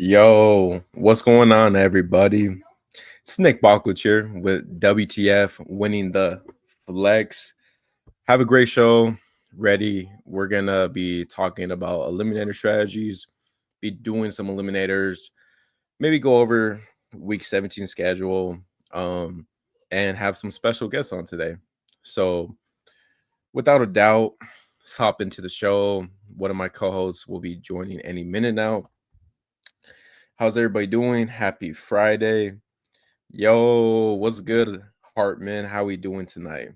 Yo, what's going on, everybody? It's Nick Bachlich here with WTF winning the flex. Have a great show ready. We're gonna be talking about eliminator strategies, be doing some eliminators, maybe go over week 17 schedule, um, and have some special guests on today. So, without a doubt, let's hop into the show. One of my co-hosts will be joining any minute now. How's everybody doing? Happy Friday. Yo, what's good, Hartman? How we doing tonight?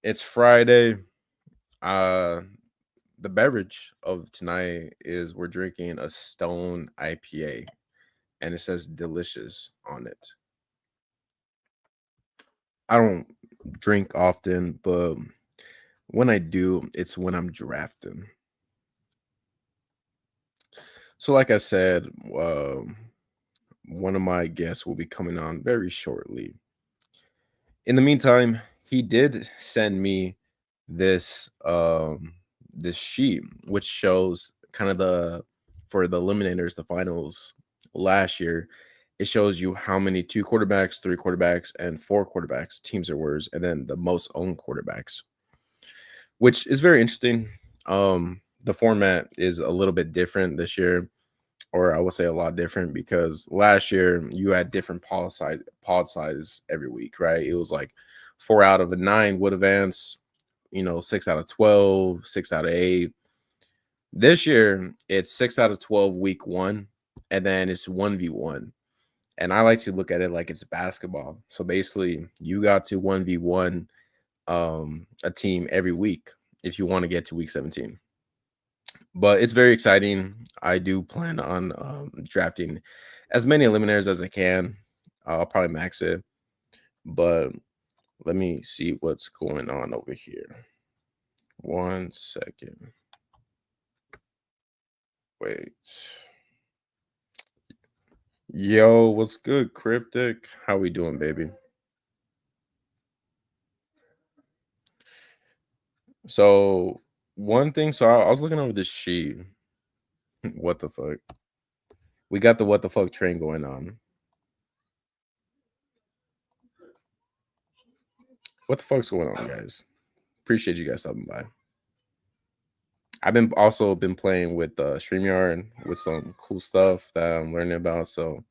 It's Friday. Uh the beverage of tonight is we're drinking a Stone IPA and it says delicious on it. I don't drink often, but when I do, it's when I'm drafting. So like I said, one of my guests will be coming on very shortly. In the meantime, he did send me this this sheet which shows kind of the for the eliminators, the finals last year. It shows you how many 2 quarterbacks, 3 quarterbacks, and 4 quarterbacks teams there was, and then the most owned quarterbacks, which is very interesting. The format is a little bit different this year, or I would say a lot different, because last year you had different pod size every week, right? It was like 4 out of 9 would advance, 6 out of 12, 6 out of 8. This year it's 6 out of 12 week one, and then it's 1v1. And I like to look at it like it's basketball. So basically, you got to 1v1 a team every week if you want to get to week 17. But it's very exciting. I do plan on drafting as many eliminators as I can. I'll probably max it, but let me see what's going on over here. 1 second. Wait. Yo, what's good, Cryptic? How we doing, baby? So one thing, I was looking over this sheet. What the fuck? We got the what the fuck train going on. What the fuck's going on, guys? Appreciate you guys stopping by. I've been playing with StreamYard with some cool stuff that I'm learning about. So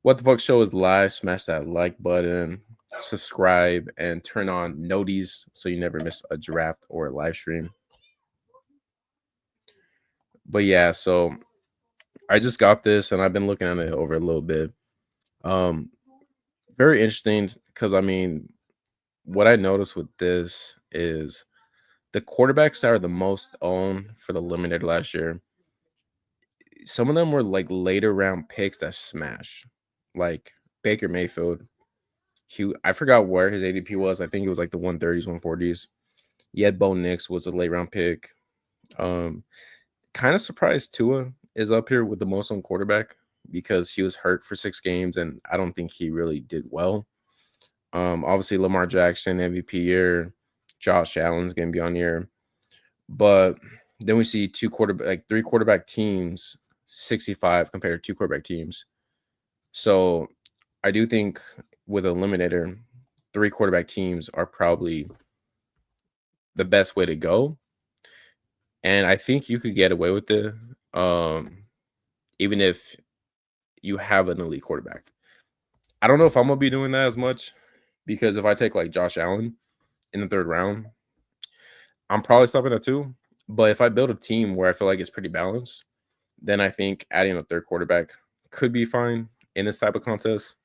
what the fuck show is live. Smash that like button, subscribe, and turn on noties so you never miss a draft or a live stream. But yeah, so I just got this and I've been looking at it over a little bit. Very interesting, because I mean, what I noticed with this is the quarterbacks that are the most owned for the limited last year, some of them were like later round picks that smash, like Baker Mayfield. I forgot where his ADP was. I think it was like the 130s, 140s. Yet Bo Nix was a late round pick. Kind of surprised Tua is up here with the most on quarterback, because he was hurt for 6 games and I don't think he really did well. Obviously Lamar Jackson MVP year, Josh Allen's gonna be on here, but then we see 3 quarterback teams 65 compared to 2 quarterback teams. So I do think with eliminator, 3 quarterback teams are probably the best way to go. And I think you could get away with it, even if you have an elite quarterback. I don't know if I'm gonna be doing that as much, because if I take like Josh Allen in the 3rd round, I'm probably stopping at 2. But if I build a team where I feel like it's pretty balanced, then I think adding a 3rd quarterback could be fine in this type of contest.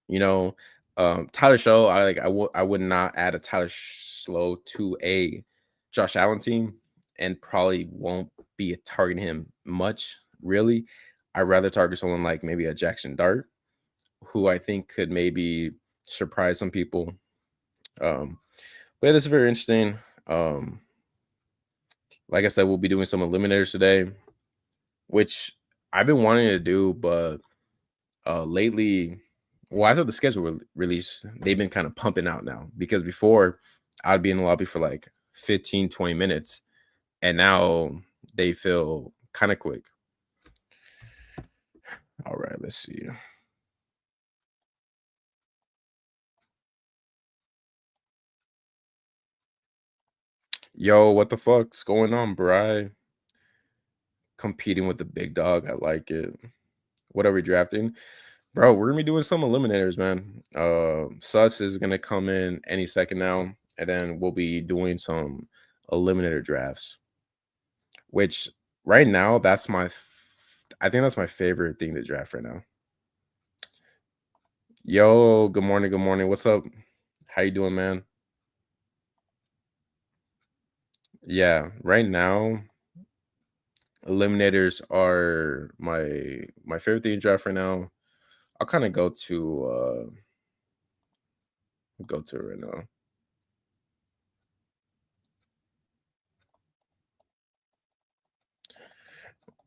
Tyler Show, I would not add a Tyler Slow to a Josh Allen team, and probably won't be targeting him much, really. I'd rather target someone like maybe a Jackson Dart, who I think could maybe surprise some people. But yeah, this is very interesting. Like I said, we'll be doing some eliminators today, which I've been wanting to do, but lately, well, after the schedule release, they've been kind of pumping out now, because before I'd be in the lobby for like 15, 20 minutes, and now they feel kind of quick. All right, let's see. Yo, what the fuck's going on, Bri? Competing with the big dog. I like it. What are we drafting? Bro, we're gonna be doing some eliminators, man. Sus is gonna come in any second now, and then we'll be doing some eliminator drafts. Which right now, I think that's my favorite thing to draft right now. Yo, good morning, good morning. What's up? How you doing, man? Yeah, right now, eliminators are my favorite thing to draft right now. I'll kind of go to it right now.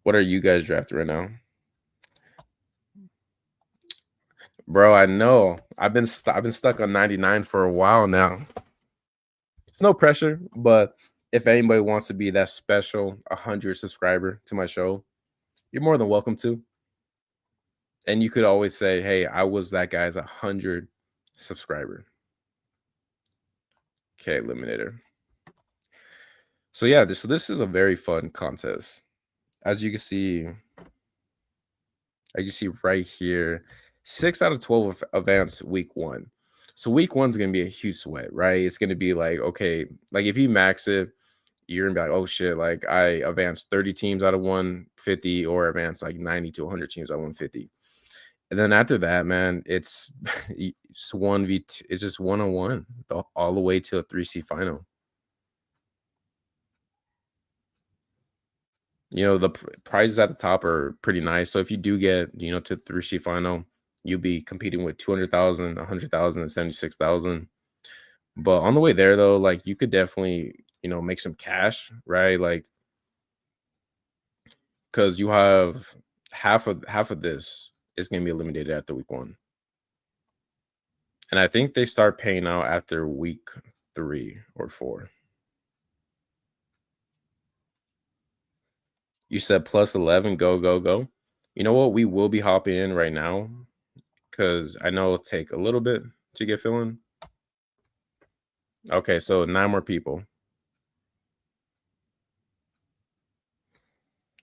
What are you guys drafting right now? Bro, I know. I've been stuck on 99 for a while now. It's no pressure, but if anybody wants to be that special 100 subscriber to my show, you're more than welcome to. And you could always say, "Hey, I was that guy's 100 subscriber." Okay, eliminator. So yeah, this is a very fun contest. As you can see, right here, 6 out of 12 advance week 1. So week 1's gonna be a huge sweat, right? It's gonna be like, okay, like if you max it, you're gonna be like, oh shit, like I advanced 30 teams out of 150 or advanced like 90 to 100 teams out of 150. And then after that, man, it's it's 1v2, it's just 1-on-1 all the way to a 3C final. You know, the prizes at the top are pretty nice. So if you do get, to 3C final, you'll be competing with 200,000, 100,000, and 76,000. But on the way there, though, like you could definitely, make some cash, right? Like, because you have half of this is going to be eliminated after week 1, and I think they start paying out after week 3 or 4. You said plus 11, go, go, go. You know what? We will be hopping in right now because I know it'll take a little bit to get filling. Okay, so 9 more people.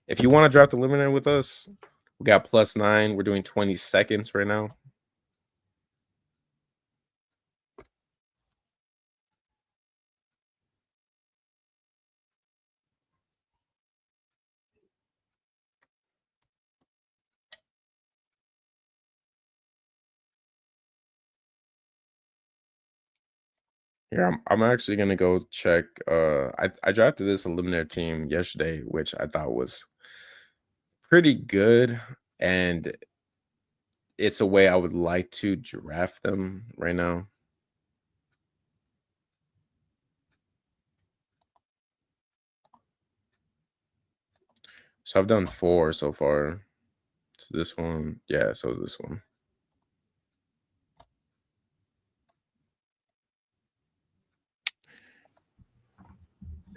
If you want to draft the eliminator with us, we got plus 9. We're doing 20 seconds right now. Yeah, I'm actually gonna go check. I drafted this eliminator team yesterday, which I thought was pretty good, and it's a way I would like to draft them right now. So I've done 4 so far. So this one, yeah. So this one.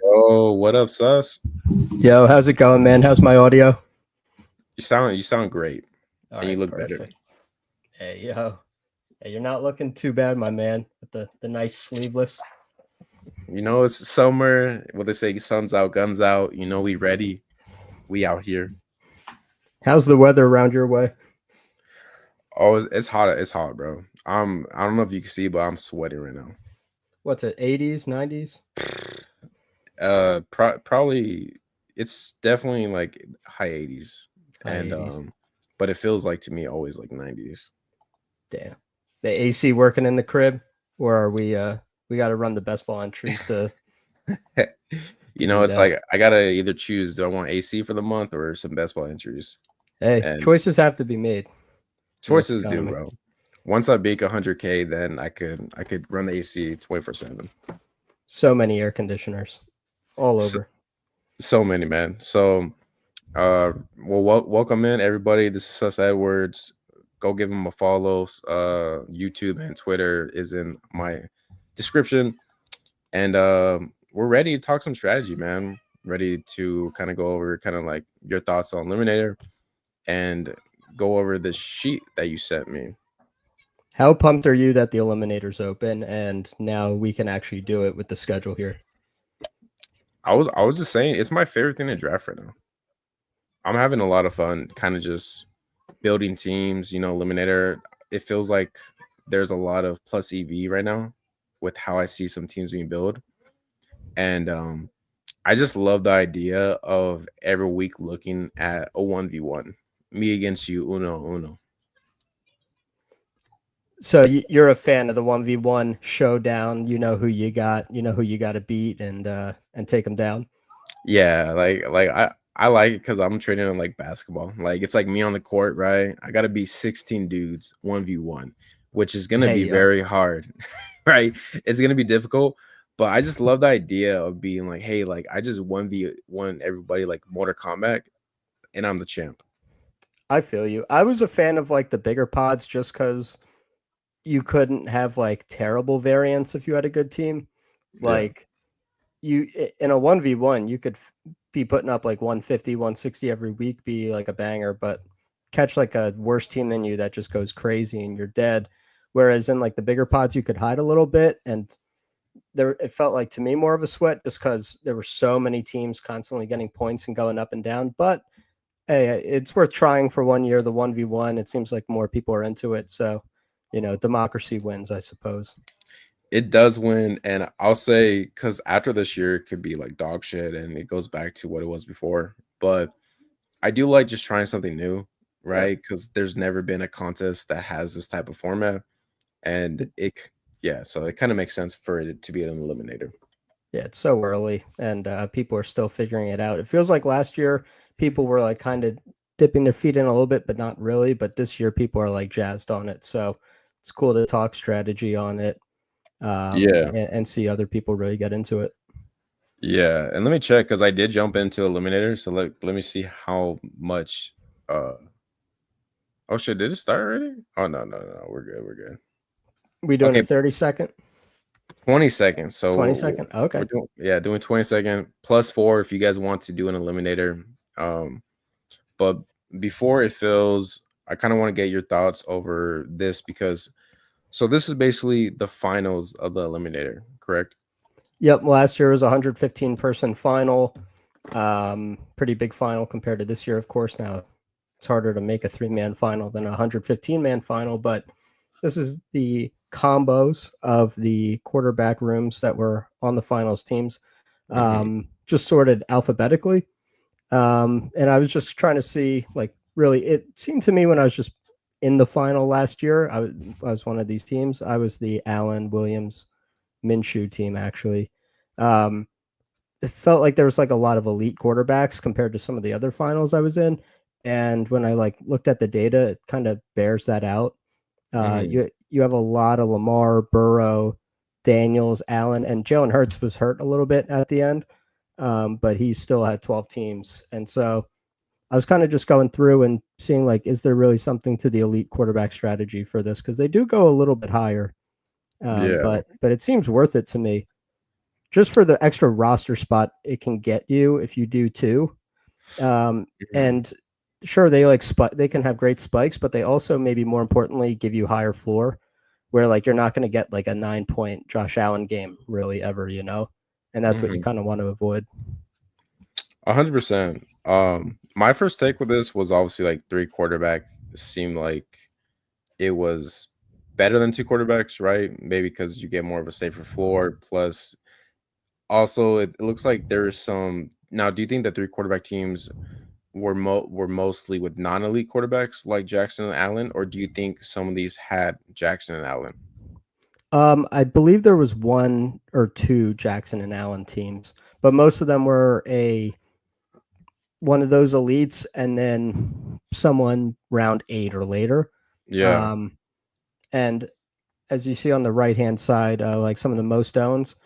Oh, what up, Sus? Yo, how's it going, man? How's my audio? You sound great, All and you right, look perfect. better. Hey, yo. Hey, you're not looking too bad, my man, with the nice sleeveless. It's summer. What they say, sun's out, guns out. We ready. We out here. How's the weather around your way? Oh, it's hot. It's hot, bro. I don't know if you can see, but I'm sweating right now. What's it, 80s, 90s? Probably it's definitely like high 80s. High And 80s. But it feels like to me always like 90s. Damn. The AC working in the crib? Or are we got to run the best ball entries to It's like I gotta either choose, do I want AC for the month or some best ball entries? Hey, And choices have to be made. choices do, bro. Once I beat 100K, then I could run the AC 24/7. So many air conditioners all over. So many, man. So welcome in everybody. This is Sus Edwards. Go give him a follow. YouTube and Twitter is in my description. And we're ready to talk some strategy, man. ready to kind of go over kind of like your thoughts on Eliminator and go over the sheet that you sent me. How pumped are you that the Eliminator's open and now we can actually do it with the schedule here? I was just saying it's my favorite thing to draft right now. I'm having a lot of fun kind of just building teams, Eliminator. It feels like there's a lot of plus EV right now with how I see some teams being built. And I just love the idea of every week looking at a 1v1, me against you, uno uno. So you're a fan of the 1v1 showdown. You know who you got. You know who you got to beat and take them down. Yeah, like I like it because I'm training on like basketball. Like it's like me on the court, right? I gotta be 16 dudes 1v1, which is gonna Hey, be very hard, right? It's gonna be difficult, but I just love the idea of being like, hey, like I just 1v1 everybody like Mortal Kombat, and I'm the champ. I feel you. I was a fan of like the bigger pods just because you couldn't have like terrible variants if you had a good team. Yeah. Like you in a 1v1, you could be putting up like 150, 160 every week, be like a banger, but catch like a worse team than you that just goes crazy and you're dead. Whereas in like the bigger pods, you could hide a little bit and there it felt like to me more of a sweat just because there were so many teams constantly getting points and going up and down. But hey, it's worth trying for 1 year, the 1v1. It seems like more people are into it. So, democracy wins, I suppose. It does win, and I'll say because after this year it could be like dog shit and it goes back to what it was before. But I do like just trying something new, Yep. right? Because there's never been a contest that has this type of format, and yeah, so it kind of makes sense for it to be an eliminator. Yeah, it's so early, and people are still figuring it out. It feels like last year people were like kind of dipping their feet in a little bit, but not really. But this year people are like jazzed on it, so it's cool to talk strategy on it, Yeah, and see other people really get into it. yeah, and let me check because I did jump into eliminator, so let me see how much. Uh, oh shit, did it start already? Oh no, we're good, we're good. We doing a Okay, 30-second, 20 seconds. So 20-second? we're Okay. doing 20-second +4 if you guys want to do an eliminator. But before it fills, I kind of want to get your thoughts over this because so this is basically the finals of the eliminator, correct? Yep. Last year was a 115-person final. Pretty big final compared to this year, of course. Now it's harder to make a 3-man final than a 115-man final, but this is the combos of the quarterback rooms that were on the finals teams, Hmm. just sorted alphabetically. And I was just trying to see, like, really, it seemed to me when I was just in the final last year, I was one of these teams. I was the Allen Williams Minshew team, actually. Um, it felt like there was like a lot of elite quarterbacks compared to some of the other finals I was in. And when I like looked at the data, it kind of bears that out. Hmm. You have a lot of Lamar, Burrow, Daniels, Allen, and Jalen Hurts was hurt a little bit at the end, but he still had 12 teams. And so I was kind of just going through and seeing like, is there really something to the elite quarterback strategy for this? Because they do go a little bit higher, Yeah. but it seems worth it to me just for the extra roster spot it can get you if you do too. Mhm. And sure, they like they can have great spikes, but they also maybe more importantly give you higher floor, where like you're not going to get like a 9 point Josh Allen game really ever, and that's what you Mhm. kind of want to avoid. 100%. My first take with this was obviously like three quarterback seemed like it was better than two quarterbacks, right? Maybe because you get more of a safer floor. Plus, also it looks like there's some. Now, do you think that three quarterback teams were mostly with non-elite quarterbacks like Jackson and Allen, or do you think some of these had Jackson and Allen? I believe there was one or two Jackson and Allen teams, but most of them were a one of those elites and then someone round 8 or later. Yeah. Um, and as you see on the right hand side, like some of the most owns,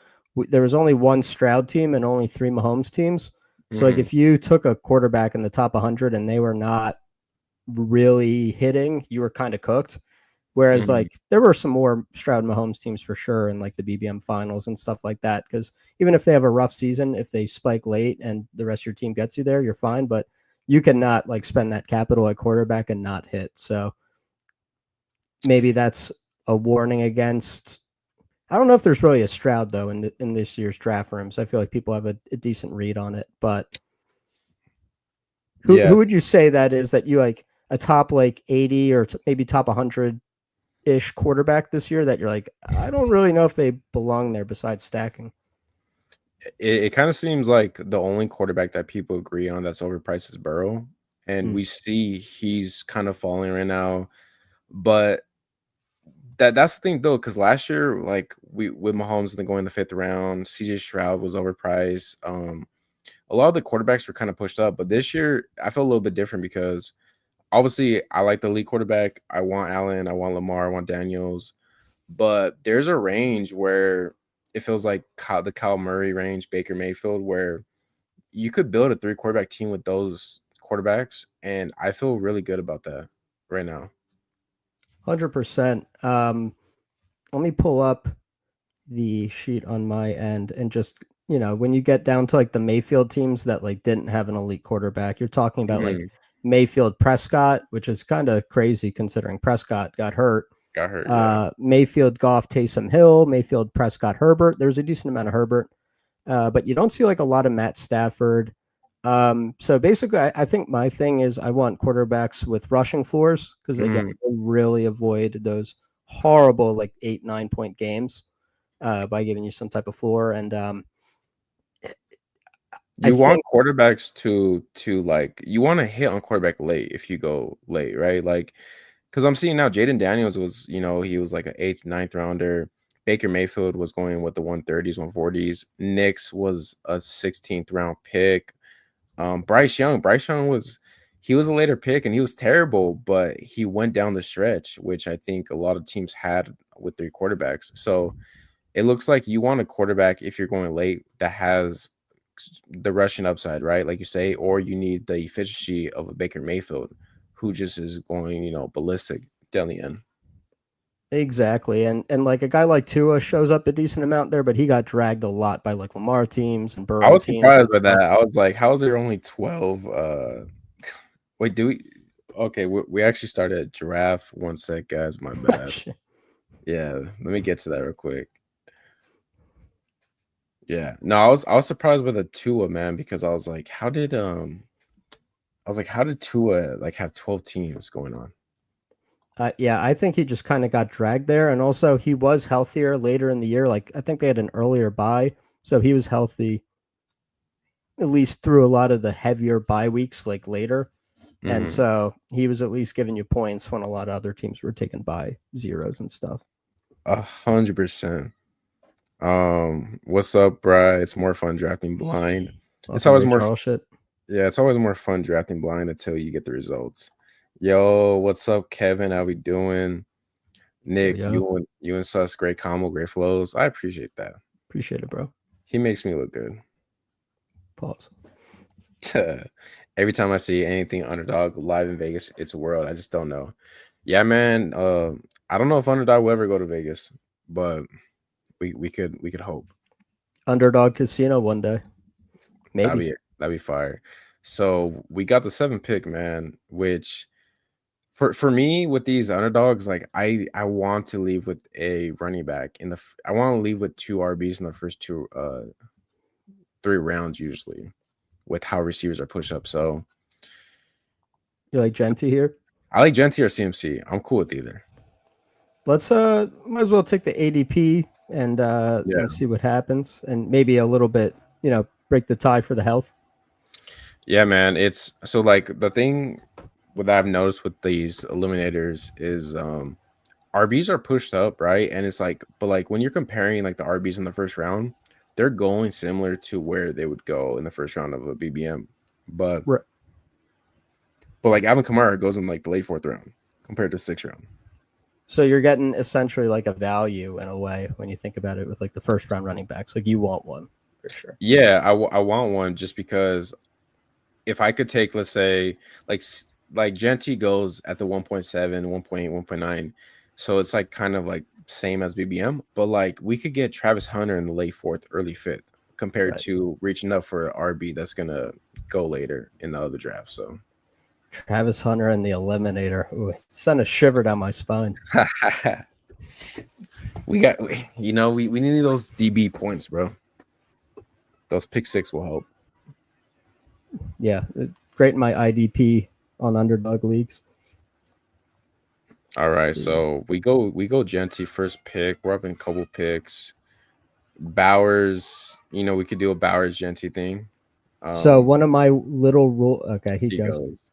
there was only one Stroud team and only three Mahomes teams. So like Hmm. if you took a quarterback in the top 100 and they were not really hitting, you were kind of cooked. Whereas Mhm. like there were some more Stroud Mahomes teams for sure in like the BBM finals and stuff like that. Because even if they have a rough season, if they spike late and the rest of your team gets you there, you're fine. But you cannot like spend that capital at quarterback and not hit. So maybe that's a warning against. I don't know if there's really a Stroud though in this year's draft rooms. I feel like people have a decent read on it, but who Yeah, would you say that is that you like a top like 80 or maybe top 100 ish quarterback this year that you're like, I don't really know if they belong there besides stacking. it kind of seems like the only quarterback that people agree on that's overpriced is Burrow, and Hmm. we see he's kind of falling right now. But that's the thing though, because last year, like we with Mahomes and then going in the fifth round, CJ Stroud was overpriced. A lot of the quarterbacks were kind of pushed up, but this year I feel a little bit different because obviously I like the lead quarterback. I want Allen, I want Lamar, I want Daniels, but there's a range where it feels like the Kyle Murray range, Baker Mayfield, where you could build a three quarterback team with those quarterbacks, and I feel really good about that right now. 100%. Let me pull up the sheet on my end and just when you get down to like the Mayfield teams that like didn't have an elite quarterback, you're talking about like Mhm. Mayfield Prescott, which is kind of crazy considering Prescott got hurt. Got hurt, yeah. Mayfield Goff Taysom Hill, Mayfield Prescott Herbert. There's a decent amount of Herbert, but you don't see like a lot of Matt Stafford. So basically, I think my thing is I want quarterbacks with rushing floors because again, Mhm. they really avoid those horrible like 8-9 point games by giving you some type of floor. And I You want think quarterbacks to like you want to hit on quarterback late if you go late, right? Like, because I'm seeing now Jaden Daniels was, he was like an eighth, ninth rounder. Baker Mayfield was going with the 130s, 140s. Nix was a 16th round pick. Bryce Young he was a later pick and he was terrible, but he went down the stretch, which I think a lot of teams had with their quarterbacks. So it looks like you want a quarterback if you're going late that has the rushing upside, right? Like you say, or you need the efficiency of a Baker Mayfield who just is going, ballistic down the end. exactly, and like a guy like Tua shows up a decent amount there, but he got dragged a lot by like Lamar teams and I Burrow was teams surprised and by that. stuff. I was like, how is there only 12? Wait, do we? Okay, we actually started a giraffe. One sec, guys. My bad. Yeah, let me get to that real quick. Yeah, no, I was surprised with the Tua, man, because how did Tua like have 12 teams going on? Yeah, I think he just kind of got dragged there, and also he was healthier later in the year. Like I think they had an earlier bye, so he was healthy at least through a lot of the heavier bye weeks, like later, and Hmm. so he was at least giving you points when a lot of other teams were taking bye zeros and stuff. 100%. What's up, bruh? It's more fun drafting blind. It's Fucking always Ray more, Charles shit. yeah, it's always more fun drafting blind until you get the results. Yo, what's up, Kevin? How we doing? Yo Nick, yo, you and Sus, great combo, great flows. I appreciate that. appreciate it, bro. He makes me look good. Pause. Every time I see anything underdog live in Vegas, it's a world. I just don't know. Yeah, man. I don't know if underdog will ever go to Vegas, but we could hope. Underdog Casino one day, That'd maybe. be that'd be fire. So we got the 7th pick, man. Which for me with these underdogs, like I want to leave with a running back I want to leave with two RBs in the first two 3 rounds usually with how receivers are pushed up. So You like Genti here? I like Gentry or CMC. I'm cool with either. Let's might as well take the ADP Yeah. and see what happens, and maybe a little bit, break the tie for the health. Yeah, man. It's so like the thing what I've noticed with these eliminators is RBs are pushed up, right? And it's like, but like when you're comparing like the RBs in the first round, they're going similar to where they would go in the first round of a BBM. But Right. but like Alvin Kamara goes in like the late 4th round compared to 6th round. So you're getting essentially like a value in a way when you think about it with like the first round running backs. Like you want one for sure. Yeah, I want one just because if I could take, let's say, like Genty goes at the 1.7, 1.8, 1.9. So it's like kind of like same as BBM, but like we could get Travis Hunter in the late fourth, early fifth, compared Right. to reaching up for RB that's gonna go later in the other draft. So Travis Hunter and the Eliminator. Ooh, it sent a shiver down my spine. we got, we need those DB points, bro. Those pick six will help. Yeah, great in my IDP on underdog leagues. All right, Let's see. so we go Genty first pick. We're up in a couple picks. Bowers, we could do a Bowers Genty thing. So one of my little rule. Okay, he goes.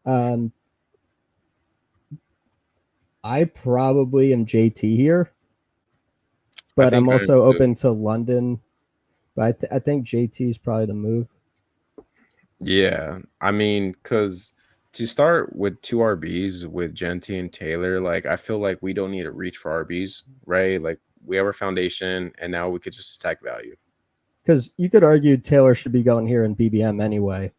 I probably am JT here, but I'm also open to London. But I think JT is probably the move. Yeah, I mean, because to start with two RBs with Genty and Taylor, like I feel like we don't need to reach for RBs, right? Like we have our foundation, and now we could just attack value. Because you could argue Taylor should be going here in BBM anyway,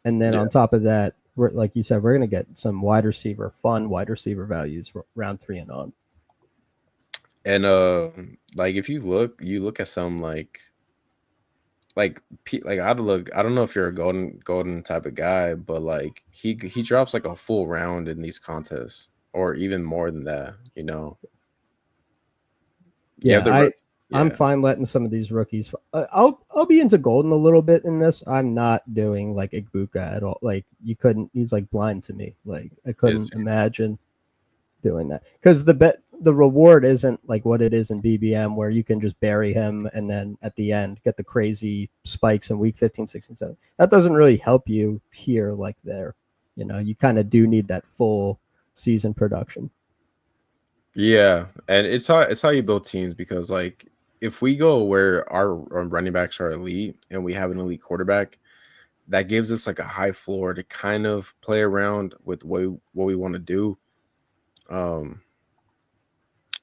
and then on top of that, like you said, we're going to get some fun wide receiver values round 3 and on. And like if you look at some like I don't know if you're a golden type of guy, but like he drops like a full round in these contests, or even more than that. Yeah, I'm fine letting some of these rookies. I'll be into golden a little bit in this. I'm not doing like Igbuka at all. Like you couldn't. He's like blind to me. Like I couldn't imagine doing that because the reward isn't like what it is in BBM where you can just bury him and then at the end get the crazy spikes in week 15, 16, 17. That doesn't really help you here like there. You kind of do need that full season production. Yeah, and it's how you build teams, because like if we go where our running backs are elite and we have an elite quarterback, that gives us like a high floor to kind of play around with what we want to do.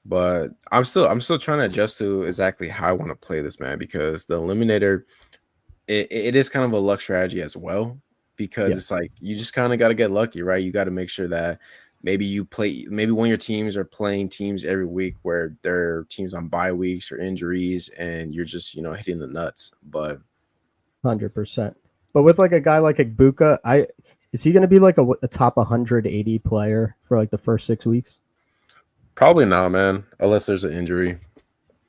But I'm still trying to adjust to exactly how I want to play this, man, because the eliminator, it is kind of a luck strategy as well, because it's like you just kind of got to get lucky, right? You got to make sure that maybe one of your teams are playing teams every week where they're teams on bye weeks or injuries, and you're just hitting the nuts. But 100%. But with like a guy like Igbuka, is he going to be like a top 180 player for like the first 6 weeks? Probably not, man, unless there's an injury.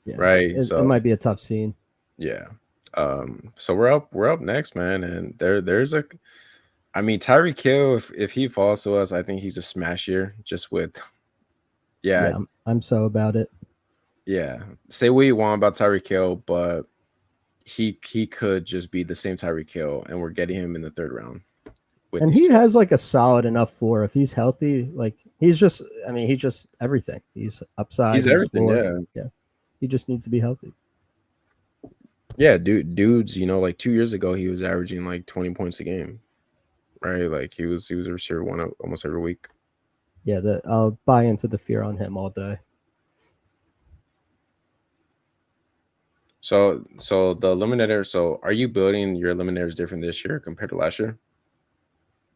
Yeah, right. It might be a tough scene. Yeah. So we're up next, man, and there's Tyreek Hill, if he falls to us, I think he's a smash year just with I'm so about it. Yeah. Say what you want about Tyreek Hill, but he could just be the same Tyreek Hill, and we're getting him in the 3rd round. And he has like a solid enough floor if he's healthy. Like he's just everything. He's upside. He's everything. Floor. Yeah. He just needs to be healthy. Yeah, dudes. Like 2 years ago, he was averaging like 20 points a game, right? Like he was a receiver one almost every week. Yeah, I'll buy into the fear on him all day. So the eliminator. So are you building your eliminators different this year compared to last year?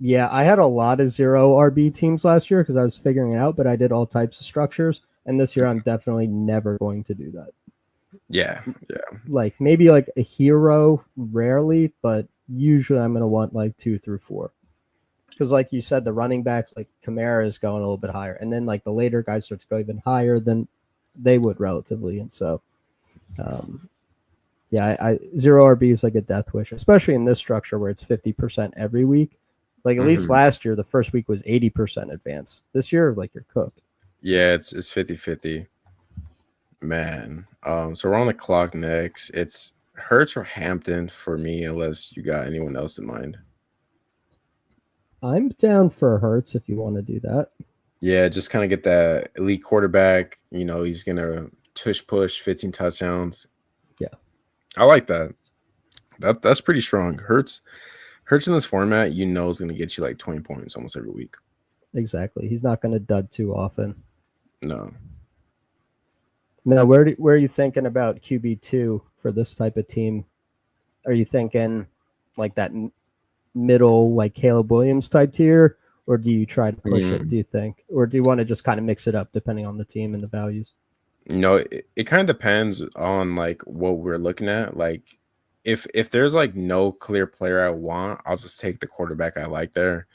Yeah, I had a lot of 0 RB teams last year because I was figuring it out, but I did all types of structures. And this year, I'm definitely never going to do that. Yeah. Like maybe like a hero, rarely, but usually I'm going to want like 2 through 4. Because like you said, the running backs, like Kamara is going a little bit higher. And then like the later guys start to go even higher than they would relatively. And so, I 0 RB is like a death wish, especially in this structure where it's 50% every week. Like at least last year, the first week was 80% advance. This year, like you're cooked. Yeah, it's 50-50. Man. So we're on the clock next. It's Hurts or Hampton for me, unless you got anyone else in mind. I'm down for Hurts if you want to do that. Yeah, just kind of get that elite quarterback. He's gonna push 15 touchdowns. Yeah, I like that. That's pretty strong. Hurts in this format, is gonna get you like 20 points almost every week. Exactly. He's not gonna dud too often. No. Now, where are you thinking about QB2 for this type of team? Are you thinking like that middle, like Caleb Williams type tier, or do you try to push it? Mm. Do you think, or do you want to just kind of mix it up depending on the team and the values? It kind of depends on like what we're looking at. Like if there's like no clear player I want, I'll just take the quarterback I like there.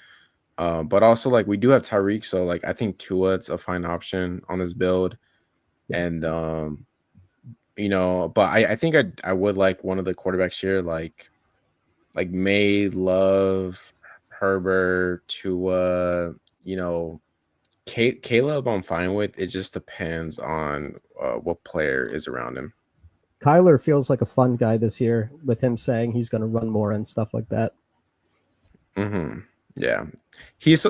But also like we do have Tyreek, so like I think Tua's a fine option on this build. Yeah. And but I think I would like one of the quarterbacks here, like May, Love, Herbert, Tua, Caleb I'm fine with. It just depends on what player is around him. Kyler feels like a fun guy this year with him saying he's going to run more and stuff like that. Mm-hmm. Yeah,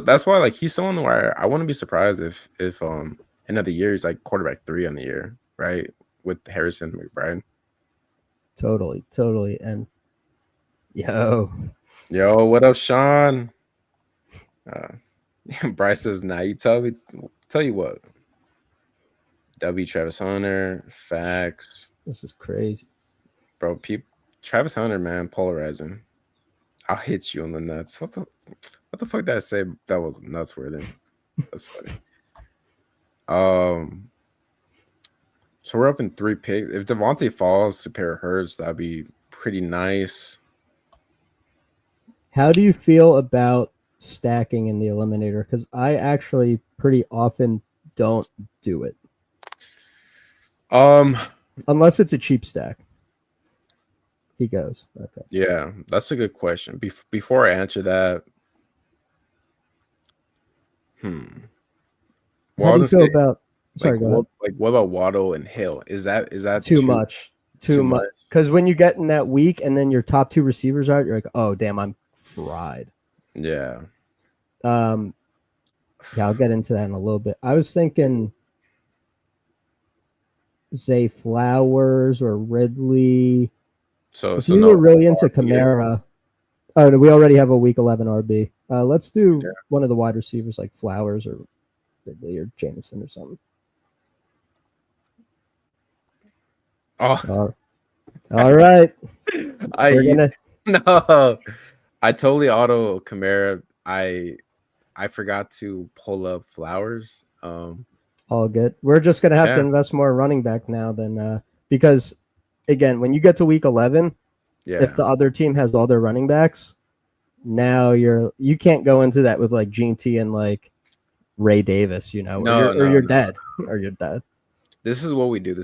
that's why like he's someone where I wouldn't be surprised if another year he's like quarterback 3 on the year, right? With Harrison McBride. Totally. And yo, what up, Sean? Bryce says, "Nah, you tell you what. W Travis Hunter, facts. This is crazy, bro. Travis Hunter, man, polarizing. I'll hit you on the nuts. What the fuck did I say? That was nuts worthy. That's funny. So we're up in 3 picks. If Devontae falls to pair of Hurts, that'd be pretty nice. How do you feel about stacking in the eliminator? Because I actually pretty often don't do it. Unless it's a cheap stack. He goes. Okay. Yeah, that's a good question. Before I answer that, How do you feel about? Sorry, go ahead. What about Waddle and Hill? Is that too much? Too much. Because when you get in that week and then your top 2 receivers are, you're like, oh damn, I'm fried. Yeah. Yeah, I'll get into that in a little bit. I was thinking Zay Flowers or Ridley. So you were really into Kamara. Oh, no, we already have a week 11 RB. Let's do one of the wide receivers like Flowers or Ridley or Jameson or something. Oh, all right. No, I totally auto Kamara. I forgot to pull up Flowers. All good. We're just gonna have to invest more in running back now than because again, when you get to week 11, if the other team has all their running backs, now you can't go into that with like Gene T and like Ray Davis, or you're dead. Or you're dead. This is what we do.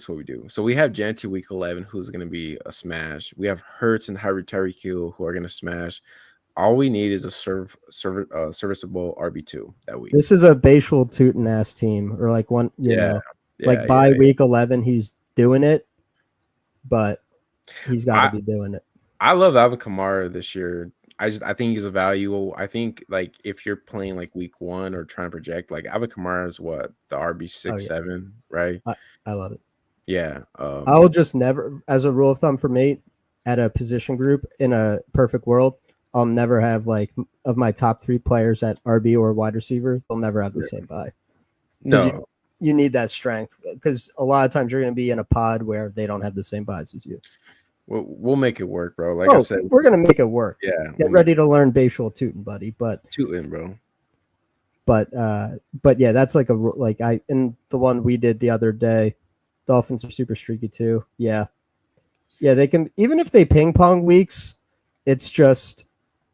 So we have Janty week 11, who's going to be a smash. We have Hurts and Tyreek Hill, who are going to smash. All we need is a serviceable RB2 that week. This is a Bashal Tootin ass team, or like one, by week 11, he's doing it, but he's got to be doing it. I love Alvin Kamara this year. I think he's a value. I think like if you're playing like week 1 or trying to project, like Alvin Kamara is what, the RB6, 7, right? I love it. Yeah. I'll just never, as a rule of thumb for me, at a position group in a perfect world, I'll never have like of my top 3 players at RB or wide receiver, they'll never have the same buy. No. You need that strength because a lot of times you're going to be in a pod where they don't have the same buys as you. We'll make it work, bro. Like I said, we're gonna make it work. Yeah, get ready to learn Bashal Tootin, buddy. But Tootin, bro. But yeah, that's like in the one we did the other day. Dolphins are super streaky too. Yeah, they can, even if they ping pong weeks. It's just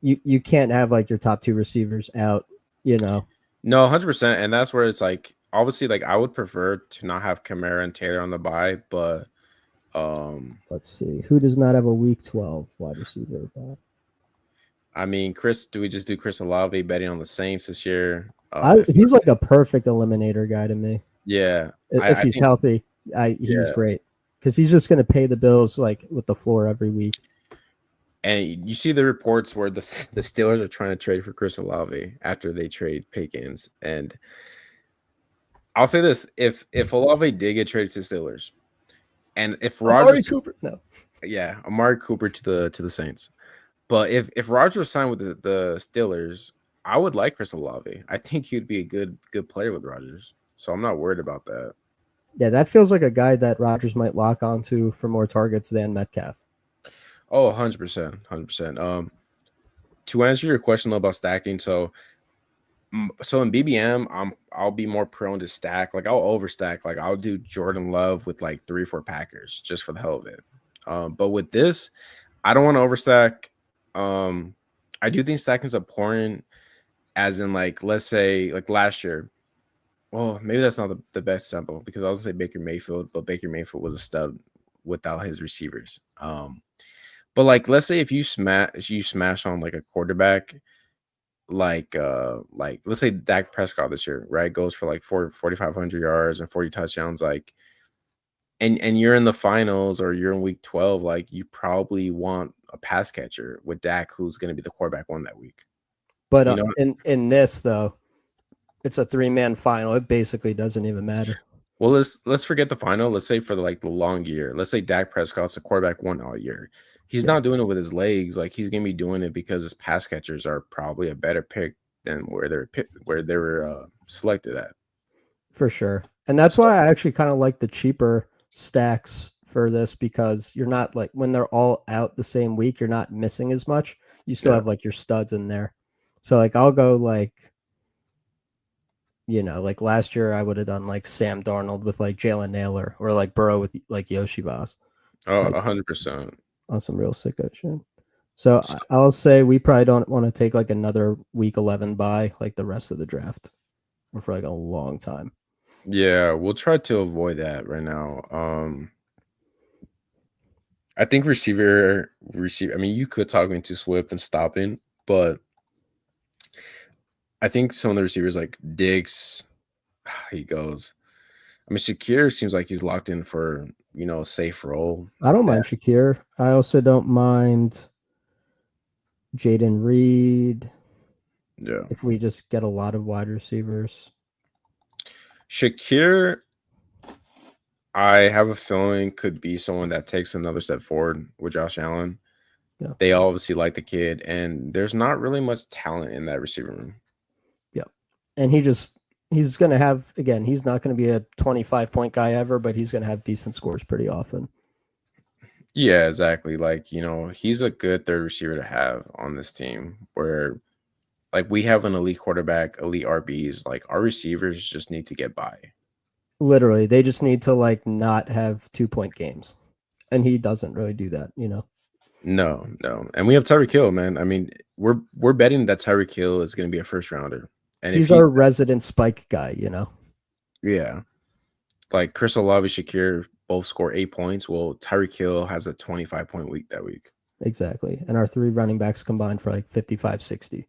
you can't have like your top 2 receivers out. No, 100%, and that's where it's like obviously like I would prefer to not have Kamara and Taylor on the bye, but. Let's see who does not have a week 12 wide receiver. I mean, do we just do Chris Olave betting on the Saints this year? He's like a perfect eliminator guy to me. Yeah, if he's healthy, he's great because he's just going to pay the bills like with the floor every week. And you see the reports where the Steelers are trying to trade for Chris Olave after they trade Pickens, and I'll say this: if Olave did get traded to the Steelers. And if Rodgers, Amari Cooper to the Saints, but if Rodgers signed with the Steelers, I would like Chris Olave. I think he'd be a good player with Rodgers, so I'm not worried about that. Yeah, that feels like a guy that Rodgers might lock onto for more targets than Metcalf. Oh, 100%. To answer your question about stacking, so So in BBM, I'll be more prone to stack. Like I'll overstack. Like I'll do Jordan Love with like 3 or 4 Packers just for the hell of it. But with this, I don't want to overstack. Um, I do think stacking is important, as in like let's say like last year. Well, maybe that's not the best sample because I was gonna say Baker Mayfield, but Baker Mayfield was a stud without his receivers. But like let's say if you smash on like a quarterback like let's say Dak Prescott this year, right? Goes for like 4,500 yards and 40 touchdowns, like and you're in the finals or you're in week 12, like you probably want a pass catcher with Dak who's going to be the quarterback one that week. But You know, in this though, it's a 3-man final. It basically doesn't even matter. well let's forget the final. Let's say for the long year. Let's say Dak Prescott's the quarterback one all year. He's Yeah. not doing it with his legs. Like he's going to be doing it because his pass catchers are probably a better pick than where they were selected at. For sure. And that's why I actually kind of like the cheaper stacks for this, because you're not like when they're all out the same week, you're not missing as much. You still Yeah. have like your studs in there. So like I'll go like, like last year I would have done like Sam Darnold with like Jalen Naylor, or like Burrow with like Yoshi Voss. Oh, Like 100%. on some real sicko shit. So I'll say we probably don't want to take like another week 11 bye like the rest of the draft, or for like a long time. Yeah, we'll try to avoid that right now. I think receiver. I mean, you could talk me into Swift and stopping, but I think some of the receivers like Diggs, he goes. I mean, Shakir seems like he's locked in for a safe role. I don't mind Shakir. I also don't mind Jaden Reed. Yeah, If we just get a lot of wide receivers. Shakir, I have a feeling could be someone that takes another step forward with Josh Allen. Yeah. They obviously like the kid, and there's not really much talent in that receiver room. Yeah. And he's going to have, again, he's not going to be a 25-point guy ever, but he's going to have decent scores pretty often. Yeah, exactly. Like, he's a good third receiver to have on this team where, like, we have an elite quarterback, elite RBs. Like, our receivers just need to get by. Literally, they just need to, like, not have 2-point games. And he doesn't really do that, No. And we have Tyreek Hill, man. I mean, we're betting that Tyreek Hill is going to be a first rounder. And he's our resident spike guy, Yeah. Like, Chris Olave, Shakir both score 8 points. Well, Tyreek Hill has a 25-point week that week. Exactly. And our 3 running backs combined for like 55, 60.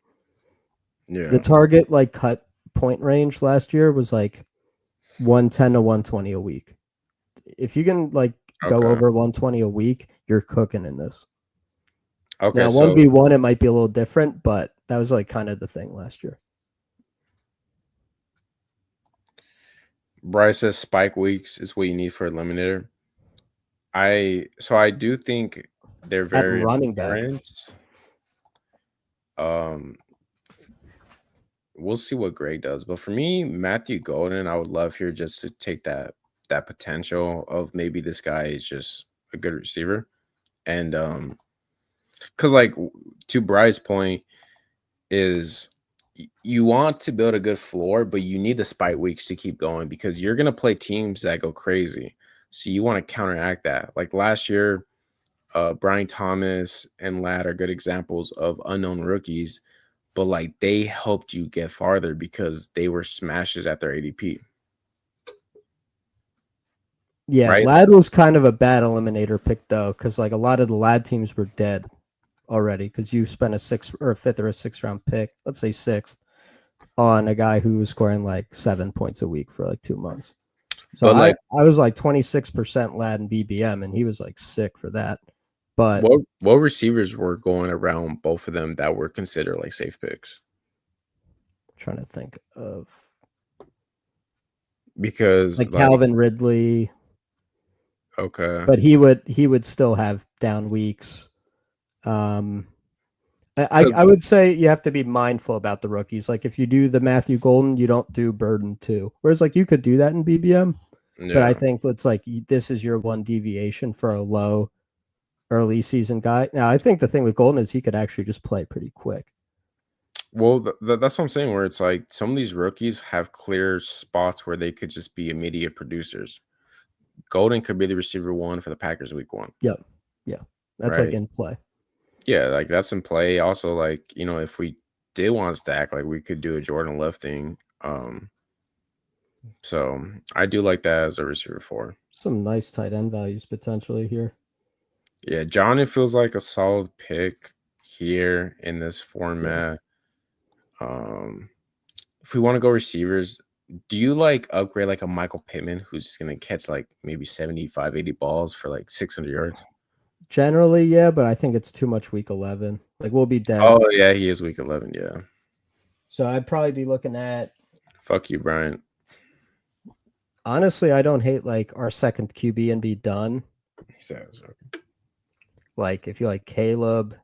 Yeah. The target like cut point range last year was like 110 to 120 a week. If you can like go over 120 a week, you're cooking in this. Okay. Now 1v1 it might be a little different, but that was like kind of the thing last year. Bryce says spike weeks is what you need for Eliminator. I do think they're very at running important. We'll see what Greg does, but for me, Matthew Golden, I would love here just to take that potential of maybe this guy is just a good receiver, and because like to Bryce's point is you want to build a good floor, but you need the spike weeks to keep going because you're gonna play teams that go crazy, so you want to counteract that. Like last year, Brian Thomas and Ladd are good examples of unknown rookies. But like they helped you get farther because they were smashes at their ADP. Yeah, right? Ladd was kind of a bad eliminator pick though, because like a lot of the Ladd teams were dead already because you spent a 6th or a 5th or a 6th round pick, let's say 6th, on a guy who was scoring like 7 points a week for like 2 months. So I was like 26% Ladd in BBM, and he was like sick for that. But what receivers were going around both of them that were considered like safe picks? I'm trying to think of because like Calvin Ridley. Okay, but he would still have down weeks. I would say you have to be mindful about the rookies. Like if you do the Matthew Golden, you don't do Burden too. Whereas like you could do that in BBM, but I think it's like this is your one deviation for a low early season guy. Now I think the thing with Golden is he could actually just play pretty quick. Well, that's what I'm saying. Where it's like some of these rookies have clear spots where they could just be immediate producers. Golden could be the receiver one for the Packers week 1, Yep. Yeah. That's like right? in play. Yeah, like that's in play. Also, like if we did want to stack, like we could do a Jordan Love thing. So I do like that as a receiver 4. Some nice tight end values potentially here. Yeah, Johnny feels like a solid pick here in this format. If we want to go receivers, do you like upgrade like a Michael Pittman who's just gonna catch like maybe 75, 80 balls for like 600 yards? Generally, yeah, but I think it's too much week 11. Like we'll be dead. Oh yeah, he is week 11. Yeah. So I'd probably be looking at. Fuck you, Bryant. Honestly, I don't hate like our second QB and be done. He says, okay. Like if you like Caleb,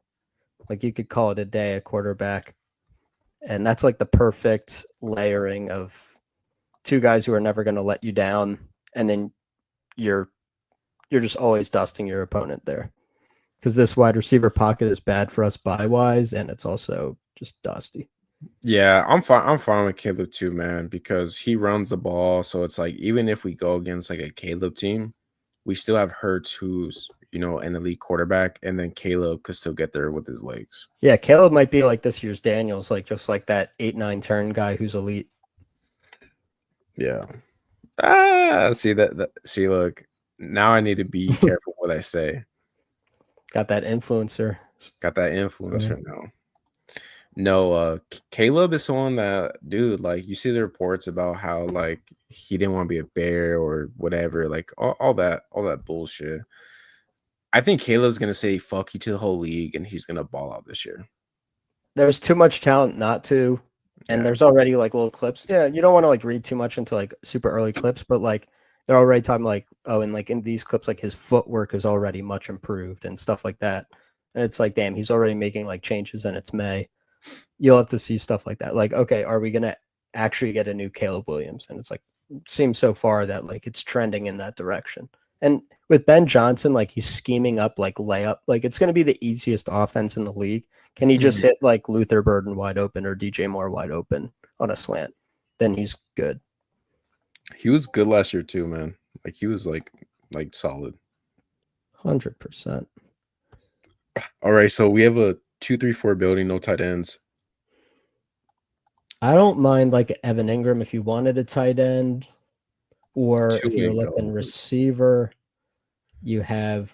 like you could call it a day, a quarterback. And that's like the perfect layering of two guys who are never going to let you down. And then you're just always dusting your opponent there. Because this wide receiver pocket is bad for us buy-wise, and it's also just dusty. Yeah, I'm fine. I'm fine with Caleb too, man, because he runs the ball. So it's like even if we go against like a Caleb team, we still have Hurts, who's an elite quarterback, and then Caleb could still get there with his legs. Yeah, Caleb might be like this year's Daniels, like just like that 8-9 turn guy who's elite. Yeah. See that. See, look. Now I need to be careful what I say. Got that influencer. Got that influencer now. No, Caleb is someone that, dude, like you see the reports about how like he didn't want to be a bear or whatever, like all that bullshit. I think Caleb's gonna say fuck you to the whole league and he's gonna ball out this year. There's too much talent not to, and there's already like little clips. Yeah, you don't want to like read too much into like super early clips, but like they're already talking like, oh, and like in these clips, like his footwork is already much improved and stuff like that. And it's like, damn, he's already making like changes and it's May. You'll have to see stuff like that. Like, okay, are we gonna actually get a new Caleb Williams? And it's like seems so far that like it's trending in that direction. And with Ben Johnson, like he's scheming up like layup, like it's gonna be the easiest offense in the league. Can he just hit like Luther Burden wide open or DJ Moore wide open on a slant? Then he's good. He was good last year too, man. Like he was like solid. 100%. All right, so we have a 2-3-4 building, no tight ends. I don't mind like Evan Ingram if you wanted a tight end, or if you're looking receiver, you have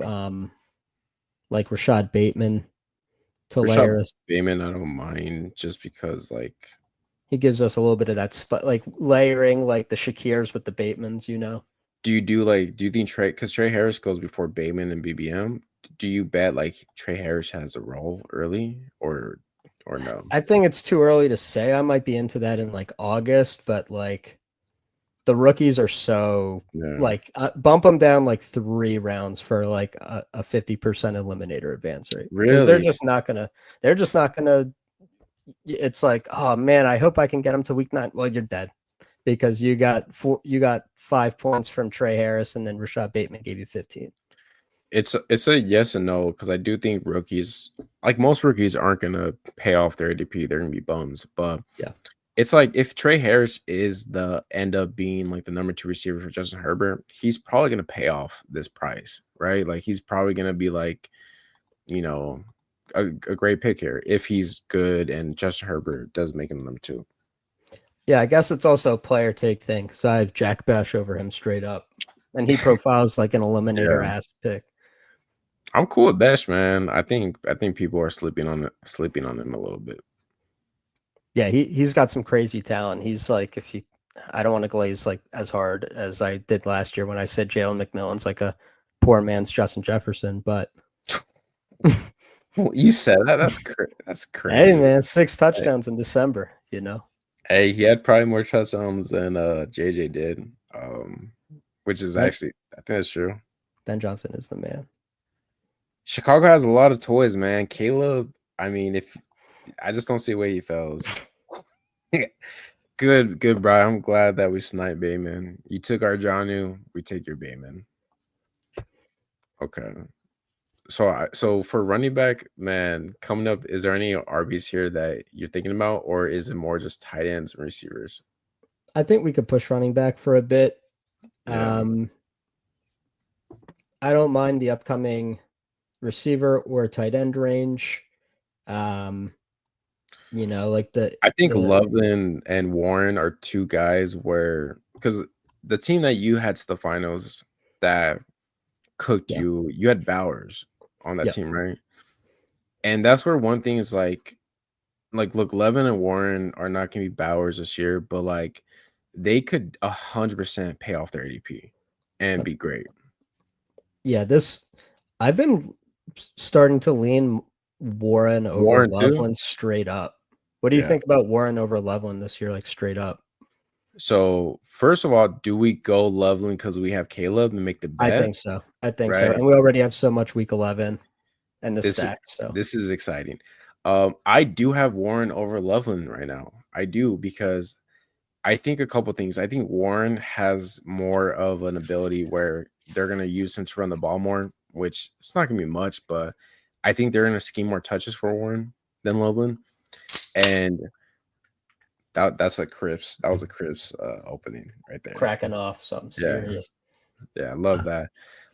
like Rashad Bateman to layer us. Bateman, I don't mind just because like he gives us a little bit of that spot, like layering like the Shakirs with the Batemans, Do you think Trey, because Trey Harris goes before Bateman and BBM? Do you bet like Trey Harris has a role early or no? I think it's too early to say. I might be into that in like August, but like the rookies are so like bump them down like 3 rounds for like a 50% eliminator advance rate. Really? They're just not gonna. It's like, oh man, I hope I can get them to week 9. Well, you're dead because you got 5 points from Trey Harris, and then Rashad Bateman gave you 15. It's a yes and no, because I do think rookies, like most rookies, aren't gonna pay off their ADP. They're gonna be bums. But yeah, it's like if Trey Harris is the end up being like the number 2 receiver for Justin Herbert, he's probably gonna pay off this price, right? Like he's probably gonna be like, a great pick here if he's good and Justin Herbert does make him number 2. Yeah, I guess it's also a player take thing because I have Jack Besh over him straight up, and he profiles like an eliminator ass pick. I'm cool with Besh, man. I think people are sleeping on him a little bit. Yeah, he's got some crazy talent. He's like, I don't want to glaze like as hard as I did last year when I said Jalen McMillan's like a poor man's Justin Jefferson, but you said that. That's crazy. Hey man, 6 touchdowns in December. Hey, he had probably more touchdowns than JJ did, which is actually, I think that's true. Ben Johnson is the man. Chicago has a lot of toys, man. Caleb, I mean, I just don't see where he fails. Good, bro. I'm glad that we sniped Bateman. You took our Jonnu, we take your Bateman. Okay. So for running back, man, coming up, is there any RBs here that you're thinking about, or is it more just tight ends and receivers? I think we could push running back for a bit. Yeah. I don't mind the upcoming receiver or tight end range. Um, like I think the Loveland and Warren are two guys where because the team that you had to the finals that cooked yeah, you, you had Bowers on that yeah, team, right? And that's where one thing is like look, Levin and Warren are not gonna be Bowers this year, but like they could 100% pay off their ADP and but be great. yeah, this I've been starting to lean Warren over Warren too? Loveland straight up. What do you Yeah. think about Warren over Loveland this year, like straight up? So first of all, do we go Loveland because we have Caleb and make the I bet? think so. I think so. Right. And we already have so much week 11 and the This stack. So this is exciting. I do have Warren over Loveland right now. I do because I think a couple things. I think Warren has more of an ability where they're gonna use him to run the ball more, which it's not gonna be much, but I think they're gonna scheme more touches for Warren than Loveland. And that's a Crips. That was a Crips opening right there. cracking off something Yeah, serious. yeah, I love that.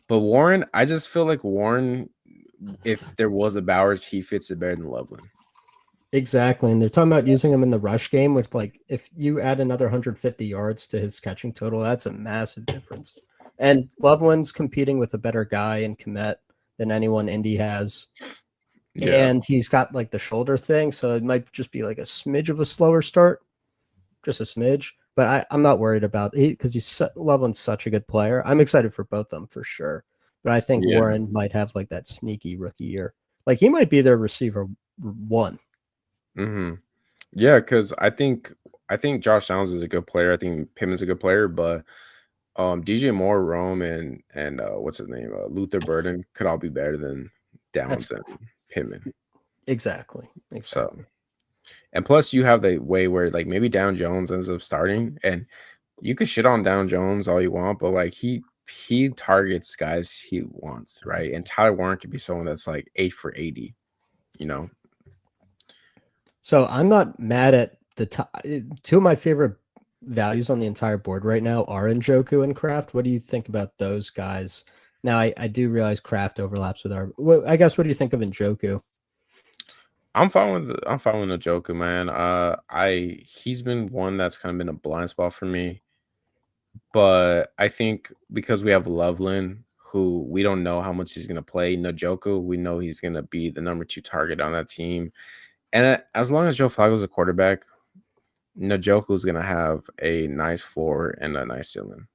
But Warren, I just feel like Warren, if there was a Bowers, he fits it better than Loveland. Exactly. And they're talking about using him in the rush game with like if you add another 150 yards to his catching total, that's a massive difference. And Loveland's competing with a better guy in Komet than anyone Indy has. Yeah, And he's got like the shoulder thing, so it might just be like a smidge of a slower start, just a smidge. But I'm not worried about it because Loveland's such a good player. I'm excited for both of them for sure. But I think yeah. Warren might have like that sneaky rookie year. Like he might be their receiver one. Hmm. Yeah, because I think Josh Downs is a good player. I think Pittman's a good player, but DJ Moore, Rome, and what's his name, Luther Burden could all be better than That's Downs and Pittman. exactly. So and plus you have the way where like maybe Down Jones ends up starting, and you could shit on Down Jones all you want, but like he targets guys he wants, right? And Tyler Warren could be someone that's like 8 for 80, you know. So I'm not mad at the two of my favorite values on the entire board right now are Njoku and Kraft. What do you think about those guys? Now I do realize Kraft overlaps with our. I guess what do you think of Njoku? I'm fine with Njoku, man. He's been one that's kind of been a blind spot for me, but I think because we have Loveland, who we don't know how much he's gonna play. Njoku, we know he's gonna be the number 2 target on that team, and as long as Joe Flacco's a quarterback, Njoku's gonna have a nice floor and a nice ceiling.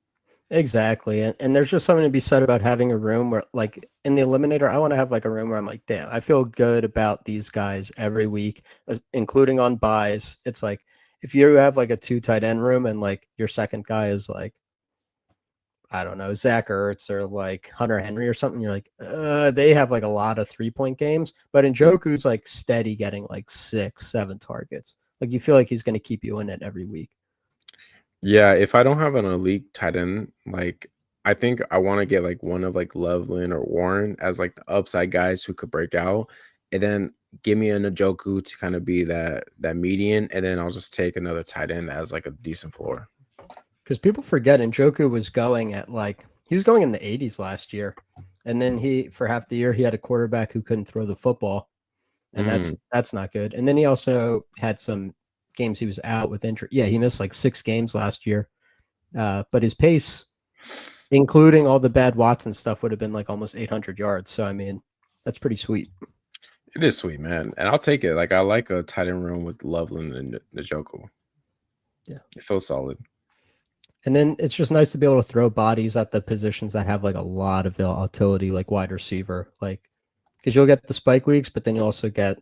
Exactly. And there's just something to be said about having a room where, like, in the eliminator, I want to have like a room where I'm like, damn, I feel good about these guys every week, including on buys. It's like if you have like a 2 tight end room and like your second guy is like, I don't know, Zach Ertz or like Hunter Henry or something, you're like, they have like a lot of 3-point games. But Njoku's like steady getting like 6, 7 targets. Like you feel like he's going to keep you in it every week. Yeah, if I don't have an elite tight end, like I think I want to get like one of like Loveland or Warren as like the upside guys who could break out, and then give me a Njoku to kind of be that median, and then I'll just take another tight end that has like a decent floor. Because people forget Njoku was going at like he was going in the 80s last year, and then he for half the year he had a quarterback who couldn't throw the football, and Mm, that's not good. And then he also had some games he was out with injury. Yeah, he missed like 6 games last year, but his pace, including all the bad Watson stuff, would have been like almost 800 yards. So I mean, that's pretty sweet. it is sweet, man, and I'll take it. Like I like a tight end room with Loveland and Njoku. Yeah. It feels solid. And then it's just nice to be able to throw bodies at the positions that have like a lot of volatility, like wide receiver, like because you'll get the spike weeks, but then you also get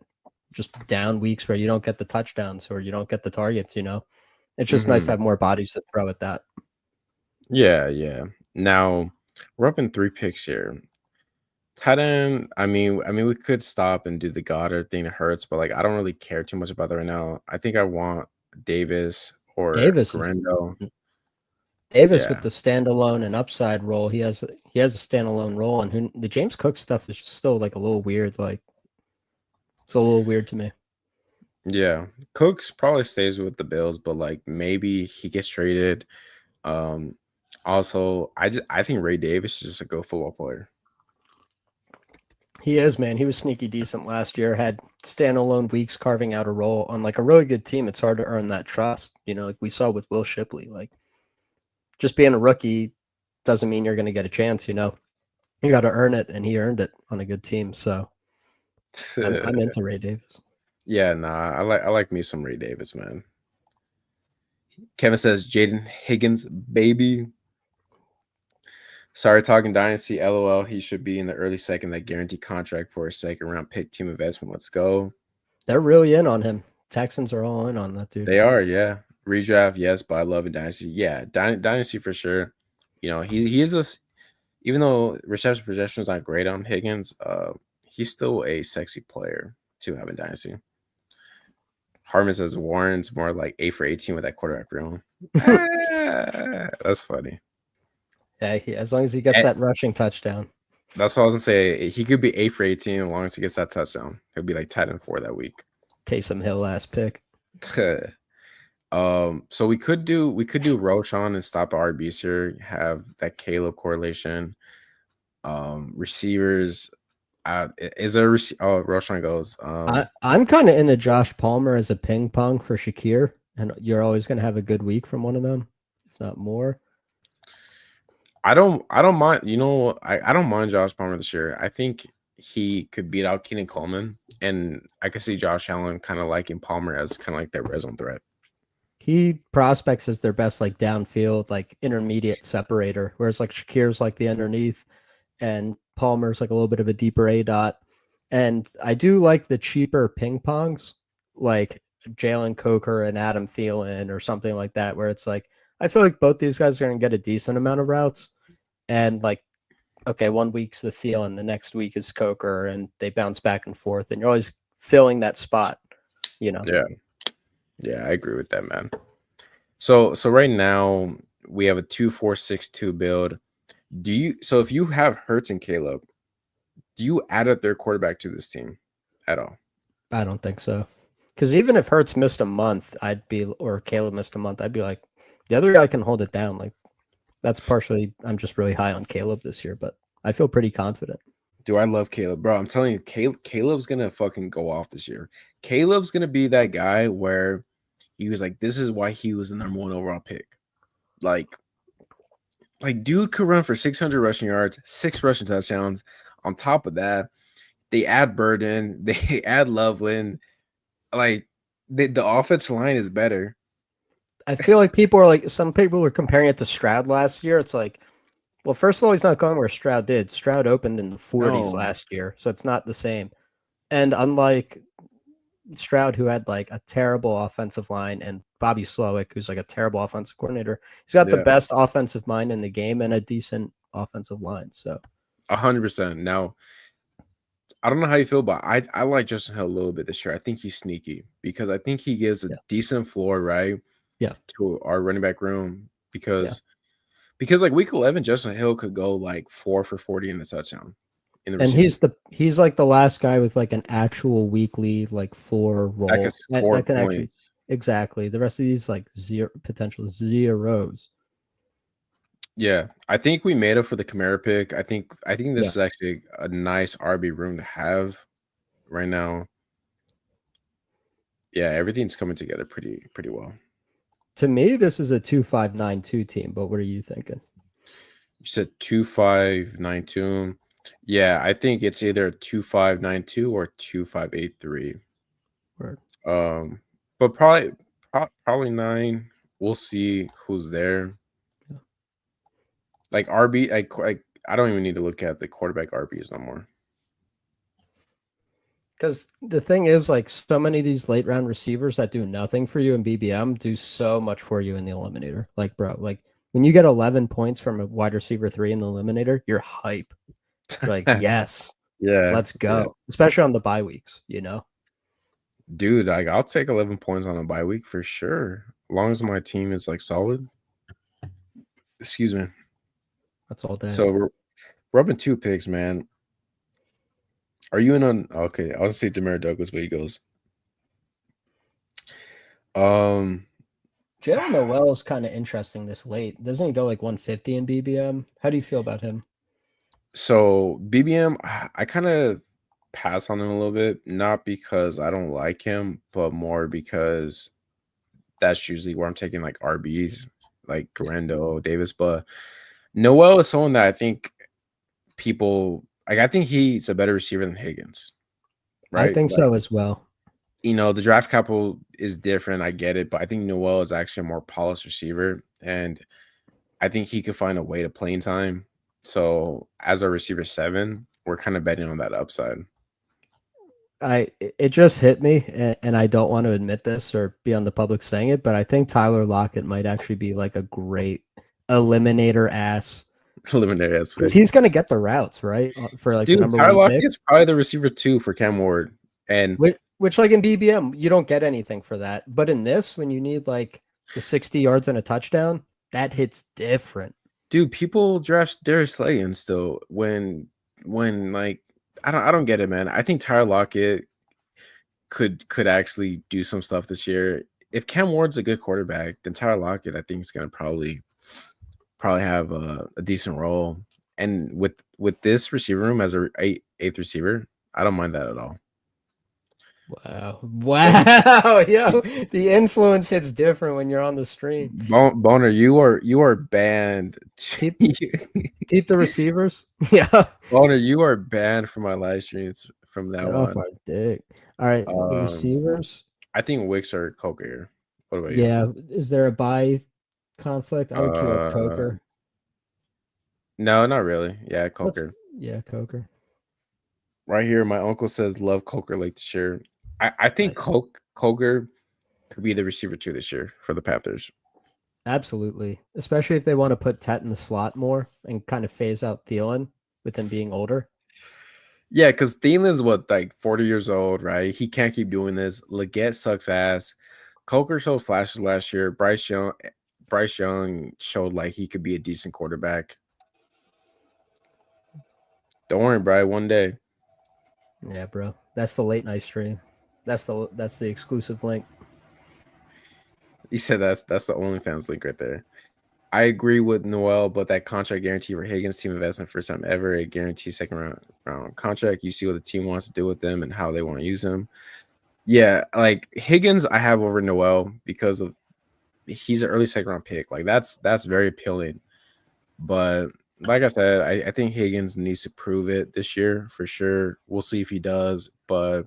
just down weeks where you don't get the touchdowns or you don't get the targets. It's just nice to Hmm. have more bodies to throw at that. Yeah, yeah. Now we're up in 3 picks here. Tight end, I mean, we could stop and do the Goddard thing. It hurts, but like I don't really care too much about that right now. I think I want Davis or Davis is Garendo. Davis Yeah. with the standalone and upside role. he has a standalone role, and the James Cook stuff is just still like a little weird. Like it's a little weird to me. Yeah, Cooks probably stays with the Bills, but like maybe he gets traded. Also, I think Ray Davis is just a good football player. He is, man. He was sneaky decent last year. Had standalone weeks carving out a role on like a really good team. It's hard to earn that trust. You know, like we saw with Will Shipley. Like just being a rookie doesn't mean you're going to get a chance. You know, you got to earn it, and he earned it on a good team. So I'm into Ray Davis. Yeah, nah, I like me some Ray Davis, man. Kevin says Jaden Higgins, baby. Sorry, talking dynasty. LOL. He should be in the early second. That guaranteed contract for a second round pick team investment. Let's go. They're really in on him. Texans are all in on that dude. They are, yeah. Redraft, yes, but I love a dynasty. Yeah, dynasty for sure. You know, he is a, even though reception projection is not great on Higgins, he's still a sexy player to have in dynasty. Harmon says Warren's more like 8 for 18 with that quarterback room. That's funny. Yeah, as long as he gets that rushing touchdown. That's what I was gonna say. He could be 8 for 18 as long as he gets that touchdown. He'll be like 10 and 4 that week. Taysom Hill ass pick. So we could do Roshan and stop the RBs here. Have that Caleb correlation. Receivers. Is there Roshan goes. I'm kind of into Josh Palmer as a ping pong for Shakir, and you're always gonna have a good week from one of them, if not more. I don't mind. You know, I don't mind Josh Palmer this year. I think he could beat out Keenan Coleman, and I could see Josh Allen kind of liking Palmer as kind of like that red zone threat. He prospects as their best like downfield, like intermediate separator, whereas like Shakir's like the underneath, and Palmer's like a little bit of a deeper A dot. And I do like the cheaper ping pongs, like Jalen Coker and Adam Thielen or something like that, where it's like I feel like both these guys are going to get a decent amount of routes. And like, okay, 1 week's the Thielen, the next week is Coker, and they bounce back and forth, and you're always filling that spot, you know? Yeah, I agree with that, man. So right now we have a 2-4-6-2 build. So if you have Hurts and Caleb, do you add up their quarterback to this team at all? I don't think so. Because even if Hurts missed a month, or Caleb missed a month, I'd be like, the other guy can hold it down. Like, that's partially, I'm just really high on Caleb this year, but I feel pretty confident. Do I love Caleb? Bro, I'm telling you, Caleb's going to fucking go off this year. Caleb's going to be that guy where he was like, this is why he was the number 1 overall pick. Like dude could run for 600 rushing yards, 6 rushing touchdowns. On top of that, they add Burden, they add Loveland. Like, the offensive line is better. I feel like some people were comparing it to Stroud last year. It's like, well, first of all, he's not going where Stroud did. Stroud opened in the 40s last year, so it's not the same. And unlike Stroud, who had like a terrible offensive line, and Bobby Slowick, who's like a terrible offensive coordinator, he's got the best offensive mind in the game and a decent offensive line. So 100%. Now, I don't know how you feel, but I like Justin Hill a little bit this year. I think he's sneaky because I think he gives a decent floor, right? Yeah. To our running back room because like week 11, Justin Hill could go like 4 for 40 in the touchdown. And he's like the last guy with like an actual weekly like floor role. That can actually, exactly. The rest of these like potential zeros. Yeah, I think we made up for the Kamara pick. I think this is actually a nice RB room to have right now. Yeah, everything's coming together pretty well. To me, this is a 2-5-9-2 team, but what are you thinking? You said 2-5-9-2. Yeah, I think it's either 2-5-9-2 or 2-5-8-3. Word. But probably 9. We'll see who's there. Yeah. Like RB, I don't even need to look at the quarterback RBs no more. Because the thing is, like, so many of these late round receivers that do nothing for you in BBM do so much for you in the eliminator. Like, bro, like when you get 11 points from a wide receiver 3 in the eliminator, you're hype. You're like, yes, let's go. Yeah. Especially on the bye weeks, you know? Dude, like I'll take 11 points on a bye week for sure. As long as my team is like solid. Excuse me. That's all day. Rubbing two picks, man. Are you in on? Okay, I'll say Demario Douglas, but he goes. Um, Jalen Noel is kind of interesting this late. Doesn't he go like 150 in BBM? How do you feel about him? so BBM, I kind of pass on him a little bit, not because I don't like him, but more because that's usually where I'm taking like RBs, like Garendo, Davis. But Noel is someone that I think people like. I think he's a better receiver than Higgins, I right? think Like, so as well. the draft capital is different. I get it, but I think Noel is actually a more polished receiver, and I think he could find a way to playing time. So as a receiver 7, we're kind of betting on that upside. It just hit me, and I don't want to admit this or be on the public saying it, but I think Tyler Lockett might actually be like a great eliminator ass Eliminated as because pick. he's gonna get the routes right for like the Dude, number Tyler one pick. Lockett's probably the receiver 2 for Cam Ward. And Which like in BBM, you don't get anything for that, but in this, when you need like the 60 yards and a touchdown, that hits different. dude, people draft Darius Slayton still when like I don't get it, man. I think Tyler Lockett could actually do some stuff this year. If Cam Ward's a good quarterback, then Tyler Lockett I think is gonna probably have a decent role. And with this receiver room as a eighth receiver, I don't mind that at all. Wow. Wow. Yo, the influence hits different when you're on the stream. Boner, you are banned. Keep the receivers. Yeah. Boner, you are banned from my live streams from now Get off on. my dick. All right. The receivers. I think Wicks or Coker. What about you? Yeah. Is there a buy conflict? I would queue up Uh, Coker. no, not really. Yeah, Coker. Yeah, Coker. Right here, my uncle says love Coker like this year. I think Nice. Coker could be the receiver 2 this year for the Panthers. Absolutely. Especially if they want to put Tet in the slot more and kind of phase out Thielen with him being older. Yeah, because Thielen's like 40 years old, right? He can't keep doing this. Leggett sucks ass. Coker showed flashes last year. Bryce Young showed like he could be a decent quarterback. Don't worry, Bry. One day. Yeah, bro. That's the late night stream. That's the exclusive link. He said that's the OnlyFans link right there. I agree with Noel, but that contract guarantee for Higgins, team investment, first time ever, a guaranteed second round contract. You see what the team wants to do with them and how they want to use them. Yeah, like Higgins, I have over Noel because of he's an early second round pick. Like that's very appealing. But like I said, I think Higgins needs to prove it this year for sure. We'll see if he does. But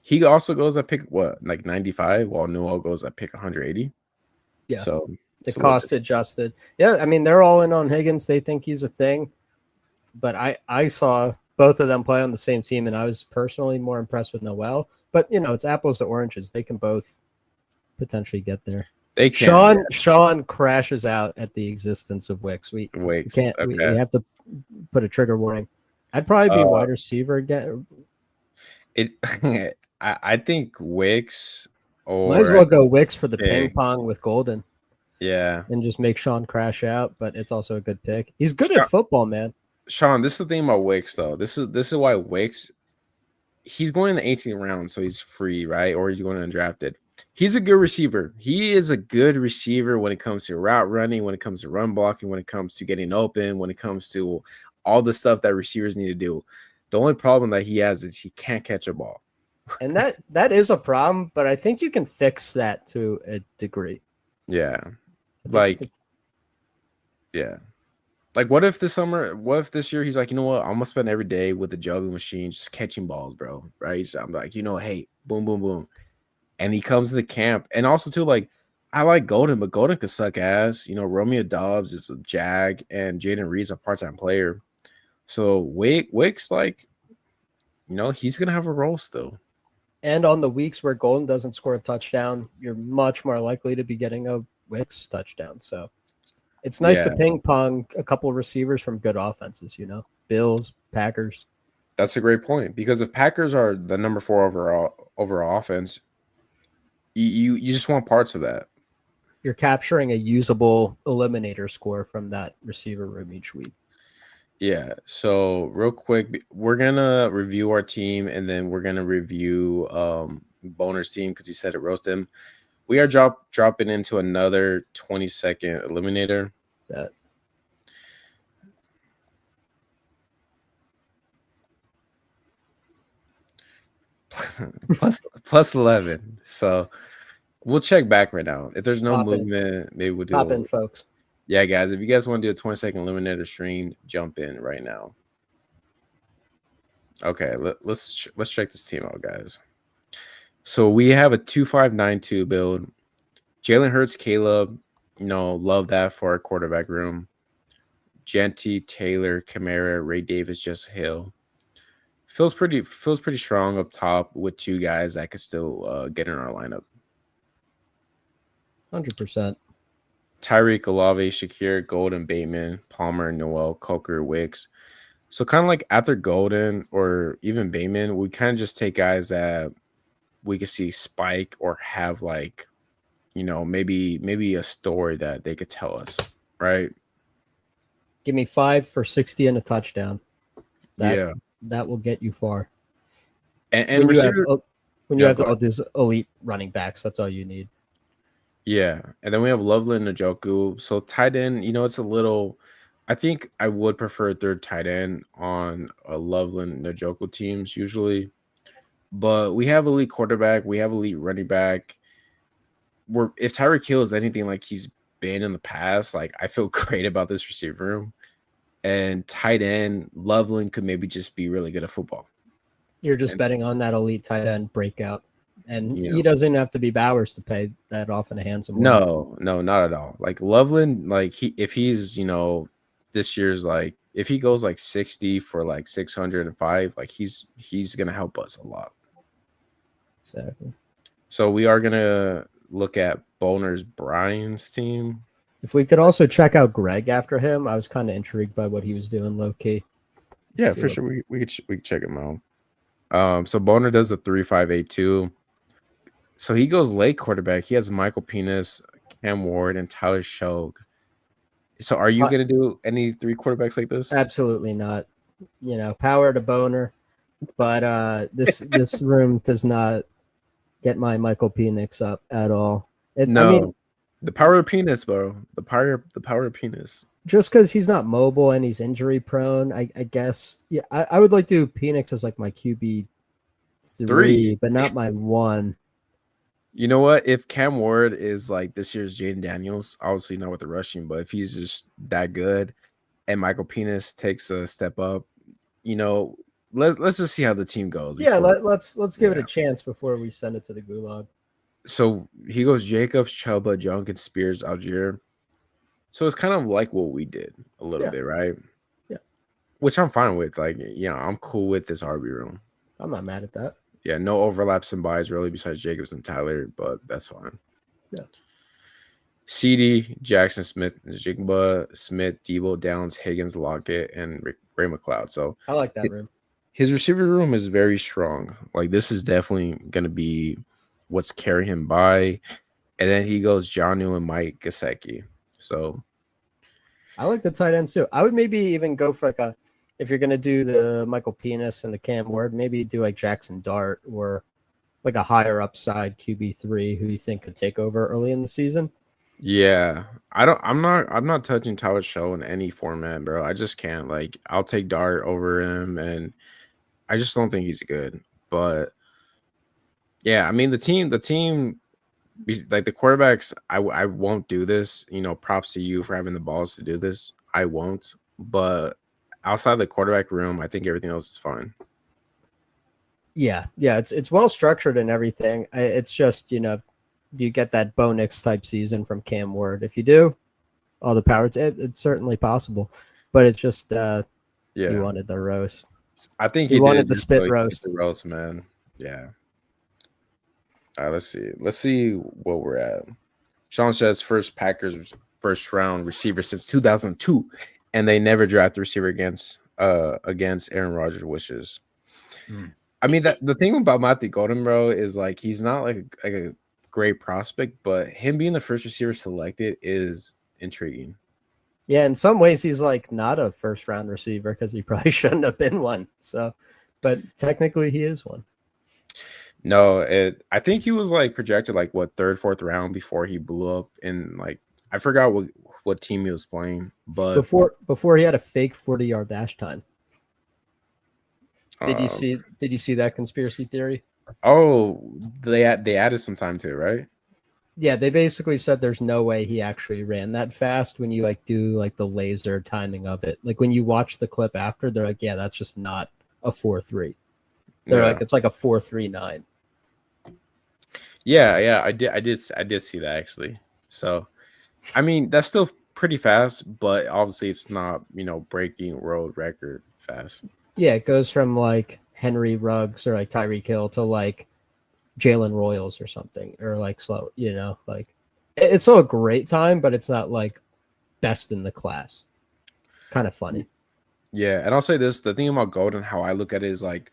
he also goes at pick what, like 95, while Noel goes at pick 180. Yeah. So the cost adjusted. Yeah, I mean they're all in on Higgins. They think he's a thing. But I saw both of them play on the same team, and I was personally more impressed with Noel. But it's apples to oranges. They can both potentially get there. They can. Sean crashes out at the existence of Wicks. We can't. Okay. We have to put a trigger warning. I'd probably be wide receiver again. I think Wicks or might as well go Wicks for the ping pong with Golden. Yeah, and just make Sean crash out. But it's also a good pick. He's good at football, man. Sean, this is the thing about Wicks, though. This is why Wicks. He's going in the 18th round, so he's free, right? Or he's going undrafted. He's a good receiver. He is a good receiver when it comes to route running, when it comes to run blocking, when it comes to getting open, when it comes to all the stuff that receivers need to do. The only problem that he has is he can't catch a ball. And that is a problem, but I think you can fix that to a degree. Yeah. Yeah. Like, what if this year he's like, you know what? I'm gonna spend every day with the juggling machine just catching balls, bro. Right? So I'm like, hey, boom, boom, boom. And he comes to the camp. And also, too, like, I like Golden, but Golden could suck ass. Romeo Dobbs is a jag, and Jaden Reed's a part-time player. So Wicks, like, he's gonna have a role still. And on the weeks where Golden doesn't score a touchdown, you're much more likely to be getting a Wicks touchdown. So it's nice to ping pong a couple of receivers from good offenses, Bills, Packers. That's a great point, because if Packers are the number 4 overall offense, you just want parts of that. You're capturing a usable eliminator score from that receiver room each week. Yeah. So real quick, we're gonna review our team, and then we're gonna review Boner's team because he said it roast him. We are dropping into another 20-second eliminator. That plus 11. So we'll check back right now. If there's no pop in, movement, maybe we'll pop in, do. folks. Yeah, guys. If you guys want to do a 20-second eliminator stream, jump in right now. Okay, let's check this team out, guys. So we have a 2-5-9-2 build. Jalen Hurts, Caleb, love that for our quarterback room. Genty, Taylor, Kamara, Ray Davis, just Hill. Feels pretty strong up top with two guys that could still get in our lineup. 100%. Tyreek, Olave, Shakir, Golden, Bateman, Palmer, Noel, Coker, Wicks. So kind of like after Golden or even Bateman, we kind of just take guys that we could see spike or have like, maybe a story that they could tell us, right? Give me 5 for 60 and a touchdown. Yeah. That will get you far. And when receiver, you have all these elite running backs, that's all you need. Yeah. And then we have Loveland, Njoku. So tight end, it's a little. I think I would prefer a third tight end on a Loveland, Njoku teams usually. But we have elite quarterback. We have elite running back. If Tyreek Hill is anything like he's been in the past, like I feel great about this receiver room. And tight end, Loveland could maybe just be really good at football. You're just betting on that elite tight end breakout. And You he doesn't have to be Bowers to pay that off in a handsome way. No, not at all. Like Loveland, like if he's, this year's like if he goes like 60 for like 605, like he's gonna help us a lot. Exactly. So we are gonna look at Boner's Brian's team. If we could also check out Greg after him, I was kind of intrigued by what he was doing low key. Yeah, for sure. We could check him out. So Boner does a 3-5-8-2. So he goes late quarterback. He has Michael Penis, Cam Ward, and Tyler Shogue. So are you going to do any 3 quarterbacks like this? Absolutely not. Power to Boner. But this room does not get my Michael Penix up at all. The power of penis, bro. The power of penis. Just because he's not mobile and he's injury prone, I guess. Yeah, I would like to do Penix as like my QB 3, but not my 1. You know what? If Cam Ward is like this year's Jaden Daniels, obviously not with the rushing, but if he's just that good, and Michael Penis takes a step up, let's just see how the team goes. Yeah, let's give it a chance before we send it to the gulag. So he goes Jacobs, Chuba, Junk, and Spears, Algier. So it's kind of like what we did a little bit, right? Yeah. Which I'm fine with. Like, I'm cool with this RB room. I'm not mad at that. Yeah, no overlaps and buys really besides Jacobs and Tyler, but that's fine. Yeah. CD, Jackson Smith, Jigba, Smith, Debo, Downs, Higgins, Lockett, and Ray McLeod. So I like that room. His receiver room is very strong. Like this is definitely gonna be what's carrying him by. And then he goes Jonnu and Mike Gesicki. So I like the tight ends too. I would maybe even go for if you're gonna do the Michael Penis and the Cam Ward, maybe do like Jackson Dart or like a higher upside QB3 who you think could take over early in the season. Yeah, I'm not touching Tyler Show in any format, bro. I just can't. Like I'll take Dart over him, and I just don't think he's good. But yeah, I mean the team, like the quarterbacks, I won't do this. Props to you for having the balls to do this. I won't. But outside the quarterback room, I think everything else is fine. Yeah, it's well structured and everything. It's just do you get that Bo Nix type season from Cam Ward? If you do, all the power. It's certainly possible, but it's just you wanted the roast. I think he wanted the spit roast. The roast, man. Yeah. All right, let's see what we're at. Sean says Packers first round receiver since 2002, and they never drafted a receiver against Aaron Rodgers' wishes. I mean, the thing about Matthew Golden, bro, is like he's not like a great prospect, but him being the first receiver selected is intriguing. Yeah, in some ways he's like not a first round receiver because he probably shouldn't have been one. So, but technically he is one. No, I think he was like projected like what third, fourth round before he blew up in like I forgot what team he was playing, but Before he had a fake 40-yard dash time. Did you um, see that conspiracy theory? oh, they added some time to it, right? Yeah, they basically said there's no way he actually ran that fast when you like do like the laser timing of it. Like when you watch the clip after, they're like, yeah, that's just not a 4.3. They're like, Yeah, it's like a 4.39. yeah. I did see that actually. So, I mean, that's still pretty fast, but obviously it's not breaking world record fast. Yeah, it goes from like Henry Ruggs or like Tyreek Hill to like Jalen Royals or something, or like slow, like it's still a great time, but it's not like best in the class. Kind of funny. Yeah, and I'll say this: the thing about Golden, how I look at it is like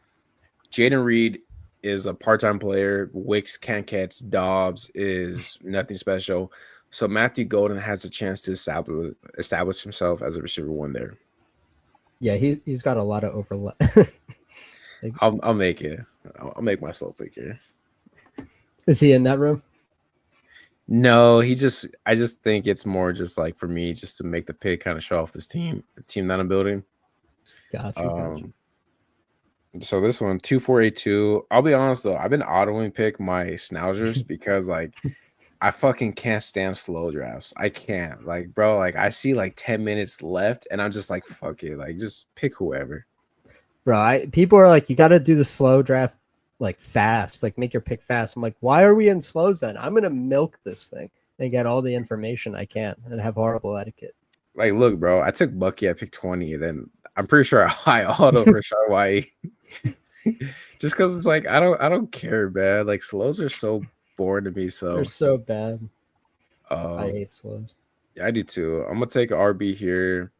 Jaden Reed is a part-time player. Wicks can't catch. Dobbs is nothing special. So Matthew Golden has a chance to establish himself as a receiver one there. Yeah, he's got a lot of overlap. Like, I'll make it. I'll make myself pick here. is he in that room? No, I just think it's more just like for me, just to make the pick, kind of show off this the team that I'm building. Gotcha. So this one, 2482. I'll be honest though, I've been autoing pick my schnauzers because like I fucking can't stand slow drafts. I can't. Like, bro, like I see like 10 minutes left and I'm just like, fuck it. Like just pick whoever. Bro, people are like, you got to do the slow draft like fast, like make your pick fast. I'm like, why are we in slows then? I'm gonna milk this thing and get all the information I can and have horrible etiquette. Like, look, bro, I took Bucky at pick 20, and then I'm pretty sure I auto for Sharwai. Just because it's like I don't care, man. Like slows are so boring to me. They're So so bad. I um hate slows. yeah, I do too. I'm gonna take RB here.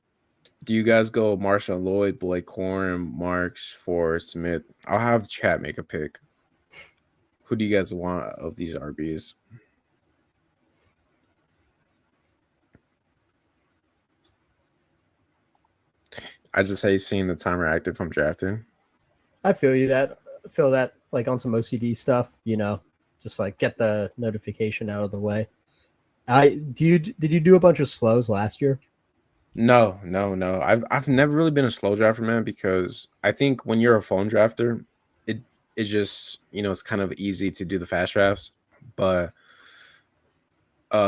Do you guys go Marshall Lloyd, Blake Corum, Marks for Smith? I'll have the chat make a pick. Who do you guys want of these RBs? I just hate seeing the timer active from drafting. I feel that like on some OCD stuff, just like get the notification out of the way. Did you do a bunch of slows last year? No. I've never really been a slow drafter, man, because I think when you're a phone drafter, it's just it's kind of easy to do the fast drafts. But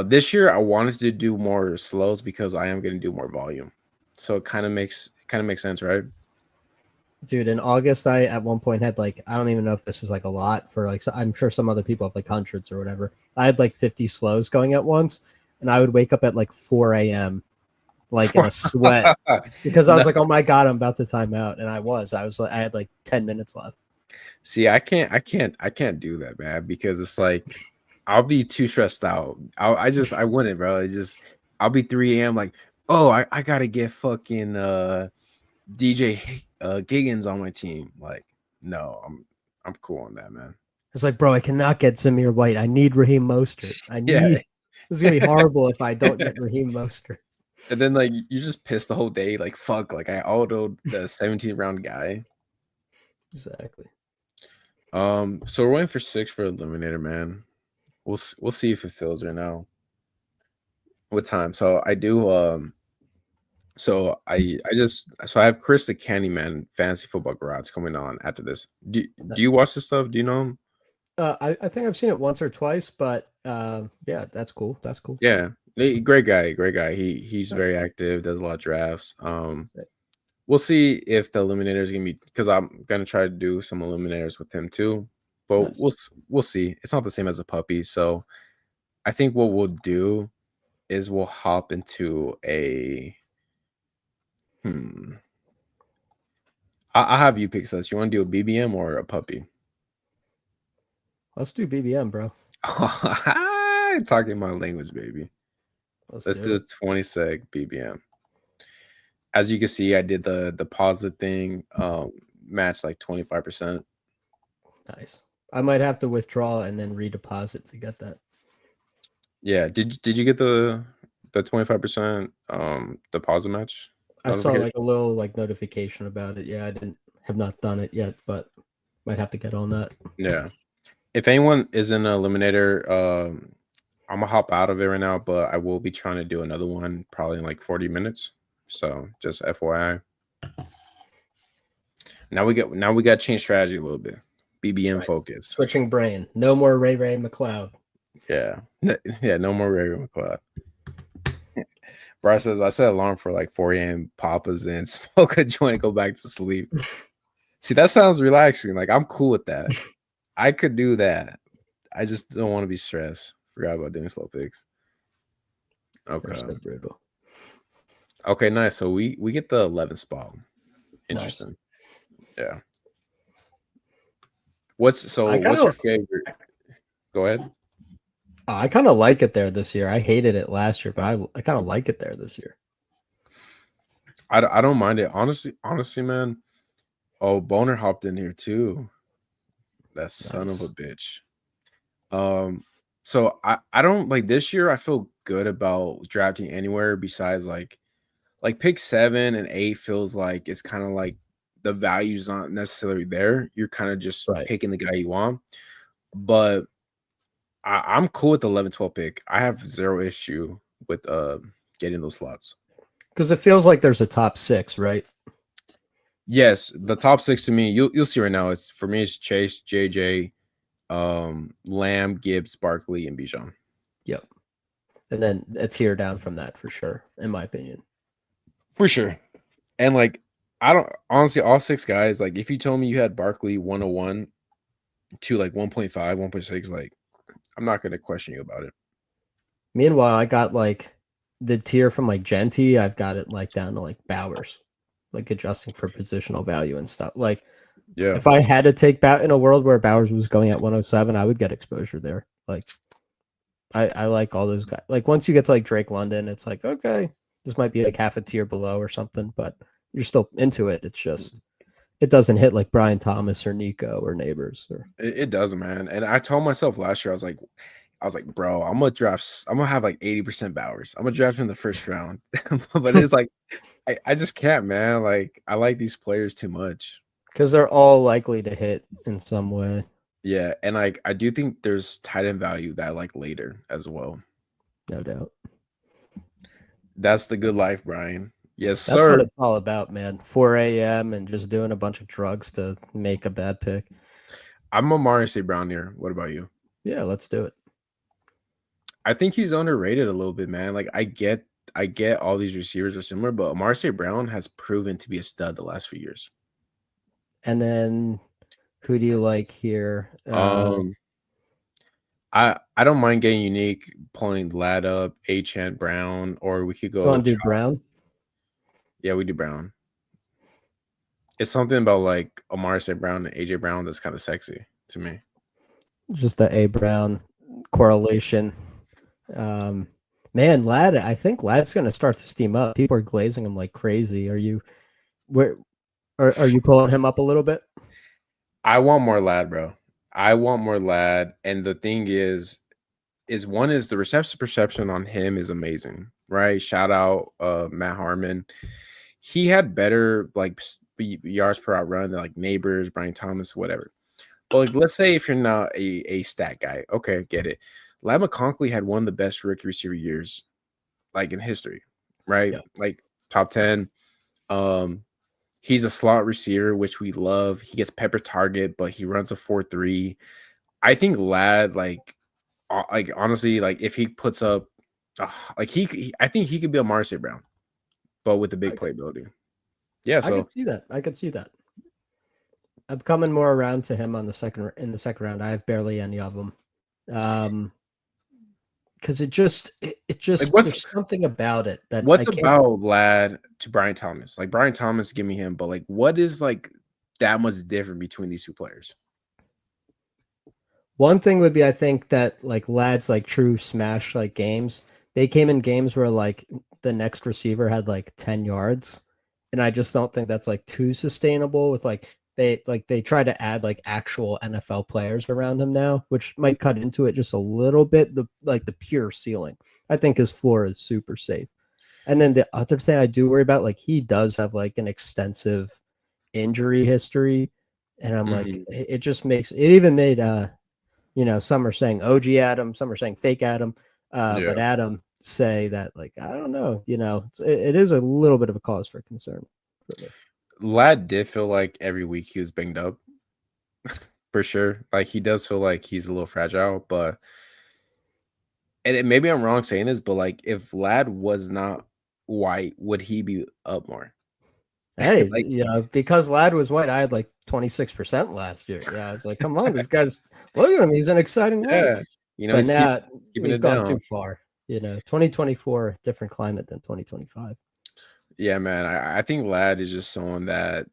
this year I wanted to do more slows because I am going to do more volume. So it kind of makes sense, right? Dude, in August, I at one point had like, I don't even know if this is like a lot for like, I'm sure some other people have like hundreds or whatever. I had like 50 slows going at once, and I would wake up at like 4 a.m. like in a sweat because I No. was like, oh my God, I'm about to time out. And I was like, I had like 10 minutes left. See, I can't do that, man, because it's like I'll be too stressed out. I wouldn't, bro. I'll be 3 a.m. like, oh, I gotta get fucking DJ Giggins on my team. Like, no, I'm cool on that, man. It's like, bro, I cannot get Zamir White. I need Raheem Mostert. Yeah. This is gonna be horrible if I don't get Raheem Mostert. And then like you just piss the whole day, like fuck, like I autoed the 17 round guy. Exactly. So we're waiting for 6 for Eliminator, man. We'll see if it fills right now. What time? So I do so I have Chris the Candyman Fantasy Football Garage coming on after this. Do you watch this stuff? Do you know him? I think I've seen it once or twice, but yeah, that's cool. That's cool. Yeah. Great guy, great guy. He's Nice. very active, does a lot of drafts. We'll see if the eliminator is gonna be because I'm gonna try to do some eliminators with him too. But Nice. we'll see. It's not the same as a puppy, so I think what we'll do is we'll hop into a I have you pick us. You want to do a BBM or a puppy? Let's do BBM, bro. Talking my language, baby. Let's do a 20 sec BBM. As you can see, I did the deposit thing, match like 25%. Nice. I might have to withdraw and then redeposit to get that. Yeah. Did you get the the 25% deposit match I saw notification? like a little like notification about it. Yeah, I didn't have not done it yet, but might have to get on that. Yeah. If anyone is in an eliminator, I'm gonna hop out of it right now, but I will be trying to do another one probably in like 40 minutes. So just FYI. Now we got to change strategy a little bit. BBM Right. focus. Switching brain. No more Ray McLeod. Yeah. Yeah, no more Ray McLeod. Bryce says I set alarm for like 4 a.m. Papas and smoke a joint and go back to sleep. See, that sounds relaxing. Like I'm cool with that. I could do that. I just don't want to be stressed. Forgot about doing slow picks. Okay. They're so brutal. Okay, nice. So we get the 11th spot. Interesting. Nice. Yeah. What's your favorite? Go ahead. I kind of like it there this year. I hated it last year, but I kind of like it there this year. I don't mind it. Honestly, man. Oh, Boner hopped in here too. That son of a bitch. So I don't like this year. I feel good about drafting anywhere besides like pick 7 and 8 feels like it's kind of like the value's not necessarily there. You're kind of just picking the guy you want. But I'm cool with the 11-12 pick. I have zero issue with getting those slots. Because it feels like there's a top 6, right? Yes, the top 6 to me, you'll see right now. It's for me, it's Chase, JJ, Lamb, Gibbs, Barkley, and Bijan. Yep. And then a tier down from that for sure, in my opinion. For sure. And like I don't honestly all 6 guys, like if you told me you had Barkley 101 to like 1.5, 1.6, like I'm not gonna question you about it. Meanwhile, I got like the tier from like Genty, I've got it like down to like Bowers, like adjusting for positional value and stuff. Like, yeah, if I had to take in a world where Bowers was going at 107, I would get exposure there. Like, I like all those guys. Like, once you get to like Drake London, it's like, okay, this might be like half a tier below or something, but you're still into it. It's just, it doesn't hit like Brian Thomas or Nico or Neighbors. Or it doesn't, man. And I told myself last year, I was like, bro, I'm gonna have like 80% Bowers. I'm gonna draft him in the first round. But it's like I just can't, man. Like I like these players too much. Because they're all likely to hit in some way. Yeah, and like I do think there's tight end value that I like later as well. No doubt. That's the good life, Brian. Yes, That's sir. what it's all about, man. 4 a.m. and just doing a bunch of drugs to make a bad pick. I'm Amari St. Brown here. What about you? Yeah, let's do it. I think he's underrated a little bit, man. Like I get all these receivers are similar, but Amari St. Brown has proven to be a stud the last few years. And then who do you like here? I don't mind getting unique, pulling Lad up, H-Ant Brown, or we could go. You want to do Brown? Yeah, we do Brown. It's something about like Amari St. Brown and AJ Brown that's kind of sexy to me. Just the A Brown correlation. Man, Lad, I think Lad's going to start to steam up. People are glazing him like crazy. Are you pulling him up a little bit? I want more Lad, bro. I want more Lad. And the thing is the reception perception on him is amazing, right? Shout out Matt Harmon. He had better like yards per out run than like Neighbors, Brian Thomas, whatever. But like, let's say if you're not a stat guy, okay, get it. Lad McConkey had one of the best rookie receiver years, like in history, right? Yeah. Like top 10. He's a slot receiver, which we love. He gets pepper target, but he runs a 4.3. I think Lad, like honestly, like if he puts up, I think he could be a Amari St. Brown, but with the big playability. Yeah, so I could see that. I'm coming more around to him in the second round. I have barely any of them. Because it just like there's something about it that what's about Lad to Brian Thomas? Like Brian Thomas, give me him, but like what is like that much different between these two players? One thing would be I think that like Lad's like true smash like games, they came in games where like the next receiver had like 10 yards. And I just don't think that's like too sustainable with like they try to add like actual NFL players around him now, which might cut into it just a little bit. The pure ceiling, I think his floor is super safe. And then the other thing I do worry about, like he does have like an extensive injury history, and I'm like, Mhm. it just makes it even made some are saying OG Adam, some are saying fake Adam, Yeah. but Adam say that like I don't know, it is a little bit of a cause for concern for me. Lad did feel like every week he was banged up for sure. Like he does feel like he's a little fragile, but maybe I'm wrong saying this, but like if Lad was not white, would he be up more? Hey, Like, because Lad was white, I had like 26% last year. Yeah, I was like, come on, this guy's look at him, he's an exciting watch. yeah, But he's now keeping we've it gone down. too far. 2024, different climate than 2025. Yeah, man. I think Lad is just someone that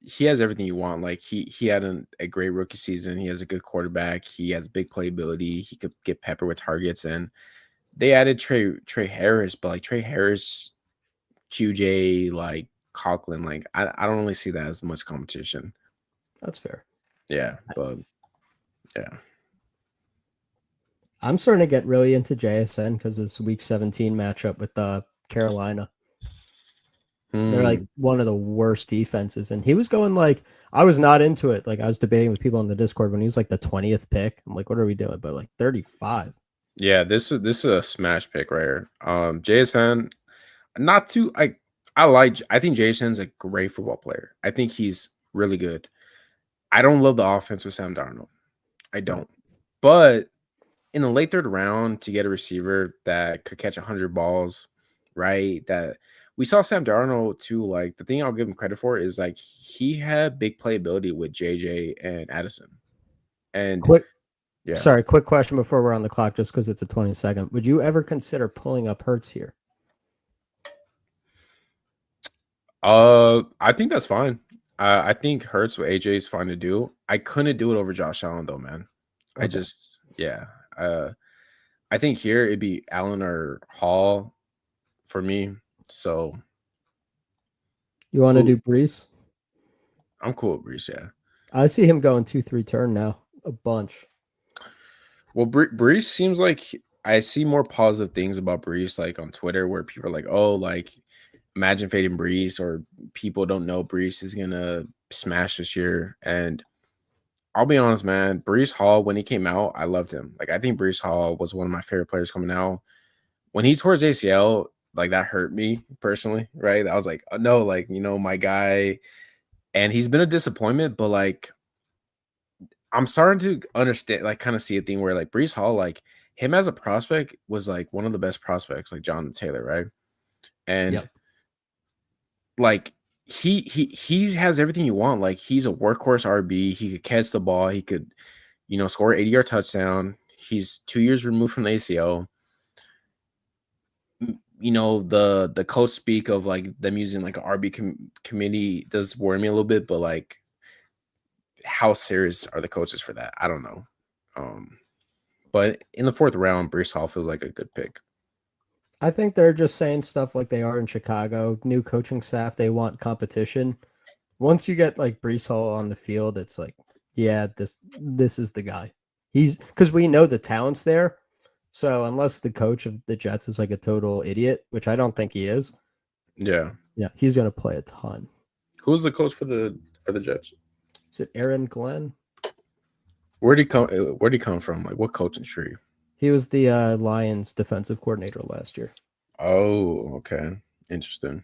he has everything you want. Like he had a great rookie season. He has a good quarterback. He has big playability. He could get pepper with targets, and they added Trey Harris, but like Trey Harris, QJ, like Conklin, like I don't really see that as much competition. That's fair. Yeah, but yeah. I'm starting to get really into JSN because it's week 17 matchup with Carolina. They're like Hmm. one of the worst defenses. And he was going like, I was not into it. Like I was debating with people on the Discord when he was like the 20th pick. I'm like, what are we doing? But like 35. Yeah, this is a smash pick right here. JSN, not too I think Jason's a great football player. I think he's really good. I don't love the offense with Sam Darnold. I Right. don't. But in the late third round to get a receiver that could catch 100 balls, right? That we saw Sam Darnold too. Like the thing I'll give him credit for is like he had big playability with JJ and Addison. And Quick, yeah. sorry, quick question before we're on the clock, just because it's a 20-second. Would you ever consider pulling up Hertz here? I think that's fine. I think Hurts with AJ is fine to do. I couldn't do it over Josh Allen though, man. I Okay. just yeah. I think here it'd be Allen or Hall for me. So You want to who do Brees? I'm cool with Brees, yeah. I see him going 2-3 turn now. A bunch. Well, Brees seems like I see more positive things about Brees, like on Twitter, where people are like, "Oh, like imagine fading Brees," or people don't know Brees is gonna smash this year. And I'll be honest, man, Brees Hall when he came out, I loved him. Like I think Brees Hall was one of my favorite players coming out. When he tore his ACL, like that hurt me personally, right? I was like, oh, no, like my guy, and he's been a disappointment, but like I'm starting to understand, like, kind of see a thing where like Brees Hall, like him as a prospect was like one of the best prospects, like Jonathan Taylor, right? And Yep. like he has everything you want. Like he's a workhorse RB. He could catch the ball. He could, score 80-yard touchdown. He's 2 years removed from the ACL. The coach speak of like them using like an RB committee does worry me a little bit, but like how serious are the coaches for that? I don't know. Um, But in the fourth round, Brees Hall feels like a good pick. I think they're just saying stuff like they are in Chicago. New coaching staff, they want competition. Once you get like Brees Hall on the field, it's like, yeah, this is the guy. He's because we know the talent's there. So unless the coach of the Jets is like a total idiot, which I don't think he is, Yeah. yeah, he's gonna play a ton. Who's the coach for the Jets? Is it Aaron Glenn? Where'd he come from? Like what coaching tree? He was the Lions defensive coordinator last year. Oh, okay. Interesting.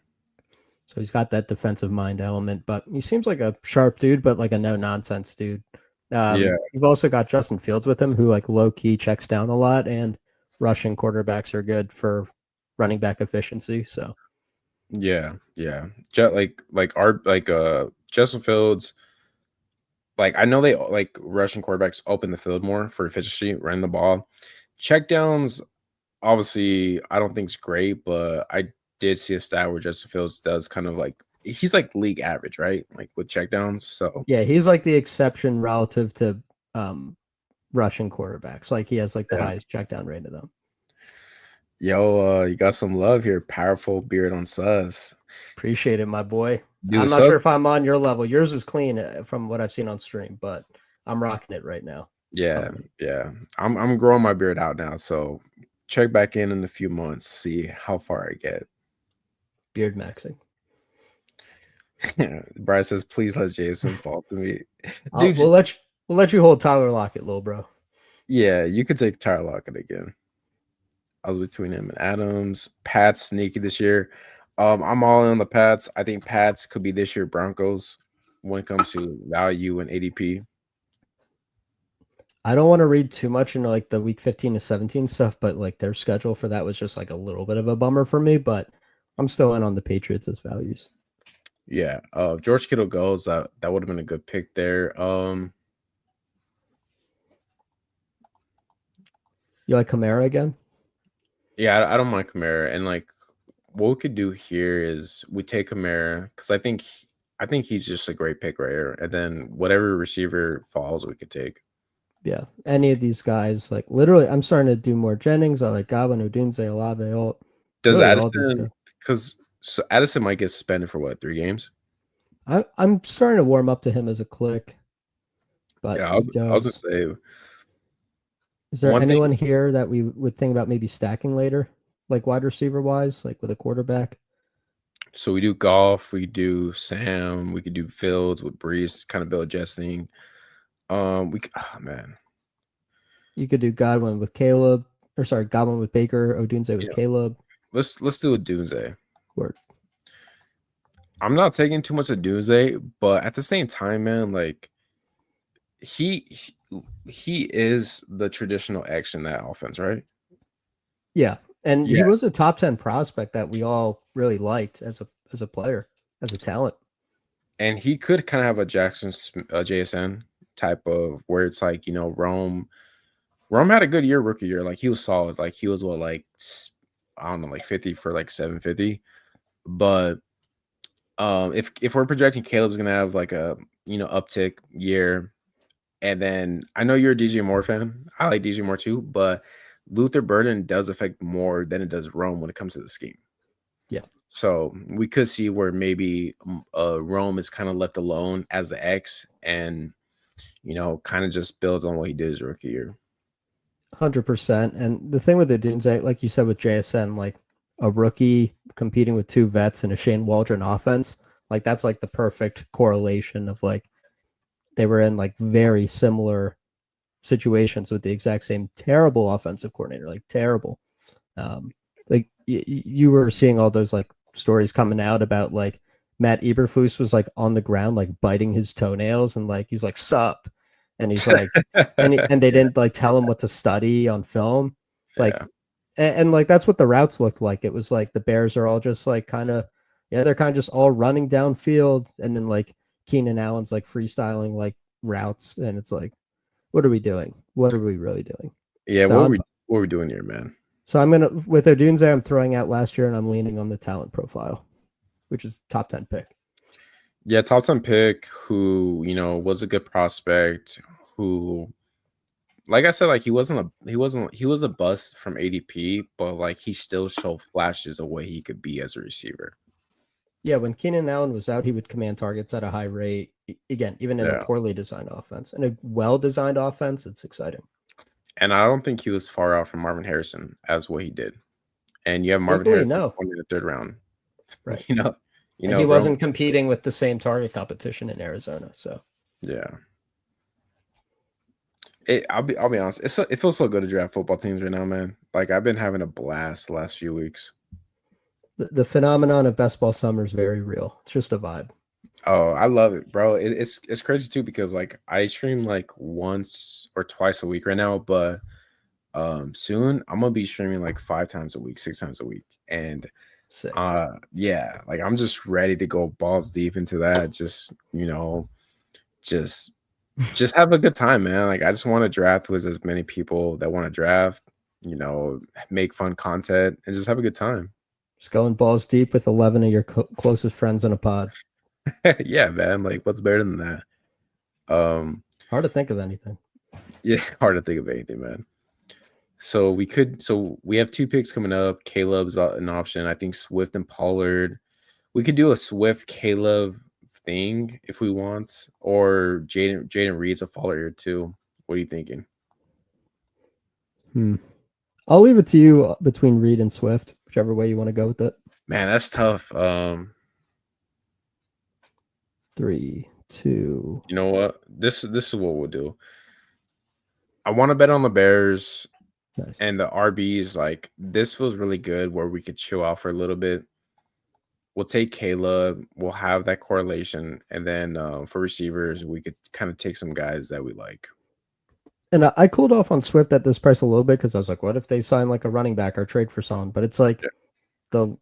So he's got that defensive mind element, but he seems like a sharp dude, but like a no nonsense dude. Yeah. You've also got Justin Fields with him, who like low key checks down a lot, and rushing quarterbacks are good for running back efficiency. So Yeah. Yeah. Jet like our like Justin Fields. Like I know they like Russian quarterbacks open the field more for efficiency, running the ball. Checkdowns, obviously, I don't think it's great, but I did see a stat where Justin Fields does kind of like he's like league average, right? Like with checkdowns. So yeah, he's like the exception relative to rushing quarterbacks. Like he has like the yeah. highest check down rate of them. Yo, you got some love here. Powerful beard on Sus. Appreciate it, my boy. I'm Dude, not sure if I'm on your level. Yours is clean from what I've seen on stream, but I'm rocking it right now. It's yeah, coming in. yeah. I'm growing my beard out now, so check back in a few months, see how far I get. Beard maxing. Bryce says, "Please let Jason fall to me, I'll, dude." we'll let you hold Tyler Lockett, little bro. Yeah, you could take Tyler Lockett again. I was between him and Adams. Pats sneaky this year. I'm all in on the Pats. I think Pats could be this year Broncos when it comes to value and ADP. I don't want to read too much into like the week 15 to 17 stuff, but like their schedule for that was just like a little bit of a bummer for me, but I'm still in on the Patriots as values. Yeah, George Kittle goes. That would have been a good pick there. You like Kamara again? Yeah, I don't mind Kamara, and like what we could do here is we take Kamara because I think he's just a great pick right here, and then whatever receiver falls, we could take. Yeah, any of these guys, like literally, I'm starting to do more Jennings. I like Godwin, Odunze, Olave, Does all these Addison? guys. Because so Addison might get suspended for what 3 games? I'm starting to warm up to him as a click, but Yeah, he I was gonna goes. say Is there one thing. anyone here that we would think about maybe stacking later, like wide receiver wise, like with a quarterback? So we do golf, we do Sam, we could do Fields with Brees, kind of build Jessing. Oh man, You could do Godwin with Caleb, or sorry, Godwin with Baker, Odunze with yeah. Caleb. Let's do a Doomsday. Word. I'm not taking too much of Doomsday, but at the same time, man, like he he is the traditional X in that offense, right? Yeah, and he Yeah, was a top 10 prospect that we all really liked as a player, as a talent. and he could kind of have a JSN type of where it's like Rome had a good year, rookie year. Like he was solid. Like he was what, like I don't know, like 50 for like 750. But if we're projecting Caleb's gonna have like a uptick year, and then I know you're a DJ Moore fan. I like DJ Moore too, but Luther Burden does affect more than it does Rome when it comes to the scheme. Yeah, So we could see where maybe Rome is kind of left alone as the X, and kind of just builds on what he did his rookie year. 100%. And the thing with the Odunze, like you said with JSN, like a rookie competing with two vets and a Shane Waldron offense, like that's like the perfect correlation of like they were in like very similar situations with the exact same terrible offensive coordinator, like terrible. Like you were seeing all those like stories coming out about like Matt Eberflus was like on the ground like biting his toenails and like he's like sup, and he's like and they didn't like tell him what to study on film, like Yeah. and like that's what the routes looked like. It was like the Bears are all just like kind of they're kind of just all running downfield, and then like Keenan Allen's like freestyling like routes, and it's like what are we doing? What are we really doing? Yeah, So what are we doing here, man? so I'm gonna with Odunze, I'm throwing out last year, and I'm leaning on the talent profile, which is top 10 pick. Yeah, top 10 pick who, was a good prospect, who like I said, like he was a bust from ADP, but like he still showed flashes of what he could be as a receiver. Yeah, when Keenan Allen was out, he would command targets at a high rate. Again, even in a Yeah. poorly designed offense. In a well-designed offense, it's exciting. And I don't think he was far out from Marvin Harrison as what he did. And you have Marvin Luckily, Harrison no. in the third round. Right. And he wasn't competing with the same target competition in Arizona. So yeah. I'll be honest. It feels so good to draft football teams right now, man. Like I've been having a blast the last few weeks. the phenomenon of best ball summer is very real. It's just a vibe. Oh, I love it, bro. It's crazy too because like I stream like once or twice a week right now, but soon I'm gonna be streaming like 5 times a week, 6 times a week. And Sick. yeah, like I'm just ready to go balls deep into that. Just have a good time, man. Like I just want to draft with as many people that want to draft, make fun content and just have a good time. Just going balls deep with 11 of your closest friends in a pod. Yeah, man. Like what's better than that? Hard to think of anything. Yeah, hard to think of anything, man. So we have 2 picks coming up. Caleb's an option. I think Swift and Pollard. We could do a Swift Caleb thing if we want, or Jaden Reed's a follower too. What are you thinking? I'll leave it to you between Reed and Swift, whichever way you want to go with it. Man, that's tough. 3, 2. You know what? This is what we'll do. I want to bet on the Bears. Nice. And the RBs, like this feels really good where we could chill out for a little bit. We'll take Caleb. We'll have that correlation. And then for receivers, we could kind of take some guys that we like. And I cooled off on Swift at this price a little bit because I was like, what if they sign like a running back or trade for someone? But it's like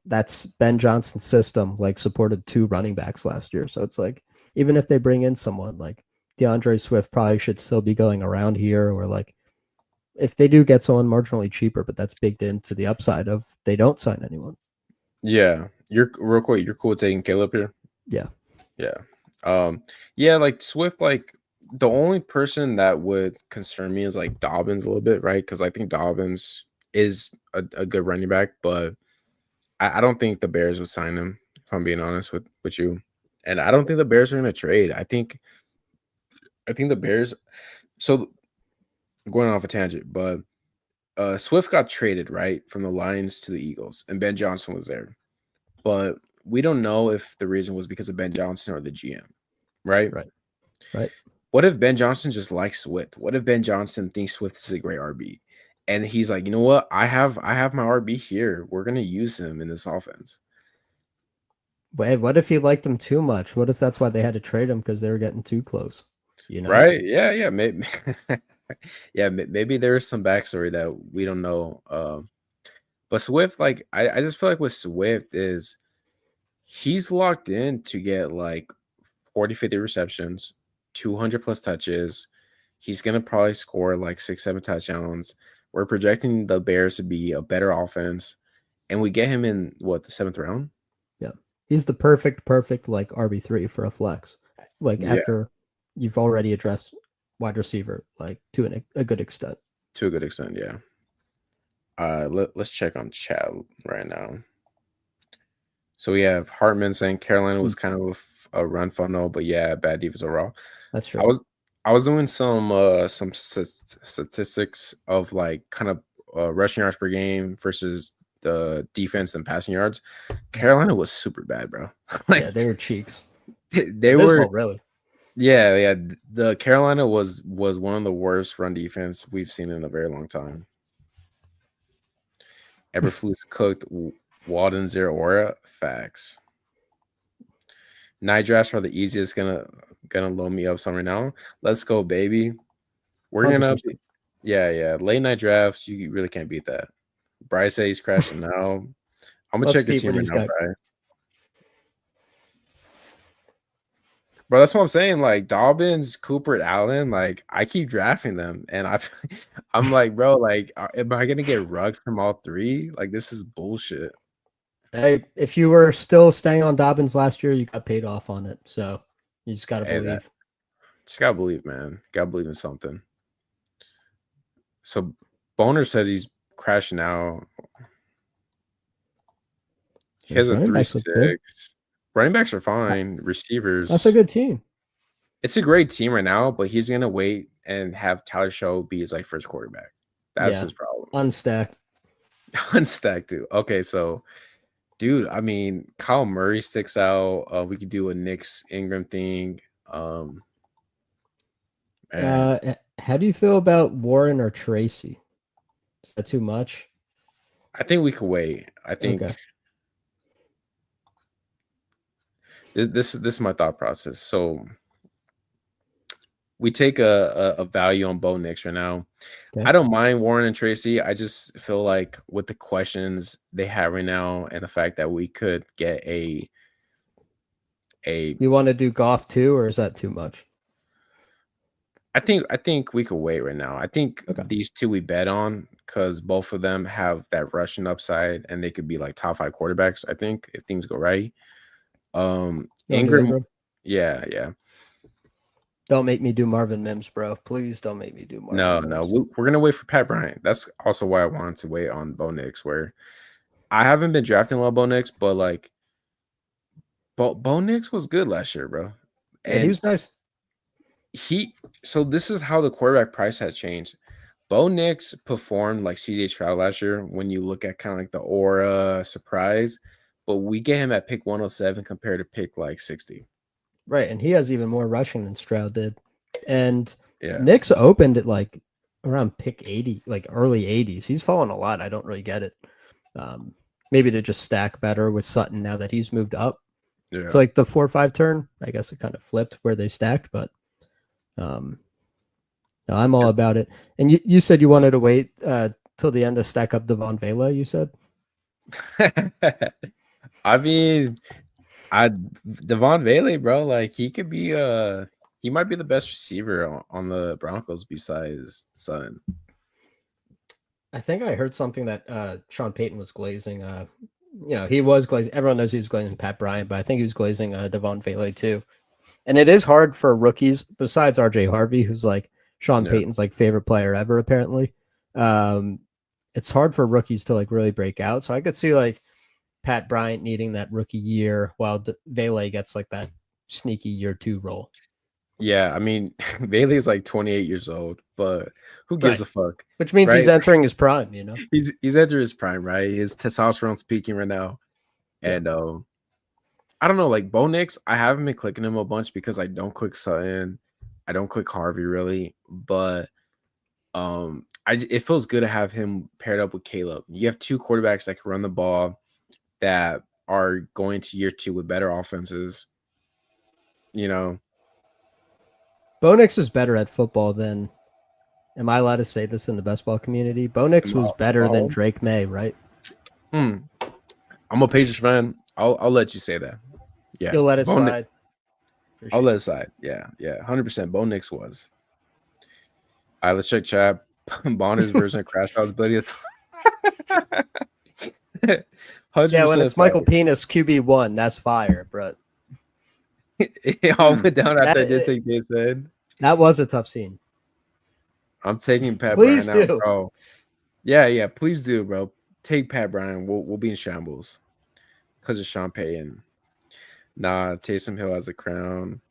that's Ben Johnson's system, like supported 2 running backs last year. So it's like, even if they bring in someone like DeAndre Swift probably should still be going around here, or like if they do get someone marginally cheaper, but that's baked into the upside of they don't sign anyone. Yeah. You're real quick. You're cool with taking Caleb here? Yeah. Yeah. Yeah, like Swift, like the only person that would concern me is like Dobbins a little bit, right? Because I think Dobbins is a good running back, but I don't think the Bears would sign him, if I'm being honest with you. And I don't think the Bears are going to trade. I think the Bears. So going off a tangent, but Swift got traded right from the Lions to the Eagles, and Ben Johnson was there. But we don't know if the reason was because of Ben Johnson or the GM, right? Right. What if Ben Johnson just likes Swift? What if Ben Johnson thinks Swift is a great RB? And he's like, you know what? I have my RB here. We're gonna use him in this offense. Wait, what if he liked him too much? What if that's why they had to trade him because they were getting too close? You know? Right? Yeah. Maybe yeah, maybe there's some backstory that we don't know. But Swift, like I just feel like with Swift is he's locked in to get like 40, 50 receptions, 200 plus touches. He's going to probably score like 6, 7 touchdowns. We're projecting the Bears to be a better offense. And we get him in what, the 7th round? Yeah. He's the perfect like RB3 for a flex. Like after you've already addressed wide receiver, like to a good extent. To a good extent, yeah. Let's check on chat right now. So we have Hartman saying Carolina was kind of a run funnel, but yeah, bad defense overall. That's true. I was doing some statistics of like kind of rushing yards per game versus the defense and passing yards. Carolina was super bad, bro. Like, yeah, they were cheeks. They were really. Yeah. The Carolina was one of the worst run defense we've seen in a very long time. Eberflus cooked Walden Zero Aura. Facts. Night drafts are the easiest. Gonna load me up some right now. Let's go, baby. We're 100%. Gonna yeah. Late night drafts, you really can't beat that. Bryce says he's crashing now. I'm gonna check your team right now, Bryce. Bro, that's what I'm saying. Like Dobbins, Cooper, Allen, like I keep drafting them, and I'm like, bro, like, am I gonna get rugged from all 3? Like, this is bullshit. Hey, if you were still staying on Dobbins last year, you got paid off on it. So you just gotta believe. Just gotta believe, man. Gotta believe in something. So Boner said he's crashing out. He has a 3-6. Running backs are fine. Receivers. That's a good team. It's a great team right now, but he's gonna wait and have Tyler Show be his like first quarterback. That's his problem. Unstacked. Unstacked, dude. Okay, so dude, I mean, Kyle Murray sticks out. We could do a Knicks Ingram thing. How do you feel about Warren or Tracy? Is that too much? I think we could wait. I think this is my thought process. So we take a value on Bo Nix right now. Okay. I don't mind Warren and Tracy. I just feel like with the questions they have right now and the fact that we could get a You want to do Goff too, or is that too much? I think we could wait right now. I think these 2 we bet on because both of them have that rushing upside and they could be like top 5 quarterbacks, I think, if things go right. Ingram. Yeah. Don't make me do Marvin Mims, bro. Please don't make me do Marvin Mims. No. We're going to wait for Pat Bryant. That's also why I wanted to wait on Bo Nix, where I haven't been drafting a lot of Bo Nix, but like Bo Nix was good last year, bro. Yeah, he And was nice. so this is how the quarterback price has changed. Bo Nix performed like CJ Stroud last year when you look at kind of like the aura surprise, but we get him at pick 107 compared to pick like 60. Right, and he has even more rushing than Stroud did. And Yeah. Nick's opened at like around pick 80, like early 80s. He's fallen a lot. I don't really get it. Um, Maybe to just stack better with Sutton now that he's moved up. Yeah. So like the 4-5 turn, I guess it kind of flipped where they stacked, but um, no, I'm all about it. And you said you wanted to wait till the end to stack up Devon Vela, you said? I mean, I Devon Bailey, bro, like he might be the best receiver on the Broncos besides Sutton. I think I heard something that Sean Payton was glazing. He was glazing. Everyone knows he was glazing Pat Bryant, but I think he was glazing Devon Vela too. And it is hard for rookies, besides RJ Harvey, who's like Sean Yeah. Payton's like favorite player ever, apparently. It's hard for rookies to like really break out. So I could see like Pat Bryant needing that rookie year while Vela gets like that sneaky year 2 role. Yeah, I mean, Bailey is like 28 years old, but who gives a fuck? Which means right? he's entering his prime, He's entered his prime, right? His testosterone's peaking right now. And I don't know, like Bo Nix, I haven't been clicking him a bunch because I don't click Sutton. I don't click Harvey really, but it feels good to have him paired up with Caleb. You have two quarterbacks that can run the ball that are going to year 2 with better offenses. Bo Nix is better at football than. Am I allowed to say this in the best ball community? Bo Nix was better than Drake May, right? I'm a Pacers fan. I'll let you say that. Yeah, you'll let it slide. I'll let it slide. Yeah, 100%. Bo Nix was. All right, let's check chat. Bonner's version of Crash House Buddy. 100% when it's Michael Penis QB1, that's fire, bro. It all went down after I did take this in. That was a tough scene. I'm taking Pat Bryant out, bro. Yeah, please do, bro. Take Pat Bryant. We'll be in shambles because of Sean Payton. Nah, Taysom Hill has a crown.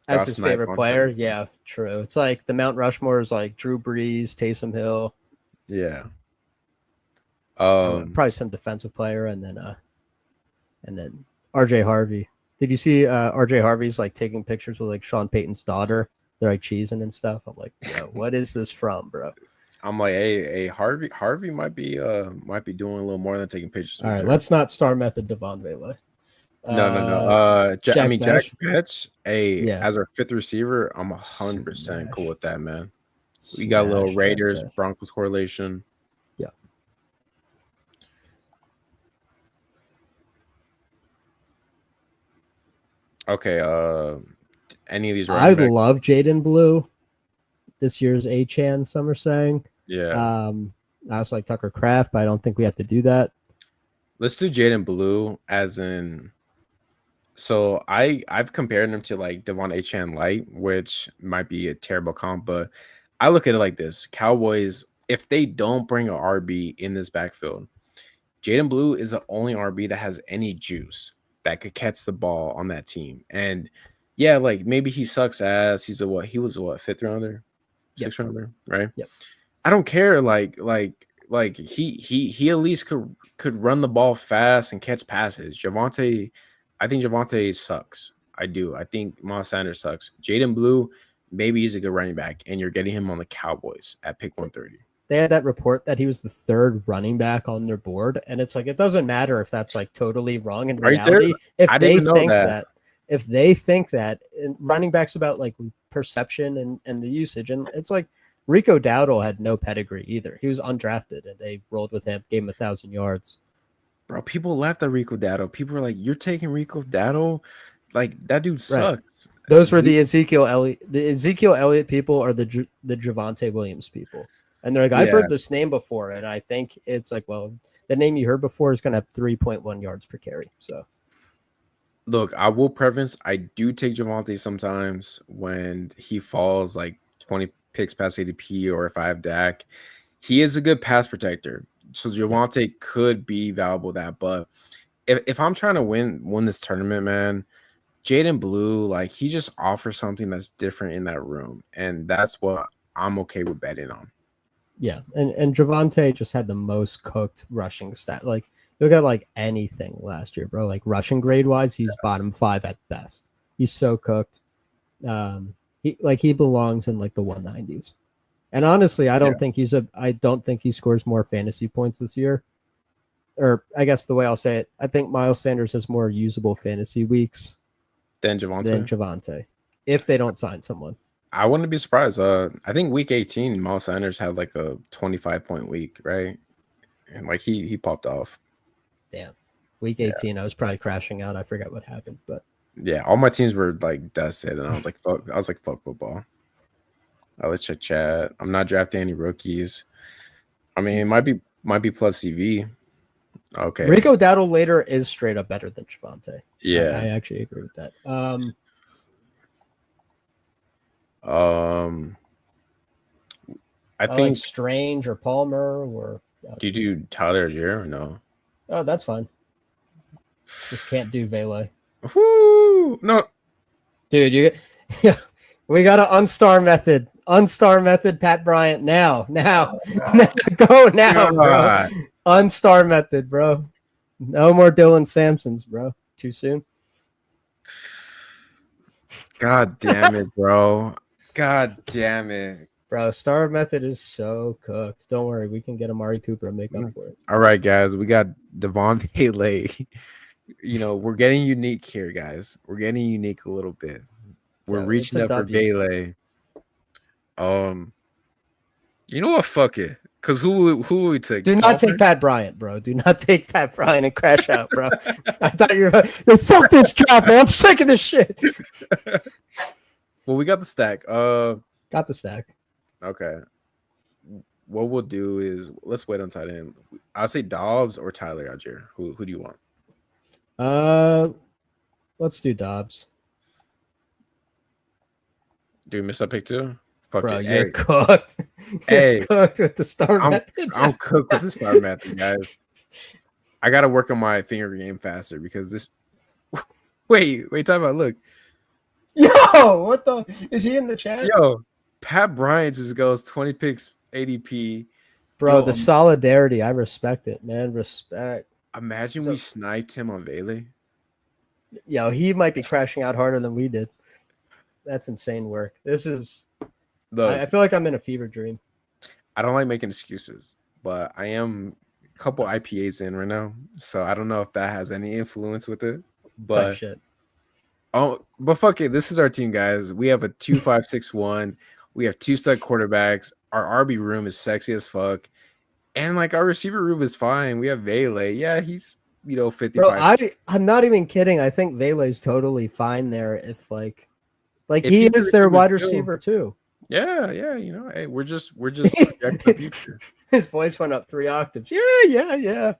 As his favorite player, yeah, true. It's like the Mount Rushmore is like Drew Brees, Taysom Hill. Yeah. Probably some defensive player, and then RJ Harvey. Did you see RJ Harvey's like taking pictures with like Sean Payton's daughter? They're like cheesing and stuff. I'm like, yo, what is this from, bro? I'm like, hey, Harvey might be doing a little more than taking pictures. All right, let's not star method Devon Vela. No. Jack Betch, as our 5th receiver, I'm 100% cool with that, man. We got a little Raiders Broncos correlation. Yeah. Okay. Any of these? I love Jaden Blue. This year's A-Chan, some are saying. Yeah. I also like Tucker Kraft, but I don't think we have to do that. Let's do Jaden Blue as in. So I've compared him to like Devon A-Chan Light, which might be a terrible comp, but I look at it like this: Cowboys, if they don't bring an RB in this backfield, Jaden Blue is the only RB that has any juice that could catch the ball on that team. And yeah, like maybe he sucks ass. He was a 5th rounder, 6th rounder, right? Yep. I don't care. Like he at least could run the ball fast and catch passes. I think Javonte sucks. I do. I think Miles Sanders sucks. Jaden Blue, maybe he's a good running back, and you're getting him on the Cowboys at pick 130. They had that report that he was the 3rd running back on their board, and it's like it doesn't matter if that's like totally wrong in reality. If they think that running back's about like perception and the usage, and it's like Rico Dowdle had no pedigree either. He was undrafted, and they rolled with him, gave him 1,000 yards. Bro, people laughed at Rico Dowdle. People were like, "You're taking Rico Dowdle? Like that dude sucks." Right. Those were the Ezekiel Elliott. The Ezekiel Elliott people are the Javonte Williams people, and they're like, "I've heard this name before," and I think it's like, well, the name you heard before is going to have 3.1 yards per carry. So, look, I will preface: I do take Javonte sometimes when he falls like 20 picks past ADP, or if I have Dak. He is a good pass protector. So Javonte could be valuable that, but if I'm trying to win this tournament, man, Jaden Blue, like he just offers something that's different in that room, and that's what I'm okay with betting on. Yeah, and Javonte just had the most cooked rushing stat. Like look at like anything last year, bro. Like rushing grade wise, he's bottom 5 at best. He's so cooked. He belongs in like the 190s. And honestly, I don't think he scores more fantasy points this year. Or I guess the way I'll say it, I think Miles Sanders has more usable fantasy weeks Than than Javonte if they don't sign someone. I wouldn't be surprised. I think week 18, Miles Sanders had like a 25-point week, right? And like he popped off. Damn. Week 18, I was probably crashing out. I forgot what happened, but yeah, all my teams were like dusted, and I was like, fuck. I was like, fuck football. Let's check chat. I'm not drafting any rookies. I mean, it might be plus CV. Okay. Rico Dowdle later is straight up better than Javonte. Yeah, I actually agree with that. I think like Strange or Palmer or. Do you do Tyler Algier or no? Oh, that's fine. Just can't do Vele. Woo! No, dude, we got an unstar method. Unstar method, Pat Bryant. Now, go now, bro. Unstar method, bro. No more Dylan Sampsons, bro. Too soon. God damn it, bro. God damn it. Bro, star method is so cooked. Don't worry, we can get Amari Cooper and make up for it. All right, guys. We got Devon Vele. We're getting unique here, guys. We're getting unique a little bit. We're reaching up for Vele. You know what? Fuck it. Because who will we take? Do not take Pat Bryant, bro. Do not take Pat Bryant and crash out, bro. I thought you were fuck this draft, man. I'm sick of this shit. Well, we got the stack. Got the stack. Okay. What we'll do is let's wait on tight end. I'll say Dobbs or Tyler Algier. Who do you want? Let's do Dobbs. Do we miss that pick too? Fuck bro, it. you're cooked. You're cooked with the star method. I'm cooked with the star method, guys. I gotta work on my finger game faster because this. Wait, talk about look. Yo, what the? Is he in the chat? Yo, Pat Bryant just goes 20 picks ADP. Bro, the solidarity, I respect it, man. Respect. Imagine we sniped him on Vele. Yo, he might be crashing out harder than we did. That's insane work. This is. I feel like I'm in a fever dream. I don't like making excuses, but I am a couple IPAs in right now, so I don't know if that has any influence with it. But type shit. Oh, but fuck it. This is our team, guys. We have a 2-5-6-1. We have 2 stud quarterbacks. Our RB room is sexy as fuck. And like our receiver room is fine. We have Vele. Yeah, he's 55. Bro, I'm not even kidding. I think Vele's totally fine there if he is their wide receiver too. Yeah. Hey, we're just projecting the future. His voice went up 3 octaves. Yeah. Yeah.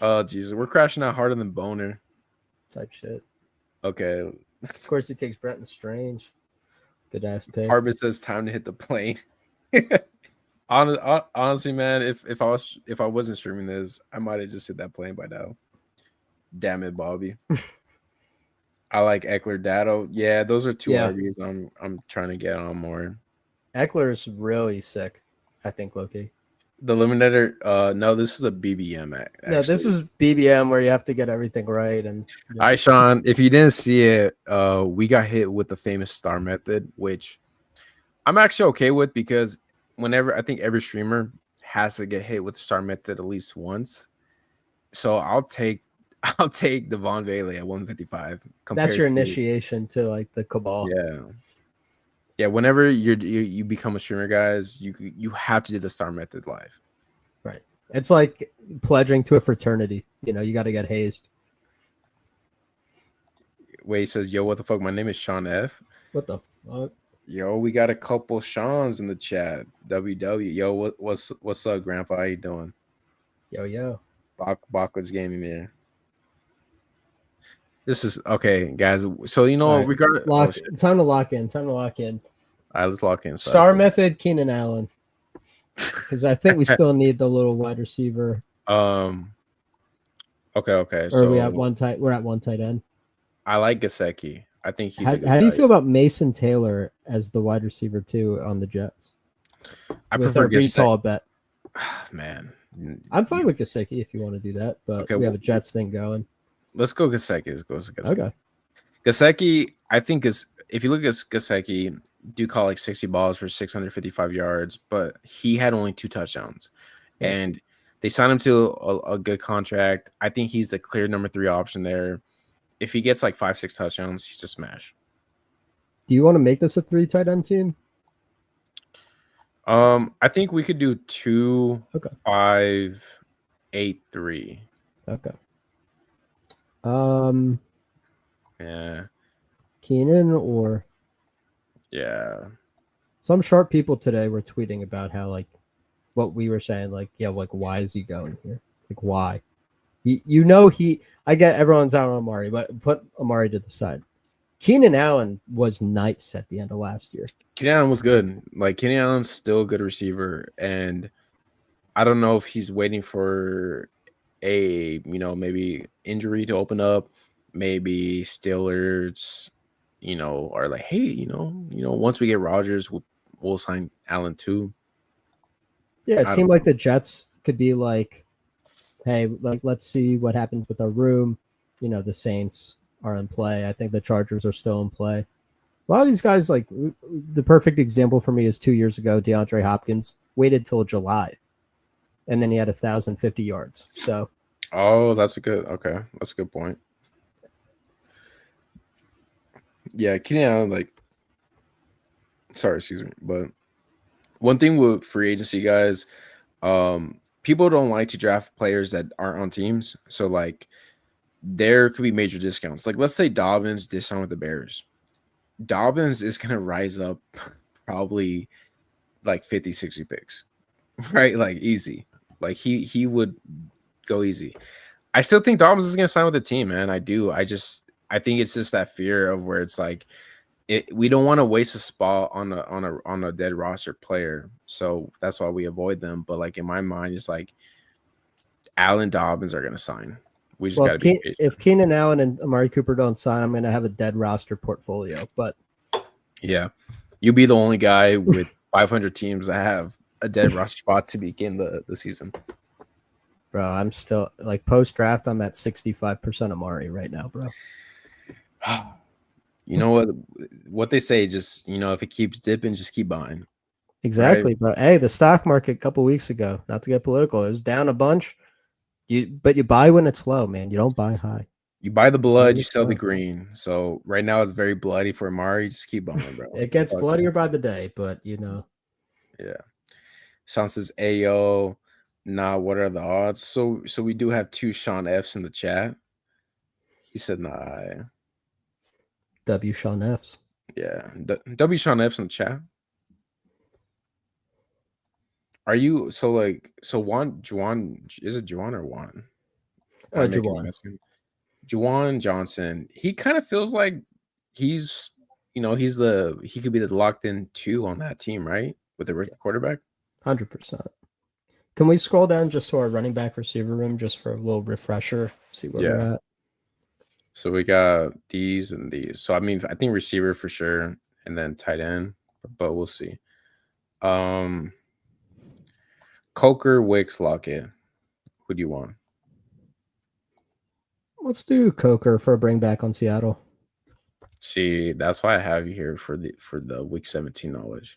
Oh Jesus, we're crashing out harder than Boner. Type shit. Okay. Of course, he takes Brenton Strange. Good ass pick. Harbor says time to hit the plane. Honestly, man, if I wasn't streaming this, I might have just hit that plane by now. Damn it, Bobby. I like Eckler, Dado. Yeah, those are 2 RBs I'm trying to get on more. Eckler's really sick, I think, Loki. The Eliminator, no, this is a BBM. Actually. No, this is BBM where you have to get everything right. And all right, Sean, if you didn't see it, we got hit with the famous star method, which I'm actually okay with because I think every streamer has to get hit with the star method at least once. So I'll take Devon Vele at 155. That's your initiation to like the cabal. Yeah. Whenever you become a streamer, guys, you have to do the star method live. Right. It's like pledging to a fraternity. You got to get hazed. Wait, he says, "Yo, what the fuck? My name is Sean F." What the fuck? Yo, we got a couple Sean's in the chat. WW. Yo, what's up, Grandpa? How you doing? Yo. Bach was gaming there. This is okay, guys. So right. Time to lock in. All right, let's lock in. Star method, Keenan Allen, because I think we still need the little wide receiver. Okay. Or are we at So one tight? We're at one tight end. I like Gasecki. I think he's How a good do you guy. feel about Mason Taylor as the wide receiver too on the Jets I with prefer our Brees Gasecki. Hall bet? Man, I'm fine with Gasecki if you want to do that, but okay, we have a Jets thing going. let's go Gasecki. Let's go Gasecki. Okay. Gasecki, I think is if you look at Gasecki, do call like 60 balls for 655 yards, but he had only 2 touchdowns, Yeah. and they signed him to a good contract. I think he's the clear number 3 option there. If he gets like 5-6 touchdowns, he's a smash. Do you want to make this a 3 tight end team? I think we could do 2, Okay. 5, 8, 3. Okay. Yeah. Keenan or Yeah. some sharp people today were tweeting about how like what we were saying, like, yeah, like why is he going here? Like why? You know I get everyone's out on Amari, but put Amari to the side. Keenan Allen was nice at the end of last year. Keenan Allen was good. Like Keenan Allen's still a good receiver, and I don't know if he's waiting for a maybe injury to open up. Maybe Steelers, are like, hey, once we get Rodgers, we'll sign Allen too. Yeah, a I team don't like know. the Jets could be like, hey, like let's see what happens with our room. The Saints are in play. I think the Chargers are still in play. A lot of these guys, like the perfect example for me is 2 years ago, DeAndre Hopkins waited till July, and then he had 1,050 yards. So, Oh, that's a good point. Yeah, Keenan Allen, like, sorry, excuse me, but one thing with free agency guys, people don't like to draft players that aren't on teams. So like, there could be major discounts. Like, let's say Dobbins did sign with the Bears. Dobbins is gonna rise up probably like 50, 60 picks, right? Like easy. Like he would go easy. I still think Dobbins is gonna sign with the team, man. I do. I think it's just that fear of where it's like we don't want to waste a spot on a dead roster player. So that's why we avoid them. But like in my mind, it's like Allen Dobbins are gonna sign. We just well, gotta be patient. if Keenan Allen and Amari Cooper don't sign, I'm going to have a dead roster portfolio. But Yeah. You'll be the only guy with 500 teams that have a dead roster spot to begin the season. bro, I'm still like post draft. I'm at 65% Amari right now, bro. You know what they say, just if it keeps dipping, just keep buying. Exactly, Right? bro. Hey, the stock market a couple weeks ago, not to get political, it was down a bunch. But you buy when it's low, man. You don't buy high. You buy the Buy blood, when you it's sell the low. green. So right now it's very bloody for Amari. Just keep buying, bro. It gets That's all I bloodier by the day, but Yeah. Sean says, Ayo, nah, what are the odds? So we do have 2 Sean F's in the chat. He said, nah. W Sean F's. Yeah. W Sean F's in the chat. Are you Juwan, is it Juwan or Juan? Am I making a Jawan. mess? Juwan Johnson, he kind of feels like he's he could be the locked in 2 on that team, right? With the rookie quarterback. 100%. Can we scroll down just to our running back receiver room just for a little refresher? See where we're at. So we got these and these. So I mean, I think receiver for sure, and then tight end, but we'll see. Coker, Wicks, Lockett. Who do you want? Let's do Coker for a bring back on Seattle. See, that's why I have you here for the week 17 knowledge.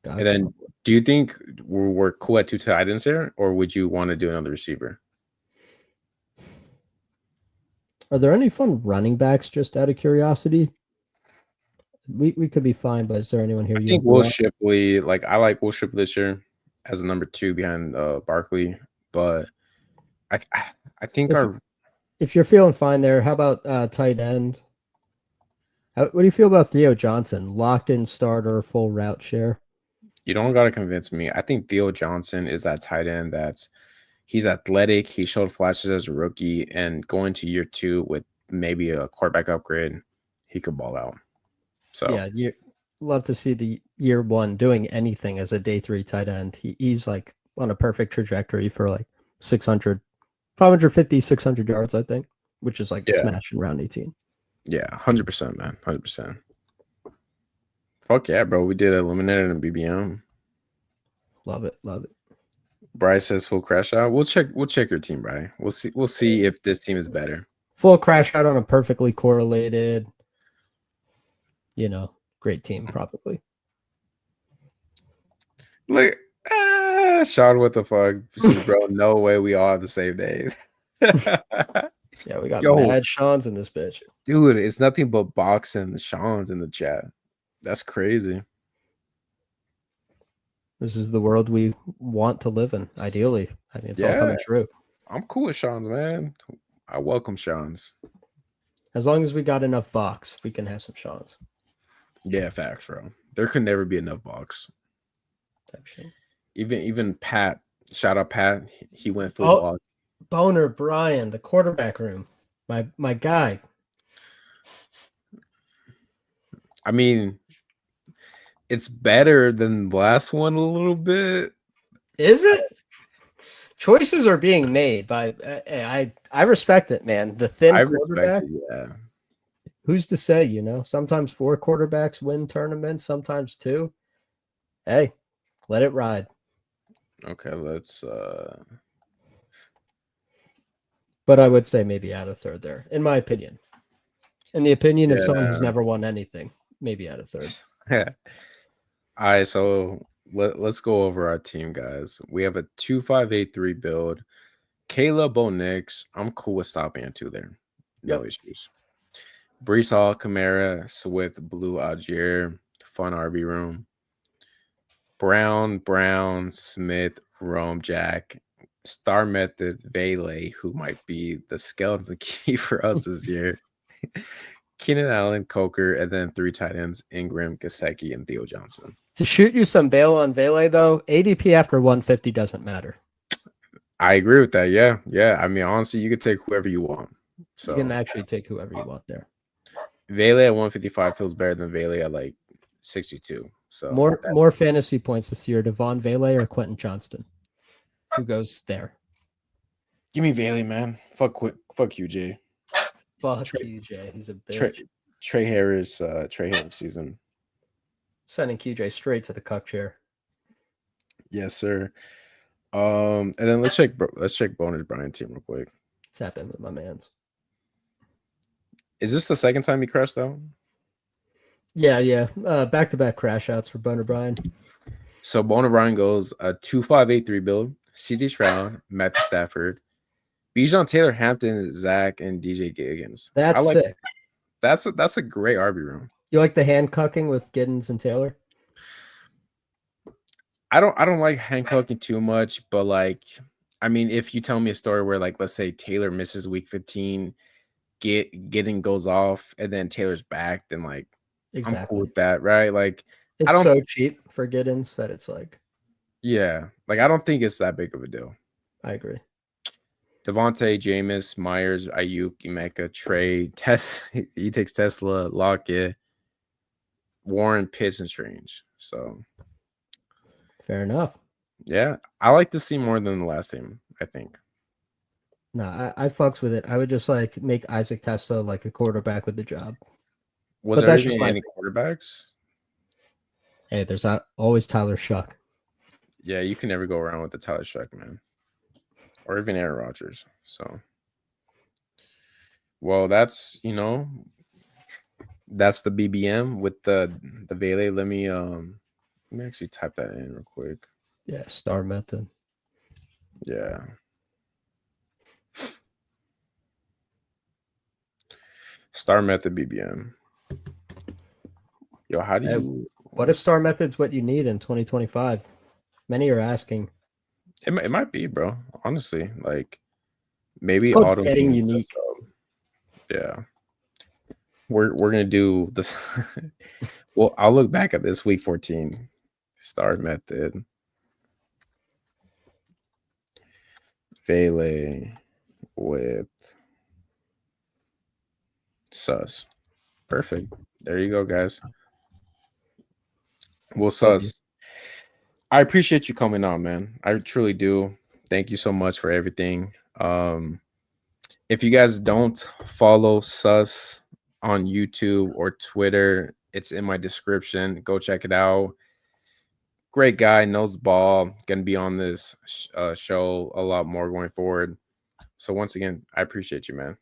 Gotcha. And then, do you think we're cool at 2 tight ends here, or would you want to do another receiver? Are there any fun running backs? Just out of curiosity, we could be fine. But is there anyone here? I think Will Shipley. Like I like Will Shipley this year as a number 2 behind Barkley, but I think if you're feeling fine there, how about tight end? What do you feel about Theo Johnson? Locked in starter, full route share. You don't got to convince me. I think Theo Johnson is that tight end he's athletic. He showed flashes as a rookie, and going to year 2 with maybe a quarterback upgrade, he could ball out. So yeah, you love to see the year 1 doing anything as a day 3 tight end. He's like on a perfect trajectory for like 600 550, 600 yards, I think, which is like Yeah. smash in round 18. Yeah, 100%, man. 100%. Fuck yeah, bro. We did eliminated in BBM. Love it. Love it. Bryce says full crash out. We'll check your team, Bry. We'll see if this team is better. Full crash out on a perfectly correlated, great team, probably. Look, Sean, what the fuck? Says, bro, no way we all have the same day. Yeah, we got mad Sean's in this bitch. Dude, it's nothing but Box and Sean's in the chat. That's crazy. This is the world we want to live in, ideally. I mean, it's all coming true. I'm cool with Sean's, man. I welcome Sean's. As long as we got enough Box, we can have some Sean's. Yeah, facts, bro. There could never be enough Box. Even Pat, shout out Pat. He went full Box. Boner Brian, the quarterback room. My guy. I mean, it's better than the last one a little bit. Is it? Choices are being made by I respect it, man. The thin quarterback. Yeah. Who's to say, Sometimes 4 quarterbacks win tournaments, sometimes 2. Hey, let it ride. Okay, let's But I would say maybe add a third there, in my opinion. In the opinion of someone who's never won anything, maybe add a third. All right, so let's go over our team, guys. We have a 2-5-8-3 build. Kayla, Bo Nix. I'm cool with stopping at 2 there. No issues. Brees Hall, Kamara, Swift, Blue, Algier, fun RB room. Brown, Smith, Rome, Jack, Star Method, Vele, who might be the skeleton key for us this year. Keenan Allen, Coker, and then 3 tight ends, Ingram, Gasecki, and Theo Johnson. To shoot you some bail on Vele, though, ADP after 150 doesn't matter. I agree with that. Yeah. I mean, honestly, you could take whoever you want. So you can actually take whoever you want there. Vele at 155 feels better than Vele at like 62. So more fantasy points this year, Devon Vele or Quentin Johnston? Who goes there? Give me Vele, man. Fuck QJ. Fuck QJ. He's a bitch. Trey Harris season. Sending QJ straight to the cuck chair. Yes, sir. And then let's check Bonus Brian team real quick. What's happening with my mans? Is this the second time he crashed out? Yeah. Back-to-back crash outs for Boner Brian. So Boner Brian goes a 2-5-8-3 build. CJ Stroud, Matthew Stafford, Bijan Taylor, Hampton, Zach, and DJ Giggins. That's sick. That's a great RB room. You like the hand cucking with Giddens and Taylor? I don't like hand cucking too much, but like, I mean, if you tell me a story where like, let's say Taylor misses week 15, Giddens goes off, and then Taylor's back, then like, exactly. I'm cool with that, right? Like, it's so cheap for Giddens that it's like, yeah, like I don't think it's that big of a deal. I agree. Devontae, Jameis, Myers, Ayuk, Emeka, Trey, he takes Tesla, Lockett, Warren, Pitts, and Strange. So fair enough. Yeah, I like to see more than the last team, I think. No, I fucks with it. I would just like make Isaac Tesla like a quarterback with the job. Was there even any quarterbacks? Hey, there's always Tyler Shuck. Yeah, you can never go around with the Tyler Shuck, man. Or even Aaron Rodgers. So, well, that's that's the BBM with the Vele. Let me actually type that in real quick. Yeah, star method. Yeah. Star method BBM. Yo, how do you? What if star method's what you need in 2025? Many are asking. It might be, bro. Honestly, like maybe auto getting unique. Yeah, we're gonna do this. Well, I'll look back at this week 14 star method. Vele with Sus. Perfect. There you go, guys. Well, Sus, I appreciate you coming on, man. I truly do. Thank you so much for everything. If you guys don't follow Sus on YouTube or Twitter, it's in my description. Go check it out. Great guy, knows ball. Gonna be on this show a lot more going forward. So once again, I appreciate you, man.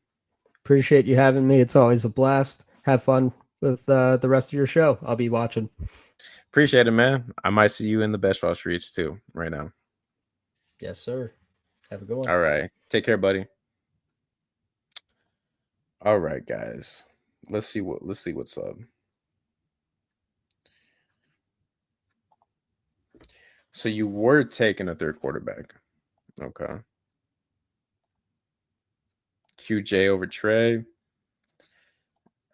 Appreciate you having me. It's always a blast. Have fun with the rest of your show. I'll be watching. Appreciate it, man. I might see you in the Best Ball Streets too right now. Yes, sir. Have a good one. All right. Take care, buddy. All right, guys. Let's see what's up. So you were taking a third quarterback. Okay. QJ over Trey.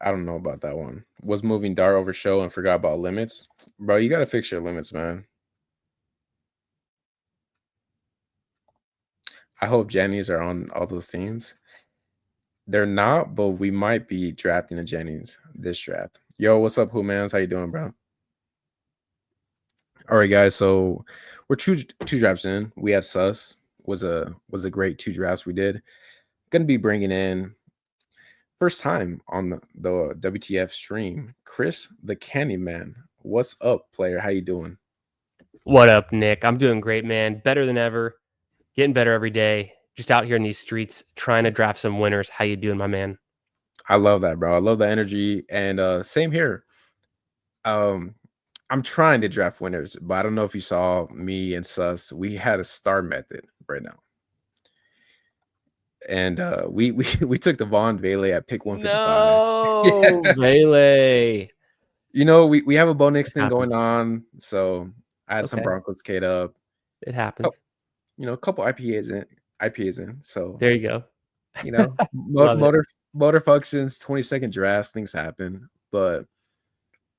I don't know about that one. Was moving Dart over Show and forgot about limits. Bro, you got to fix your limits, man. I hope Jennings are on all those teams. They're not, but we might be drafting a Jennings this draft. Yo, what's up, Who-Mans? How you doing, bro? All right, guys. So we're two drafts in. We had Sus. Was a great 2 drafts we did. Gonna be bringing in first time on the WTF stream, Chris the Candyman. What's up, player? How you doing? What up, Nick? I'm doing great, man. Better than ever. Getting better every day. Just out here in these streets trying to draft some winners. How you doing, my man? I love that, bro. I love the energy. And same here. I'm trying to draft winners, but I don't know if you saw me and Sus. We had a star method right now. And we took the Von Vele at pick 155. No, Vele. You know, we have a Bo Nix thing going on, so I had some Broncos K'd up. It happens. You know, a couple IPAs in. So there you go. You know, motor functions, 20-second drafts, things happen. But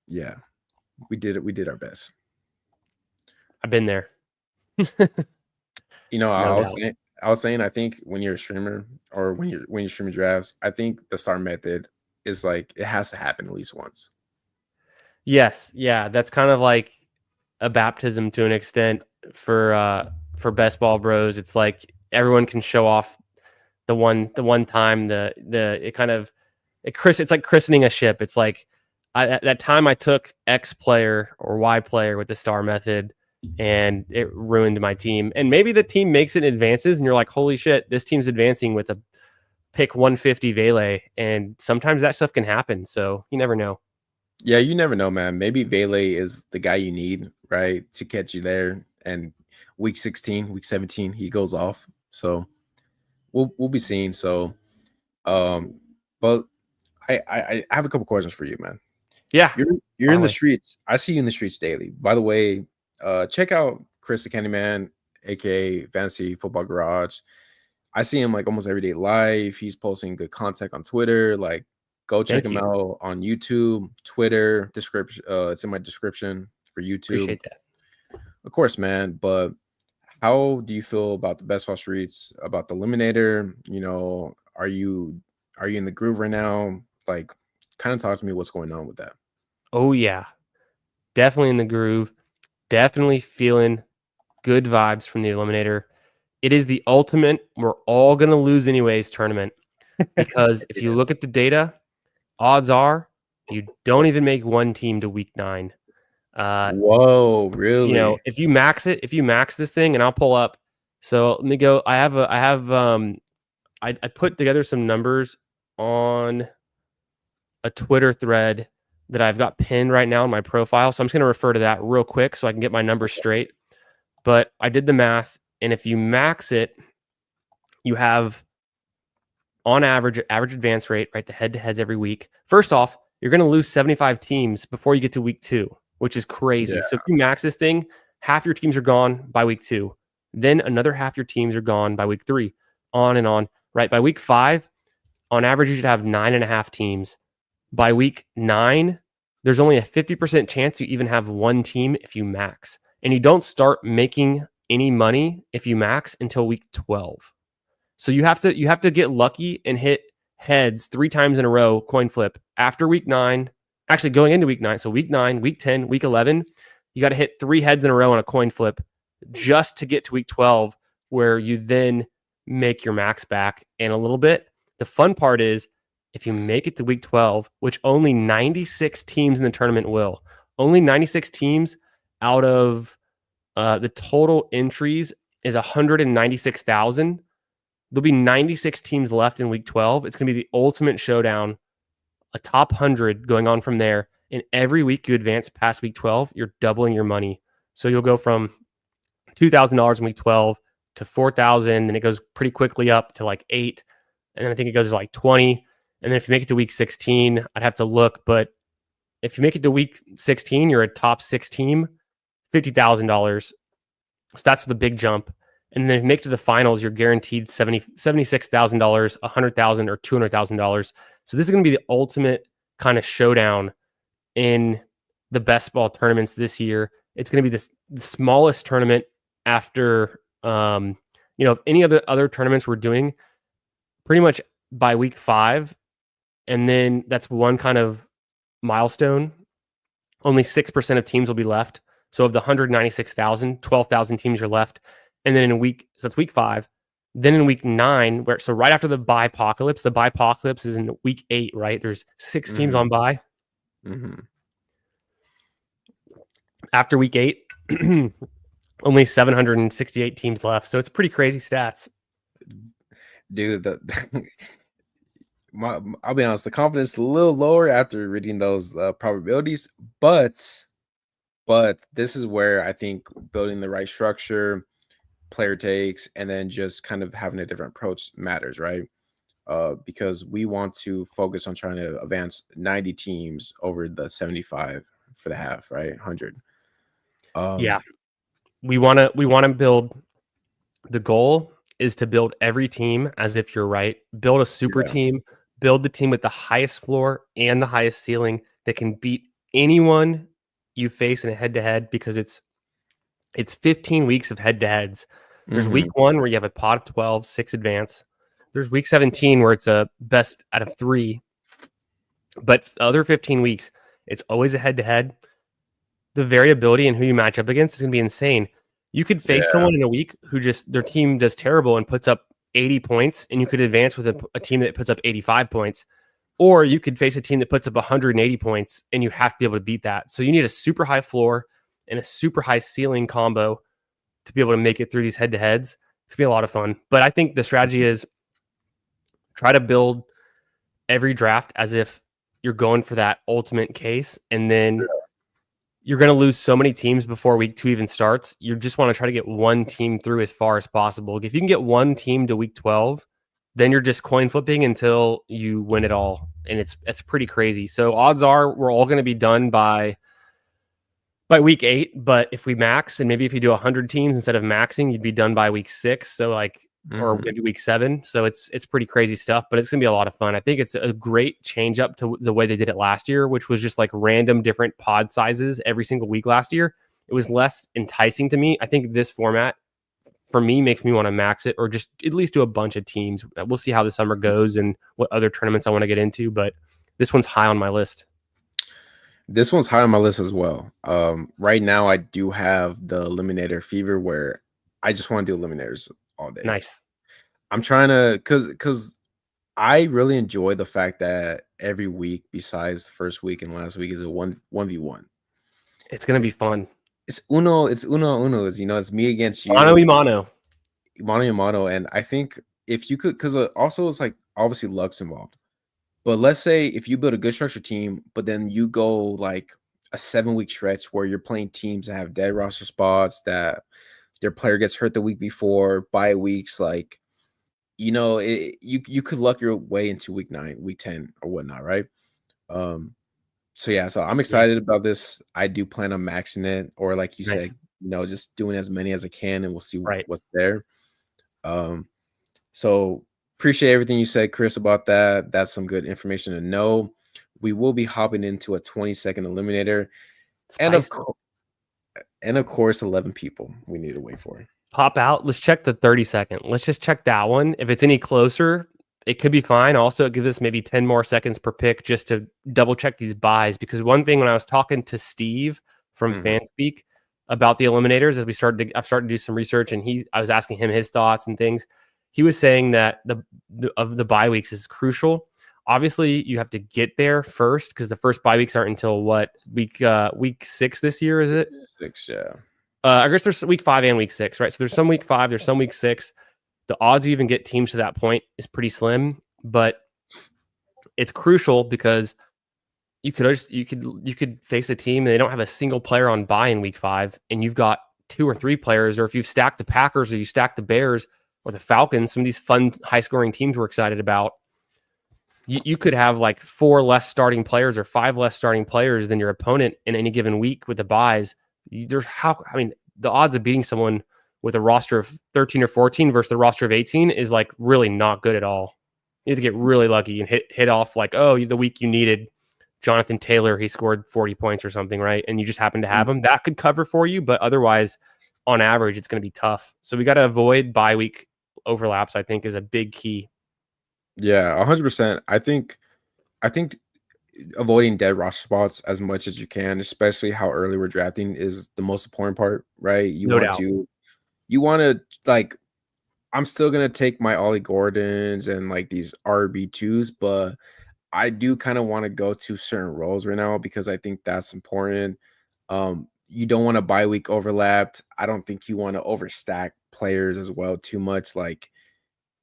yeah, we did it. We did our best. I've been there. You know, I was saying, I think when you're a streamer or when you're streaming drafts, I think the star method is like it has to happen at least once. Yes, yeah, that's kind of like a baptism to an extent for best ball bros. It's like everyone can show off the one time it's like christening a ship. It's like at that time I took X player or Y player with the star method, and it ruined my team. And maybe the team makes it advances, and you're like, holy shit, this team's advancing with a pick 150 Vele. And sometimes that stuff can happen. So you never know. Yeah, you never know, man. Maybe Vele is the guy you need, right, to catch you there. And week 16, week 17, he goes off. So we'll be seeing. So, but I have a couple questions for you, man. Yeah, you're in the streets. I see you in the streets daily. By the way, check out Chris the Candyman, aka Fantasy Football Garage. I see him like almost every day live. He's posting good content on Twitter. Like, go check him out on YouTube, Twitter, description. It's in my description for YouTube. Appreciate that. Of course, man. But how do you feel about the Best Ball Streets, about the Eliminator? You know, are you in the groove right now? Like, kind of talk to me what's going on with that. Oh yeah, definitely in the groove. Definitely feeling good vibes from the Eliminator. It is the ultimate we're all going to lose anyways tournament, because if you look at the data, odds are you don't even make one team to week 9. Whoa, really? You know, if you max this thing, and I'll pull up. So let me go. I put together some numbers on a Twitter thread that I've got pinned right now in my profile. So I'm just going to refer to that real quick so I can get my numbers straight. But I did the math, and if you max it, you have on average advance rate, right? The head-to-heads every week. First off, you're going to lose 75 teams before you get to week 2, which is crazy. Yeah. So if you max this thing, half your teams are gone by week 2. Then another half your teams are gone by week 3, on and on, right? By week 5, on average, you should have 9.5 teams. By week 9, there's only a 50% chance you even have one team if you max. And you don't start making any money if you max until week 12. So you have to get lucky and hit heads 3 times in a row, coin flip, after week 9. Actually, going into week 9. So week 9, week 10, week 11, you got to hit 3 heads in a row on a coin flip just to get to week 12, where you then make your max back in a little bit. The fun part is if you make it to week 12, which only 96 teams in the tournament will, only 96 teams out of the total entries is 196,000. There'll be 96 teams left in week 12. It's going to be the ultimate showdown, a top 100 going on from there. And every week you advance past week 12, you're doubling your money. So you'll go from $2,000 in week 12 to 4,000, and it goes pretty quickly up to like 8. And then I think it goes to like 20. And then if you make it to week 16, I'd have to look. But if you make it to week 16, you're a top 6 team, $50,000. So that's the big jump. And then if you make it to the finals, you're guaranteed $76,000, $100,000, or $200,000. So this is going to be the ultimate kind of showdown in the best ball tournaments this year. It's going to be the smallest tournament after, if any of the other tournaments we're doing pretty much by week 5. And then that's one kind of milestone. Only 6% of teams will be left. So of the 196,000, 12,000 teams are left. And then so that's week 5. Then in week 9, so right after the bye-pocalypse is in week 8, right? There's 6 teams on bye. Mm-hmm. After week 8, only 768 teams left. So it's pretty crazy stats. Dude, I'll be honest, the confidence is a little lower after reading those probabilities, but this is where I think building the right structure, player takes, and then just kind of having a different approach matters, right? Because we want to focus on trying to advance 90 teams over the 75 for the half, right? 100. Yeah, we want to build. The goal is to build every team as if you're right. Build a super team. Build the team with the highest floor and the highest ceiling that can beat anyone you face in a head-to-head, because it's 15 weeks of head-to-heads. There's week 1 where you have a pot of 12, 6 advance. There's week 17 where it's a best out of 3. But the other 15 weeks, it's always a head-to-head. The variability in who you match up against is going to be insane. You could face someone in a week who just their team does terrible and puts up 80 points, and you could advance with a team that puts up 85 points. Or you could face a team that puts up 180 points, and you have to be able to beat that. So you need a super high floor and a super high ceiling combo to be able to make it through these head-to-heads. It's going to be a lot of fun. But I think the strategy is try to build every draft as if you're going for that ultimate case, and then you're going to lose so many teams before week 2 even starts. You just want to try to get one team through as far as possible. If you can get one team to week 12, then you're just coin flipping until you win it all. And it's pretty crazy. So odds are we're all going to be done by week 8. But if we max, and maybe if you do 100 teams instead of maxing, you'd be done by week 6. So or maybe week 7. So it's pretty crazy stuff, but it's going to be a lot of fun. I think it's a great change up to the way they did it last year, which was just like random different pod sizes every single week last year. It was less enticing to me. I think this format for me makes me want to max it, or just at least do a bunch of teams. We'll see how the summer goes and what other tournaments I want to get into, but this one's high on my list. This one's high on my list as well. Right now I do have the Eliminator fever where I just want to do Eliminators all day. Nice. I'm trying to, because I really enjoy the fact that every week besides the first week and last week is a 1v1. It's going to be fun. It's uno. It's me against you. Mano y mano. Mano y mano. And I think if you could, because also it's like obviously luck's involved. But let's say if you build a good structured team, but then you go like a 7-week stretch where you're playing teams that have dead roster spots, that their player gets hurt the week before, bye weeks, like, you could luck your way into week 9, week 10 or whatnot, right? So I'm excited about this. I do plan on maxing it, or like you said, just doing as many as I can, and we'll see what's there. So appreciate everything you said, Chris, about that. That's some good information to know. We will be hopping into a 20-second eliminator, and of course 11 people we need to wait for. Pop out. Let's check the 30-second. Let's just check that one. If it's any closer, it could be fine. Also, give us maybe 10 more seconds per pick just to double check these buys. Because one thing, when I was talking to Steve from Fanspeak about the eliminators, as I've started to do some research, and I was asking him his thoughts and things. he was saying that of the bye weeks is crucial. Obviously, you have to get there first because the first bye weeks aren't until what week 6 this year, is it? 6, yeah. I guess there's week 5 and week 6, right? So there's some week 5, there's some week 6. The odds you even get teams to that point is pretty slim, but it's crucial because you could face a team and they don't have a single player on bye in week 5, and you've got 2 or 3 players, or if you've stacked the Packers or you stack the Bears or the Falcons, some of these fun high scoring teams we're excited about. You could have like 4 less starting players or 5 less starting players than your opponent in any given week with the buys. The odds of beating someone with a roster of 13 or 14 versus the roster of 18 is like really not good at all. You have to get really lucky and hit off like, oh, the week you needed Jonathan Taylor, he scored 40 points or something, right? And you just happen to have him. That could cover for you, but otherwise, on average, it's going to be tough. So we got to avoid bye week overlaps, I think, is a big key. Yeah, 100%. I think avoiding dead roster spots as much as you can, especially how early we're drafting, is the most important part, right? You No want doubt. to like, I'm still gonna take my Ollie Gordons and like these RB2s, but I do kind of want to go to certain roles right now because I think that's important. You don't want a bye week overlapped. I don't think you want to overstack players as well too much. Like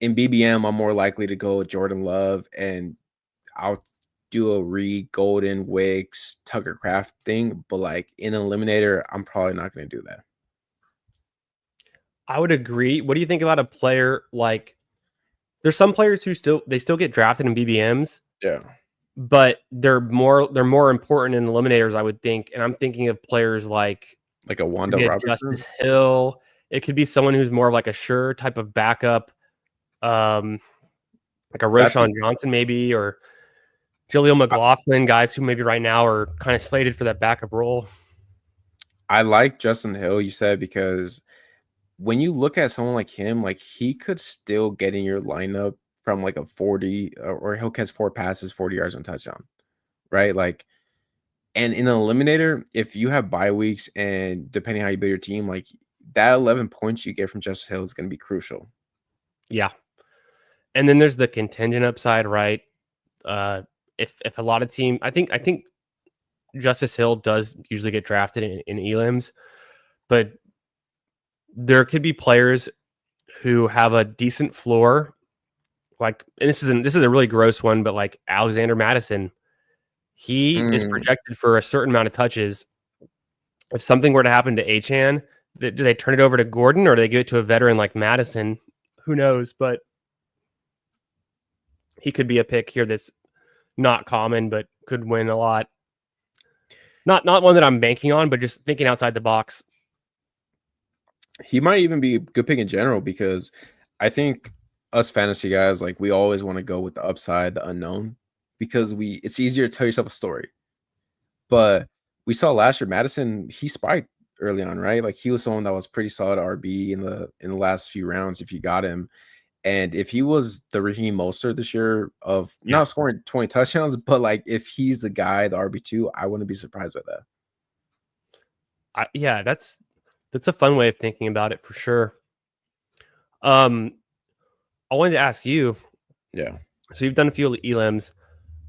in BBM, I'm more likely to go with Jordan Love, and I'll do a Reed, Golden, Wicks, Tucker Craft thing. But like in Eliminator, I'm probably not going to do that. I would agree. What do you think about a player like? There's some players who still get drafted in BBMs. Yeah, but they're more important in eliminators, I would think. And I'm thinking of players like a Wanda Robertson, Justice Hill. It could be someone who's more of like a sure type of backup, like a Roshan Johnson maybe, or Jaleel McLaughlin, guys who maybe right now are kind of slated for that backup role. I like Justin Hill, you said, because when you look at someone like him, like he could still get in your lineup from like a 40 or he'll catch 4 passes, 40 yards on touchdown, right? Like, and in an eliminator, if you have bye weeks and depending how you build your team, like that 11 points you get from Justice Hill is going to be crucial. Yeah. And then there's the contingent upside, right? If a lot of team, I think Justice Hill does usually get drafted in elims, but there could be players who have a decent floor. Like, and this is a really gross one, but like Alexander Madison, he is projected for a certain amount of touches. If something were to happen to Achane, do they turn it over to Gordon or do they give it to a veteran like Madison? Who knows? But he could be a pick here that's not common, but could win a lot. Not one that I'm banking on, but just thinking outside the box. He might even be a good pick in general because I think us fantasy guys, like we always want to go with the upside, the unknown, because it's easier to tell yourself a story. But we saw last year, Madison, he spiked early on, right? Like he was someone that was pretty solid RB in the last few rounds if you got him. And if he was the Raheem Mostert this year of not scoring 20 touchdowns, but like if he's the guy, the RB2, I wouldn't be surprised by that. That's a fun way of thinking about it for sure. I wanted to ask you. Yeah. So you've done a few elims.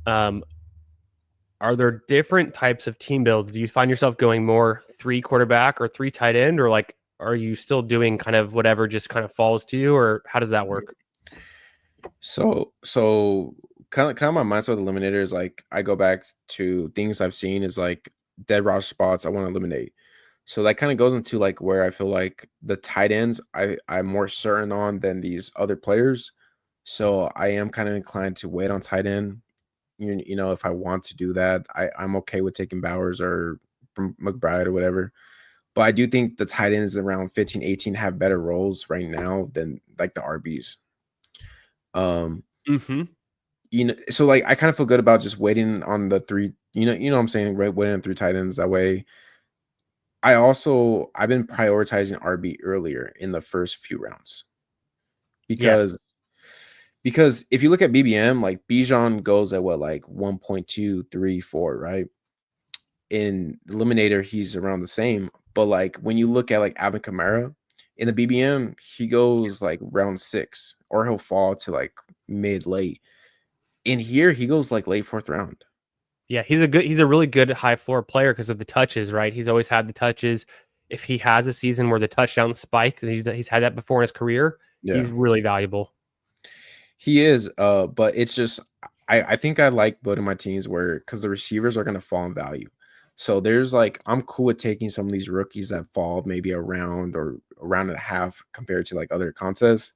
Are there different types of team builds? Do you find yourself going more 3 quarterback or 3 tight end, or like are you still doing kind of whatever just kind of falls to you, or how does that work? So kind of my mindset with eliminator is like I go back to things I've seen is like dead roster spots I want to eliminate. So that kind of goes into like where I feel like the tight ends I'm more certain on than these other players. So I am kind of inclined to wait on tight end. You know, if I want to do that, I'm okay with taking Bowers or from McBride or whatever. But I do think the tight ends around 15, 18 have better roles right now than like the RBs. You know, so like I kind of feel good about just waiting on the 3, you know what I'm saying, right? Waiting on 3 tight ends that way. I've been prioritizing RB earlier in the first few rounds because if you look at BBM, like Bijan goes at what, like 1.234, right? In Eliminator, he's around the same. But like when you look at like Alvin Kamara, In the BBM, he goes like round 6, or he'll fall to like mid late. In here, he goes like late 4th round. Yeah, he's a really good high floor player because of the touches, right? He's always had the touches. If he has a season where the touchdowns spike, he's had that before in his career, he's really valuable. He is, but it's just I think I like building my teams where, because the receivers are going to fall in value. So there's like, I'm cool with taking some of these rookies that fall maybe a round or a round and a half compared to like other contests,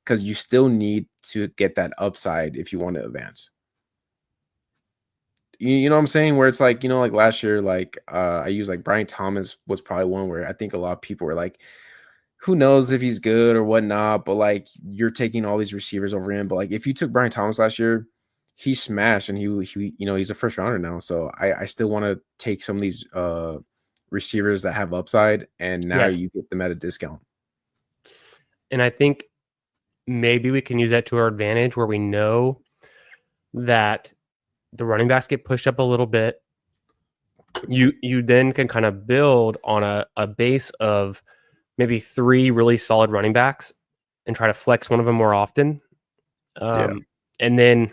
because you still need to get that upside if you want to advance. You know what I'm saying? Where it's like, like last year, like I use like Brian Thomas was probably one where I think a lot of people were like, who knows if he's good or whatnot, but like you're taking all these receivers over him. But like if you took Brian Thomas last year, he smashed, and he he's a first rounder now. So I still want to take some of these receivers that have upside, and now you get them at a discount. And I think maybe we can use that to our advantage, where we know that the running backs get pushed up a little bit. You then can kind of build on a base of maybe 3 really solid running backs and try to flex one of them more often. And then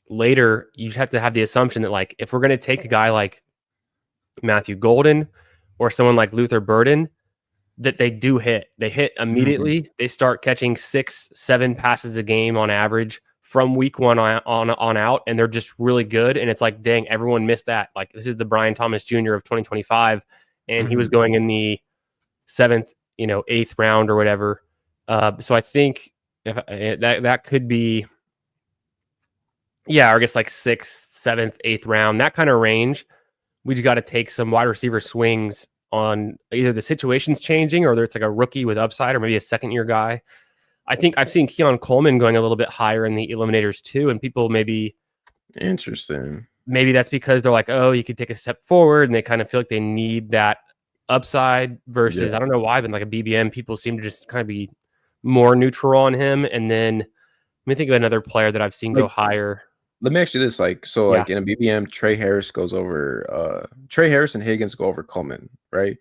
later, you have to have the assumption that, like, if we're going to take a guy like Matthew Golden or someone like Luther Burden, that they do hit. They hit immediately. They start catching 6-7 passes a game on average from week 1 on out, and they're just really good. And it's like, dang, everyone missed that. Like, this is the Brian Thomas Jr. of 2025, and he was going in the 7th, 8th round or whatever. So I think if that could be, or I guess like 6th, 7th, 8th round, that kind of range. We just got to take some wide receiver swings on either the situation's changing, or whether it's like a rookie with upside, or maybe a second-year guy. I think I've seen Keon Coleman going a little bit higher in the eliminators too, and people maybe interesting. Maybe that's because they're like, oh, you could take a step forward, and they kind of feel like they need that upside versus I don't know why, but like a BBM, people seem to just kind of be more neutral on him. And then let me think of another player that I've seen go higher. Let me ask you this, like in a BBM, Trey Harris goes over Trey Harris and Higgins go over Coleman, right?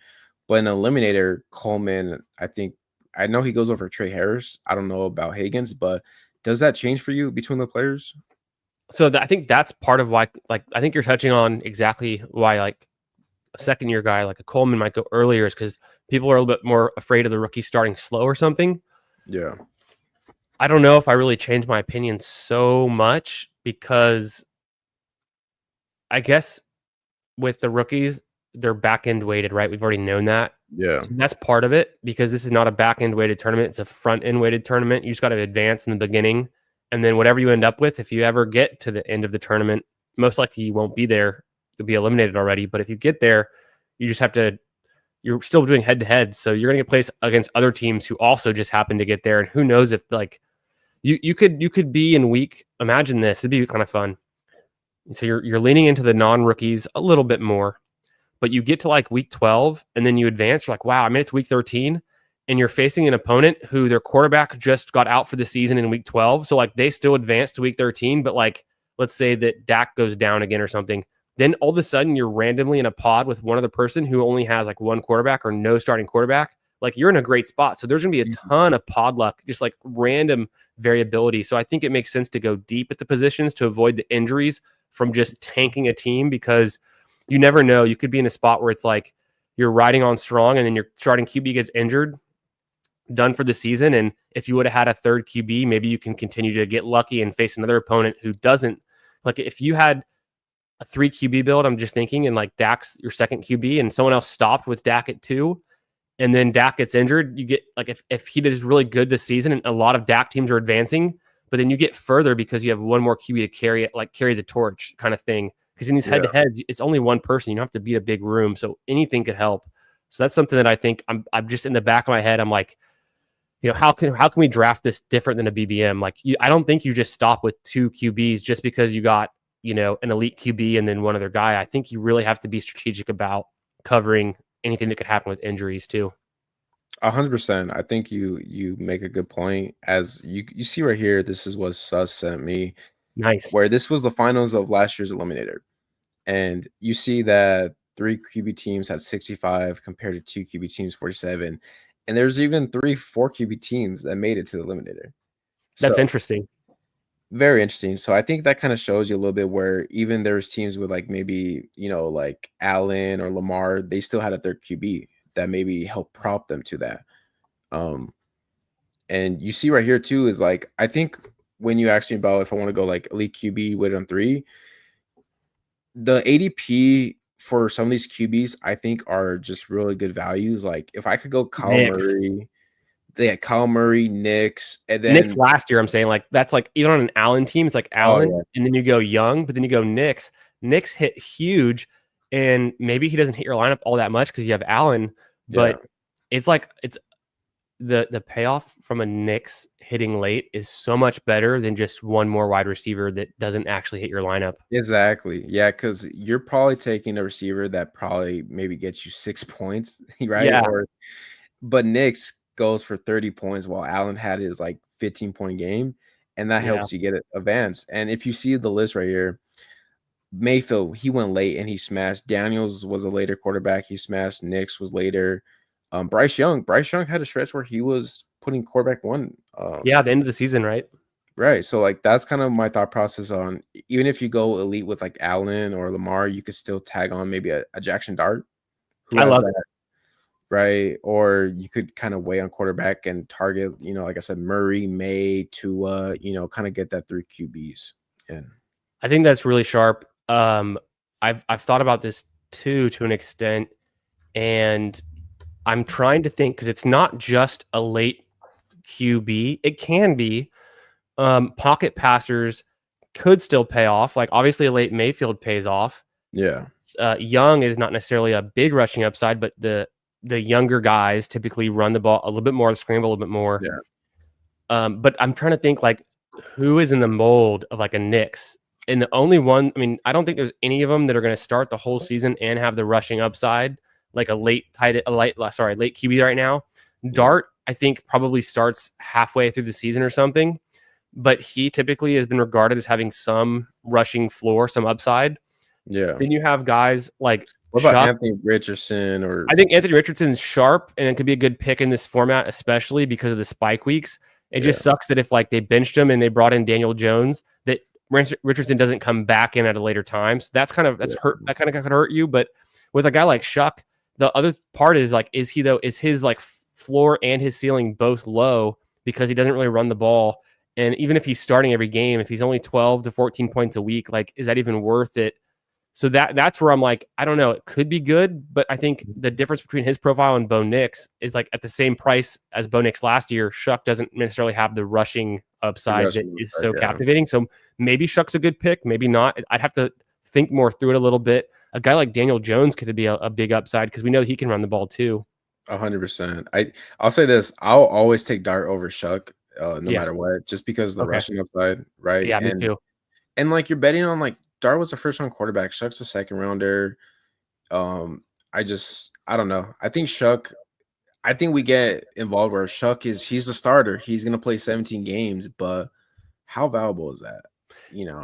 But in an eliminator, Coleman, I know he goes over Trey Harris. I don't know about Higgins, but does that change for you between the players? So I think that's part of why, like, I think you're touching on exactly why, like, a second-year guy like a Coleman might go earlier, is because people are a little bit more afraid of the rookie starting slow or something. Yeah. I don't know if I really changed my opinion so much, because I guess with the rookies, they're back-end weighted, right? We've already known that. Yeah. So that's part of it, because this is not a back-end weighted tournament. It's a front-end weighted tournament. You just got to advance in the beginning. And then whatever you end up with, if you ever get to the end of the tournament, most likely you won't be there. You'll be eliminated already. But if you get there, you just have to, you're still doing head-to-head. So you're going to get placed against other teams who also just happen to get there. And who knows if, like, you could be in week, imagine this, it'd be kind of fun. So you're leaning into the non-rookies a little bit more, but you get to like week 12 and then you advance. You're like, wow, I made it to week 13, and you're facing an opponent who their quarterback just got out for the season in week 12. So like they still advanced to week 13, but like, let's say that Dak goes down again or something. Then all of a sudden you're randomly in a pod with one other person who only has like one quarterback or no starting quarterback. Like, you're in a great spot. So there's going to be a ton of pod luck, just like random variability. So I think it makes sense to go deep at the positions to avoid the injuries from just tanking a team, because you never know. You could be in a spot where it's like you're riding on strong, and then your starting QB gets injured, done for the season. And if you would have had a third QB, maybe you can continue to get lucky and face another opponent who doesn't. Like, if you had a 3 QB build, I'm just thinking, and like Dak's your second QB, and someone else stopped with Dak at 2, and then Dak gets injured, you get, like, if he does really good this season, and a lot of Dak teams are advancing, but then you get further because you have one more QB to carry the torch kind of thing. Because in these head-to-heads, it's only one person. You don't have to beat a big room, so anything could help. So that's something that I think I'm just in the back of my head. I'm like, how can we draft this different than a BBM? Like, I don't think you just stop with 2 QBs just because you got an elite QB and then one other guy. I think you really have to be strategic about covering anything that could happen with injuries too. 100%. I think you make a good point. As you see right here, this is what Sus sent me. Nice. Where this was the finals of last year's eliminator. And you see that 3 QB teams had 65 compared to 2 QB teams 47. And there's even 4 QB teams that made it to the eliminator. That's So interesting. very interesting. So I think that kind of shows you a little bit where even there's teams with like maybe, like Allen or Lamar, they still had a third QB that maybe helped prop them to that. And you see right here too is like, I think when you ask me about if I want to go like elite QB weighted on 3, the ADP for some of these QBs I think are just really good values. Like if I could go Kyle Knicks. Murray, they had Kyle Murray, Knicks, and Knicks then last year, I'm saying, like, that's like even on an Allen team, it's like Allen, yeah. and then you go Young, but then you go Knicks. Knicks hit huge, and maybe he doesn't hit your lineup all that much because you have Allen, but it's like it's the payoff from a Knicks hitting late is so much better than just one more wide receiver that doesn't actually hit your lineup. Exactly. Yeah, because you're probably taking a receiver that probably maybe gets you 6 points, right? Yeah. But Knicks goes for 30 points while Allen had his like 15-point game, and that Yeah. helps you get it advanced. And if you see the list right here, Mayfield, he went late and he smashed. Daniels was a later quarterback. He smashed. Knicks was later. Bryce Young had a stretch where he was putting quarterback 1. Yeah, the end of the season, right? Right. So like that's kind of my thought process on even if you go elite with like Allen or Lamar, you could still tag on maybe a Jackson Dart who I has love that, right? Or you could kind of weigh on quarterback and target, like I said, Murray, May, Tua, kind of get that 3 QBs. And I think that's really sharp. I've thought about this too to an extent, and I'm trying to think because it's not just a late QB. It can be pocket passers could still pay off. Like obviously, a late Mayfield pays off. yeah, Young is not necessarily a big rushing upside, but the younger guys typically run the ball a little bit more, scramble a little bit more. yeah. But I'm trying to think like who is in the mold of like a Knicks. And the only one, I mean, I don't think there's any of them that are going to start the whole season and have the rushing upside like a late QB right now. Dart, I think probably starts halfway through the season or something, but he typically has been regarded as having some rushing floor, some upside. Yeah. Then you have guys like what about Shuck. Anthony Richardson? Or I think Anthony Richardson's sharp and it could be a good pick in this format, especially because of the spike weeks. It just sucks that if like they benched him and they brought in Daniel Jones, that Richardson doesn't come back in at a later time. So that's hurt. That kind of could hurt you. But with a guy like Shuck, the other part is like, is his like floor and his ceiling both low because he doesn't really run the ball? And even if he's starting every game, if he's only 12 to 14 points a week, like, is that even worth it? So that's where I'm like, I don't know. It could be good, but I think the difference between his profile and Bo Nix is like at the same price as Bo Nix last year. Shuck doesn't necessarily have the rushing upside that is so captivating. So maybe Shuck's a good pick, maybe not. I'd have to think more through it a little bit. A guy like Daniel Jones could be a big upside because we know he can run the ball too. 100%. I'll say this: I'll always take Dart over Shuck, no matter what, just because of the rushing upside, right? Yeah, me too. And like you're betting on like Dart was a first round quarterback, Shuck's a second rounder. I don't know. I think we get involved where Shuck he's the starter. He's gonna play 17 games, but how valuable is that?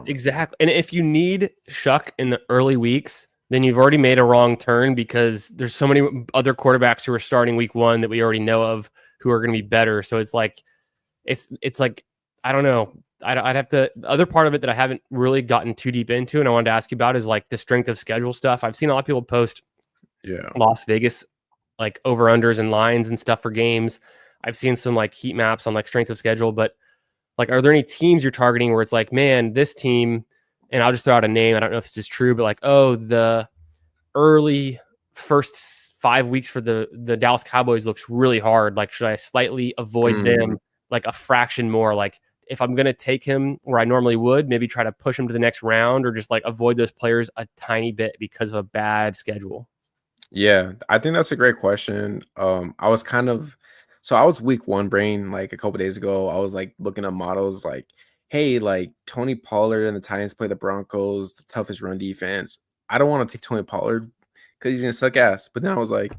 Exactly. And if you need Shuck in the early weeks, then you've already made a wrong turn because there's so many other quarterbacks who are starting week 1 that we already know of who are going to be better. So it's like, it's like, I don't know. I'd have to, the other part of it that I haven't really gotten too deep into and I wanted to ask you about is like the strength of schedule stuff. I've seen a lot of people post Las Vegas, like over-unders and lines and stuff for games. I've seen some like heat maps on like strength of schedule, but like, are there any teams you're targeting where it's like, man, this team, and I'll just throw out a name. I don't know if this is true, but like, oh, the early first 5 weeks for the Dallas Cowboys looks really hard. Like, should I slightly avoid them like a fraction more? Like, if I'm going to take him where I normally would, maybe try to push him to the next round or just like avoid those players a tiny bit because of a bad schedule? Yeah, I think that's a great question. I was week 1 brain like a couple days ago. I was like looking up models like, hey, like Tony Pollard and the Titans play the Broncos, the toughest run defense. I don't want to take Tony Pollard because he's gonna suck ass. But then I was like,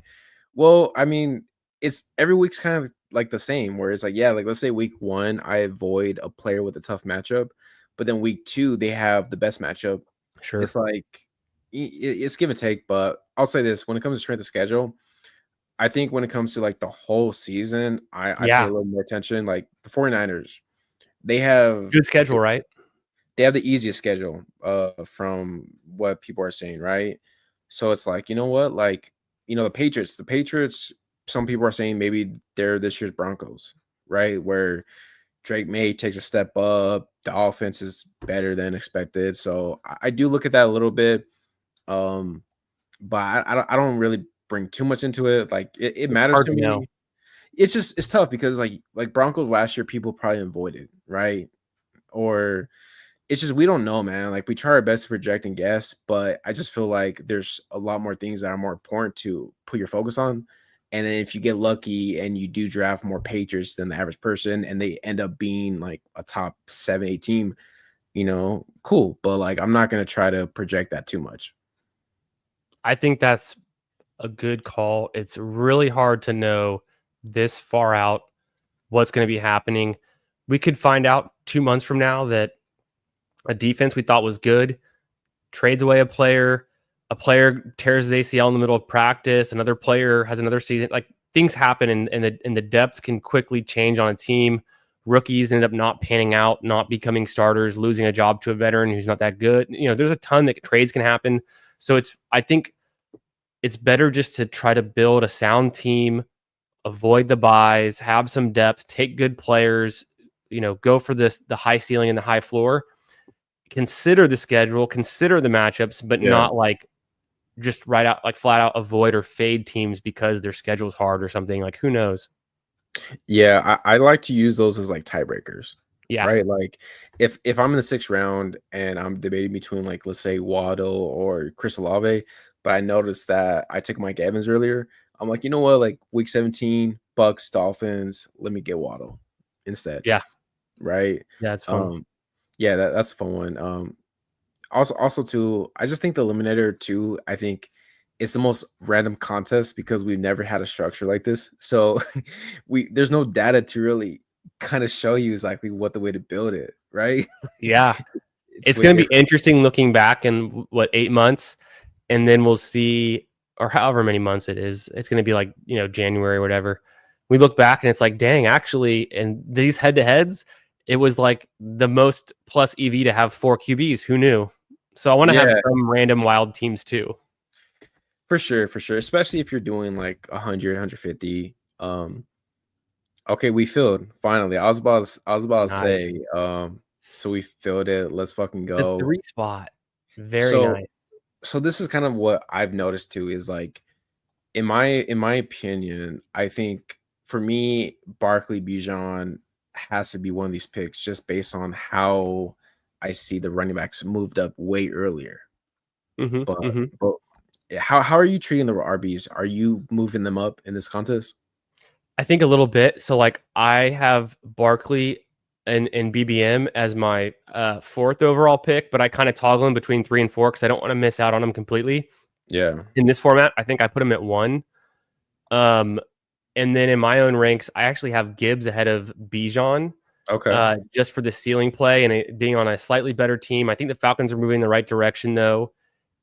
well, I mean, it's every week's kind of like the same, where it's like, yeah, like let's say week 1, I avoid a player with a tough matchup, but then week 2, they have the best matchup. Sure. It's like it's give and take, but I'll say this: when it comes to strength of schedule, I think when it comes to like the whole season, I pay Yeah, a little more attention. Like the 49ers, they have good schedule, right? they have the easiest schedule from what people are saying, right? So it's like, you know what? Like, the Patriots, some people are saying maybe they're this year's Broncos, right? Where Drake May takes a step up, the offense is better than expected. So I do look at that a little bit. But I don't really bring too much into it. Like it It's matters hard to to know. me. It's tough because like Broncos last year, people probably avoided, right? Or it's just we don't know, man. Like we try our best to project and guess, but I just feel like there's a lot more things that are more important to put your focus on. And then if you get lucky and you do draft more Patriots than the average person, and they end up being like a top 7, 8 team, cool. But like I'm not gonna try to project that too much. I think that's a good call. It's really hard to know this far out what's going to be happening. We could find out 2 months from now that a defense we thought was good trades away a player tears his ACL in the middle of practice, another player has another season. Like things happen, and the depth can quickly change on a team. Rookies end up not panning out, not becoming starters, losing a job to a veteran who's not that good. There's a ton that trades can happen. So I think it's better just to try to build a sound team, avoid the buys, have some depth, take good players, go for the high ceiling and the high floor. Consider the schedule, consider the matchups, but Yeah. not like just right out, like flat out avoid or fade teams because their schedule's hard or something. Like who knows? Yeah, I like to use those as like tiebreakers. Yeah. Right. Like if I'm in the 6th round and I'm debating between like let's say Waddle or Chris Olave, but I noticed that I took Mike Evans earlier. I'm like, you know what? Like week 17, Bucks, Dolphins, let me get Waddle instead. Yeah. Right. Yeah. It's fun. Yeah, that's a fun one. Also too, I just think the eliminator too, I think it's the most random contest because we've never had a structure like this. So there's no data to really kind of show you exactly what the way to build it, right? Yeah. It's It's way going to be different. interesting looking back in 8 months, and then we'll see, or however many months it is. It's going to be like, January or whatever. We look back and it's like, dang, actually, in these head to heads, it was like the most plus EV to have 4 QBs. Who knew? So I want to have Yeah, some random wild teams too. for sure, for sure. Especially if you're doing like 100, 150. Okay, we filled finally. I was about to Nice. say, so we filled it. Let's fucking The go. 3 spot. Very So nice. so this is kind of what I've noticed too is like in my opinion, I think for me, Barkley Bijan has to be one of these picks just based on how I see the running backs moved up way earlier. Hmm. But Hmm. but how are you treating the RBs? Are you moving them up in this contest? I think a little bit. So like I have Barkley and BBM as my 4th overall pick, but I kind of toggle him between 3 and 4 because I don't want to miss out on him completely. Yeah. In this format, I think I put him at 1. Um, and then in my own ranks, I actually have Gibbs ahead of Bijan, Okay. just for the ceiling play and it being on a slightly better team. I think the Falcons are moving in the right direction though,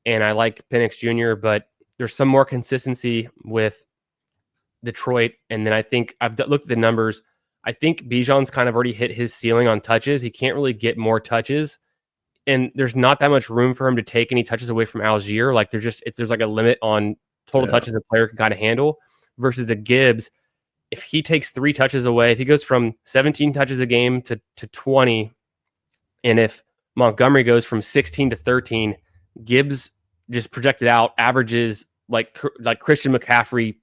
and I like Penix Jr., but there's some more consistency with Detroit. And then I think I've looked at the numbers. I think Bijan's kind of already hit his ceiling on touches. He can't really get more touches. And there's not that much room for him to take any touches away from Algier. Like there's like a limit on total Yeah. touches a player can kind of handle versus a Gibbs. If he takes 3 touches away, if he goes from 17 touches a game to 20, and if Montgomery goes from 16 to 13, Gibbs just projected out averages like Christian McCaffrey,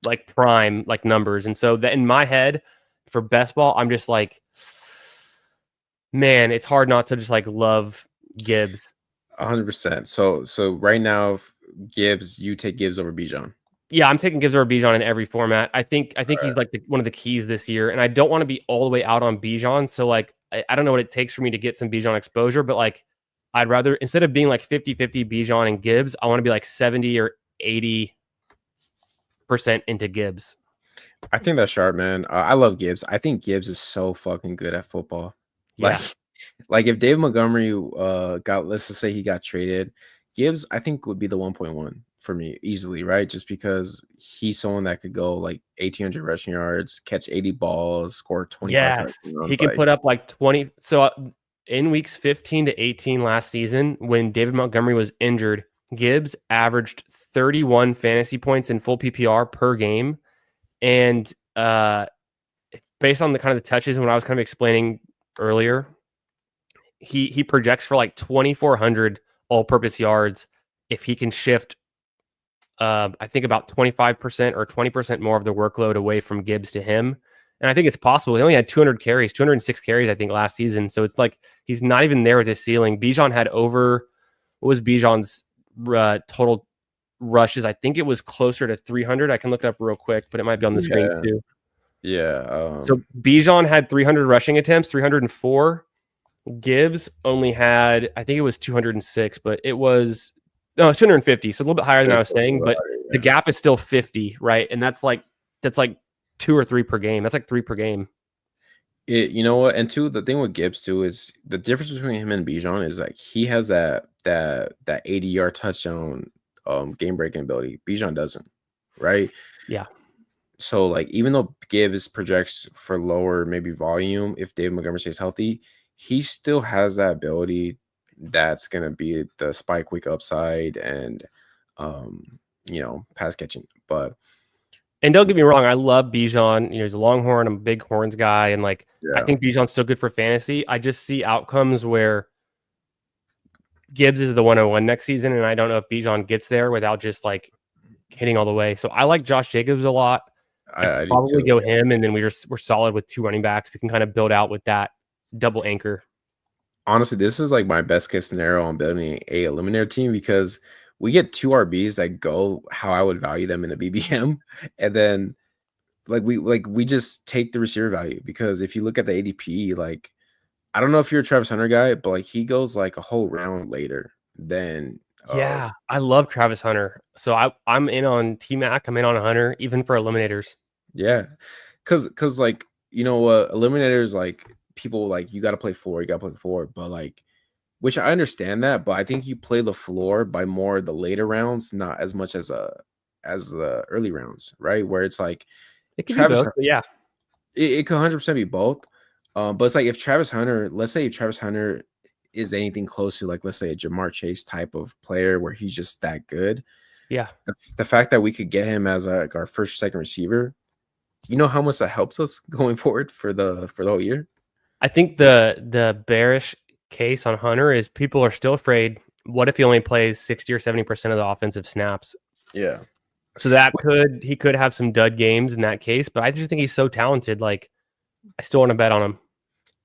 like prime like numbers. And so that in my head for best ball, I'm just like, man, it's hard not to just like love Gibbs. 100%. So right now, you take Gibbs over Bijan. Yeah, I'm taking Gibbs over Bijan in every format. I think he's like one of the keys this year, and I don't want to be all the way out on Bijan. So like, I don't know what it takes for me to get some Bijan exposure, but like, I'd rather instead of being like 50-50 Bijan and Gibbs, I want to be like 70 or 80% into Gibbs. I think that's sharp, man. I love Gibbs. I think Gibbs is so fucking good at football. Yeah. Like if Dave Montgomery let's just say he got traded, Gibbs I think would be the 1.1 for me easily, right? Just because he's someone that could go like 1,800 rushing yards, catch 80 balls, score 25 Yes, touchdowns. he can Like, put up like 20. So in weeks 15 to 18 last season, when David Montgomery was injured, Gibbs averaged 31 fantasy points in full PPR per game. And based on the kind of the touches and what I was kind of explaining earlier, he projects for like 2,400 all-purpose yards if he can shift I think about 25% or 20% more of the workload away from Gibbs to him. And I think it's possible. He only had 200 carries, 206 carries, I think, last season. So it's like he's not even there with his ceiling. Bijan had over, what was Bijan's total rushes? I think it was closer to 300. I can look it up real quick, but it might be on the screen too. Yeah. So Bijan had 300 rushing attempts, 304. Gibbs only had, I think it was 206, but it was, no, it's 250. So a little bit higher than I was saying, but the gap is still 50, right? And that's like 2 or 3 per game. That's like 3 per game. You know what? And two, the thing with Gibbs too is the difference between him and Bijan is like he has that 80-yard touchdown game breaking ability. Bijan doesn't, right? Yeah. So like even though Gibbs projects for lower maybe volume, if David Montgomery stays healthy, he still has that ability that's gonna be the spike week upside and pass catching. But and don't get me wrong, I love Bijan. He's a Longhorn. I'm a big horns guy, and like I think Bijan's so good for fantasy. I just see outcomes where Gibbs is the 101 next season, and I don't know if Bijan gets there without just like hitting all the way. So I like Josh Jacobs a lot. I'd probably go him, and then we're solid with 2 running backs. We can kind of build out with that double anchor. Honestly, this is like my best case scenario on building a eliminator team because we get 2 RBs that go how I would value them in a BBM, and then we just take the receiver value because if you look at the ADP, like I don't know if you're a Travis Hunter guy, but like he goes like a whole round later than yeah, I love Travis Hunter. So I'm in on T-Mac. I'm in on Hunter, even for eliminators. Yeah, because like eliminators like people like you got to play floor, but like. Which I understand that, but I think you play the floor by more the later rounds, not as much as the early rounds, right? Where it's like it can Travis, be both, yeah, it could 100% be both. But it's like if Travis Hunter, let's say if Travis Hunter is anything close to like let's say a Jamar Chase type of player where he's just that good, yeah. The fact that we could get him as like our first or second receiver, you know how much that helps us going forward for the whole year. I think the bearish case on Hunter is people are still afraid. What if he only plays 60 or 70% of the offensive snaps? Yeah. So that he could have some dud games in that case, but I just think he's so talented. Like I still want to bet on him.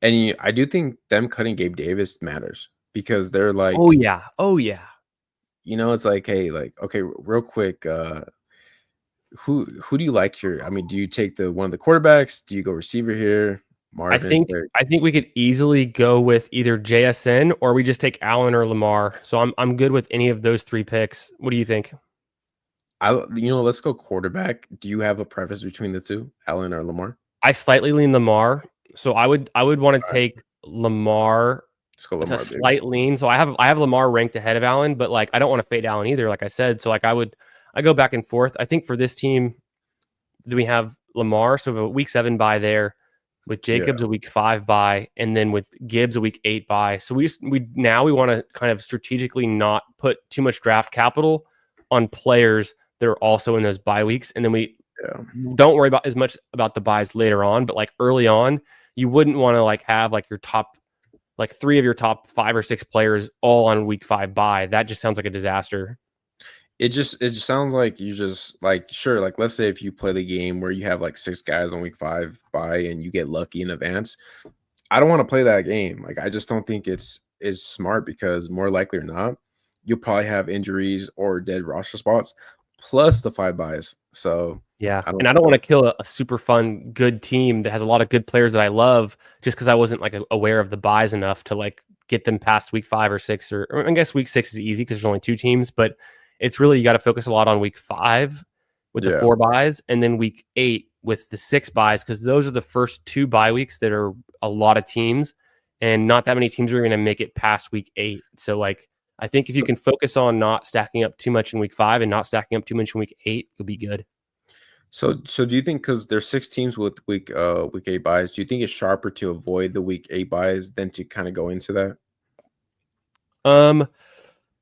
And I do think them cutting Gabe Davis matters because they're like, oh yeah. It's like, hey, like, okay, real quick, who do you like here? I mean, do you take one of the quarterbacks? Do you go receiver here? Marvin, I think we could easily go with either JSN or we just take Allen or Lamar. So I'm good with any of those 3 picks. What do you think? Let's go quarterback. Do you have a preference between the two, Allen or Lamar? I slightly lean Lamar, so I would want to take Lamar. Let's go Lamar. It's a slight lean. So I have Lamar ranked ahead of Allen, but like I don't want to fade Allen either. Like I said, so like I go back and forth. I think for this team, we have Lamar, so a week 7 bye there. With Jacobs a week 5 bye, and then with Gibbs a week 8 bye. So we want to kind of strategically not put too much draft capital on players that are also in those bye weeks, and then we don't worry about as much about the buys later on. But like early on, you wouldn't want to like have like your top like 3 of your top 5 or 6 players all on week 5 bye. That just sounds like a disaster. It just sounds like you just like sure, like let's say if you play the game where you have like 6 guys on week 5 bye and you get lucky in advance. I don't want to play that game. Like I just don't think it's smart because more likely or not, you'll probably have injuries or dead roster spots plus the 5 buys. So yeah, I don't want to kill a super fun, good team that has a lot of good players that I love just because I wasn't like aware of the buys enough to like get them past week 5 or 6 or I guess week 6 is easy because there's only 2 teams, but it's really, you got to focus a lot on week 5 with the 4 buys and then week 8 with the 6 buys because those are the first 2 bye weeks that are a lot of teams and not that many teams are going to make it past week 8. So like I think if you can focus on not stacking up too much in week 5 and not stacking up too much in week 8, you'll be good. So do you think, because there's 6 teams with week 8 buys, do you think it's sharper to avoid the week 8 buys than to kind of go into that?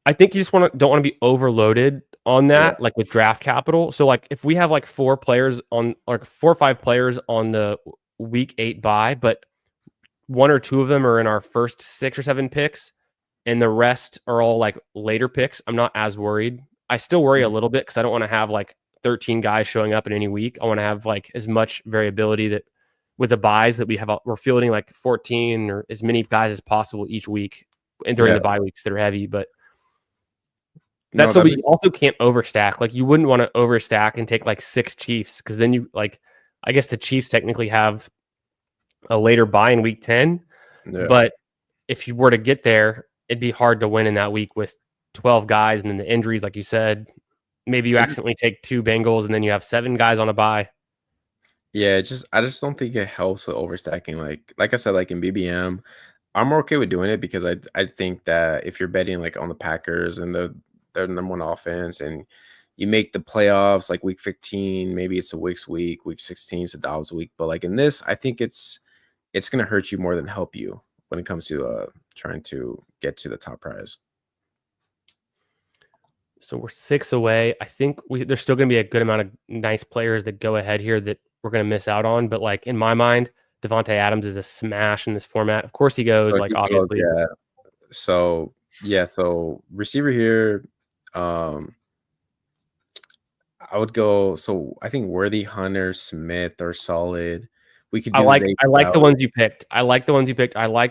I think you just don't want to be overloaded on that, like with draft capital. So like if we have like 4 or 5 players on the week 8 buy, but 1 or 2 of them are in our first 6 or 7 picks, and the rest are all like later picks, I'm not as worried. I still worry a little bit because I don't want to have like 13 guys showing up in any week. I want to have like as much variability that with the buys that we're fielding like 14 or as many guys as possible each week and during the bye weeks that are heavy. But that's so we also can't overstack. Like you wouldn't want to overstack and take like 6 Chiefs, because then you like, I guess the Chiefs technically have a later buy in week 10, but if you were to get there, it'd be hard to win in that week with 12 guys and then the injuries, like you said. Maybe you accidentally take 2 Bengals and then you have 7 guys on a bye. Yeah, I just don't think it helps with overstacking. Like I said, like in BBM, I'm more okay with doing it because I think that if you're betting like on the Packers and their number 1 offense, and you make the playoffs like week 15, maybe it's a Wick's week, week 16 is a Dobbs week. But like in this, I think it's gonna hurt you more than help you when it comes to trying to get to the top prize. So we're 6 away. I think there's still going to be a good amount of nice players that go ahead here that we're going to miss out on. But like in my mind, Devontae Adams is a smash in this format. Of course he goes, obviously. So receiver here, I would go. So I think Worthy, Hunter, Smith are solid. We could do I like the ones you picked. I like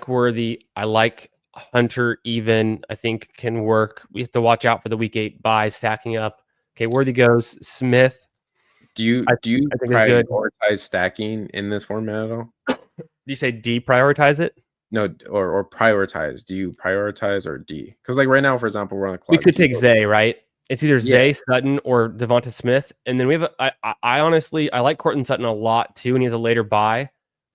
Worthy. I like Hunter even, I think, can work. We have to watch out for the week 8 buys stacking up. Okay, Worthy goes. Smith. Do you prioritize stacking in this format at all? Do you say deprioritize it? No, or prioritize. Do you prioritize or D? Because like right now, for example, we're on a clock. We could take Zay, right? It's either Zay, Sutton, or Devonta Smith. And then we have I honestly like Cortland Sutton a lot too, and he has a later buy.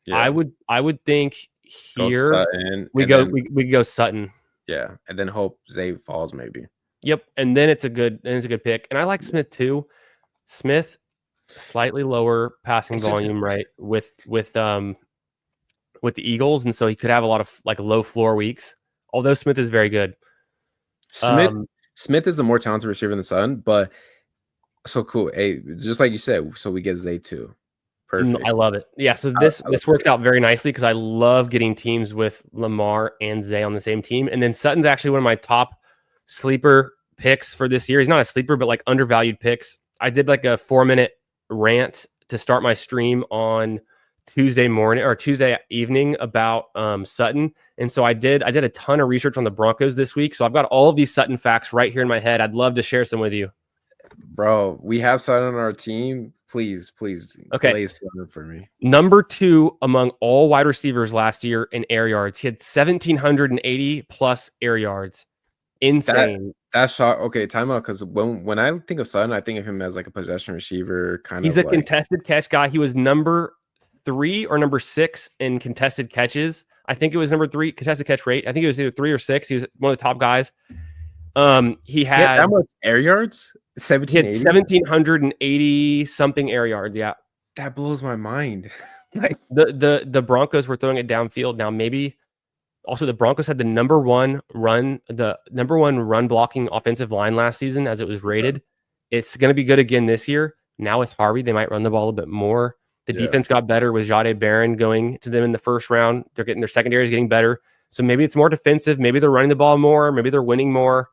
Yeah. I would think here we go Sutton. Yeah, and then hope Zay falls maybe. Yep, and then it's a good pick. And I like Smith too. Smith, slightly lower passing volume, right? With the Eagles, and so he could have a lot of like low floor weeks. Although Smith is very good. Smith is a more talented receiver than Sutton, but so cool. Hey, just like you said, so we get Zay too. Perfect. I love it. Yeah, so this worked out very nicely because I love getting teams with Lamar and Zay on the same team. And then Sutton's actually one of my top sleeper picks for this year. He's not a sleeper, but like undervalued picks. I did like a 4-minute rant to start my stream on Tuesday morning or Tuesday evening about Sutton. And so I did a ton of research on the Broncos this week. So I've got all of these Sutton facts right here in my head. I'd love to share some with you. Bro, we have Sutton on our team. Please, okay. Play Sutton for me. Number 2 among all wide receivers last year in air yards. He had 1,780 plus air yards. Insane. That's shot. Okay, timeout. Because when I think of Sutton, I think of him as like a possession receiver, He's a contested catch guy. He was number 3 or number 6 in contested catches. I think it was number 3 contested catch rate. I think it was either 3 or 6. He was one of the top guys. He had that much air yards. 1,780 something air yards. Yeah, that blows my mind. Like the Broncos were throwing it downfield. Now maybe also the Broncos had the number one run blocking offensive line last season as it was rated. It's going to be good again this year. Now with Harvey, they might run the ball a bit more. The defense got better with Jahdae Barron going to them in the first round. They're getting their secondary is getting better. So maybe it's more defensive. Maybe they're running the ball more. Maybe they're winning more.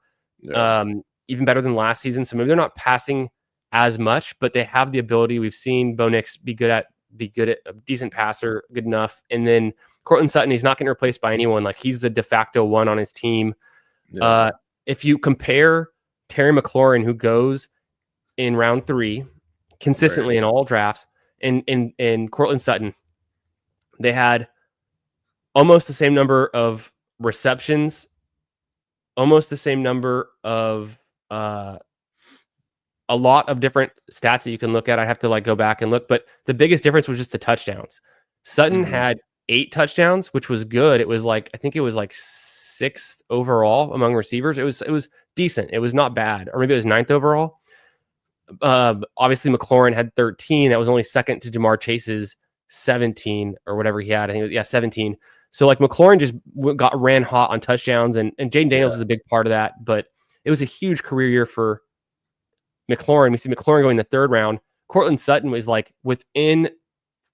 Even better than last season. So maybe they're not passing as much, but they have the ability. We've seen Bo Nix be good at a decent passer, good enough. And then Cortland Sutton, he's not getting replaced by anyone. Like he's the de facto one on his team. Yeah. If you compare Terry McLaurin, who goes in round 3 consistently in all drafts, and Cortland Sutton, they had almost the same number of receptions, almost the same number of a lot of different stats that you can look at. I have to like go back and look, but the biggest difference was just the touchdowns. Sutton had 8 touchdowns, which was good. It was like, I think it was like 6th overall among receivers. It was decent. It was not bad, or maybe it was 9th overall. Obviously McLaurin had 13. That was only second to Jamar Chase's 17 or whatever he had. I think 17. So like McLaurin just ran hot on touchdowns, and Jaden Daniels is a big part of that. But it was a huge career year for McLaurin. We see McLaurin going in the 3rd round. Cortland Sutton was like within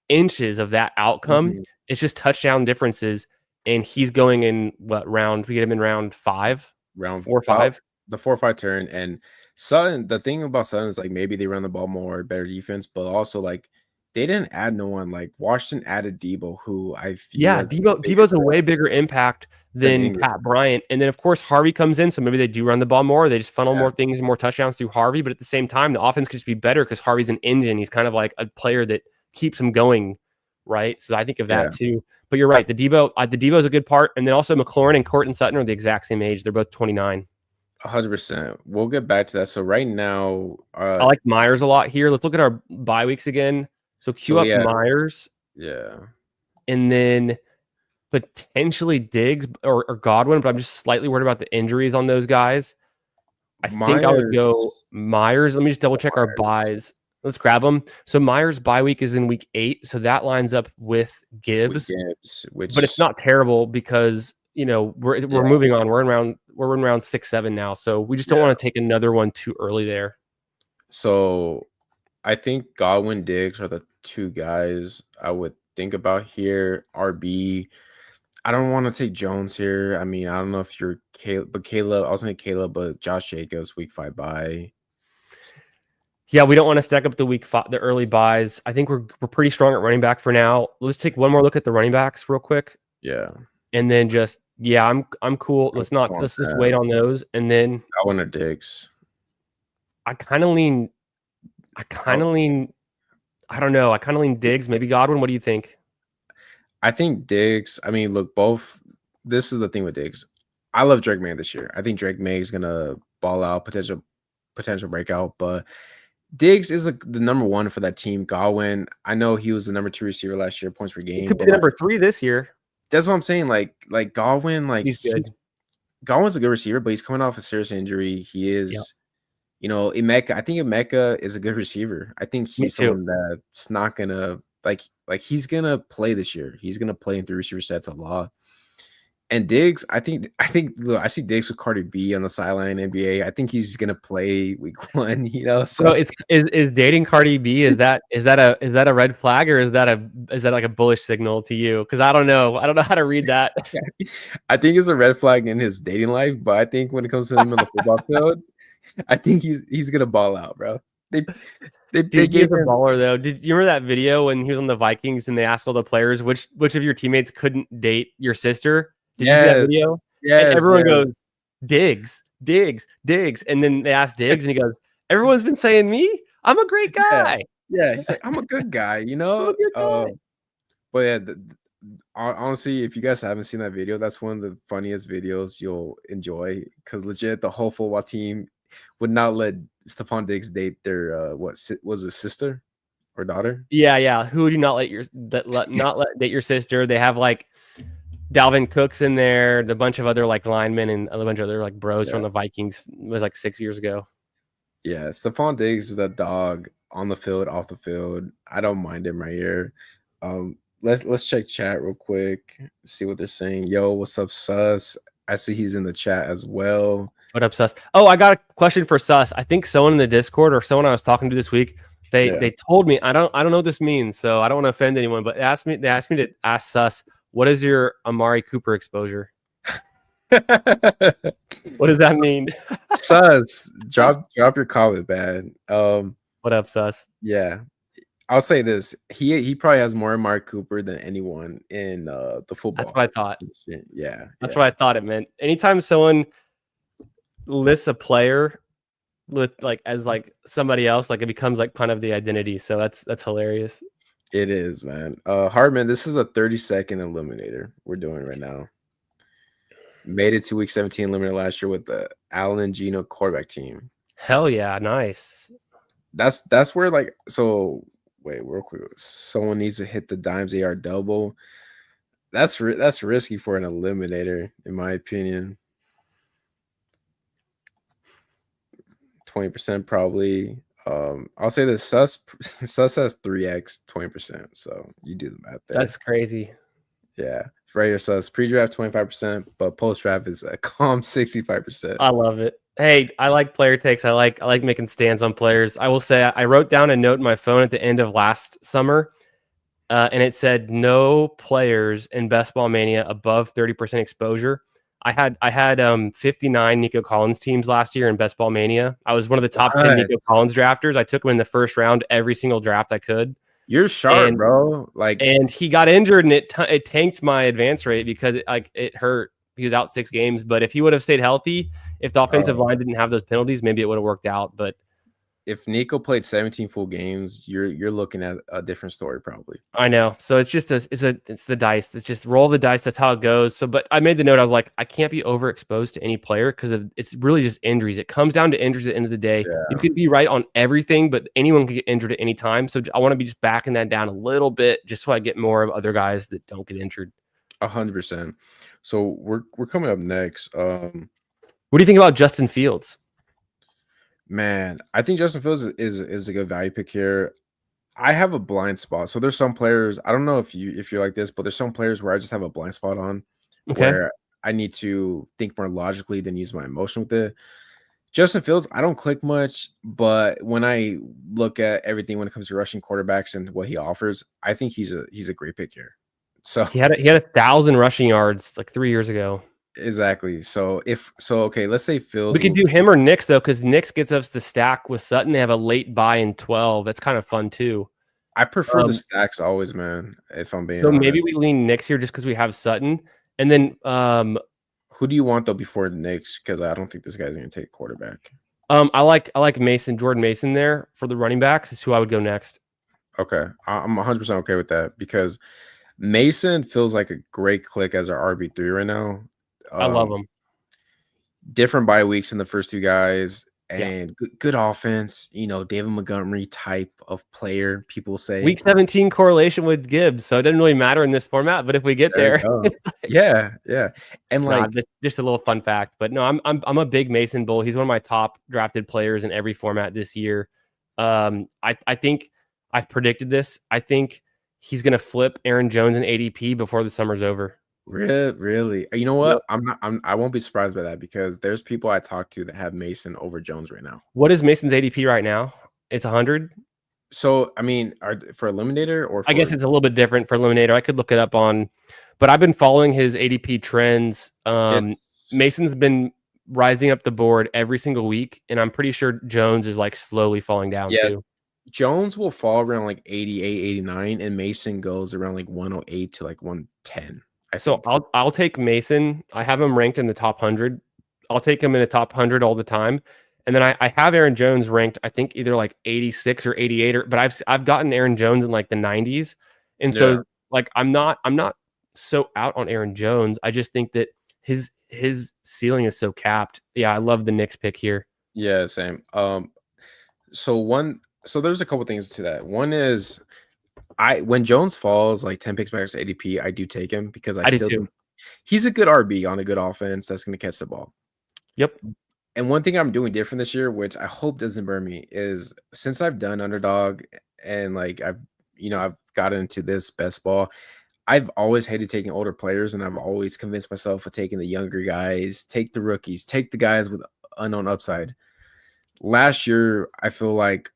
inches of that outcome. Mhm. It's just touchdown differences, and he's going in what round? We get him in round 5, round 4 or 5. The 4-5 turn. And Sutton, the thing about Sutton is like maybe they run the ball more, better defense, but also like they didn't add no one. Like Washington added Debo, who I feel Debo's a way bigger impact than Pat Bryant. And then of course Harvey comes in, so maybe they do run the ball more. They just funnel more things and more touchdowns through Harvey. But at the same time, the offense could just be better because Harvey's an engine. He's kind of like a player that keeps him going, right? So I think of that too. But you're right. The Debo's a good part, and then also McLaurin and Cortland Sutton are the exact same age. They're both 29. 100%. We'll get back to that. So right now, I like Myers a lot here. Let's look at our bye weeks again. So queue up Myers. Yeah. And then potentially Diggs or Godwin, but I'm just slightly worried about the injuries on those guys. I think I would go Myers. Let me just double check our buys. Let's grab them. So Myers' bye week is in week 8. So that lines up with Gibbs. But it's not terrible because we're moving on. We're in round 6, 7 now. So we just don't want to take another one too early there. So I think Godwin, Diggs are the 2 guys I would think about here. RB. I don't want to take Jones here. I mean, I don't know if you're Caleb, but Caleb, I was going to Caleb, but Josh Jacobs, week 5 bye. Yeah, we don't want to stack up the early buys. I think we're pretty strong at running back for now. Let's take one more look at the running backs real quick. Yeah. And then I'm cool. Let's just wait on those. And then Godwin or Diggs. I kind of lean Diggs, maybe Godwin. What do you think? I think Diggs. I mean, look, both. This is the thing with Diggs. I love Drake May this year. I think Drake May is gonna ball out, potential breakout. But Diggs is the number 1 for that team. Godwin, I know he was the number 2 receiver last year, points per game. He could be the number 3 this year. That's what I'm saying. Like Godwin, he's good. Godwin's a good receiver, but he's coming off a serious injury. He is. Emeka. I think Emeka is a good receiver. I think he's someone that's not gonna like he's gonna play this year. He's gonna play in 3 receiver sets a lot. And Diggs, I think look, I see Diggs with Cardi B on the sideline in NBA. I think he's gonna play week 1. So is dating Cardi B, is that a red flag, or is that like a bullish signal to you? Because I don't know how to read that. I think it's a red flag in his dating life, but I think when it comes to him on the football field, I think he's gonna ball out, bro. They gave him a baller though. Did you remember that video when he was on the Vikings and they asked all the players which of your teammates couldn't date your sister? Did you see that video? Yes. And everyone goes, Diggs. And then they asked Diggs and he goes, everyone's been saying me? I'm a great guy. Yeah. He's like, I'm a good guy, But yeah, honestly, if you guys haven't seen that video, that's one of the funniest videos you'll enjoy, because legit the whole football team would not let Stephon Diggs date their was it sister or daughter? Yeah. Who would you not let date your sister? They have like Dalvin Cook's in there, the bunch of other like linemen and a bunch of other like bros from the Vikings. It was like 6 years ago. Yeah, Stephon Diggs is the dog on the field, off the field. I don't mind him right here. Let's check chat real quick, see what they're saying. Yo, what's up, Sus? I see he's in the chat as well. What up, Sus? Oh, I got a question for Sus. I think someone in the Discord or someone I was talking to this week, they told me, I don't know what this means, so I don't want to offend anyone, but they asked me to ask Sus, what is your Amari Cooper exposure? What does that mean? Sus, drop your comment, man. What up, Sus? Yeah. I'll say this. He probably has more Amari Cooper than anyone in the football. That's what I thought. Yeah. That's what I thought it meant. Anytime someone lists a player with as somebody else, it becomes kind of the identity. So that's hilarious. It is, man. Hardman, this is a 30-second eliminator we're doing right now. Made it to week 17 eliminator last year with the Allen and Geno quarterback team. Hell yeah, nice. That's where so wait, real quick. Someone needs to hit the Dimes AR double. That's risky for an eliminator, in my opinion. 20% probably. I'll say the sus has 3x 20%. So you do the math there. That's crazy. Yeah. Regular sus pre-draft 25%, but post-draft is a calm 65%. I love it. Hey, I like player takes. I like making stands on players. I will say I wrote down a note in my phone at the end of last summer, and it said no players in Best Ball Mania above 30% exposure. I had 59 Nico Collins teams last year in Best Ball Mania. I was one of the top 10 Nico Collins drafters. I took him in the first round every single draft I could. You're sharp, bro. And he got injured, and it tanked my advance rate because it hurt. He was out 6 games, but if he would have stayed healthy, if the offensive line didn't have those penalties, maybe it would have worked out. But if Nico played 17 full games, you're looking at a different story probably. I know. So it's just it's the dice. It's just roll the dice. That's how it goes. So, but I made the note. I was like, I can't be overexposed to any player because it's really just injuries. It comes down to injuries at the end of the day. Yeah. You can be right on everything, but anyone can get injured at any time. So I want to be just backing that down a little bit, just so I get more of other guys that don't get injured. 100%. So we're coming up next. What do you think about Justin Fields? Man, I think Justin Fields is a good value pick here. I have a blind spot. So there's some players, I don't know if you're like this, but there's some players where I just have a blind spot on where I need to think more logically than use my emotion with it. Justin Fields, I don't click much, but when I look at everything when it comes to rushing quarterbacks and what he offers, I think he's a great pick here. So he had 1,000 rushing yards like 3 years ago. Exactly. So okay, let's say Fields. We could do him or Nix though, because Nix gets us the stack with Sutton. They have a late buy in 12. That's kind of fun too. I prefer the stacks always, man. If I'm being so honest. Maybe we lean Nix here just because we have Sutton, and then who do you want though before Nix? Because I don't think this guy's going to take quarterback. I like Jordan Mason there for the running backs is who I would go next. Okay, I'm 100% okay with that because Mason feels like a great click as our RB3 right now. I love him. Different bye weeks in the first 2 guys and good offense. You know, David Montgomery type of player. People say week 17 correlation with Gibbs, so it doesn't really matter in this format. But if we get there, yeah, and just a little fun fact. But no, I'm a big Mason bull. He's one of my top drafted players in every format this year. I think I've predicted this. I think he's going to flip Aaron Jones and ADP before the summer's over. Really? You know what? Yep. I won't be surprised by that because there's people I talk to that have Mason over Jones right now. What is Mason's ADP right now? It's 100. So I mean, for Eliminator or I guess it's a little bit different for Eliminator. I could look it up but I've been following his ADP trends. Mason's been rising up the board every single week, and I'm pretty sure Jones is like slowly falling down too. Jones will fall around like 88, 89, and Mason goes around like 108 to like 110. So I'll take Mason. I have him ranked in the top 100. I'll take him in the top 100 all the time. And then I have Aaron Jones ranked, I think either like 86 or 88, but I've gotten Aaron Jones in like the 90s. And so like I'm not so out on Aaron Jones. I just think that his ceiling is so capped. Yeah, I love the Knicks pick here. Yeah, same. So there's a couple things to that. One is when Jones falls like 10 picks back to ADP, I do take him because I still do. He's a good RB on a good offense that's going to catch the ball. Yep. And one thing I'm doing different this year, which I hope doesn't burn me, is since I've done underdog and like I've gotten into this best ball, I've always hated taking older players, and I've always convinced myself of taking the younger guys, take the rookies, take the guys with unknown upside. Last year, I feel like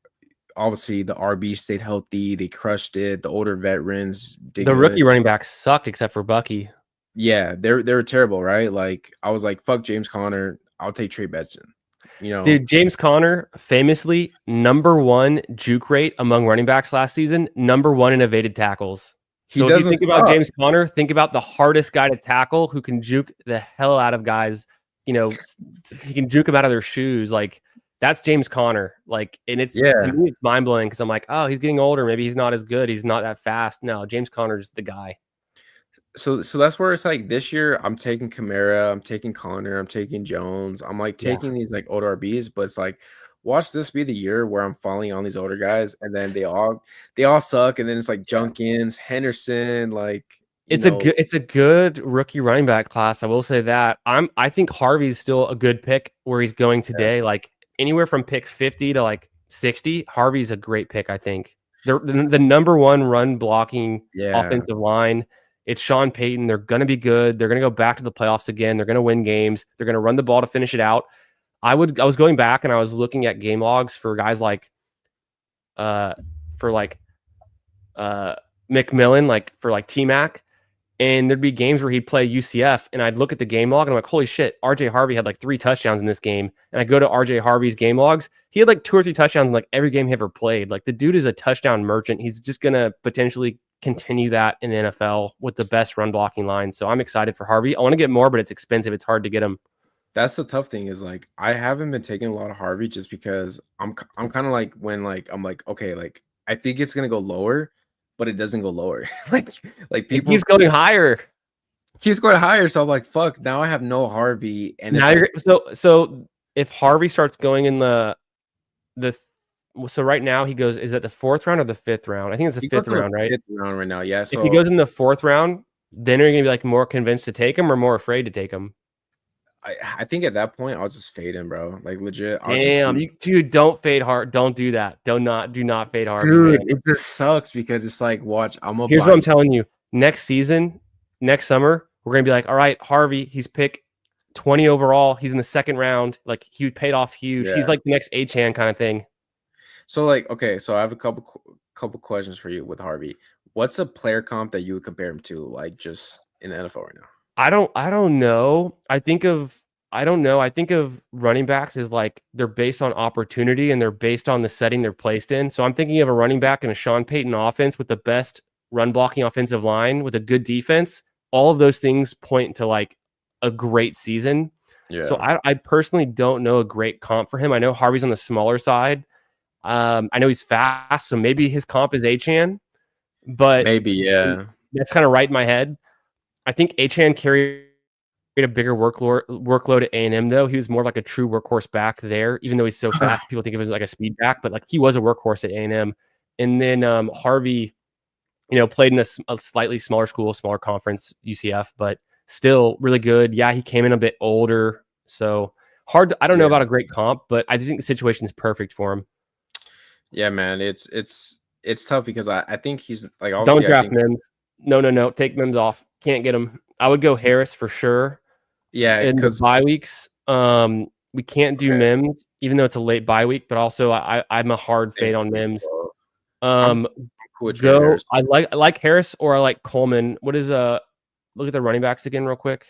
obviously the RB stayed healthy. They crushed it. The older veterans did the rookie running backs sucked except for Bucky. Yeah, they were terrible, right? Like I was like, fuck James Conner. I'll take Trey Benson. You know, dude, James Conner famously #1 juke rate among running backs last season, #1 in evaded tackles. So if you think about James Conner, think about the hardest guy to tackle who can juke the hell out of guys. You know, he can juke them out of their shoes. Like that's James Conner. Like, and to me, it's mind blowing because I'm like, oh, he's getting older. Maybe he's not as good. He's not that fast. No, James Conner's the guy. So that's where it's like this year I'm taking Kamara, I'm taking Connor, I'm taking Jones. I'm like taking these like older RBs, but it's like watch this be the year where I'm falling on these older guys and then they all suck, and then it's like Junkins, Henderson, like It's a good rookie running back class. I will say that. I think Harvey's still a good pick where he's going today. Like anywhere from pick 50 to like 60, Harvey's a great pick, I think. The number one run blocking offensive line. It's Sean Payton. They're going to be good. They're going to go back to the playoffs again. They're going to win games. They're going to run the ball to finish it out. I was going back and I was looking at game logs for guys like McMillan, like for like T-Mac. And there'd be games where he'd play UCF, and I'd look at the game log, and I'm like, holy shit, RJ Harvey had like 3 touchdowns in this game. And I go to RJ Harvey's game logs. He had like 2 or 3 touchdowns in like every game he ever played. Like the dude is a touchdown merchant. He's just going to potentially continue that in the NFL with the best run blocking line. So I'm excited for Harvey. I want to get more, but it's expensive. It's hard to get him. That's the tough thing is like I haven't been taking a lot of Harvey just because I'm kind of like when like I'm like, okay, like I think it's gonna go lower, but it doesn't go lower. like people keeps going higher. Keeps going higher. So I'm like, fuck, now I have no Harvey. And now so if Harvey starts going in so right now he goes, is that the 4th round or the 5th round? I think it's the 5th round, right? 5th round right now, yeah. So if he goes in the 4th round, then are you gonna be like more convinced to take him or more afraid to take him? I think at that point I'll just fade him, bro. Like legit. Damn, dude, don't fade hard. Don't do that. Do not fade hard. Dude, it just sucks because it's like, watch, here's what I'm telling you. Next season, next summer, we're gonna be like, all right, Harvey, he's pick 20 overall. He's in the 2nd round. Like he paid off huge. Yeah. He's like the next Achane kind of thing. So like, okay, so I have a couple questions for you with Harvey. What's a player comp that you would compare him to, like just in the NFL right now? I don't know. I think of running backs as like they're based on opportunity and they're based on the setting they're placed in. So I'm thinking of a running back in a Sean Payton offense with the best run blocking offensive line with a good defense. All of those things point to like a great season. Yeah. So I personally don't know a great comp for him. I know Harvey's on the smaller side. I know he's fast, so maybe his comp is Achane, but maybe, yeah. That's kind of right in my head. I think Achane carried a bigger workload at A&M, though. He was more like a true workhorse back there, even though he's so fast. People think of him as like a speed back, but like he was a workhorse at A&M. And then Harvey, played in a slightly smaller school, smaller conference, UCF, but still really good. Yeah, he came in a bit older, so hard. I don't know about a great comp, but I just think the situation is perfect for him. Yeah, man, it's tough because I think he's like, don't draft Mims. No, take Mims off. Can't get him. I would go Harris for sure. Yeah, in the bye weeks. We can't do Mims, even though it's a late bye week. But also, I'm a hard fade on Mims. I like Harris or I like Coleman. What is look at the running backs again, real quick.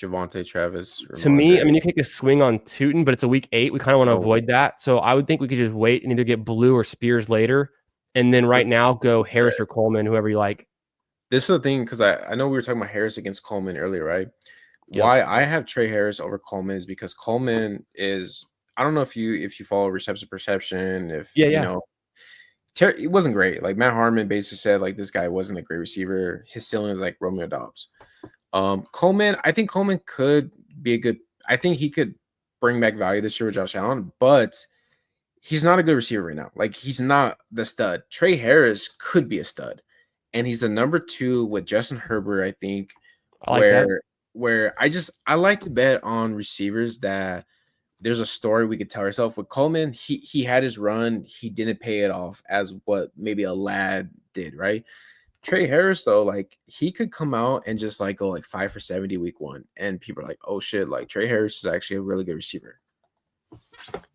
Javonte Travis. To me, I mean, you can take a swing on Tootin, but it's a week 8. We kind of want to avoid that. So I would think we could just wait and either get Blue or Spears later. And then right now, go Harris or Coleman, whoever you like. This is the thing, because I know we were talking about Harris against Coleman earlier, right? Yep. Why I have Trey Harris over Coleman is because Coleman is, I don't know if you follow reception perception, it wasn't great. Like Matt Harmon basically said, like this guy wasn't a great receiver. His ceiling is like Romeo Doubs. Coleman, I think Coleman could be a good. I think he could bring back value this year with Josh Allen, but he's not a good receiver right now. Like he's not the stud. Trey Harris could be a stud, and he's the number 2 with Justin Herbert. I think where I like to bet on receivers that there's a story we could tell ourselves. With Coleman, he had his run, he didn't pay it off as what maybe a lad did, right? Trey Harris, though, like he could come out and just like go like 5 for 70 week 1, and people are like, "Oh shit!" Like Trey Harris is actually a really good receiver.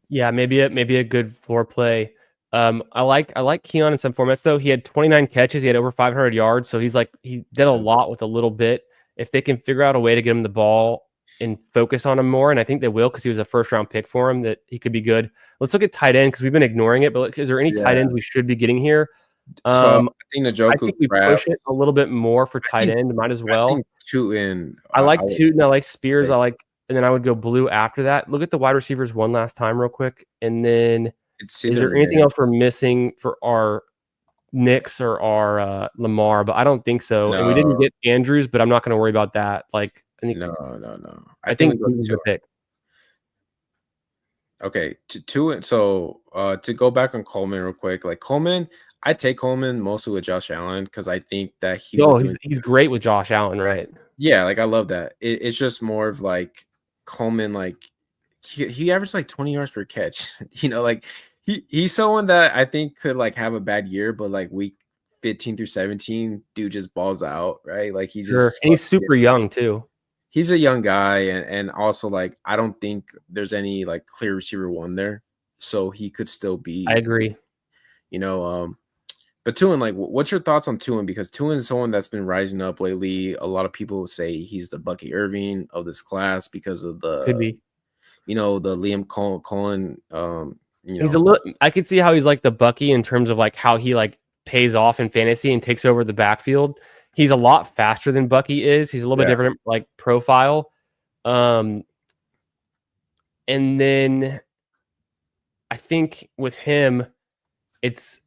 Yeah, maybe a good floor play. I like Keon in some formats though. He had 29 catches, he had over 500 yards, so he did a lot with a little bit. If they can figure out a way to get him the ball and focus on him more, and I think they will because he was a 1st round pick for him, that he could be good. Let's look at tight end because we've been ignoring it. But is there any tight ends we should be getting here? I think we push it a little bit more for tight end. Might as well. I think Tootin. I like Tootin. I like Spears. And then I would go Blue after that. Look at the wide receivers one last time real quick. And then is there anything else we're missing for our Knicks or our Lamar? But I don't think so. No. And we didn't get Andrews, but I'm not going to worry about that. Like, I think no. I think he was a pick. Okay, to go back on Coleman real quick. Like Coleman, I take Coleman mostly with Josh Allen because I think that he was doing. He's great with Josh Allen, right? Yeah, like I love that. It's just more of like Coleman, like he averaged like 20 yards per catch. Like he's someone that I think could like have a bad year, but like week 15 through 17, dude just balls out, right? Like he Sure, just and he's super young too. he's a young guy, and also like I don't think there's any like clear receiver one there, so he could still be. I agree. But Tuin, like, what's your thoughts on Tuin? Because Tuin is someone that's been rising up lately. A lot of people say he's the Bucky Irving of this class because of Could be. the Liam Cohen. He's a little. I could see how he's like the Bucky in terms of like how he like pays off in fantasy and takes over the backfield. He's a lot faster than Bucky is. He's a little bit different like profile. And then I think with him, it's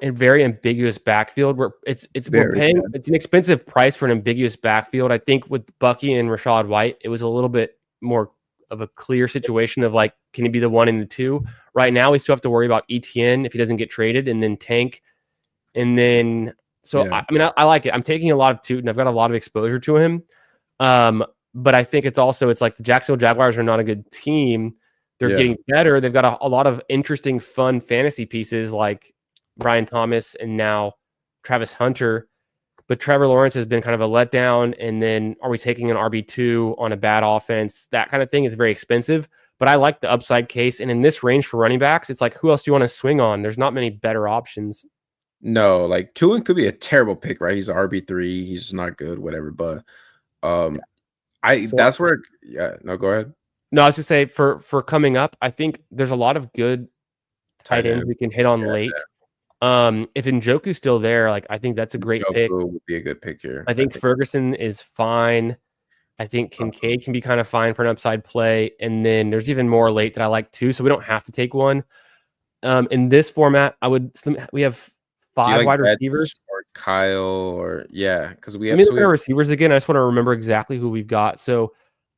a very ambiguous backfield where we're paying. It's an expensive price for an ambiguous backfield. I think with Bucky and Rachaad White, it was a little bit more of a clear situation of like, can he be the 1 and the 2? Right now, we still have to worry about ETN if he doesn't get traded, and then Tank, and then I like it. I'm taking a lot of Tootin. I've got a lot of exposure to him, but I think it's like the Jacksonville Jaguars are not a good team. They're getting better. They've got a lot of interesting, fun fantasy pieces like Brian Thomas and now Travis Hunter. But Trevor Lawrence has been kind of a letdown. And then are we taking an RB2 on a bad offense? That kind of thing is very expensive. But I like the upside case. And in this range for running backs, it's like, who else do you want to swing on? There's not many better options. No, like Tuin could be a terrible pick, right? He's an RB3. He's just not good, whatever. But that's where, no, go ahead. No, I was just say for coming up, I think there's a lot of good tight ends we can hit on late. If Njoku's still there, like I think that's a great pick. Would be a good pick here. I think Ferguson is fine. I think Kincaid can be kind of fine for an upside play. And then there's even more late that I like too, so we don't have to take one. In this format, we have 5 wide receivers. Or Kyle, or because we have. Let me look at our receivers again. I just want to remember exactly who we've got. So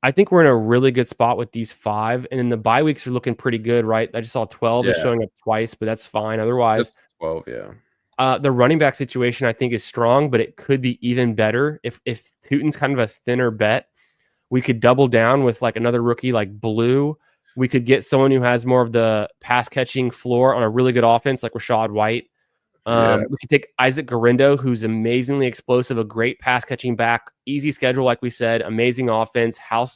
I think we're in a really good spot with these 5, and then the bye weeks are looking pretty good, right? I just saw 12 is showing up twice, but that's fine. Otherwise, just 12, yeah. The running back situation I think is strong, but it could be even better if Tootin's kind of a thinner bet. We could double down with like another rookie like Blue. We could get someone who has more of the pass catching floor on a really good offense like Rachaad White. We could take Isaac Garindo, who's amazingly explosive, a great pass catching back, easy schedule, like we said, amazing offense. How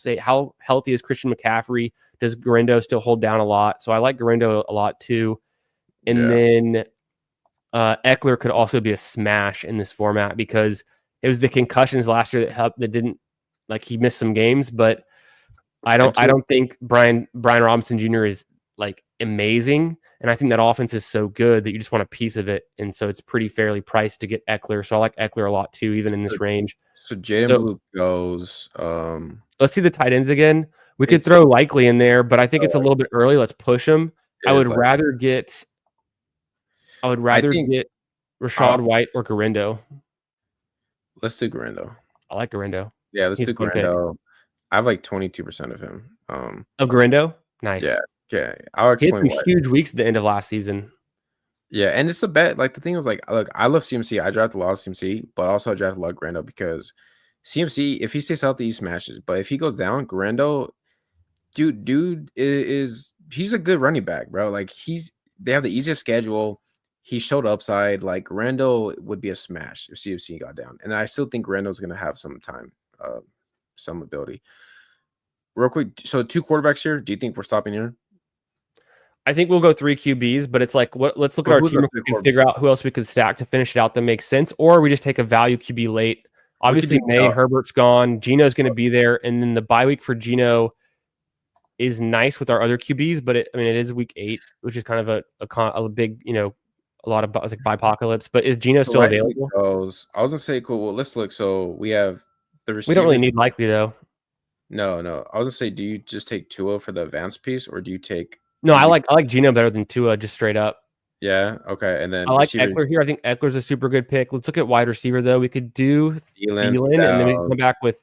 healthy is Christian McCaffrey? Does Garindo still hold down a lot? So I like Garindo a lot too. And then Eckler could also be a smash in this format because it was the concussions last year that helped. That didn't like he missed some games, but I don't think Brian Robinson Jr. is like amazing. And I think that offense is so good that you just want a piece of it. And so it's pretty fairly priced to get Eckler. So I like Eckler a lot too, even in this range. So Jaden Blue goes. Let's see the tight ends again. We could throw Likely in there, but I think it's a little bit early. Let's push him. I would rather get Rachaad White or Garindo. Let's do Garindo. I like Garindo. Yeah, let's do Garindo. I have like 22% of him. Garindo? Nice. Yeah. I'll explain. He had some huge weeks at the end of last season. Yeah, and it's a bet. Like the thing was like, look, I love CMC. I drafted a lot of CMC, but also I drafted a lot of Garindo because CMC, if he stays healthy, he smashes. But if he goes down, Garindo, dude is he's a good running back, bro. Like they have the easiest schedule. He showed upside. Like Garindo would be a smash if CMC got down, and I still think Garindo's gonna have some time, some ability. Real quick, so 2 quarterbacks here. Do you think we're stopping here? I think we'll go 3 QBs, but it's like, let's look at our team and figure out who else we could stack to finish it out that makes sense, or we just take a value QB late. Obviously, Herbert's gone. Gino's going to be there, and then the bye week for Gino is nice with our other QBs, but it is week 8, which is kind of a big, a lot of like bipocalypse. But is Gino still available? I was gonna say, cool. Well, let's look. So we have the receivers. We don't really need Likely though. No. I was gonna say, do you just take Tua for the advanced piece, or do you take? No, I like Gino better than Tua, just straight up. Yeah. Okay. And then I like Eckler here. I think Eckler's a super good pick. Let's look at wide receiver though. We could do Thielen, and then we can come back with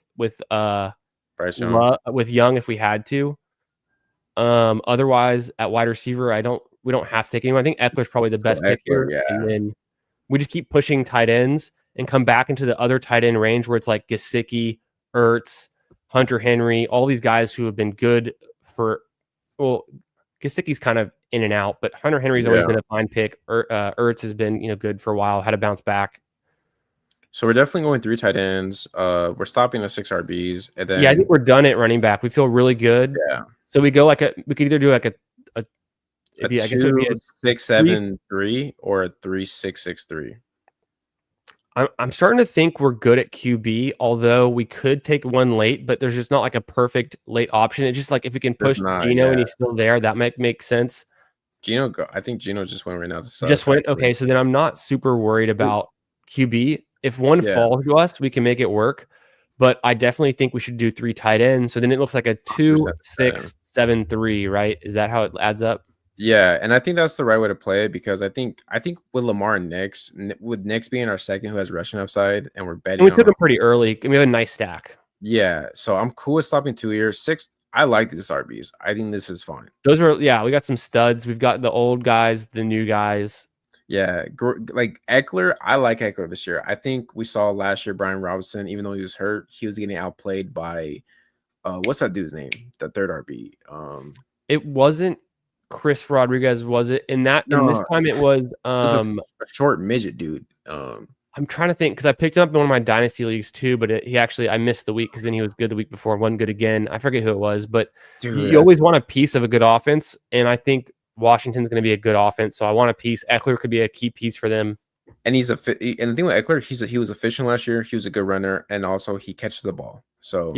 Bryce Young. with Young if we had to. Otherwise, at wide receiver, I don't we don't have to take anyone. I think Eckler's probably the best pick Eckler, here, and then we just keep pushing tight ends and come back into the other tight end range where it's like Gesicki, Ertz, Hunter Henry, all these guys who have been good for. Well, Gesicki's kind of in and out, but Hunter Henry's always been a fine pick. Ertz has been good for a while, had to bounce back. So we're definitely going 3 tight ends. We're stopping at 6 RBs, and then I think we're done at running back. We feel really good. Yeah. So we go we could either do like a 2-6-7-3 or a 3-6-6-3. I'm starting to think we're good at QB, although we could take one late, but there's just not like a perfect late option. It's just like if we can push Gino and he's still there, that might make sense. I think Gino just went right now. Just went? Okay, so then I'm not super worried about QB. If one falls to us, we can make it work. But I definitely think we should do 3 tight ends. So then it looks like a 2-6-7-3, right? Is that how it adds up? Yeah, and I think that's the right way to play it because I think with Lamar and with Nix being our second who has rushing upside, and we're betting. And we took him pretty early. We have a nice stack. Yeah, so I'm cool with stopping 2 years. 6, I like these RBs. I think this is fine. Those were we got some studs. We've got the old guys, the new guys. Yeah, like Eckler, I like Eckler this year. I think we saw last year Brian Robinson, even though he was hurt, he was getting outplayed by what's that dude's name? The third RB. It wasn't Chris Rodriguez, was it? And this time it was a short midget dude. I'm trying to think because I picked him up in one of my dynasty leagues too, but I missed the week because then he was good the week before, wasn't good again. I forget who it was, but you always want a piece of a good offense, and I think Washington's going to be a good offense, so I want a piece. Eckler could be a key piece for them. And and the thing with Eckler, he was efficient last year. He was a good runner, and also he catches the ball. So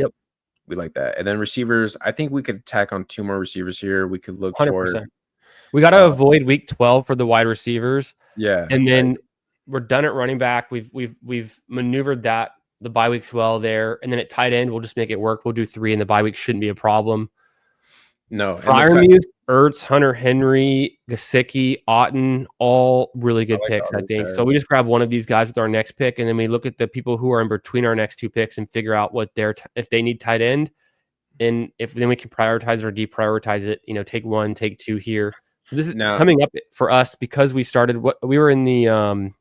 we like that. And then receivers, I think we could tack on 2 more receivers here. We could look 100%. For. We got to avoid week 12 for the wide receivers. Yeah, and then we're done at running back. We've maneuvered the bye weeks well there, and then at tight end we'll just make it work. We'll do 3, and the bye week shouldn't be a problem. No, Freiermuth, Ertz, Hunter Henry, Gesicki, Otten, all really good picks, I think. So we just grab one of these guys with our next pick, and then we look at the people who are in between our next 2 picks and figure out what if they need tight end, and then we can prioritize or deprioritize it. Take 1, take 2 here. So this is coming up for us because we started. We were in the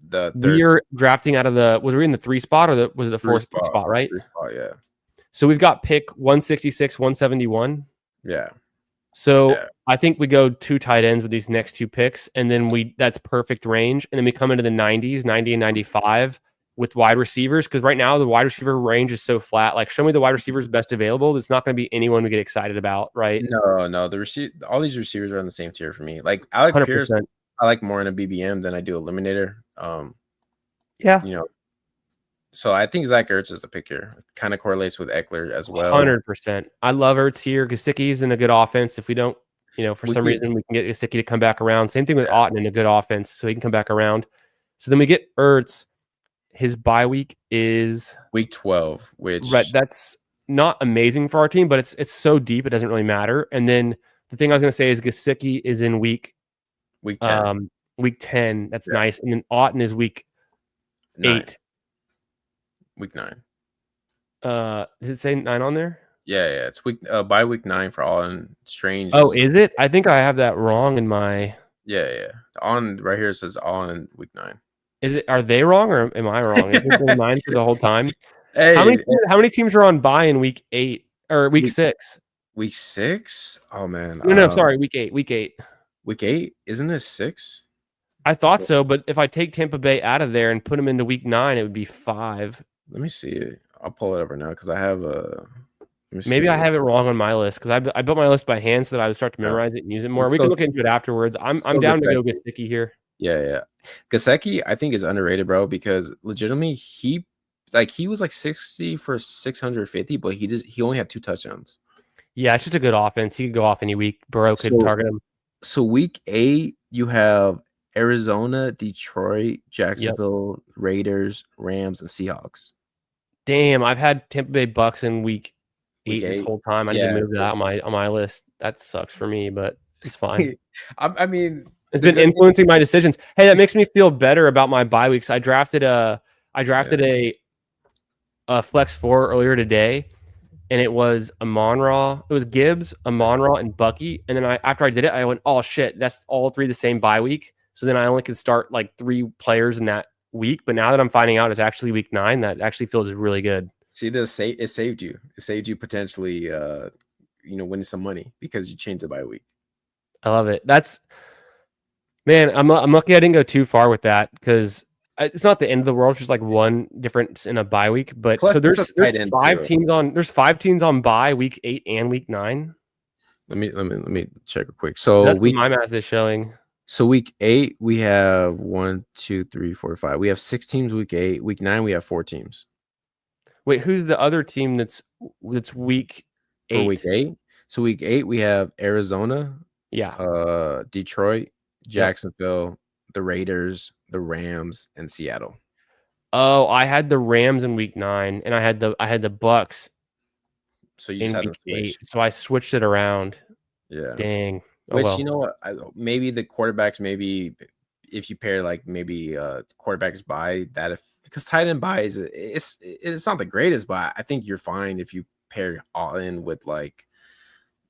third. We were drafting out of was we in the 3 spot or was it the 4th spot? Right. 3 spot, yeah. So we've got pick 166, 171. Yeah. So I think we go 2 tight ends with these next 2 picks, and then that's perfect range. And then we come into the 90s, 90 and 95 with wide receivers, because right now the wide receiver range is so flat. Like, show me the wide receivers best available. It's not going to be anyone we get excited about, right? No. All these receivers are on the same tier for me. Like Alec 100%. Pierce, I like more in a BBM than I do Eliminator. So I think Zach Ertz is the pick here. Kind of correlates with Eckler as well. 100%. I love Ertz here. Gesicki's in a good offense. If we don't, for some reason, we can get Gesicki to come back around. Same thing with Otten in a good offense, so he can come back around. So then we get Ertz. His bye week is week 12, which that's not amazing for our team, but it's so deep it doesn't really matter. And then the thing I was going to say is Gesicki is in week 10. Week 10. That's nice. And then Otten is week 8. Week 9. Did it say 9 on there? Yeah. It's by week 9 for Otten. Strange. Oh, is it? I think I have that wrong in my. Yeah. On right here it says Otten week 9. Is it? Are they wrong or am I wrong? Is it 9 for the whole time? Hey, how many teams are on bye in week 8 or week 6? Week 6? Oh man. No, sorry, week 8. Week 8? Isn't this 6? I thought so, but if I take Tampa Bay out of there and put them into week 9, it would be 5. Let me see it. I'll pull it over now because I have a. Maybe I have it wrong on my list because I built my list by hand so that I would start to memorize it and use it more. We can look into it afterwards. I'm down to go Gesicki here. Yeah. Gesicki, I think, is underrated, bro, because legitimately he was like 60 for 650, but he only had 2 touchdowns. Yeah, it's just a good offense. He could go off any week. Burrow could target him. So week 8, you have Arizona, Detroit, Jacksonville, Raiders, Rams, and Seahawks. Damn, I've had Tampa Bay Bucks in week 8 this whole time. I need to move that on my list. That sucks for me, but it's fine. I mean, it's been influencing my decisions. Hey, that makes me feel better about my bye weeks. I drafted a flex 4 earlier today, and it was Amon-Ra. It was Gibbs, Amon-Ra, and Bucky. And then after I did it, I went, oh shit, that's all 3 the same bye week. So then I only could start like 3 players in that week. But now that I'm finding out it's actually week 9, that actually feels really good. See, it saved you. It saved you potentially, winning some money because you changed it by a week. I love it. Man, I'm lucky I didn't go too far with that because it's not the end of the world. It's just like one difference in a bye week. But Plus, so there's tight end 5 too. teams on. There's 5 teams on bye week 8 and week 9. Let me check real quick. So That's what my math is showing. So week 8 we have 1, 2, 3, 4, 5. We have 6 teams week 8. Week 9 we have 4 teams. Wait, who's the other team that's week 8? For week 8? So week 8 we have Arizona, Detroit, Jacksonville, the Raiders, the Rams, and Seattle. Oh, I had the Rams in week 9, and I had the Bucks. So you just had to switch. 8. So I switched it around. Yeah. Dang. Which you know what? Maybe the quarterbacks. Maybe if you pair like quarterbacks by that, because tight end by it's not the greatest, but I think you're fine if you pair all in with like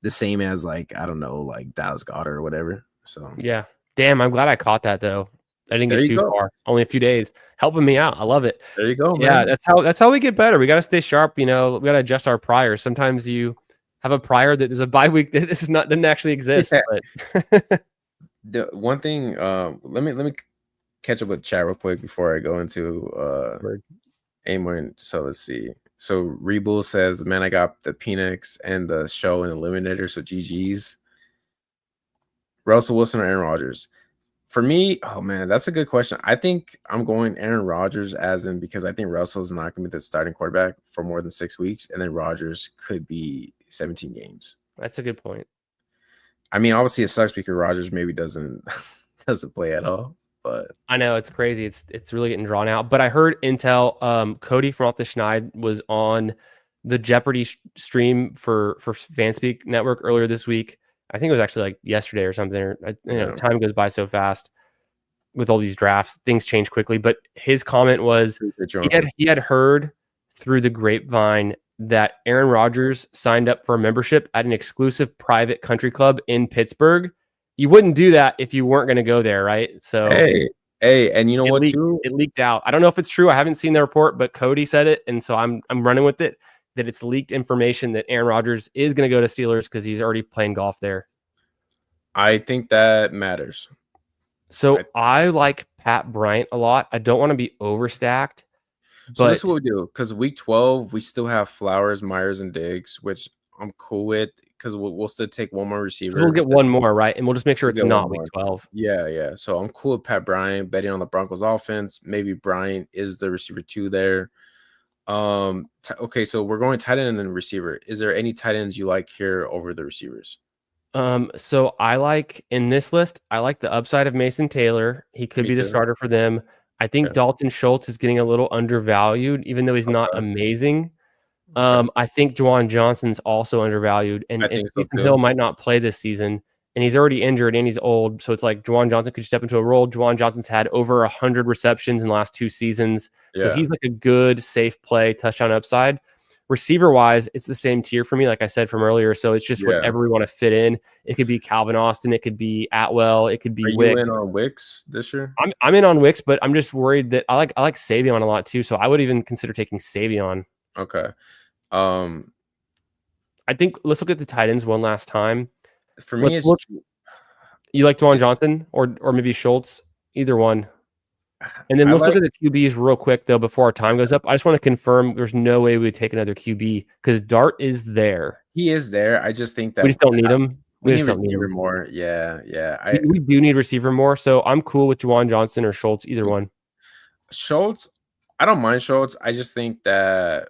the same as like I don't know like Dallas Goedert or whatever. So yeah. Damn, I'm glad I caught that though. I didn't get too far. Only a few days. Helping me out. I love it. There you go, yeah, man. that's how we get better. We got to stay sharp, we got to adjust our priors. Sometimes you have a prior that there's a bye week that didn't actually exist. Yeah. But the one thing, let me catch up with chat real quick before I go into Amor. So let's see. So Rebull says, man, I got the Penix and the show and eliminator, so GG's. Russell Wilson or Aaron Rodgers? For me, oh man, that's a good question. I think I'm going Aaron Rodgers because I think Russell's not going to be the starting quarterback for more than 6 weeks, and then Rodgers could be 17 games. That's a good point. I mean, obviously it sucks because Rodgers maybe doesn't play at all. But I know it's crazy. It's really getting drawn out. But I heard intel. Cody from Off the Schneid was on the Jeopardy stream for Fanspeak Network earlier this week. I think it was actually like yesterday or something. Time goes by so fast with all these drafts. Things change quickly. But his comment was he had heard through the grapevine that Aaron Rodgers signed up for a membership at an exclusive private country club in Pittsburgh. You wouldn't do that if you weren't going to go there, right? So hey, and you know what? It leaked out. I don't know if it's true. I haven't seen the report, but Cody said it, and so I'm running with it. That it's leaked information that Aaron Rodgers is going to go to Steelers because he's already playing golf there. I think that matters. So I like Pat Bryant a lot. I don't want to be overstacked. So this is what we do, because week 12 we still have Flowers, Myers, and Diggs, which I'm cool with because we'll still take one more receiver. We'll get one more, right? And we'll just make sure it's not week 12. Yeah. So I'm cool with Pat Bryant betting on the Broncos offense. Maybe Bryant is the receiver 2 there. Okay, so we're going tight end and receiver. Is there any tight ends you like here over the receivers? So I like in this list, I like the upside of Mason Taylor. He could be the starter for them. I think Dalton Schultz is getting a little undervalued, even though he's not amazing. I think Juwan Johnson's also undervalued, and Taysom Hill might not play this season, and he's already injured and he's old. So it's like Juwan Johnson could step into a role. Juwan Johnson's had over 100 receptions in the last 2 seasons. So he's like a good, safe play, touchdown upside. Receiver wise, it's the same tier for me, like I said from earlier. So it's just whatever we want to fit in. It could be Calvin Austin, it could be Atwell, it could be Wicks. Are you in on Wicks this year? I'm in on Wicks, but I'm just worried that I like Savion a lot too. So I would even consider taking Savion. Okay. I think let's look at the tight ends one last time. For me, you like Juwan Johnson or maybe Schultz, either one. And then let's look at the QBs real quick though before our time goes up. I just want to confirm there's no way we would take another QB because Dart is there. He is there. I just think that we just don't need him. We need receiver more. Yeah. We do need receiver more. So I'm cool with Juwan Johnson or Schultz, either one. Schultz, I don't mind Schultz. I just think that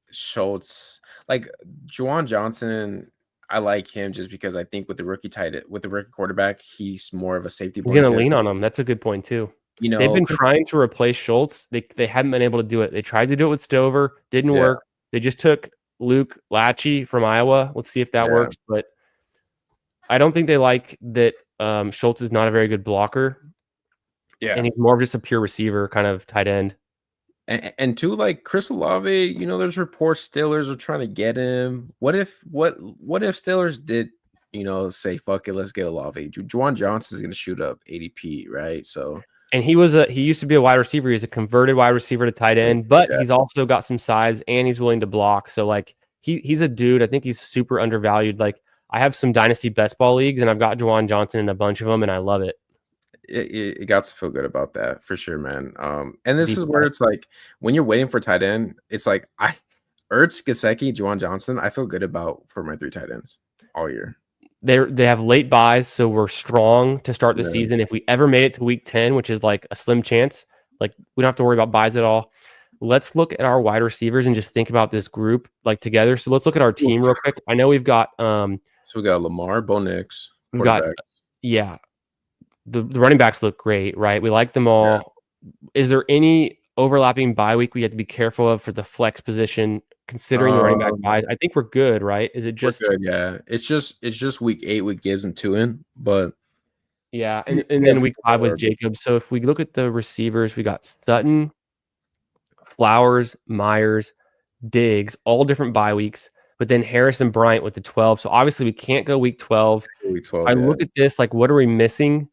Schultz, like Juwan Johnson, I like him just because I think with the rookie quarterback, he's more of a safety. He's going to lean on him. That's a good point too. They've been trying to replace Schultz. They haven't been able to do it. They tried to do it with Stover, didn't work. They just took Luke Lachey from Iowa. Let's see if that works. But I don't think they like that. Schultz is not a very good blocker. Yeah, and he's more of just a pure receiver, kind of tight end. And two, like Chris Olave, there's reports Steelers are trying to get him. What if Steelers did, say fuck it, let's get Olave. Juwan Johnson is gonna shoot up ADP, right? So And he used to be a wide receiver. He's a converted wide receiver to tight end, but he's also got some size and he's willing to block. So like he's a dude. I think he's super undervalued. Like I have some dynasty best ball leagues and I've got Juwan Johnson in a bunch of them and I love it. It got to feel good about that for sure, man. And this is where it's like when you're waiting for tight end, it's like Ertz, Gesicki, Juwan Johnson, I feel good about for my 3 tight ends all year. They have late buys, so we're strong to start the season. If we ever made it to week 10, which is like a slim chance, like we don't have to worry about buys at all. Let's look at our wide receivers and just think about this group like together. So let's look at our team real quick. I know we've got so we got Lamar, Bo Nix, we've got the running backs look great, right? We like them all. Yeah. Is there any overlapping bye week we have to be careful of for the flex position considering the running back buys? I think we're good, right? Is it just good? Yeah, it's just week 8 with Gibbs and Tuin, but yeah, and then week 5 with Jacobs. So if we look at the receivers, we got Sutton, Flowers, Myers, Diggs, all different bye weeks, but then Harrison Bryant with the 12. So obviously we can't go week 12. I look at this like, what are we missing?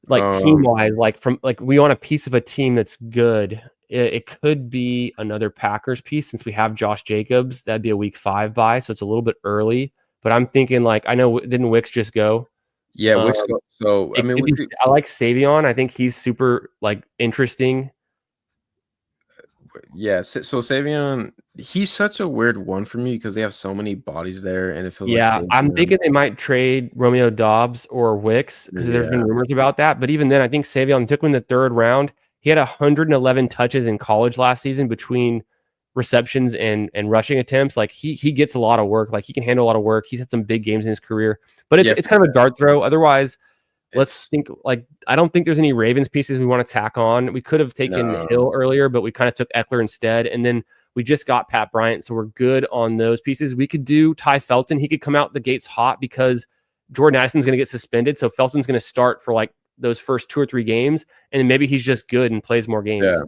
Like team wise, we want a piece of a team that's good. It could be another Packers piece since we have Josh Jacobs. That'd be a week 5 buy, so it's a little bit early. But I'm thinking I know didn't Wicks just go? Yeah, Wicks go. So I mean, I like Savion. I think he's super interesting. Yeah, so Savion, he's such a weird one for me because they have so many bodies there, and it feels I'm thinking they might trade Romeo Doubs or Wicks because there's been rumors about that. But even then, I think Savion took him in the 3rd round. He had 111 touches in college last season between receptions and rushing attempts. Like he gets a lot of work. Like he can handle a lot of work. He's had some big games in his career, but it's kind of a dart throw. Otherwise, let's think I don't think there's any Ravens pieces we want to tack on. We could have taken Hill earlier, but we kind of took Eckler instead. And then we just got Pat Bryant. So we're good on those pieces. We could do Ty Felton. He could come out the gates hot because Jordan Addison's going to get suspended. So Felton's going to start for those first 2 or 3 games. And then maybe he's just good and plays more games. Yeah.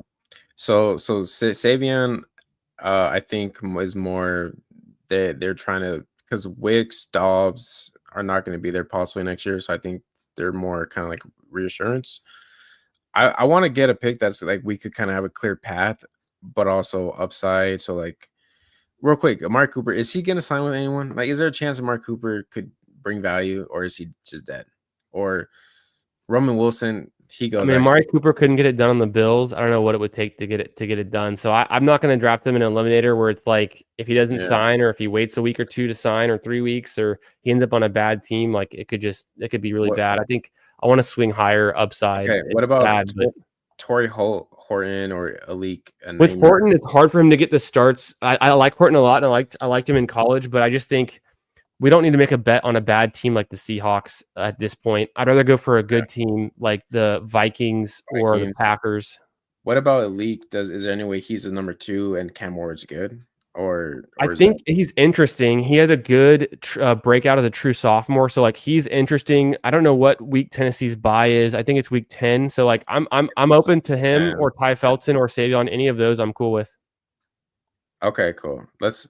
So Savion, I think is more they're trying to, because Wicks, Dobbs are not going to be there possibly next year. So I think they're more kind of like reassurance. I want to get a pick that's we could kind of have a clear path, but also upside. So real quick, Amari Cooper, is he going to sign with anyone? Is there a chance Amari Cooper could bring value, or is he just dead? Or Roman Wilson, he goes. Amari Cooper couldn't get it done on the Bills. I don't know what it would take to get it done. So I'm not going to draft him in an eliminator where it's if he doesn't sign, or if he waits a week or 2 to sign, or 3 weeks, or he ends up on a bad team. It could be really bad. I think I want to swing higher upside. Okay, what about Torrey Horton or Alik? With Horton, it's hard for him to get the starts. I like Horton a lot, and I liked him in college, but I just think we don't need to make a bet on a bad team like the Seahawks at this point. I'd rather go for a good team like the Vikings or the Packers. What about Alik? Is there any way he's the number 2 and Cam Ward's good? Or I think he's interesting. He has a good breakout as a true sophomore. So he's interesting. I don't know what week Tennessee's bye is. I think it's week 10. So I'm open to him or Ty Felton or Savion. Any of those I'm cool with. Okay, cool.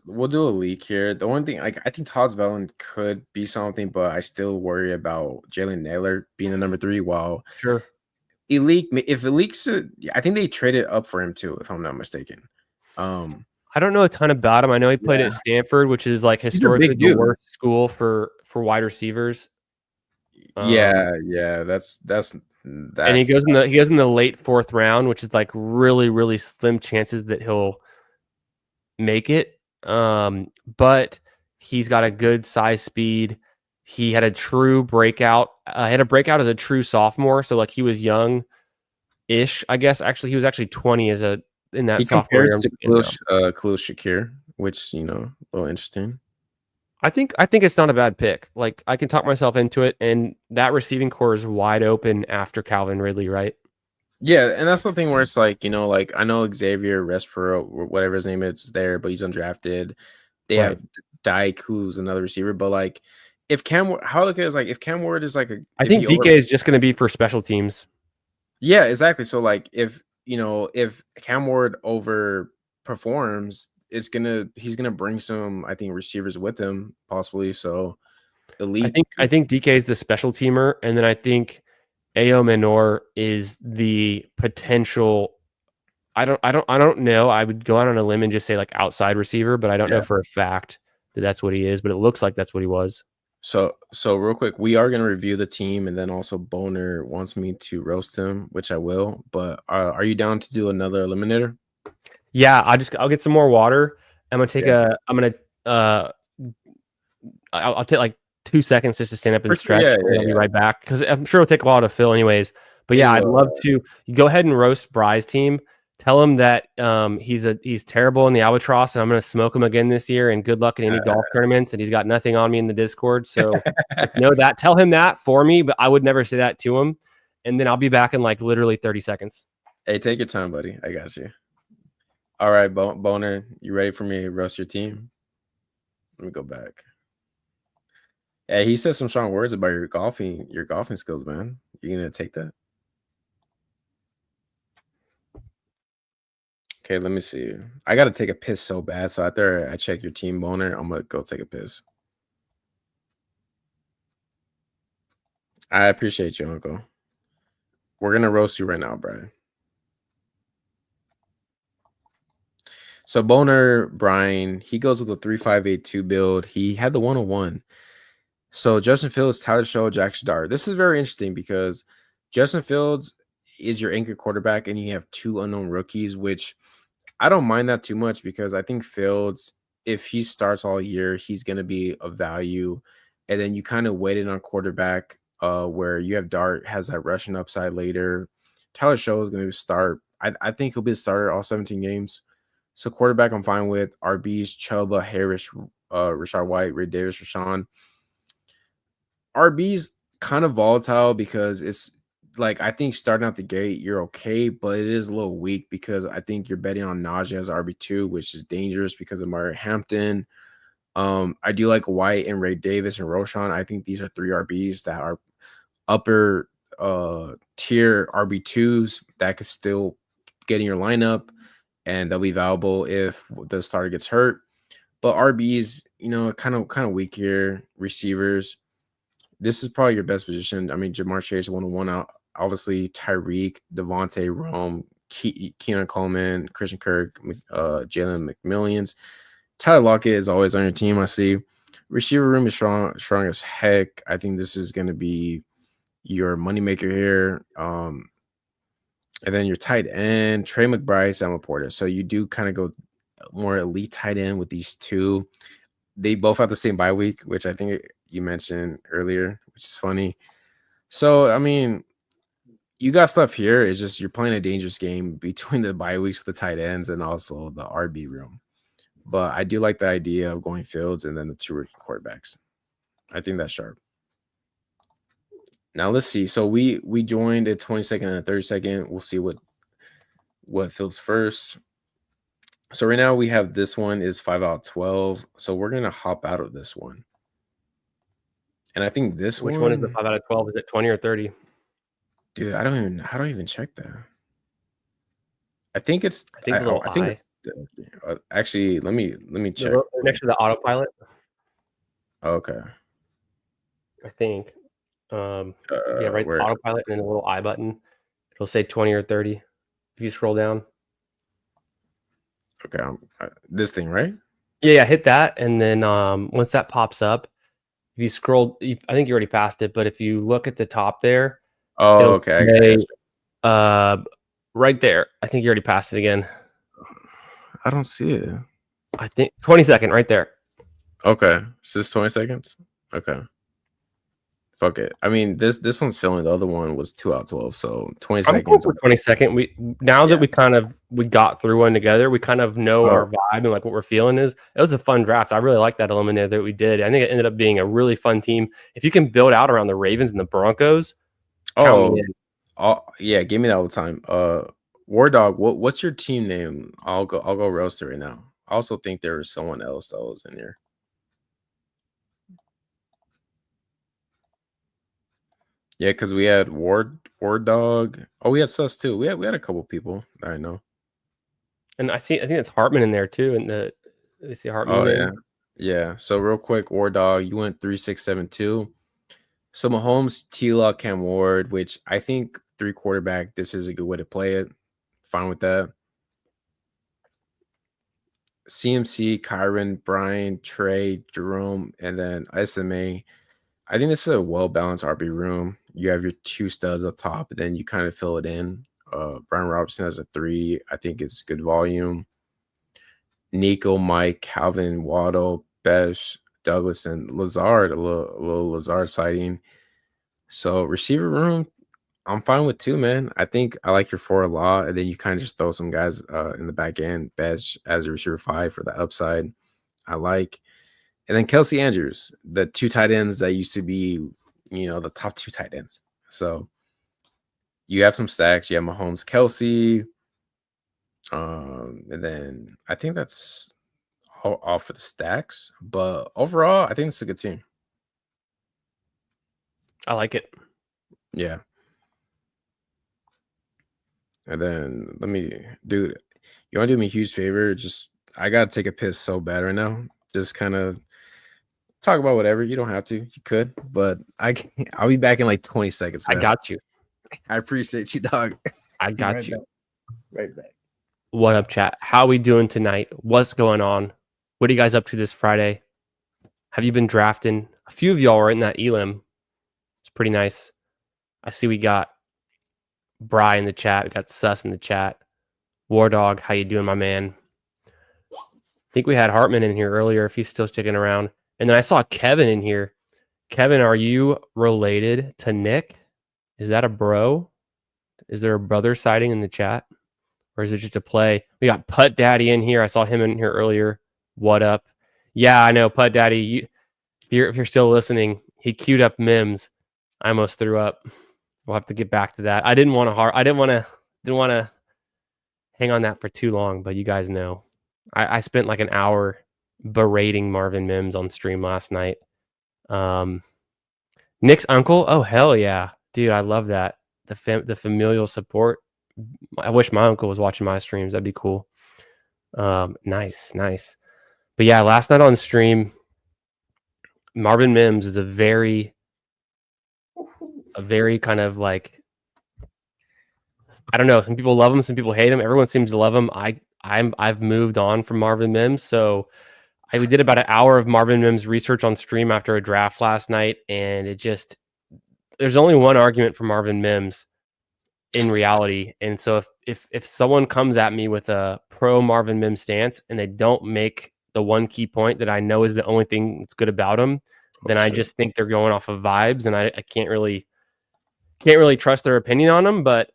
We'll do a leak here. The one thing, I think Todd Velen could be something, but I still worry about Jalen Naylor being the number 3. While sure, if Elik's, I think they traded up for him too, if I'm not mistaken. I don't know a ton about him. I know he played at Stanford, which is historically the worst school for wide receivers. That's and he goes in the late 4th round, which is really, really slim chances that he'll make it. But he's got a good size speed. He had a true breakout. Had a breakout as a true sophomore. So he was young-ish, I guess. Actually, he was actually 20 in that sophomore year. Khalil Shakir, which, a little interesting. I think it's not a bad pick. I can talk myself into it, and that receiving core is wide open after Calvin Ridley, right? Yeah, and that's the thing where it's I know Xavier Respiro, whatever his name is, there, but he's undrafted. They have Dyke, who's another receiver, but if Cam, how I look at it is if Cam Ward is I think DK is just going to be for special teams. Yeah, exactly. So if if Cam Ward overperforms, he's gonna bring some, I think, receivers with him possibly. So elite. I think DK is the special teamer, and then I think Ao Menor is the potential. I don't know. I would go out on a limb and just say like outside receiver, but I don't know for a fact that that's what he is. But it looks like that's what he was. So real quick, we are gonna review the team, and then also Boner wants me to roast him, which I will. But are you down to do another eliminator? Yeah, I'll get some more water. I'm gonna take I'll take like 2 seconds just to stand up and stretch. And I'll be right back because I'm sure it'll take a while to fill anyways. But yeah, I'd love to go ahead and roast Bry's team. Tell him that he's terrible in the Albatross, and I'm going to smoke him again this year. And good luck in any golf tournaments. And he's got nothing on me in the Discord. So know that. Tell him that for me, but I would never say that to him. And then I'll be back in like literally 30 seconds. Hey, take your time, buddy. I got you. All right, Boner, you ready for me to roast your team? Let me go back. Yeah, he said some strong words about your golfing skills, man. You gonna take that? Okay, let me see. I gotta take a piss so bad. So after I check your team, Boner, I'm gonna go take a piss. I appreciate you, Uncle. We're gonna roast you right now, Brian. So Boner Brian, he goes with a 3-5-8-2 build. He had the 101. So Justin Fields, Tyler Show, Jackson Dart. This is very interesting because Justin Fields is your anchor quarterback, and you have 2 unknown rookies, which I don't mind that too much because I think Fields, if he starts all year, he's going to be a value. And then you kind of waited on quarterback where you have Dart has that rushing upside later. Tyler Show is going to start. I think he'll be the starter all 17 games. So quarterback I'm fine with. RBs, Chuba, Harris, Rashad White, Ray Davis, Rashawn. RB's kind of volatile because it's like I think starting out the gate you're okay, but it is a little weak because I think you're betting on Najee as RB2, which is dangerous because of Murray Hampton. I do like White and Ray Davis and Roshan. I think these are 3 RBs that are upper tier RB2s that could still get in your lineup, and they'll be valuable if the starter gets hurt. But RBs, kind of weak here. Receivers, this is probably your best position. I mean, Jamar Chase 101 out. Obviously, Tyreek, Devontae, Rome, Keenan Coleman, Christian Kirk, Jalen McMillions. Tyler Lockett is always on your team, I see. Receiver room is strong as heck. I think this is going to be your moneymaker here. And then your tight end, Trey McBride, Sam Laporta. So you do kind of go more elite tight end with these 2. They both have the same bye week, which I think you mentioned earlier, which is funny. So, I mean, you got stuff here. It's just you're playing a dangerous game between the bye weeks with the tight ends and also the RB room. But I do like the idea of going Fields and then the 2 rookie quarterbacks. I think that's sharp. Now let's see. So we joined a 20-second and a 30-second. We'll see what Fields first. So right now we have this one is 5 out of 12. So we're gonna hop out of this one. And I think this Which one is the 5 out of 12? Is it 20 or 30? Dude, how do I even check that? I think it's actually let me check. Next to the autopilot. Okay. I think. Right. Autopilot and then a little I button. It'll say 20 or 30 if you scroll down. Okay, this thing, right? Yeah, hit that, and then once that pops up, if you scroll, I think you already passed it, but if you look at the top there, okay, right there. I think you already passed it again. I don't see it. I think 20-second right there. Okay, so it's 20 seconds. Okay. Fuck it. I mean, this one's filling. The other one was 2 out of 12, so 20 seconds. Cool for 20-second. That we got through one together, we kind of know our vibe and like what we're feeling is. It was a fun draft. I really like that eliminator that we did. I think it ended up being a really fun team. If you can build out around the Ravens and the Broncos. Yeah, give me that all the time. War Dog, what's your team name? I'll go roast it right now. I also think there was someone else that was in here. Yeah, because we had Ward Dog. Oh, we had Sus too. We had a couple people that I know. And I think it's Hartman in there too. And you see Hartman Oh name? yeah. Yeah. So real quick, War Dog, you went 3-6-7-2. So Mahomes, T-Law, Cam Ward, which I think 3 quarterback, this is a good way to play it. Fine with that. CMC, Kyron, Brian, Trey, Jerome, and then SMA. I think this is a well-balanced RB room. You have your 2 studs up top, and then you kind of fill it in. Brian Robinson has a 3. I think it's good volume. Nico, Mike, Calvin, Waddle, Besh, Douglas, and Lazard, a little Lazard sighting. So receiver room, I'm fine with 2, man. I think I like your 4 a lot, and then you kind of just throw some guys in the back end. Besh as a receiver 5 for the upside. I like. And then Kelsey Andrews, the 2 tight ends that used to be, the top 2 tight ends. So you have some stacks. You have Mahomes, Kelsey, and then I think that's all for the stacks. But overall, I think it's a good team. I like it. Yeah. And then dude, you want to do me a huge favor? Just I gotta take a piss so bad right now. Just kind of talk about whatever. You don't have to. You could, but I'll be back in like 20 seconds. I Man. got you. I appreciate you, dog. I got Right you. back. Right back. What up, chat? How we doing tonight? What's going on? What are you guys up to this Friday? Have you been drafting? A few of y'all are in that Elim. It's pretty nice. I see we got Bry in the chat. We got Sus in the chat. War Dog, how you doing, my man? I think we had Hartman in here earlier if he's still sticking around. And then I saw Kevin in here. Kevin, are you related to Nick? Is that a bro? Is there a brother sighting in the chat? Or is it just a play? We got Putt Daddy in here. I saw him in here earlier. What up? Yeah, I know, Putt Daddy. If you're still listening, he queued up Mims. I almost threw up. We'll have to get back to that. I didn't want to hang on that for too long, but you guys know. I spent like an hour berating Marvin Mims on stream last night. Nick's uncle? Oh hell yeah. Dude, I love that. The familial support. I wish my uncle was watching my streams. That'd be cool. Nice. But yeah, last night on stream, Marvin Mims is a very kind of like, I don't know. Some people love him, some people hate him. Everyone seems to love him. I've moved on from Marvin Mims, so we did about an hour of Marvin Mims research on stream after a draft last night, and there's only one argument for Marvin Mims in reality. And so if someone comes at me with a pro Marvin Mims stance and they don't make the one key point that I know is the only thing that's good about him, then I just think they're going off of vibes, and I can't really trust their opinion on them. But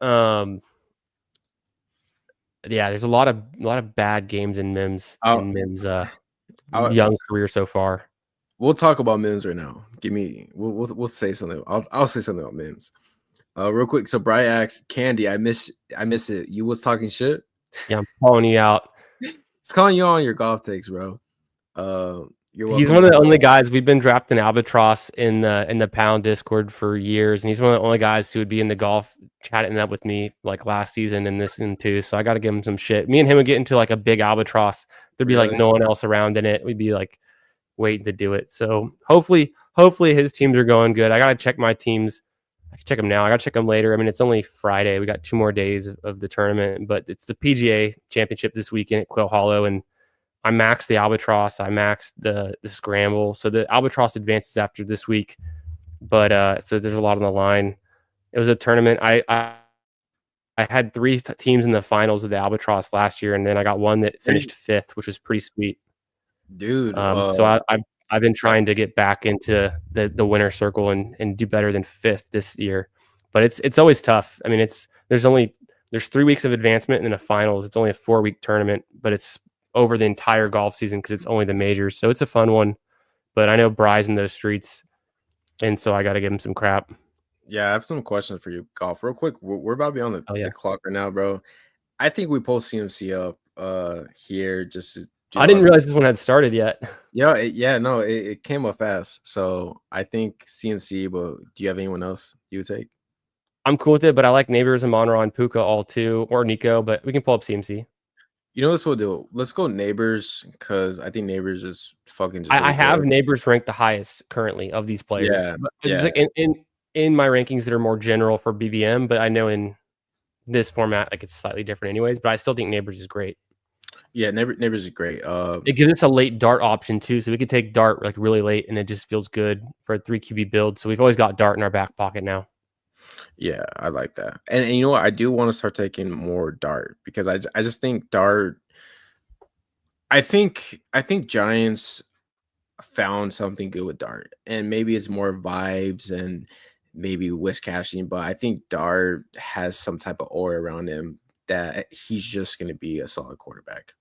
yeah, there's a lot of bad games in Mims young career so far. We'll talk about Mims right now. We'll say something. I'll say something about Mims. Real quick. So Brian asks, Candy, I miss it. You was talking shit? Yeah, I'm calling you out. It's calling you on your golf takes, bro. You're welcome. He's one of the only guys. We've been drafting Albatross in the Pound Discord for years, and he's one of the only guys who would be in the golf chatting up with me like last season and this and too. So I got to give him some shit. Me and him would get into like a big Albatross. There'd be like no one else around in it. We'd be like waiting to do it. So hopefully his teams are going good. I got to check my teams. I can check them now. I got to check them later. I mean, it's only Friday. We got 2 more days of the tournament, but it's the PGA Championship this weekend at Quail Hollow, and I maxed the Albatross. I maxed the Scramble. So the Albatross advances after this week, but so there's a lot on the line. It was a tournament. I had 3 teams in the finals of the Albatross last year, and then I got one that finished 5th, which was pretty sweet, dude. So I've been trying to get back into the winner circle and do better than 5th this year, but it's always tough. I mean, there's 3 weeks of advancement and then a finals. It's only a 4-week tournament, but it's over the entire golf season because it's only the majors. So it's a fun one, but I know Bry's in those streets, and so I got to give him some crap. Yeah, I have some questions for you, golf. Real quick, we're about to be on the clock right now, bro. I think we post CMC up here just I didn't realize this one had started yet. Yeah, no, it came up fast. So I think CMC, but do you have anyone else you would take? I'm cool with it, but I like Neighbors and Monroe and Puka all too, or Nico, but we can pull up CMC. You know what we'll do? Let's go Neighbors because I think Neighbors is fucking just I really have good. Neighbors ranked the highest currently of these players. Yeah, But yeah. it's like in my rankings that are more general for BBM, but I know in this format, like it's slightly different anyways, but I still think Neighbors is great. Yeah, Neighbors is great. It gives us a late dart option too, so we could take dart like really late, and it just feels good for a 3 QB build. So we've always got dart in our back pocket now. Yeah, I like that. And you know what? I do want to start taking more dart because I just think dart. I think Giants found something good with dart, and maybe it's more vibes and maybe whisk cashing, but I think dart has some type of aura around him that he's just going to be a solid quarterback.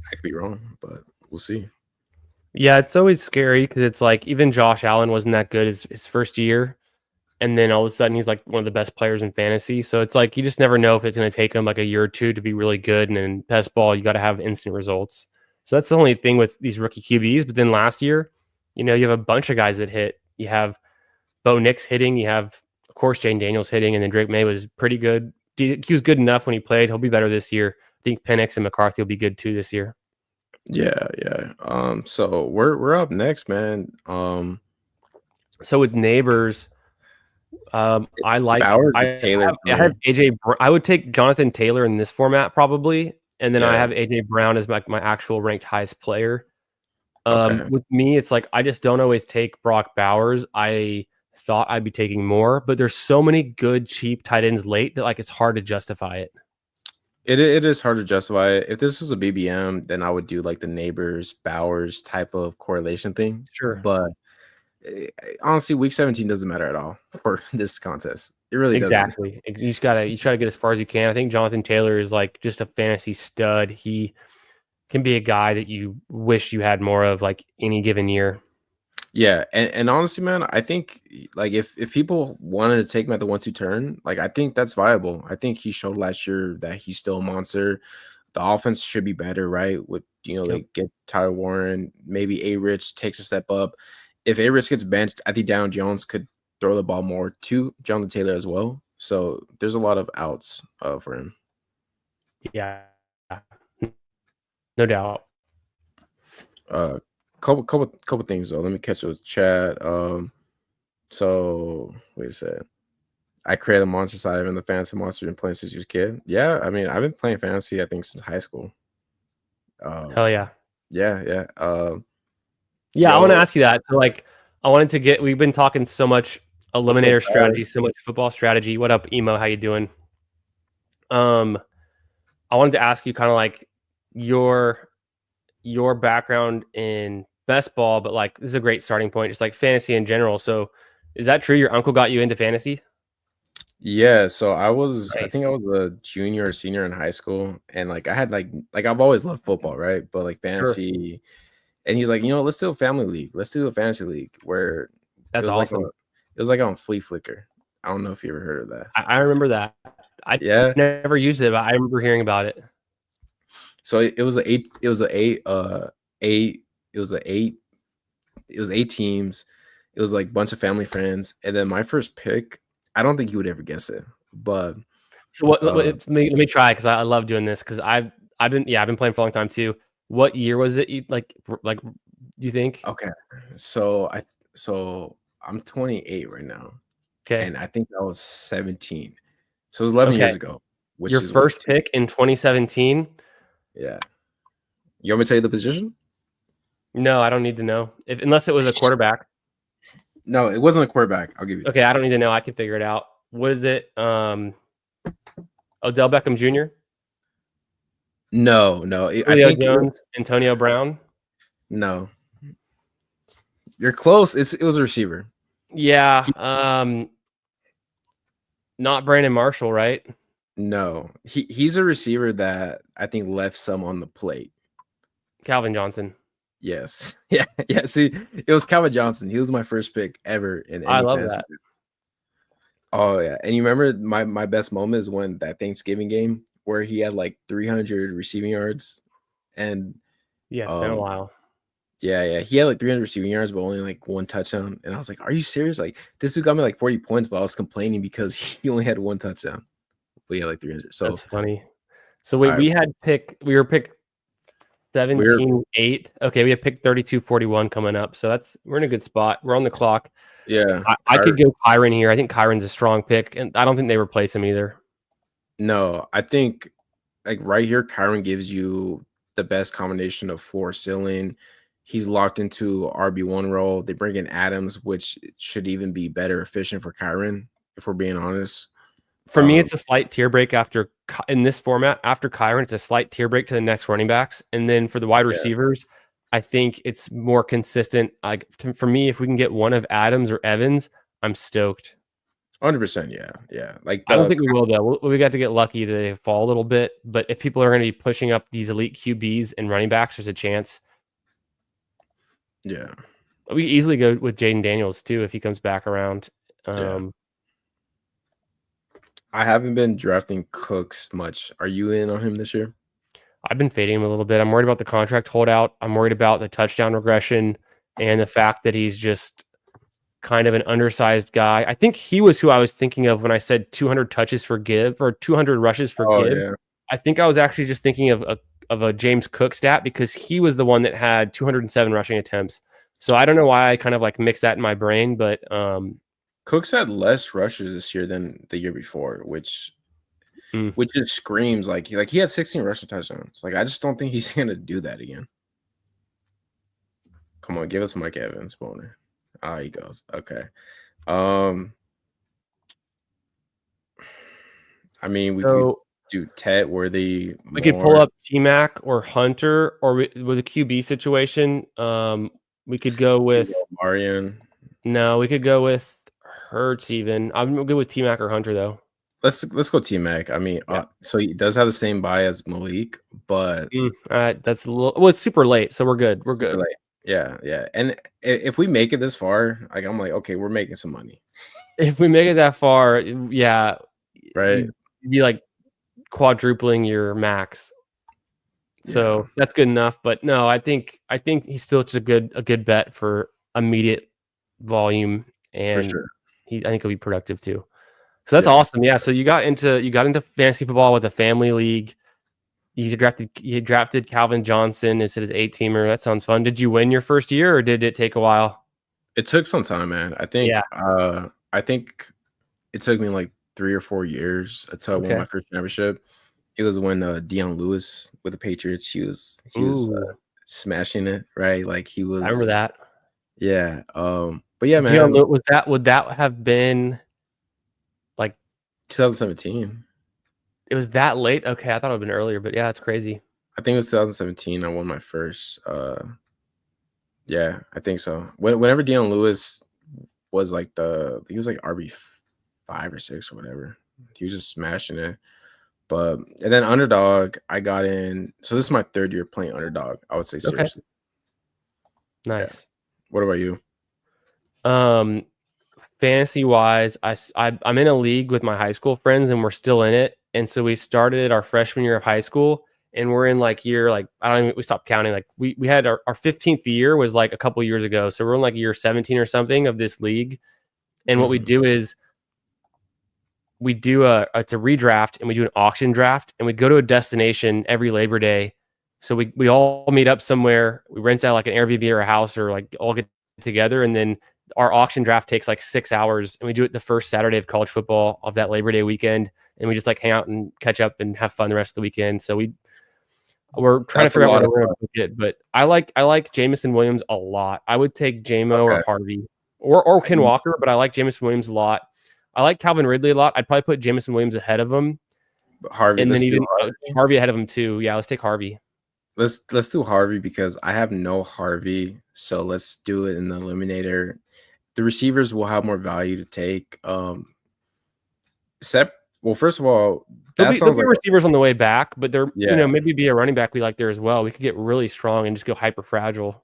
I could be wrong, but we'll see. Yeah, it's always scary because it's like even Josh Allen wasn't that good his first year, and then all of a sudden he's like one of the best players in fantasy. So it's like you just never know if it's going to take him like a year or two to be really good. And in best ball, you got to have instant results. So that's the only thing with these rookie QBs. But then last year, you have a bunch of guys that hit. You have Bo Nix hitting. You have, of course, Jane Daniels hitting, and then Drake May was pretty good. He was good enough when he played. He'll be better this year. I think Penix and McCarthy will be good too this year. Yeah. So we're up next, man. So with Neighbors, I like Bowers or Taylor. I have AJ. I would take Jonathan Taylor in this format probably, and then I have AJ Brown as my actual ranked highest player. Okay. With me, it's like I just don't always take Brock Bowers. I thought I'd be taking more, but there's so many good cheap tight ends late that like it's hard to justify it. It is hard to justify it. If this was a BBM, then I would do like the Neighbors Bowers type of correlation thing. Sure. But honestly, week 17 doesn't matter at all for this contest. It really Exactly. You try to get as far as you can. I think Jonathan Taylor is like just a fantasy stud. He can be a guy that you wish you had more of like any given year. Yeah, and honestly, man, I think like if people wanted to take him at the 1-2 turn, like I think that's viable. I think he showed last year that he's still a monster. The offense should be better, right? With they get Tyler Warren, maybe A-Rich takes a step up. If A-Rich gets benched, I think Daniel Jones could throw the ball more to Jonathan Taylor as well. So there's a lot of outs for him. Yeah, no doubt. Couple things though. Let me catch the chat. So wait a second. I created a monster side of in the fantasy monster and playing since you was a kid. Yeah, I mean I've been playing fantasy I think since high school. Hell yeah. Yeah. I want to ask you that. So like I wanted to get we've been talking so much eliminator strategy, so much football strategy. What up, Emo? How you doing? I wanted to ask you kind of like your background in best ball, but like this is a great starting point, just like fantasy in general. So is that true? Your uncle got you into fantasy? Yeah, so I Nice. think I was a junior or senior in high school, and like I had like I've always loved football, right? But like fantasy, and he's like, let's do a family league, let's do a fantasy league where That's awesome. it was like on Flea Flicker. I don't know if you ever heard of that. I remember that. I never used it, but I remember hearing about it. So it was eight teams. It was like a bunch of family friends, and then my first pick, I don't think you would ever guess it, but so let me try because I love doing this because I've been playing for a long time too. What year was it? Like you think? Okay, so I'm 28 right now. Okay, and I think I was 17, so it was 11 years ago. Which your first pick in 2017? Yeah. You want me to tell you the position? No, I don't need to know. Unless it was a quarterback. No, it wasn't a quarterback. I'll give you that. Okay, I don't need to know. I can figure it out. What is it? Odell Beckham Jr.? No. Julio Jones, Antonio Brown? No. You're close. It was a receiver. Yeah. Not Brandon Marshall, right? No. He's a receiver that I think left some on the plate. Calvin Johnson. Yes. Yeah. See, it was Calvin Johnson. He was my first pick ever in any I love that. Oh yeah. And you remember my best moment is when that Thanksgiving game where he had like 300 receiving yards And Yeah, it's been a while. yeah, he had like 300 receiving yards, but only like 1 touchdown. And I was like, "Are you serious? Like this dude got me like 40 points, but I was complaining because he only had 1 touchdown, but he had like 300." So That's funny. So wait, I we were pick we're 17-8. Okay, we have pick 32-41 coming up. So we're in a good spot. We're on the clock. yeah. I could go Kyron here. I think Kyron's a strong pick, and I don't think they replace him either. No, I think like right here, Kyron gives you the best combination of floor ceiling. He's locked into RB1 role. They bring in Adams, which should even be better efficient for Kyron, if we're being honest. For me, it's a slight tier break in this format. After Kyron, it's a slight tier break to the next running backs. And then for the wide receivers, I think it's more consistent. Like for me, if we can get one of Adams or Evans, I'm stoked. 100%, yeah. Like I don't think we will though. We got to get lucky that they fall a little bit. But if people are going to be pushing up these elite QBs and running backs, there's a chance. Yeah, we easily go with Jaden Daniels too if he comes back around. I haven't been drafting Cooks much. Are you in on him this year? I've been fading him a little bit. I'm worried about the contract holdout. I'm worried about the touchdown regression and the fact that he's just kind of an undersized guy. I think he was who I was thinking of when I said 200 touches for Gibb or 200 rushes for Gibb. Yeah. I think I was actually just thinking of a James Cook stat because he was the one that had 207 rushing attempts. So I don't know why I kind of like mixed that in my brain, but Cooks had less rushes this year than the year before, which just screams like he had 16 rushing touchdowns. Like I just don't think he's gonna do that again. Come on, give us Mike Evans, Boner. He goes. Okay. I mean, we could do Tet Worthy. We could pull up T-Mac or Hunter, or with a QB situation. We could go with Marion. No, we could go with Hurts even. I'm good with T-Mac or Hunter though. Let's go T-Mac. I mean, so he does have the same buy as Malik, but that's a little. Well, it's super late, so we're good. We're good. Late. Yeah. And if we make it this far, like I'm like, okay, we're making some money. If we make it that far, yeah, right. You'd be like quadrupling your max. So that's good enough. But no, I think he's still just a good bet for immediate volume, and for sure. I think he'll be productive too. So that's awesome. Yeah. So you got into fantasy football with a family league. You drafted Calvin Johnson as his 8-teamer. That sounds fun. Did you win your first year, or did it take a while? It took some time, man. I think I think it took me like 3 or 4 years until I won my first championship. It was when Deion Lewis with the Patriots, he was smashing it, right? Like he was. I remember that. Yeah. But yeah, man. Would that have been like 2017? It was that late? Okay, I thought it would have been earlier, but yeah, it's crazy. I think it was 2017. I won my first. Yeah, I think so. Whenever Deion Lewis was like he was like RB5 or 6 or whatever. He was just smashing it. And then Underdog, I got in. So this is my 3rd year playing Underdog. I would say seriously. Nice. Yeah. What about you? Fantasy wise, I'm in a league with my high school friends, and we're still in it. And so we started our freshman year of high school, and we're in like year we stopped counting. Like we had our 15th year was like a couple years ago, so we're in like year 17 or something of this league. And what we do is it's a redraft, and we do an auction draft, and we go to a destination every Labor Day. So we all meet up somewhere. We rent out like an Airbnb or a house, or like all get together, and then our auction draft takes like 6 hours, and we do it the first Saturday of college football of that Labor Day weekend. And we just like hang out and catch up and have fun the rest of the weekend. So we're trying to figure out what we're going to get. But I like Jamison Williams a lot. I would take JMO or Harvey or Ken Walker, but I like Jamison Williams a lot. I like Calvin Ridley a lot. I'd probably put Jamison Williams ahead of him. Harvey, and then Harvey ahead of him too. Yeah, let's take Harvey. Let's do Harvey because I have no Harvey. So let's do it in the eliminator. The receivers will have more value to take. Well, first of all, there'll be receivers on the way back, but there, maybe be a running back we like there as well. We could get really strong and just go hyper fragile.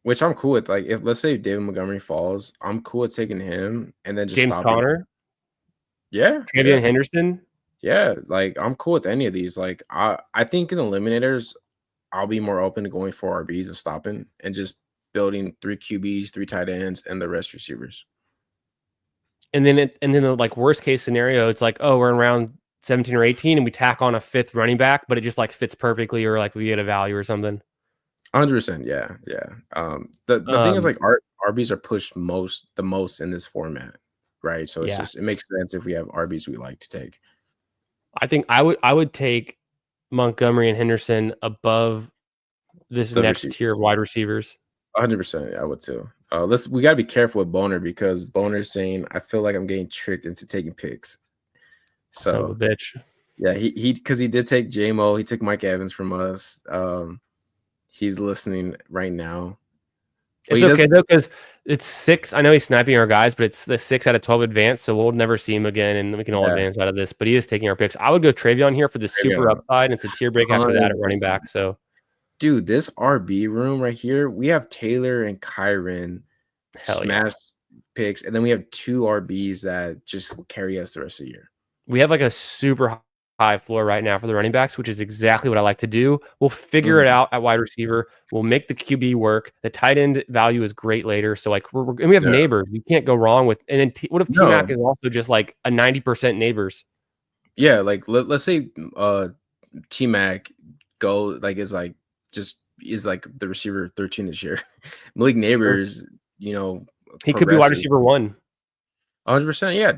Which I'm cool with. Like, if let's say David Montgomery falls, I'm cool with taking him and then just James Conner. Yeah, Travion Henderson. Yeah, like I'm cool with any of these. Like, I think in eliminators, I'll be more open to going for RBs and stopping and just building 3 QBs, 3 tight ends, and the rest receivers. And then the like worst case scenario, it's like, oh, we're in round 17 or 18 and we tack on a 5th running back, but it just like fits perfectly, or like we get a value or something. 100%, yeah. The thing is, like, RBs are pushed the most in this format, right? So it's it makes sense if we have RBs we like to take. I think I would take Montgomery and Henderson above this next tier of wide receivers. 100%, I would too. We got to be careful with Boner, because Boner's saying, I feel like I'm getting tricked into taking picks. So, son of a bitch. Yeah, because he did take JMO. He took Mike Evans from us. He's listening right now. It's okay though, because it's 6. I know he's sniping our guys, but it's the 6 out of 12 advance, so we'll never see him again, and we can all advance out of this. But he is taking our picks. I would go Travion here for the super upside, and it's a tier break after that at running back. So, dude, this RB room right here, we have Taylor and Kyron smash picks, and then we have 2 RBs that just will carry us the rest of the year. We have like a super high floor right now for the running backs, which is exactly what I like to do. We'll figure it out at wide receiver. We'll make the QB work. The tight end value is great later. So like and we have neighbors. You can't go wrong with. And then what if T-Mac is also just like a 90% neighbors? Yeah, like let's say T-Mac is like the receiver 13 this year. Malik Neighbors, he could be wide receiver 1. 100%, yeah.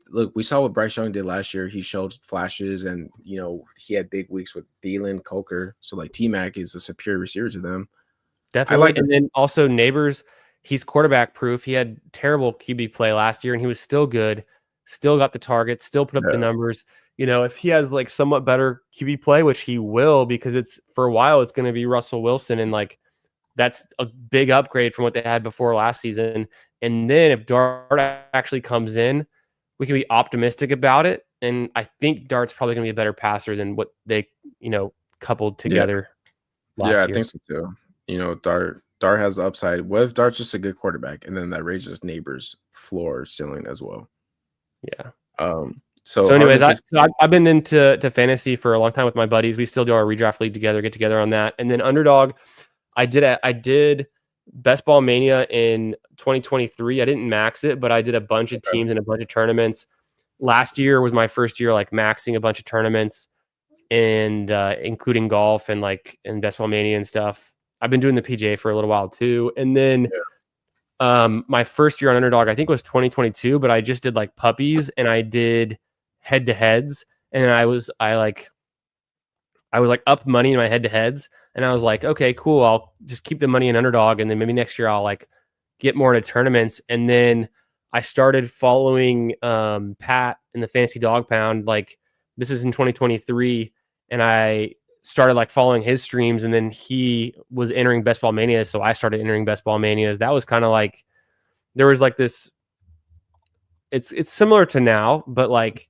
Look, we saw what Bryce Young did last year. He showed flashes, and he had big weeks with Thielen, Coker. So like T-Mac is a superior receiver to them. Definitely. And then also Neighbors, he's quarterback proof. He had terrible QB play last year, and he was still good. Still got the target. Still put up the numbers. If he has like somewhat better QB play, which he will, because it's for a while, it's going to be Russell Wilson, and like that's a big upgrade from what they had before last season. And then if Dart actually comes in, we can be optimistic about it. And I think Dart's probably going to be a better passer than what they, coupled together last year. I think so too. Dart has the upside. What if Dart's just a good quarterback, and then that raises Neighbors' floor ceiling as well? Yeah. So anyways, I've been into fantasy for a long time with my buddies. We still do our redraft league together, get together on that. And then Underdog, I did Best Ball Mania in 2023. I didn't max it, but I did a bunch of teams and a bunch of tournaments. Last year was my first year like maxing a bunch of tournaments, and including golf and Best Ball Mania and stuff. I've been doing the PGA for a little while too. And then my first year on Underdog, I think was 2022, but I just did like puppies, and I did head-to-heads, and I was up money in my head-to-heads. And I was like, okay, cool. I'll just keep the money in Underdog, and then maybe next year I'll like get more into tournaments. And then I started following Pat in the Fantasy Dog Pound. Like this is in 2023, and I started like following his streams. And then he was entering Best Ball Mania, so I started entering Best Ball Manias. That was kind of like there was like this. It's similar to now, but like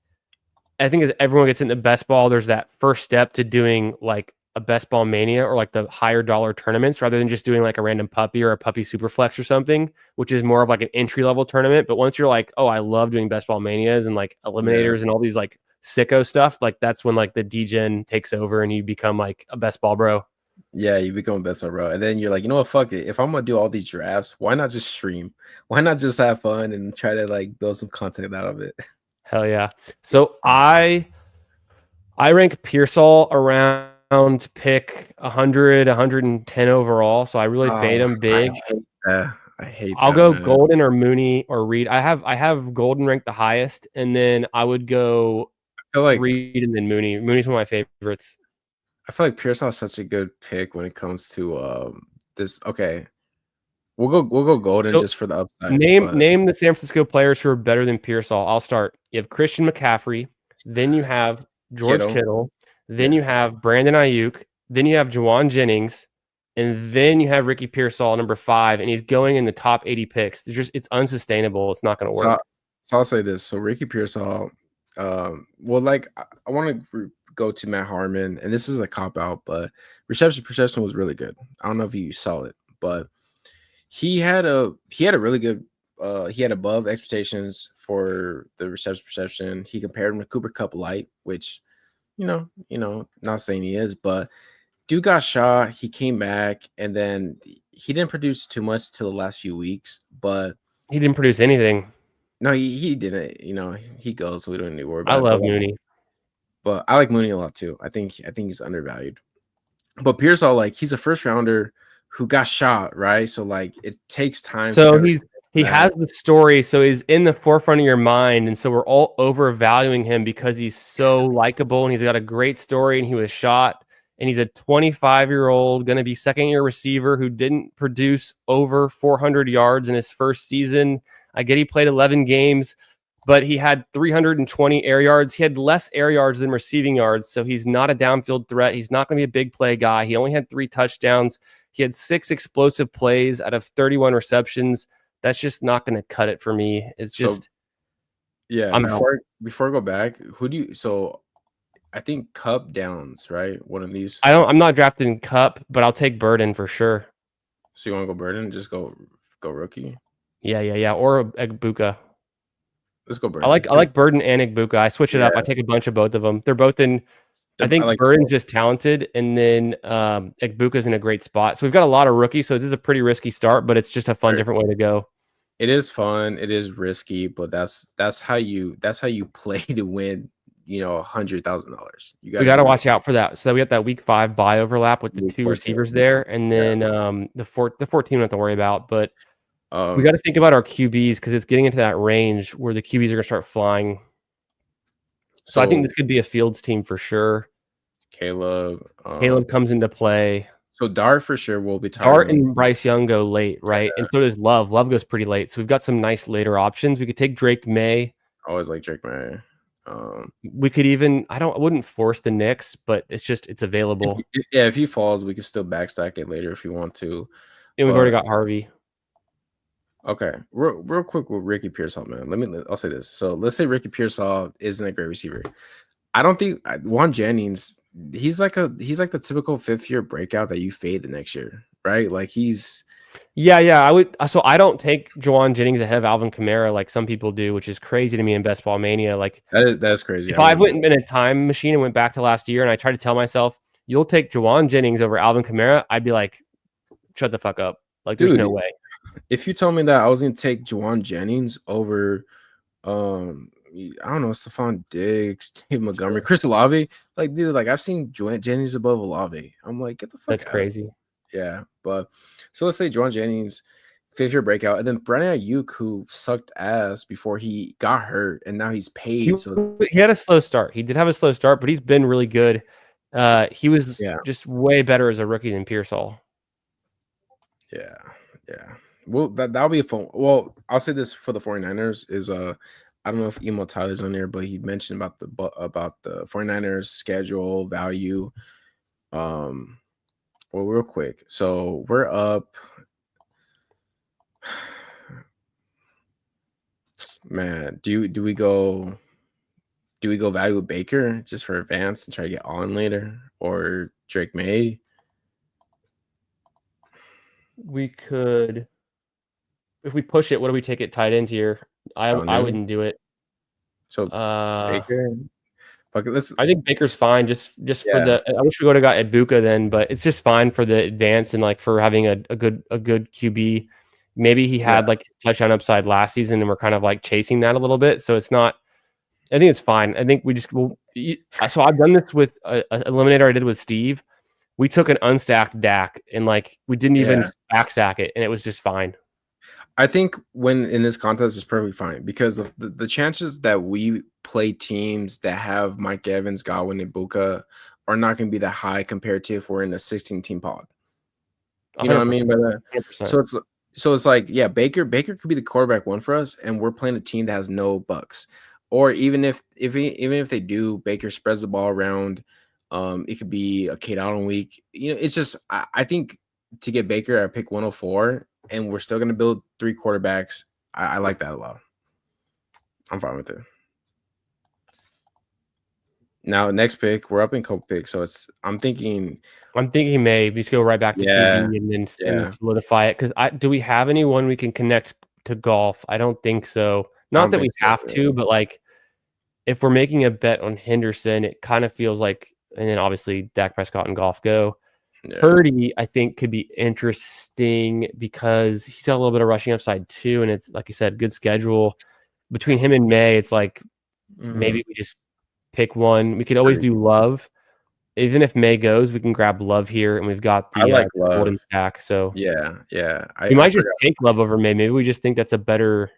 I think as everyone gets into Best Ball, there's that first step to doing like a Best Ball Mania or like the higher dollar tournaments, rather than just doing like a random puppy or a puppy superflex or something, which is more of like an entry level tournament. But once you're like, oh, I love doing Best Ball Manias and like eliminators and all these like sicko stuff, like that's when like the DGen takes over and you become like a Best Ball bro. Yeah, you become a Best Ball bro. And then you're like, you know what, fuck it. If I'm gonna do all these drafts, why not just stream? Why not just have fun and try to like build some content out of it? Hell yeah. So I rank Pearsall around pick 100, 110 overall. So I really fade him big. I hate I'll go Golden or Mooney or Reed. I have Golden ranked the highest, and then I would go Reed and then Mooney. Mooney's one of my favorites. I feel like Pearsall is such a good pick when it comes to this. Okay. We'll go Golden just for the upside. Name the San Francisco players who are better than Pearsall. I'll start. You have Christian McCaffrey, then you have George Kittle. Then you have Brandon Ayuk. Then you have Juwan Jennings. And then you have Ricky Pearsall, number 5. And he's going in the top 80 picks. It's unsustainable. It's not going to work. So I'll say this. So Ricky Pearsall, I want to go to Matt Harmon. And this is a cop-out, but reception perception was really good. I don't know if you saw it, but he had a really good he had above expectations for the reception perception. He compared him to Cooper Kupp Light, which not saying he is, but dude got shot. He came back, and then he didn't produce too much till the last few weeks. But He didn't produce anything. no, he didn't. You know, he goes, so we don't need to worry I about it. love Mooney. But I like Mooney a lot too. I think he's undervalued. But Pearsall, like, he's a first rounder who got shot, right? So like it takes time. So he has the story, so he's in the forefront of your mind, and so we're all overvaluing him because he's so likable and he's got a great story, and he was shot, and he's a 25-year-old, going to be second-year receiver who didn't produce over 400 yards in his first season. I get he played 11 games, but he had 320 air yards. He had less air yards than receiving yards, so he's not a downfield threat. He's not going to be a big play guy. He only had 3 touchdowns. He had 6 explosive plays out of 31 receptions. That's just not going to cut it for me. It's just, so, yeah. Before I go back, who do you? So I think Cup Downs, right? One of these. I'm not drafting Cup, but I'll take Burden for sure. So you want to go Burden? Just go rookie. Yeah. Or Egbuka. Let's go Burden. I like Burden and Egbuka. I switch it up. I take a bunch of both of them. They're both in. I think Burden's just talented, and then Egbuka's in a great spot. So we've got a lot of rookies, so this is a pretty risky start, but it's just a fun, different way to go. It is fun. It is risky, but that's how you play to win. You know, $100,000. We got to watch out for that. So we got that week 5 bye overlap with the 2 receivers there, and then the 14 we don't have to worry about, but we got to think about our QBs because it's getting into that range where the QBs are going to start flying. So I think this could be a Fields team for sure. Caleb comes into play. So Dart for sure will be Dart and Bryce Young go late, right? Yeah. And so does Love. Love goes pretty late. So we've got some nice later options. We could take Drake May. Always like Drake May. We could even I wouldn't force the Knicks, but it's available. If he falls, we can still backstack it later if you want to. And we've already got Harvey. Okay, real quick with Ricky Pearsall, man. I'll say this. So let's say Ricky Pearsall isn't a great receiver. I don't think Juwan Jennings. He's like the typical 5th-year breakout that you fade the next year, right? Like he's. Yeah. I would. So I don't take Juwan Jennings ahead of Alvin Kamara like some people do, which is crazy to me in Best Ball Mania. Like that's crazy. If I went in a time machine and went back to last year and I tried to tell myself you'll take Juwan Jennings over Alvin Kamara, I'd be like, shut the fuck up. Like there's no way. If you told me that I was going to take Juwan Jennings over, I don't know, Stephon Diggs, Dave Montgomery, Chris Olave, like, dude, like I've seen Juwan Jennings above Olave. I'm like, get the fuck That's out. Crazy. Yeah, but so let's say Juwan Jennings, 5th-year breakout, and then Brandon Ayuk, who sucked ass before he got hurt, and now he's paid. He had a slow start. He did have a slow start, but he's been really good. He was just way better as a rookie than Pearsall. Yeah. Well, that'll be a fun. Well, I'll say this for the 49ers is I don't know if Emo Tyler's on there, but he mentioned about the 49ers schedule value. Well, real quick. So we're up. Man, do we go value with Baker just for advance and try to get on later, or Drake May? We could, if we push it, what do we take it tight end here? I wouldn't do it. So Baker. I think Baker's fine. Just for the. I wish we would have got Egbuka then, but it's just fine for the advance and like for having a good QB. Maybe he had like touchdown upside last season, and we're kind of like chasing that a little bit. So it's not. I think it's fine. I think we just will. So I've done this with an eliminator I did with Steve. We took an unstacked Dak and like we didn't even backstack it, and it was just fine. I think when in this contest is perfectly fine because of the chances that we play teams that have Mike Evans, Godwin, and Buka are not going to be that high compared to if we're in a 16-team pod. You know what I mean by that? 100%. So it's like, yeah, Baker could be the quarterback one for us, and we're playing a team that has no bucks. Or even if they do, Baker spreads the ball around. It could be a Kate Allen week. You know, it's just I think to get Baker, I pick 104, and we're still going to build 3 quarterbacks. I like that a lot. I'm fine with it. Now, next pick, we're up in couple picks, so I'm thinking maybe just go right back to QB and then solidify it. Because do we have anyone we can connect to golf? I don't think so. Not that we have to, but like if we're making a bet on Henderson, it kind of feels like. And then obviously Dak Prescott and golf go. Yeah. Purdy, I think, could be interesting because he's got a little bit of rushing upside too, and it's like you said, good schedule. Between him and May, it's like maybe we just pick one. We could always do Love. Even if May goes, we can grab Love here, and we've got I the like golden Love. stack. So Yeah. we might I just forgot. take Love over May. Maybe we just think that's a better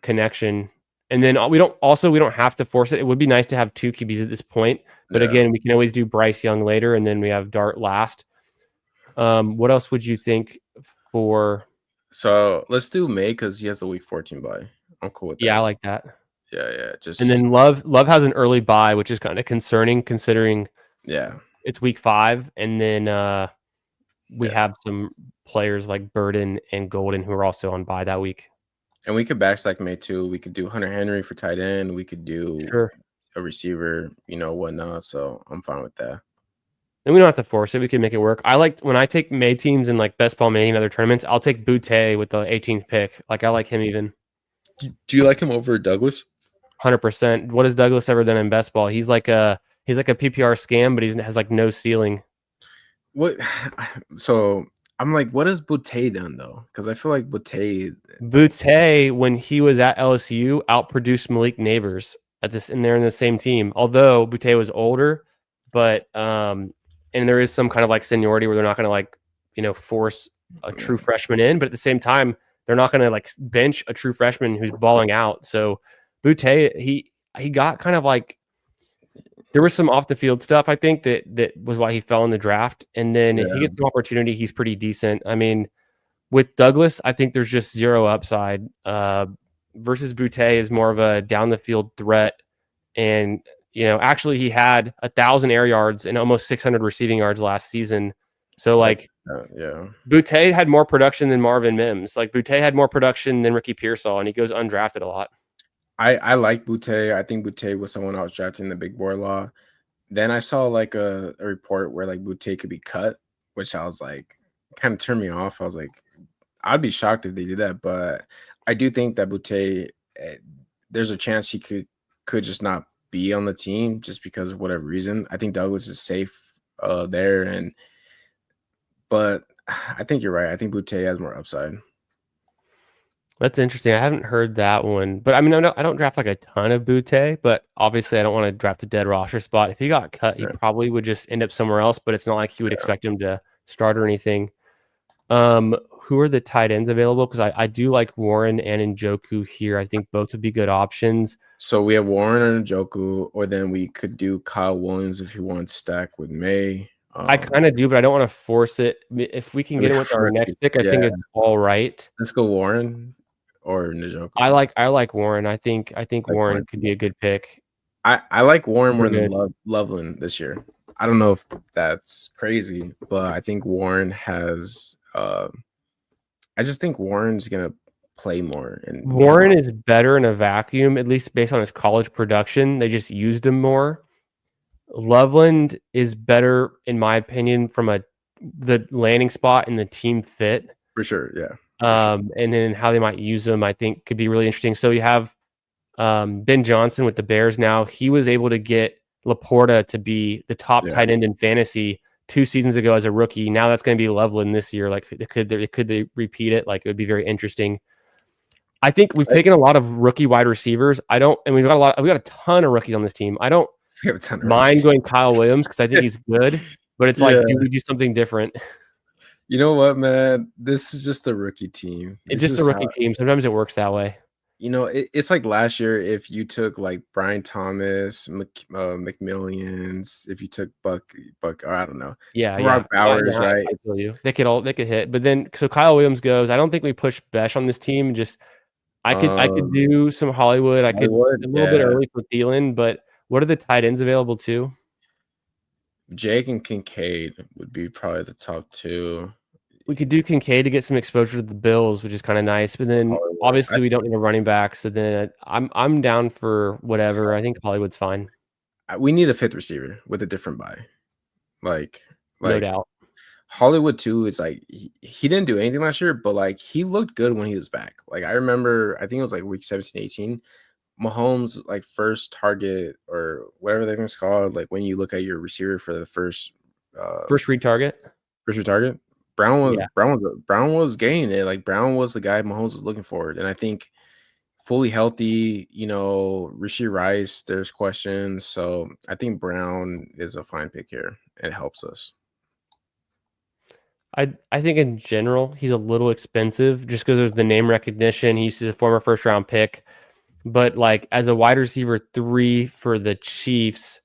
connection. And then we don't have to force it. It would be nice to have 2 QBs at this point, but Yeah. again, we can always do Bryce Young later, and then we have Dart last. What else would you think for? So let's do May because he has the week 14 bye. I'm cool with that. Yeah, I like that. Yeah. Just And then Love has an early bye, which is kind of concerning considering it's week 5, and then we have some players like Burden and Golden who are also on bye that week. And we could backstack May too. We could do Hunter Henry for tight end. We could do a receiver, whatnot. So I'm fine with that. And we don't have to force it. We can make it work. I like when I take May teams in like Best Ball May and other tournaments, I'll take Boutte with the 18th pick. Like I like him even. Do you like him over Douglas? 100%. What has Douglas ever done in Best Ball? He's like a PPR scam, but he has like no ceiling. What? So I'm like, what has Boutte done though? Because I feel like Boutte, when he was at LSU, outproduced Malik Neighbors and they're in the same team. Although Boutte was older, but and there is some kind of like seniority where they're not going to like force a true freshman in, but at the same time they're not going to like bench a true freshman who's balling out. So Boutte, he got kind of like there was some off the field stuff. I think that was why he fell in the draft. And then if he gets an opportunity, he's pretty decent. I mean, with Douglas, I think there's just zero upside. Versus Boutte is more of a down the field threat, and actually he had 1,000 air yards and almost 600 receiving yards last season. So like, Boutte had more production than Marvin Mims. Like Boutte had more production than Ricky Pearsall, and he goes undrafted a lot. I like Boutte. I think Boutte was someone I was drafting in the big board law. Then I saw like a report where like Boutte could be cut, which I was like, kind of turned me off. I was like, I'd be shocked if they did that, but I do think that Boutte, there's a chance he could just not be on the team just because of whatever reason. I think Douglas is safe there, but I think you're right. I think Boutte has more upside. That's interesting. I haven't heard that one, but I mean, I don't draft like a ton of Boutte, but obviously I don't want to draft a dead roster spot. If he got cut, he probably would just end up somewhere else, but it's not like you would expect him to start or anything. Who are the tight ends available? Because I do like Warren and Njoku here. I think both would be good options. So we have Warren and Njoku, or then we could do Kyle Williams if you want to stack with May. I kind of do, but I don't want to force it. If we can get it with our next pick, I think it's all right. Let's go Warren or Njoku. I like Warren. I think Warren could be a good pick. I like Warren more than Loveland this year. I don't know if that's crazy, but I think Warren has. I just think Warren's gonna play more. And Warren is better in a vacuum, at least based on his college production. They just used him more. Loveland is better, in my opinion, from the landing spot and the team fit. For sure, yeah. And then how they might use him, I think, could be really interesting. So you have Ben Johnson with the Bears now. He was able to get Laporta to be the top tight end in fantasy 2 seasons ago as a rookie. Now that's going to be Loveland this year. Like, could they repeat it? Like, it would be very interesting. I think we've taken a lot of rookie wide receivers. We got a ton of rookies on this team. I don't mind going Kyle Williams because I think he's good, but it's like, do we do something different? You know what, man? This is just a rookie team. It's just a rookie team. Sometimes it works that way. It's like last year if you took like Brian Thomas, McMillions, if you took Buck, or I don't know. Brock Bowers, right? They could hit. But then so Kyle Williams goes. I don't think we push Besh on this team. Just I could do some Hollywood. I could a little bit early for Thielen, but what are the tight ends available too? Jake and Kincaid would be probably the top 2. We could do Kincaid to get some exposure to the Bills, which is kind of nice. But then obviously we don't need a running back. So then I'm down for whatever. I think Hollywood's fine. We need a 5th receiver with a different buy. Like no doubt. Hollywood too is like he didn't do anything last year, but like he looked good when he was back. Like I remember, I think it was like week 17, 18. Mahomes like first target or whatever that thing's called. Like when you look at your receiver for the first read target. First target. Brown Yeah. was getting it. Like Brown was the guy Mahomes was looking for, and I think fully healthy. Rashee Rice. There's questions, so I think Brown is a fine pick here. It helps us. I think in general he's a little expensive just because of the name recognition. He's a former first round pick, but like as a wide receiver 3 for the Chiefs,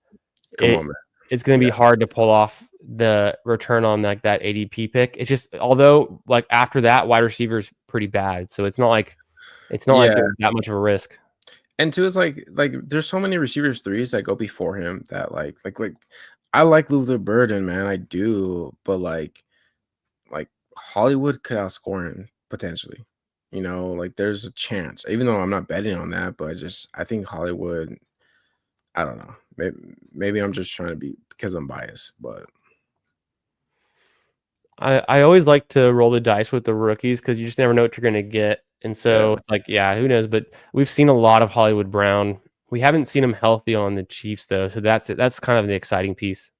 Come on, man. It's going to be hard to pull off the return on like that ADP pick. It's just, although like after that, wide receiver is pretty bad, so it's not like there's that much of a risk. And two, it's like there's so many receivers 3s that go before him that like I like Luther Burden, man, I do, but like Hollywood could outscore him potentially. Like there's a chance, even though I'm not betting on that, but I think Hollywood. I don't know. Maybe I'm just trying to be because I'm biased, but I always like to roll the dice with the rookies because you just never know what you're going to get. And so it's like, who knows? But we've seen a lot of Hollywood Brown. We haven't seen him healthy on the Chiefs, though. So that's kind of the exciting piece.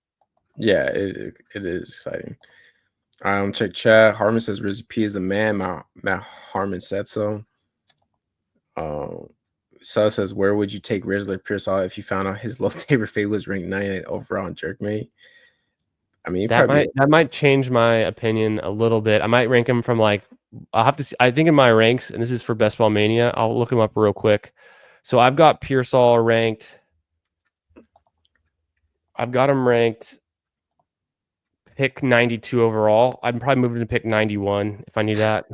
Yeah, it is exciting. Check chat. Harmon says Rizzy P is a man. Matt Harmon said so. Sus says, where would you take Rizzler Pearsall if you found out his low taper fade was ranked 98 overall on Jerkmate? I mean, that might change my opinion a little bit. I might rank him from like, I'll have to see. I think in my ranks, and this is for Best Ball Mania, I'll look him up real quick. So I've got Pearsall ranked. I've got him ranked pick 92 overall. I'd probably move him to pick 91 if I knew that.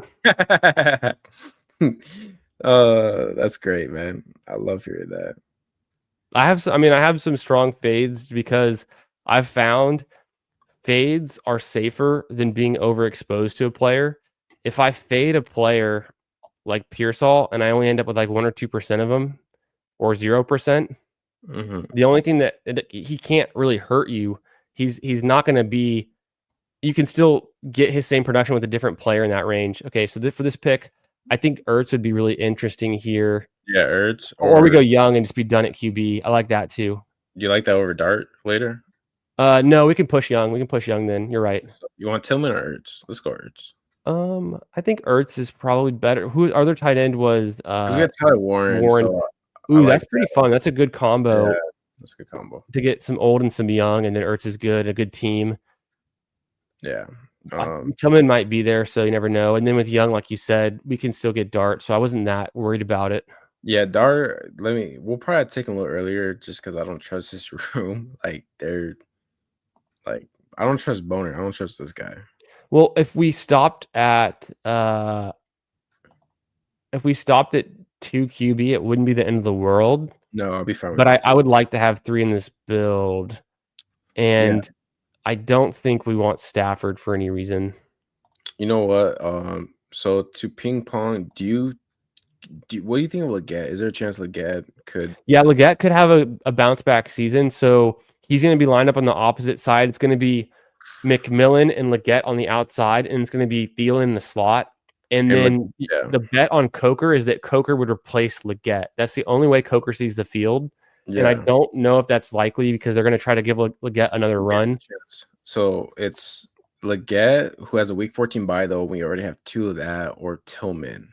That's great, man. I love hearing that. I have some strong fades because I've found fades are safer than being overexposed to a player. If I fade a player like Pearsall and I only end up with like 1 or 2% of them or 0%, the only thing that he can't really hurt you. He's not going to be. You can still get his same production with a different player in that range. Okay, so for this pick, I think Ertz would be really interesting here. Yeah, Ertz. Or we go young and just be done at QB. I like that too. Do you like that over Dart later? No, we can push young. We can push young then. You're right. So you want Tillman or Ertz? Let's go Ertz. I think Ertz is probably better. Who our other tight end was? We got Tyler Warren. So that's pretty fun. That's a good combo. Yeah, that's a good combo. To get some old and some young, and then Ertz is good. A good team. Yeah. Tillman might be there, so you never know. And then with Young, like you said, we can still get Dart, so I wasn't that worried about it. Yeah, Dart. We'll probably take him a little earlier, just because I don't trust this room. I don't trust Boner. I don't trust this guy. Well, if we stopped at 2 QB, it wouldn't be the end of the world. No, I'll be fine. But I would like to have 3 in this build, and I don't think we want Stafford for any reason. You know what? So to ping pong, what do you think of Leggett? Is there a chance Leggett could? Yeah, Leggett could have a bounce back season. So he's going to be lined up on the opposite side. It's going to be McMillan and Leggett on the outside, and it's going to be Thielen in the slot. And then the bet on Coker is that Coker would replace Leggett. That's the only way Coker sees the field. Yeah. And I don't know if that's likely because they're going to try to give Leggett another run. So it's Leggett, who has a week 14 bye, though. We already have 2 of that, or Tillman.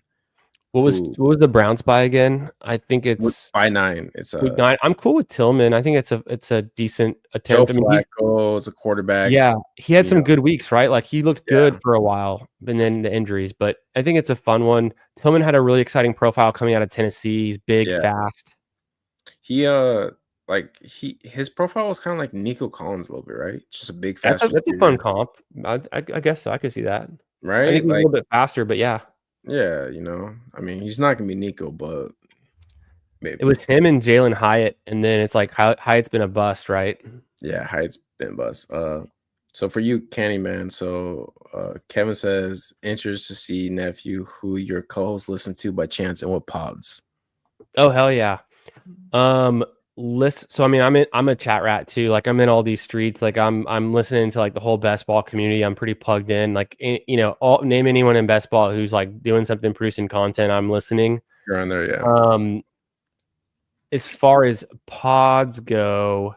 What was the Browns bye again? I think it's by 9. It's week 9. I'm cool with Tillman. I think it's a decent attempt. Joe Flacco is a quarterback. Yeah, he had some good weeks, right? Like he looked good for a while, and then the injuries. But I think it's a fun one. Tillman had a really exciting profile coming out of Tennessee. He's big, fast. He his profile was kind of like Nico Collins a little bit, right? Just a big fast. That's a fun comp. I guess so. I could see that. Right? I think he's a little bit faster, but yeah. Yeah, I mean, he's not gonna be Nico, but maybe it was him and Jalen Hyatt, and then it's like Hyatt's been a bust, right? Yeah, Hyatt's been a bust. So for you, Candyman, Kevin says, interested to see nephew who your co-host listened to by chance and what pods. Oh hell yeah. So I mean, I'm a chat rat too. Like I'm in all these streets. Like I'm listening to like the whole best ball community. I'm pretty plugged in. Like name anyone in best ball who's like doing something, producing content. I'm listening. You're on there, yeah. As far as pods go,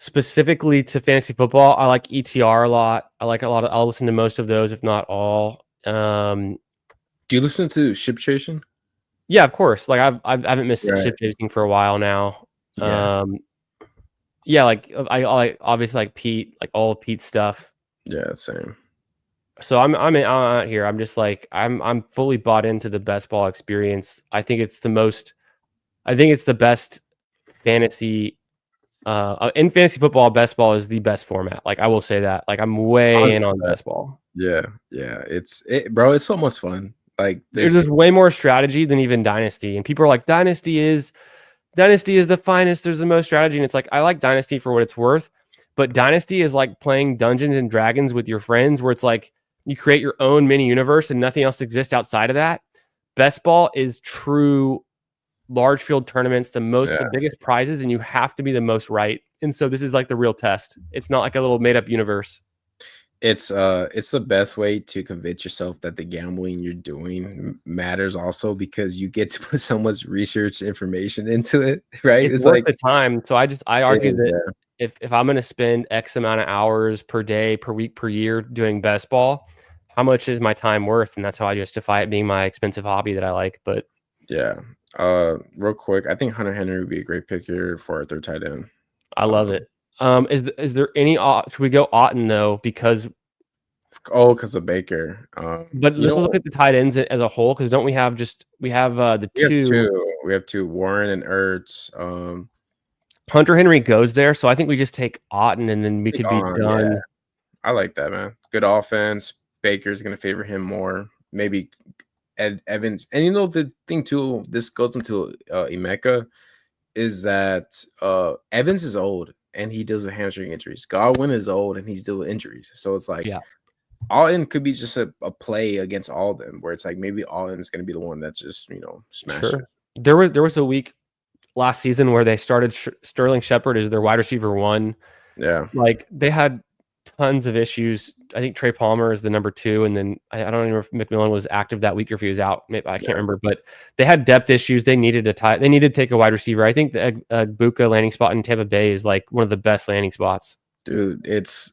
specifically to fantasy football, I like ETR a lot. I'll listen to most of those, if not all. Do you listen to Ship Chasing? Yeah, of course. Like I haven't missed Right. Ship Chasing for a while now. Yeah. Yeah, like I like obviously like Pete, like all of Pete's stuff. Yeah, same. So I'm out here. I'm just like I'm fully bought into the best ball experience. I think it's the best fantasy. In fantasy football, best ball is the best format. Like I will say that. Like I'm way in on best ball. Yeah, bro. It's so much fun. Like There's just way more strategy than even Dynasty, and people are like, Dynasty is the finest. There's the most strategy, and it's like I like Dynasty for what it's worth, but Dynasty is like playing Dungeons and Dragons with your friends, where it's like you create your own mini universe and nothing else exists outside of that. Best ball is true large field tournaments, the biggest prizes, and you have to be the most right. And so this is like the real test. It's not like a little made up universe. It's the best way to convince yourself that the gambling you're doing matters also, because you get to put so much research information into it, right? It's worth like the time. So I argue that if I'm going to spend X amount of hours per day, per week, per year doing best ball, how much is my time worth? And that's how I justify it being my expensive hobby that I like. But yeah. Real quick, I think Hunter Henry would be a great pick here for our third tight end. I love it. Is there any? Should we go Otten though? Because of Baker. But let's look at the tight ends as a whole, because don't we have the two? We have two, Warren and Ertz. Hunter Henry goes there, so I think we just take Otten and then we could be done. Yeah. I like that, man. Good offense. Baker's gonna favor him more. Maybe Evans. And the thing too, this goes into Emeka, is that Evans is old and he deals with hamstring injuries. Godwin is old and he's dealing with injuries. So it's like Alton could be just a play against all of them, where it's like maybe Alton is going to be the one that's just smash. Sure. There was a week last season where they started Sterling Shepard as their wide receiver one. Yeah, like they had tons of issues. I think Trey Palmer is the number 2, and then I don't know if McMillan was active that week or if he was out. Maybe I can't remember, but they had depth issues. They needed They needed to take a wide receiver. I think the Buka landing spot in Tampa Bay is like one of the best landing spots. Dude,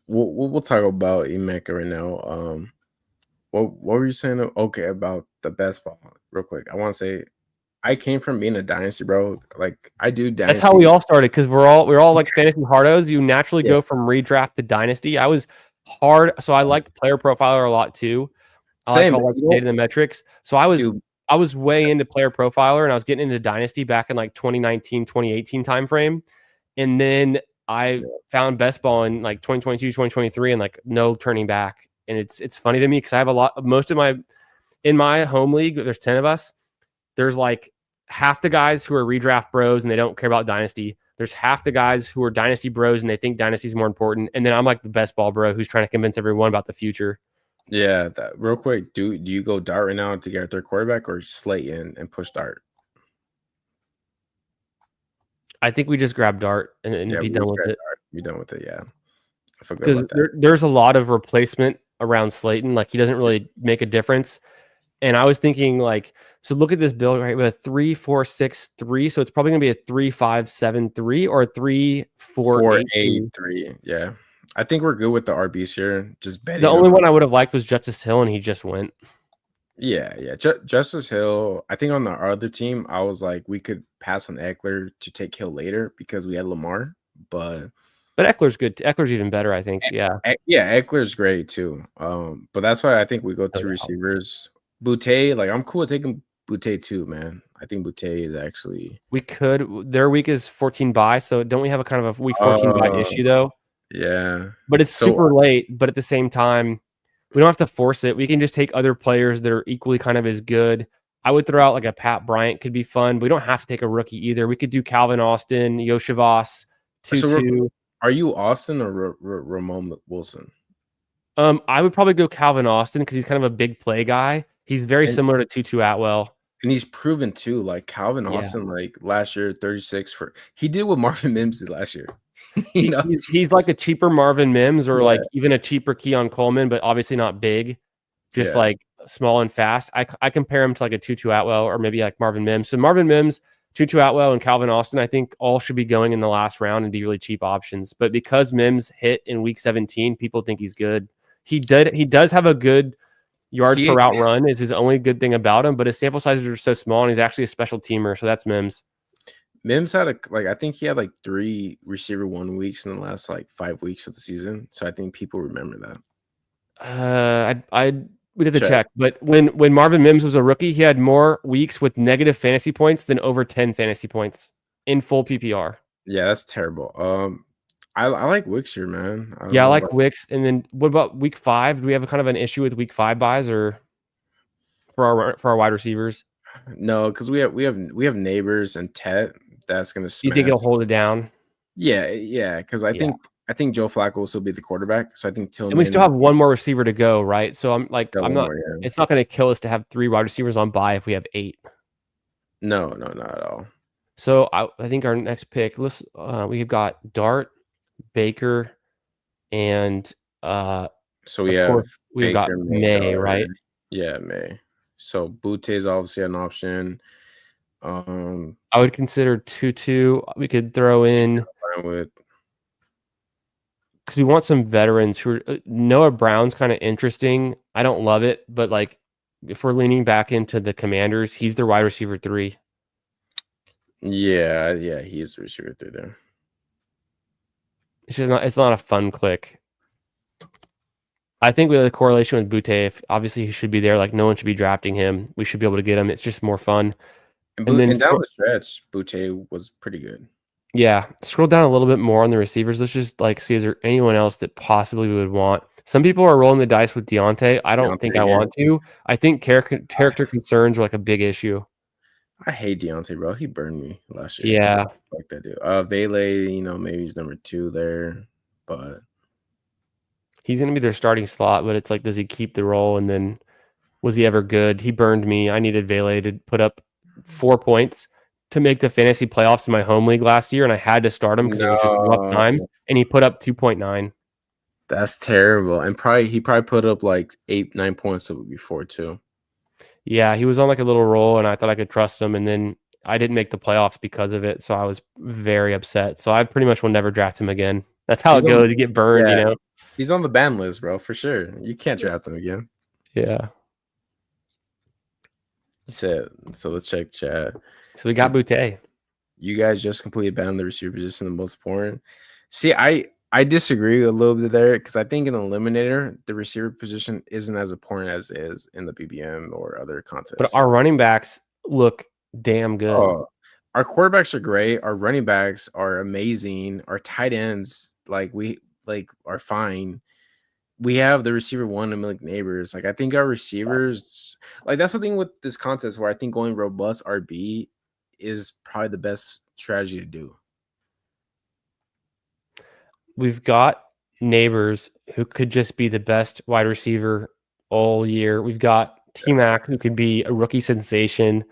we'll talk about Emeka right now. What were you saying? Okay, about the best ball, real quick. I want to say, I came from being a dynasty, bro. Like I do dynasty. That's how we all started, because we're all like fantasy hardos. You naturally go from redraft to dynasty. I was hard, so I like player profiler a lot too. I like data and the metrics. So I was way into player profiler, and I was getting into dynasty back in like 2019, 2018 timeframe, and then I found best ball in like 2022, 2023, and like no turning back. And it's funny to me because I have in my home league, there's 10 of us. There's like half the guys who are redraft bros and they don't care about dynasty. There's half the guys who are dynasty bros and they think dynasty is more important. And then I'm like the best ball bro who's trying to convince everyone about the future. Yeah, that real quick. Do you go Dart right now to get a third quarterback, or slate in and push Dart? I think we just grab Dart and be done with it. Be done with it, yeah. Because there's a lot of replacement around Slayton. Like he doesn't really make a difference. And I was thinking like, so look at this build right with a 3-4-6-3. So it's probably gonna be a 3-5-7-3 or a 3-4-8-3. Yeah. I think we're good with the RBs here. Just betting. The only one I would have liked was Justice Hill, and he just went. Yeah. Justice Hill. I think on our other team, I was like, we could pass on Eckler to take Hill later because we had Lamar, but Eckler's good. Eckler's even better, I think. Yeah. Eckler's great too. But that's why I think we go to receivers. Boutte, like I'm cool with taking Boutte too, man. I think Boutte is actually. We could. Their week is 14 bye, so don't we have a kind of a week 14 bye issue though? Yeah. But it's super late. But at the same time, we don't have to force it. We can just take other players that are equally kind of as good. I would throw out like a Pat Bryant could be fun. But we don't have to take a rookie either. We could do Calvin Austin, Yoshivas, Tutu. Are you Austin or Ramon Wilson? I would probably go Calvin Austin because he's kind of a big play guy. He's very similar to Tutu Atwell. And he's proven too. Like Calvin Austin, like last year, 36 he did what Marvin Mims did last year. He's like a cheaper Marvin Mims or like even a cheaper Keon Coleman, but obviously not big, just like small and fast. I compare him to like a Tutu Atwell or maybe like Marvin Mims. So Marvin Mims, Tutu Atwell and Calvin Austin, I think all should be going in the last round and be really cheap options. But because Mims hit in week 17, people think he's good. He does have a good yards per route run is his only good thing about him, but his sample sizes are so small and he's actually a special teamer. So that's Mims. Mims had I think he had like 3 receiver 1 weeks in the last like 5 weeks of the season. So I think people remember that. We'd have to check. But when Marvin Mims was a rookie, he had more weeks with negative fantasy points than over 10 fantasy points in full PPR. Yeah, that's terrible. I like Wicks here, man. I like Wicks. And then what about week 5? Do we have a kind of an issue with week 5 buys or for our wide receivers? No, because we have Neighbors and Tet. That's gonna smash. You think it'll hold it down? Yeah. Because I think Joe Flacco will still be the quarterback. So I think Tillman. And we still have one more receiver to go, right? So I'm not. It's not going to kill us to have 3 wide receivers on bye if we have 8. No, not at all. So I think our next pick. We've got Dart, Baker, and so we've got May, right? Yeah, May. So Butte is obviously an option. I would consider Tutu. We could throw in with because we want some veterans who are Noah Brown's kind of interesting. I don't love it, but like if we're leaning back into the Commanders, he's their wide receiver 3. Yeah, he is the receiver 3 there. It's not a fun click. I think with the correlation with Butte, if obviously he should be there, like no one should be drafting him. We should be able to get him. It's just more fun. And then down the stretch, Butte was pretty good. Yeah. Scroll down a little bit more on the receivers. Let's just see, is there anyone else that possibly we would want? Some people are rolling the dice with Deontay. I don't think I want to. I think character concerns are like a big issue. I hate Deontay, bro. He burned me last year. Yeah. Like that dude. Vele, maybe he's number 2 there, but he's going to be their starting slot, but it's like, does he keep the role? And then was he ever good? He burned me. I needed Vele to put up 4 points to make the fantasy playoffs in my home league last year, and I had to start him because it was just rough times, and he put up 2.9. That's terrible. And he probably put up like 8-9 points the week before too. Yeah, he was on like a little roll, and I thought I could trust him, and then I didn't make the playoffs because of it, so I was very upset. So I pretty much will never draft him again. That's how it goes. You get burned, He's on the ban list, bro, for sure. You can't draft him again. Yeah. He said, so let's check chat. So we got Butte. You guys just completely banned the receiver position, the most important. See, I disagree a little bit there because I think in the Eliminator, the receiver position isn't as important as it is in the BBM or other contests. But our running backs look damn good. Oh, our quarterbacks are great. Our running backs are amazing. Our tight ends, are fine. We have the receiver 1 and like Neighbors. Like I think our receivers, like that's the thing with this contest where I think going robust RB is probably the best strategy to do. We've got Neighbors who could just be the best wide receiver all year. We've got T-Mac who could be a rookie sensation.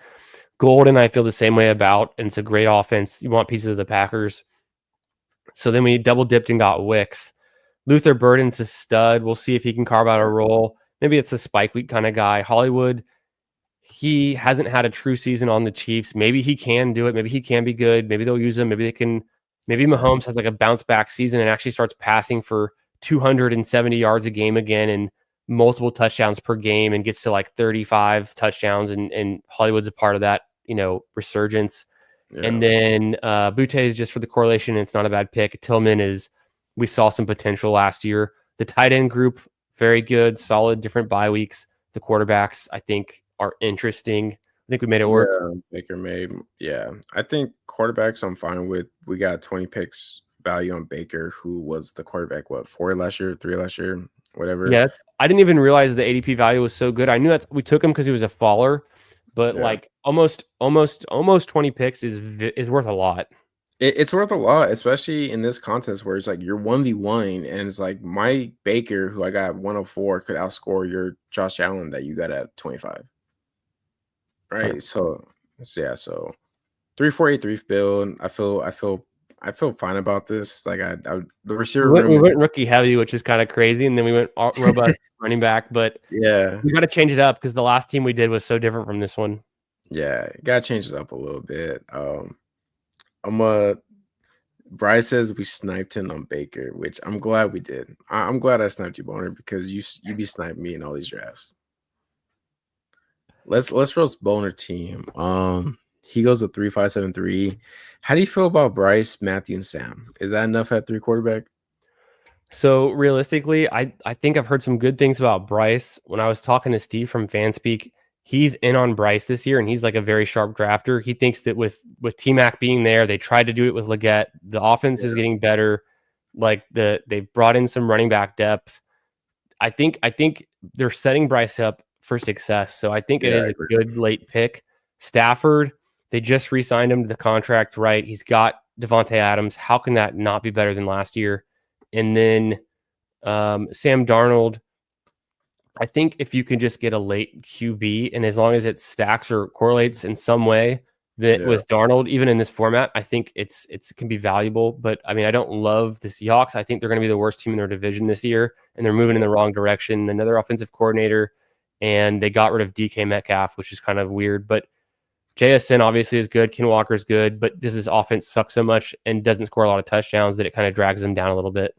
Golden, I feel the same way about, and it's a great offense. You want pieces of the Packers. So then we double dipped and got Wicks. Luther Burden's a stud. We'll see if he can carve out a role. Maybe it's a spike week kind of guy. Hollywood, he hasn't had a true season on the Chiefs. Maybe he can do it. Maybe he can be good. Maybe they'll use him. Maybe Mahomes has like a bounce back season and actually starts passing for 270 yards a game again and multiple touchdowns per game and gets to like 35 touchdowns. And Hollywood's a part of that, resurgence. Yeah. And then Butte is just for the correlation. It's not a bad pick. Tillman we saw some potential last year. The tight end group, very good, solid, different bye weeks. The quarterbacks, I think, are interesting. I think we made it work. Yeah, Baker May. Yeah, I think quarterbacks I'm fine with. We got 20 picks value on Baker, who was the quarterback, 4 last year, 3 last year, whatever. Yeah, I didn't even realize the ADP value was so good. I knew that we took him because he was a faller, but like almost 20 picks is worth a lot. It's worth a lot, especially in this contest where it's like you're 1v1 and it's like my Baker, who I got 104, could outscore your Josh Allen that you got at 25. Right. So 3-4-8-3 build. I feel fine about this. Like the receiver we went rookie heavy, which is kind of crazy, and then we went robust running back. But yeah, we got to change it up because the last team we did was so different from this one. Yeah, gotta change it up a little bit. Bryce says we sniped him on Baker, which I'm glad we did. I'm glad I sniped you, Boner, because you be sniping me in all these drafts. Let's roast Boner team. He goes to 3-5-7-3. How do you feel about Bryce, Matthew, and Sam? Is that enough at 3 quarterback? So realistically, I think I've heard some good things about Bryce. When I was talking to Steve from Fanspeak, he's in on Bryce this year, and he's like a very sharp drafter. He thinks that with T-Mac being there, they tried to do it with Leggett. The offense is getting better. Like they brought in some running back depth. I think they're setting Bryce up for success. So I think it is a good late pick. Stafford, they just re-signed him to the contract, right? He's got Devontae Adams. How can that not be better than last year? And then Sam Darnold, I think if you can just get a late QB, and as long as it stacks or correlates in some way that with Darnold, even in this format, I think it can be valuable. But I mean, I don't love the Seahawks. I think they're going to be the worst team in their division this year, and they're moving in the wrong direction. Another offensive coordinator, and they got rid of DK Metcalf, which is kind of weird. But JSN obviously is good. Ken Walker is good, but this offense sucks so much and doesn't score a lot of touchdowns that it kind of drags them down a little bit.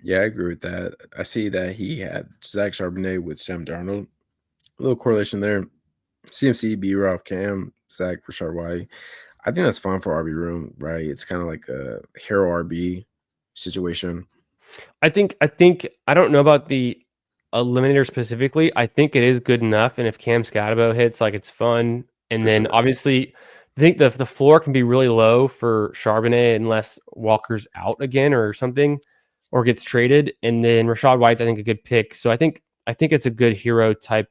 Yeah, I agree with that. I see that he had Zach Charbonnet with Sam Darnold. A little correlation there. CMC, B-Rob, Cam, Zach, Rashard White. I think that's fine for RB room, right? It's kind of like a hero RB situation. I think I don't know about the eliminator specifically. I think it is good enough, and if Cam Scatabo hits, like it's fun. And for then obviously, I think the floor can be really low for Charbonnet unless Walker's out again or something, or gets traded. And then Rashad White's, I think, a good pick. So I think it's a good hero type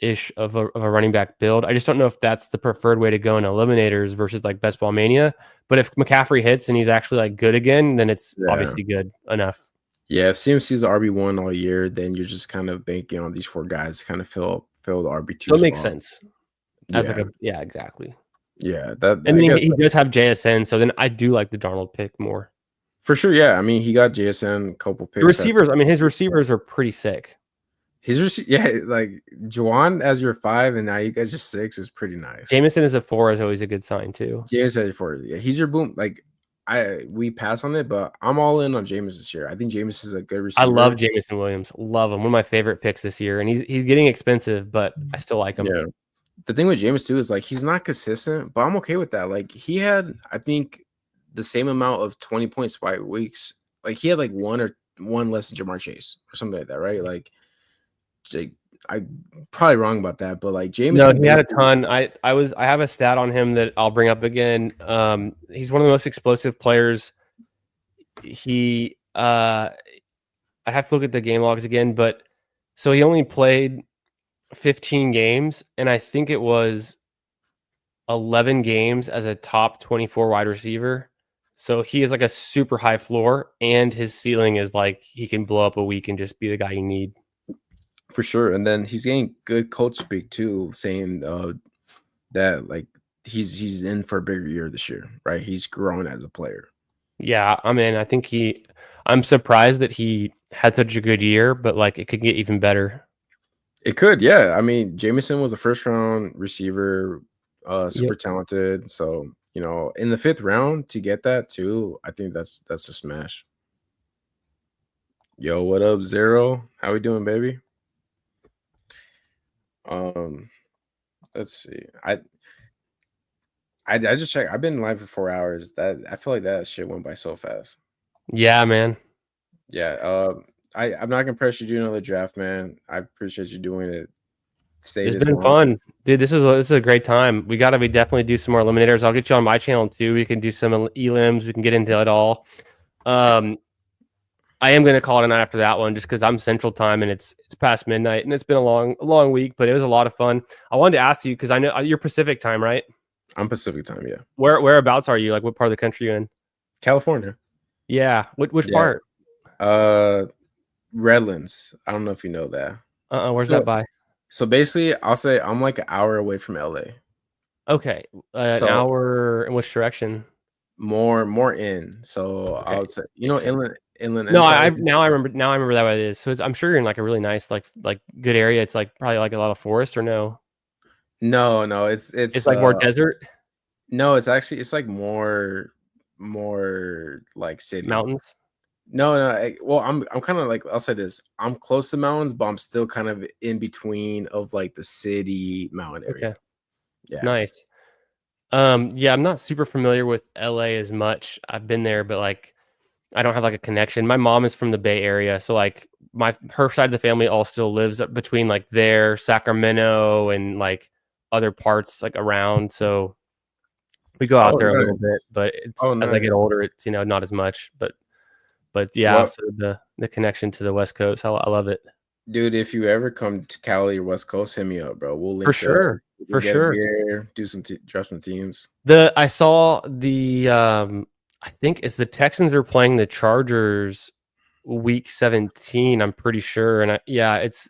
ish of a running back build. I just don't know if that's the preferred way to go in eliminators versus like Best Ball Mania. But if McCaffrey hits and he's actually like good again, then it's obviously good enough. Yeah, if CMC's RB1 all year, then you're just kind of banking on these 4 guys to kind of fill the RB2. That makes sense. Exactly. Yeah, and then he does have JSN, so then I do like the Darnold pick more. For sure, yeah. I mean, he got JSN, couple picks. The receivers, I mean, his receivers are pretty sick. Like Juwan as your 5, and now you guys just 6 is pretty nice. Jameson as a 4 is always a good sign too. Jameson as a 4, yeah. He's your boom. Like we pass on it, but I'm all in on Jameson this year. I think Jameson is a good receiver. I love Jameson Williams. Love him. One of my favorite picks this year, and he's getting expensive, but I still like him. Yeah. The thing with Jameis too is like he's not consistent, but I'm okay with that. Like he had, I think, the same amount of 20 points by weeks. Like he had like one less than Jamar Chase or something like that, right? Like I'm probably wrong about that, but like Jameis. No, he had a ton. I have a stat on him that I'll bring up again. He's one of the most explosive players. I'd have to look at the game logs again, but so he only played 15 games, and I think it was 11 games as a top 24 wide receiver. So he is like a super high floor, and his ceiling is like he can blow up a week and just be the guy you need. For sure. And then he's getting good coach speak too, saying that like he's in for a bigger year this year, right? He's grown as a player. Yeah, I mean, I think I'm surprised that he had such a good year, but like it could get even better. It could, yeah. I mean, Jameson was a first-round receiver, super talented. So, you know, in the 5th round to get that too, I think that's a smash. Yo, what up, Zero? How we doing, baby? Let's see. I just checked. I've been live for 4 hours. That I feel like that shit went by so fast. Yeah, man. Yeah. I'm not gonna press you to do another draft, man. I appreciate you doing it. It's been fun, dude. This is a great time. We gotta definitely do some more eliminators. I'll get you on my channel too. We can do some elims. We can get into it all. I am gonna call it a night after that one just because I'm Central Time and it's past midnight and it's been a long week, but it was a lot of fun. I wanted to ask you because I know you're Pacific Time, right? I'm Pacific Time, yeah. Whereabouts are you? Like, what part of the country are you in? California. Yeah. Which part? Redlands. I don't know if you know that. Where's that by? So basically, I'll say I'm like an hour away from LA. Okay. An hour in which direction? More in. So okay. I would say, you know, inland. No, I remember that what it is. So I'm sure you're in like a really nice, like good area. It's like probably like a lot of forest, or no? No, It's like more desert, no, it's like more like city. mountains. No, well, I'm kind of like, I'll say this. I'm close to mountains, but I'm still kind of in between of like the city mountain area. Okay, Yeah. nice. Yeah, I'm not super familiar with LA as much. I've been there, but like I don't have like a connection. My mom is from the Bay Area, so like her side of the family all still lives up between like there, Sacramento, and like other parts like around. So we go out Oh, there a little nice. bit, but it's Oh, as I get nice. older, it's not as much. But yeah, Well, so the connection to the West Coast, I love it dude, if you ever come to Cali or West Coast, hit me up, bro. We'll for link up. sure, We can for get a sure. beer, do some drop some teams. I saw the I think it's the Texans are playing the Chargers week 17, I'm pretty sure. And it's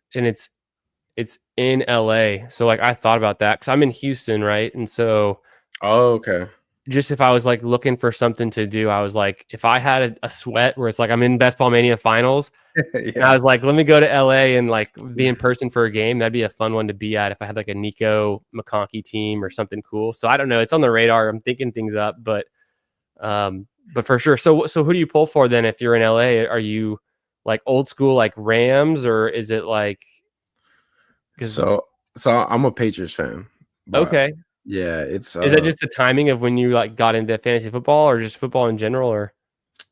in LA. So like I thought about that cuz I'm in Houston, right? And so Oh, okay. just if I was like looking for something to do, I was like if I had a sweat where it's like I'm in Best Ball Mania finals and I Yeah. was like let me go to LA and like be in person for a game, that'd be a fun one to be at if I had like a Nico McConkey team or something cool. So I don't know, it's on the radar. I'm thinking things up, but for sure. So who do you pull for then if you're in LA? Are you like old school like Rams or is it like because So I'm a Patriots fan, but okay. yeah, it's Is that just the timing of when you like got into fantasy football or just football in general or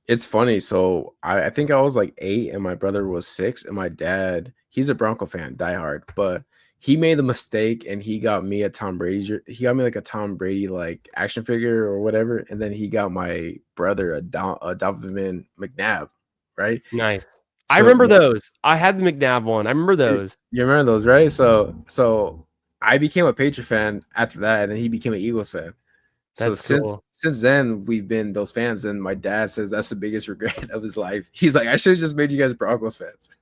it's funny. So I think I was like 8 and my brother was 6, and my dad, he's a Bronco fan, diehard, but he made the mistake and he got me a Tom Brady. He got me like a Tom Brady like action figure or whatever, and then he got my brother a Donovan McNabb, right? nice? I So remember those. I had the McNabb one. I remember those. you remember those, right? So I became a Patriot fan after that, and then he became an Eagles fan. So That's cool. since then we've been those fans, and my dad says that's the biggest regret of his life. He's like, I should have just made you guys Broncos fans.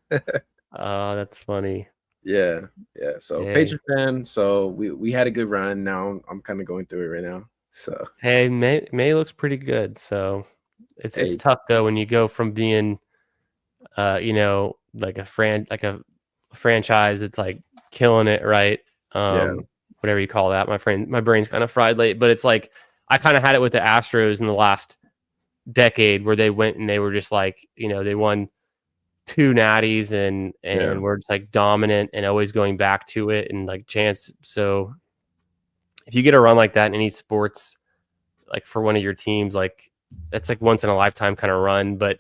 Oh, that's funny. Yeah, yeah. So Dang. Patriot fan. So we had a good run. Now I'm kind of going through it right now. So Hey, May looks pretty good. So it's hey, tough though when you go from being like a franchise that's like killing it, right? yeah, Whatever you call that. My brain's kind of fried late, but it's like I kind of had it with the Astros in the last decade where they went and they were just like, they won 2 natties yeah. and we're just like dominant and always going back to it and like chance. So if you get a run like that in any sports, like for one of your teams, like that's like once in a lifetime kind of run. But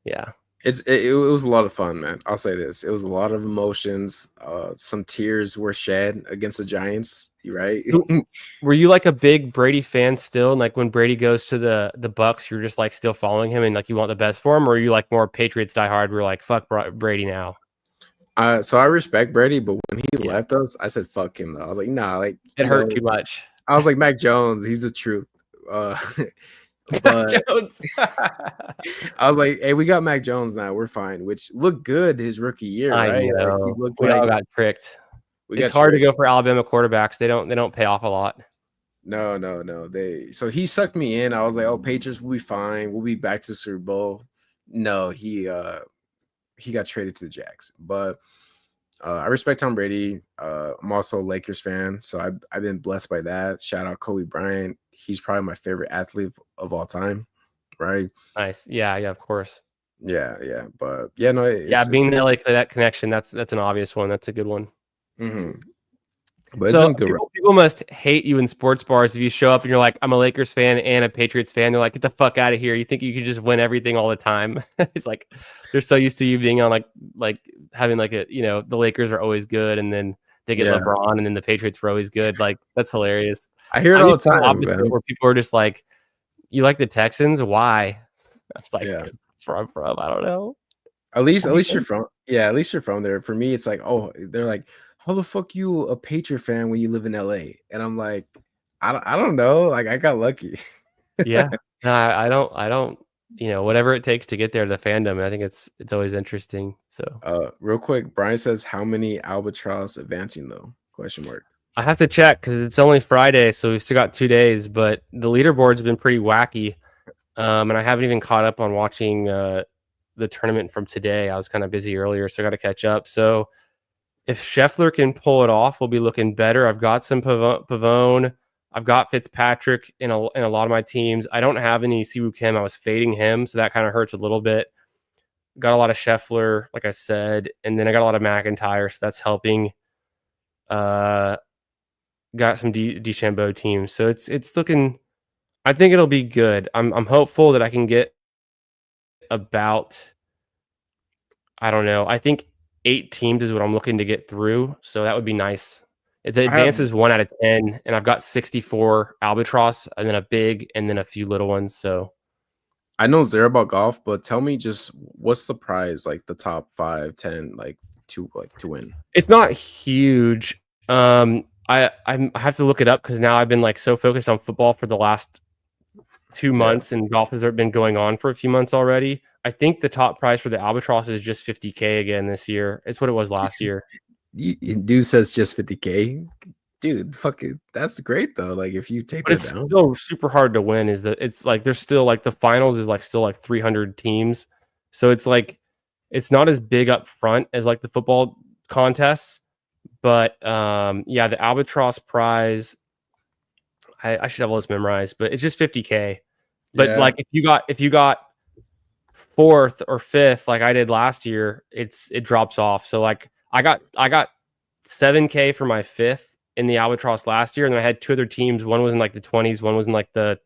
yeah. It was a lot of fun, man. I'll say this. It was a lot of emotions. Some tears were shed against the Giants. You right? So, were you like a big Brady fan still? And like when Brady goes to the Bucks, you're just like still following him and like you want the best for him, or are you like more Patriots diehard? We're like fuck Brady now. So I respect Brady, but when he Yeah, left us, I said fuck him though. I was like, nah, like it hurt too much. I was like Mac Jones, he's the truth. But Jones. I was like, hey, we got Mac Jones now, we're fine. Which looked good his rookie year, I right? Like he know looked we like all got tricked. we It's got hard to tricked. go for Alabama quarterbacks. They don't pay off a lot. No. So he sucked me in. I was like, oh, Patriots will be fine. We'll be back to the Super Bowl. No, he got traded to the Jags. But I respect Tom Brady. I'm also a Lakers fan, so I've been blessed by that. Shout out Kobe Bryant. He's probably my favorite athlete of all time, right? Nice. Yeah, of course. Yeah. But yeah, no, Yeah, it's being been, LA for that connection, that's an obvious one. That's a good one. mhm. But it's So been a good run. people must hate you in sports bars if you show up and you're like, I'm a Lakers fan and a Patriots fan. They're like, get the fuck out of here. You think you could just win everything all the time? It's like they're so used to you being on like having like the Lakers are always good and then they get Yeah, LeBron and then the Patriots were always good. Like that's hilarious. I hear it I'm all used the to the time, opposite man. where people are just like, you like the Texans? Why? I was like, Yeah. 'cause that's where I'm from. I don't know. At least you're from at least you're from there. For me, it's like, oh, they're like, how the fuck you a Patriot fan when you live in LA? And I'm like, I don't know. Like I got lucky. Yeah. No, I don't, whatever it takes to get there to the fandom. I think it's always interesting. So Real quick, Brian says, how many albatross advancing though? Question mark. I have to check because it's only Friday, so we've still got 2 days, but the leaderboard's been pretty wacky. And I haven't even caught up on watching the tournament from today. I was kind of busy earlier, so I got to catch up. So if Scheffler can pull it off, we'll be looking better. I've got some Pavone. I've got Fitzpatrick in a lot of my teams. I don't have any Siwoo Kim. I was fading him, so that kind of hurts a little bit. Got a lot of Scheffler, like I said, and then I got a lot of McIntyre, so that's helping. Got some DeChambeau teams, so it's looking. I think it'll be good. I'm hopeful that I can get about, I don't know. I think 8 teams is what I'm looking to get through, so that would be nice. If the advance is 1 out of 10, and I've got 64 Albatross, and then a big, and then a few little ones. So I know zero about golf, but tell me just what's the prize, like the top 5, 10, to win. it's not huge. I have to look it up because now I've been like so focused on football for the last 2 months, and golf has been going on for a few months already. I think the top prize for the Albatross is just 50K again this year. It's what it was last year. Dude says just 50K. Dude, fuck it. That's great though. Like if you take But that it's down, still super hard to win. Is that it's like there's still like the finals is like still like 300 teams, so it's like it's not as big up front as like the football contests. But yeah, the Albatross prize, I should have all this memorized, but it's just 50K. But yeah. like if you got 4th or 5th like I did last year, it drops off. So like I got 7K for my 5th in the Albatross last year, and then I had 2 other teams. One was in like the 20s, one was in like the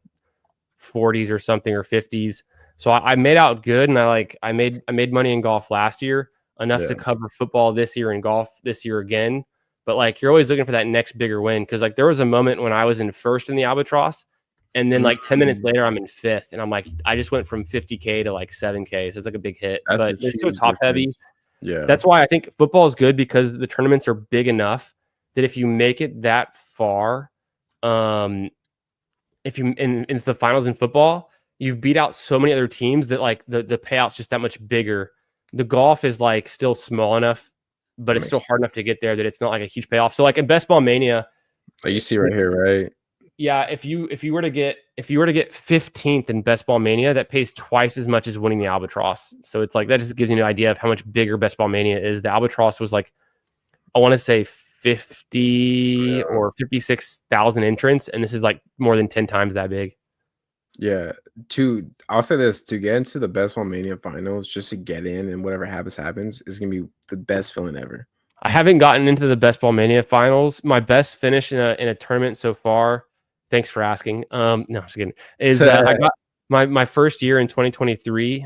40s or something, or 50s. So I made out good, and I made money in golf last year, enough to cover football this year and golf this year again. But like you're always looking for that next bigger win, because like there was a moment when I was in 1st in the Albatross, and then like 10 minutes later I'm in 5th, and I'm like I just went from 50K to like 7K, so it's like a big hit. That's but a they're still huge top difference. heavy. Yeah, That's why I think football is good, because the tournaments are big enough that if you make it that far, if you in the finals in football, you've beat out so many other teams that like the payout's just that much bigger. The golf is like still small enough, but it's still hard enough to get there that it's not like a huge payoff. So like in Best Ball Mania, like you see right here, right? Yeah, if you were to get 15th in Best Ball Mania, that pays twice as much as winning the Albatross. So it's like that just gives you an idea of how much bigger Best Ball Mania is. The Albatross was like, I want to say 50 or 56,000 entrants, and this is like more than 10 times that big. Yeah, I'll say this, to get into the Best Ball Mania finals, just to get in and whatever happens is gonna be the best feeling ever. I haven't gotten into the Best Ball Mania finals. My best finish in a tournament so far, thanks for asking. No, I'm just kidding. Is that I got my first year in 2023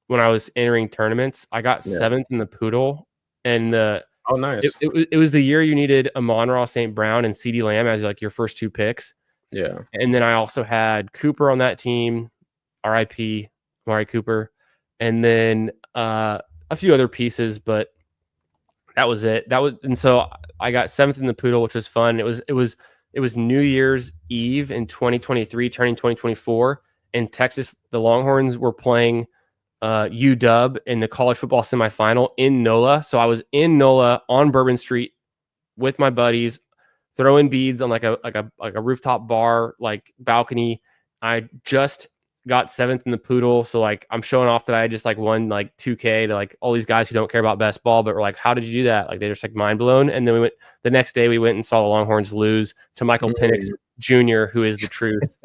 when I was entering tournaments, I got 7th in the Poodle, and oh nice. It was the year you needed Amon-Ra St. Brown and CeeDee Lamb as like your first 2 picks. Yeah. And then I also had Cooper on that team, RIP, Amari Cooper, and then a few other pieces, but that was it. And so I got 7th in the Poodle, which was fun. It was New Year's Eve in 2023, turning 2024, and Texas. The Longhorns were playing UW in the college football semifinal in NOLA. So I was in NOLA on Bourbon Street with my buddies, throwing beads on like a rooftop bar, like balcony. I just got 7th in the Poodle, so like I'm showing off that I just like won like 2K to like all these guys who don't care about best ball, but were like, how did you do that? Like they're just like mind blown. And then the next day we went and saw the Longhorns lose to Michael Penix Jr., who is the truth.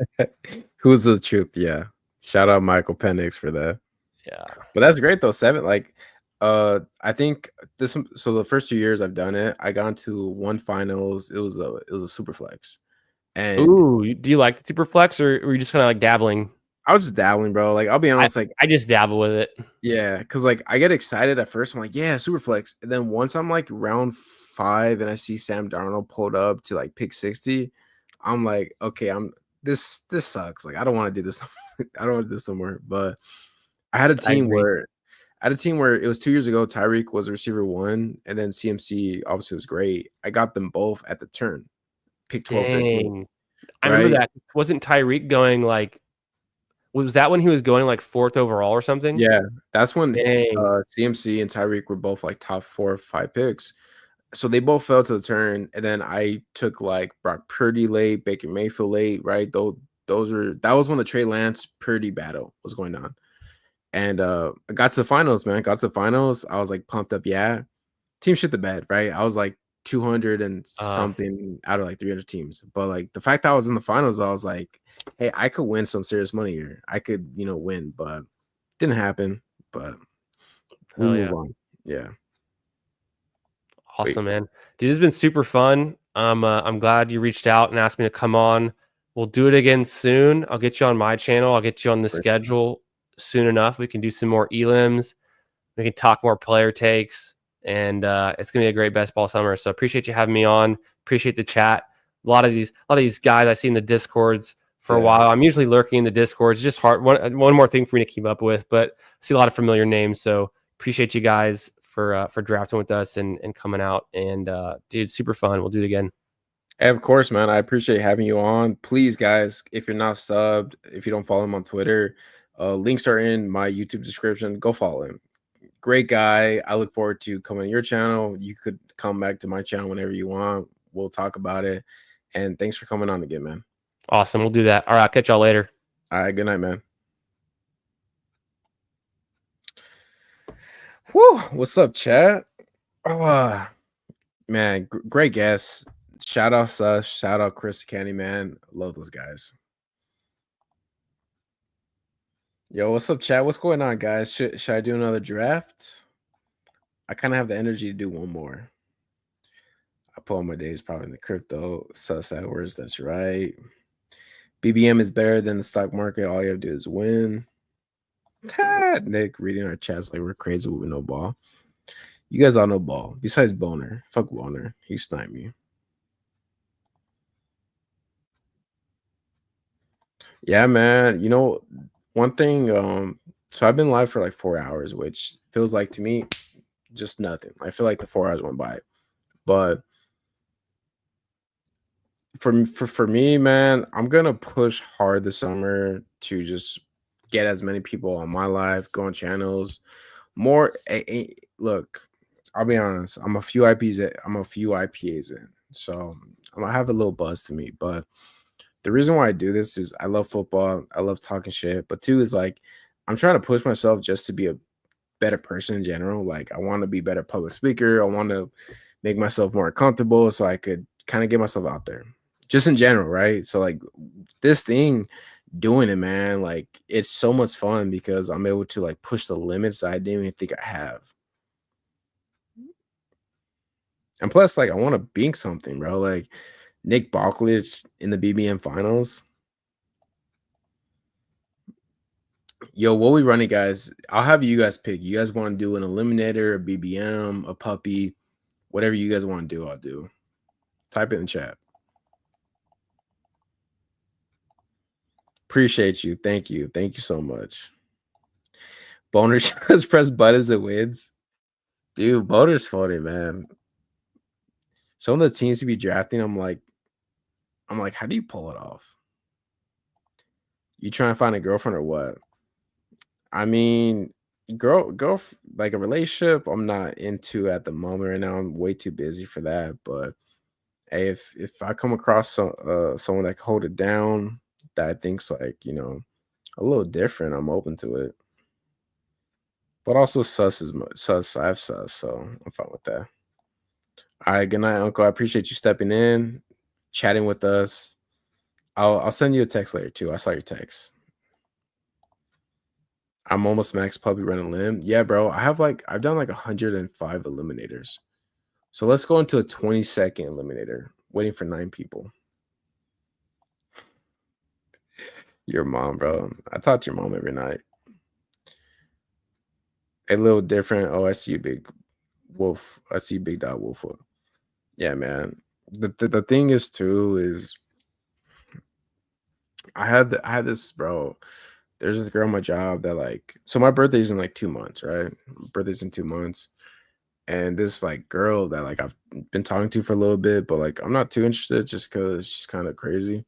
Who's the truth? Yeah, shout out Michael Penix for that. Yeah, but that's great though. 7, like I think this. So the first 2 years I've done it, I got into 1 finals. It was a super flex. And ooh, do you like the super flex, or were you just kind of like dabbling? I was just dabbling, bro. Like I'll be honest, like I just dabble with it. Yeah, because like I get excited at first. I'm like, yeah, super flex. And then once I'm like round 5 and I see Sam Darnold pulled up to like pick 60, I'm like, okay, this sucks. Like I don't want to do this. I don't want to do this somewhere. But I had a team where it was 2 years ago. Tyreek was a receiver 1, and then CMC obviously was great. I got them both at the turn, pick 12, 13. I remember that. Wasn't Tyreek going like? Was that when he was going like 4th overall or something? Yeah, that's when CMC and Tyreek were both like top 4 or 5 picks. So they both fell to the turn, and then I took like Brock Purdy late, Baker Mayfield late, right? That was when the Trey Lance Purdy battle was going on. And I got to the finals, man. Got to the finals. I was like pumped up, yeah. team shit the bed, right? I was like 200 and something out of like 300 teams. But like the fact that I was in the finals, I was like, hey, I could win some serious money here. I could, win, but didn't happen. But we move on. Yeah. Awesome, man. Dude, this has been super fun. I'm glad you reached out and asked me to come on. We'll do it again soon. I'll get you on my channel. I'll get you on the schedule soon enough. We can do some more elims. We can talk more player takes, and it's gonna be a great best ball summer. So appreciate you having me on. Appreciate the chat. A lot of these guys I see in the Discords for a while. I'm usually lurking in the Discords. It's just hard. One more thing for me to keep up with, but I see a lot of familiar names. So appreciate you guys for drafting with us and coming out. And dude, super fun. We'll do it again. Of course, man. I appreciate having you on. Please, guys, if you're not subbed, if you don't follow him on Twitter, links are in my YouTube description. Go follow him. Great guy. I look forward to coming to your channel. You could come back to my channel whenever you want. We'll talk about it. And thanks for coming on again, man. Awesome. We'll do that. All right. I'll catch y'all later. All right. Good night, man. Whew. What's up, chat? Oh, man. Great guess. Shout out Sus. Shout out Chris Candy, man. Love those guys. Yo, what's up, chat? What's going on, guys? Should I do another draft? I kind of have the energy to do one more. I put all my days probably in the crypto. SusEdwards, that's right. BBM is better than the stock market. All you have to do is win. Nick reading our chats like we're crazy with no ball. You guys all know ball. Besides Boner. Fuck Boner. He sniped me. Yeah, man. One thing, so I've been live for like 4 hours, which feels like to me just nothing. I feel like the 4 hours went by. But for me, man, I'm gonna push hard this summer to just get as many people on my live, go on channels. More look, I'll be honest, I'm a few IPAs in. So I'm gonna have a little buzz to me. But the reason why I do this is I love football, I love talking shit. But two is like I'm trying to push myself just to be a better person in general. Like I want to be a better public speaker. I want to make myself more comfortable so I could kind of get myself out there. Just in general, right? So like this thing, doing it, man, like it's so much fun because I'm able to like push the limits I didn't even think I have. And plus, like I want to beat something, bro. Like Nick Bocklage in the BBM finals. Yo, what we running, guys? I'll have you guys pick. You guys want to do an eliminator, a BBM, a puppy, whatever you guys want to do, I'll do. Type it in the chat. Appreciate you. Thank you. Thank you so much. Boner just press buttons and wins. Dude, Boner's funny, man. Some of the teams to be drafting, I'm like, how do you pull it off? You trying to find a girlfriend or what? I mean, girl, like a relationship, I'm not into at the moment right now. I'm way too busy for that. But hey, if I come across someone that can hold it down, that I think's like, a little different, I'm open to it. But also sus. I have sus, so I'm fine with that. All right, good night, Uncle. I appreciate you stepping in, chatting with us. I'll send you a text later too. I saw your text. I'm almost max puppy running limb. Yeah, bro. I've done like 105 eliminators. So let's go into a 20-second eliminator. Waiting for 9 people. Your mom, bro. I talk to your mom every night. A little different. Oh, I see you, big wolf. I see big dog wolf. Yeah, man. The thing is too is I had this, bro. There's a girl on my job that like, so my birthday's in like 2 months, right? Birthday's in 2 months. And this like girl that like I've been talking to for a little bit, but like I'm not too interested just because she's kind of crazy.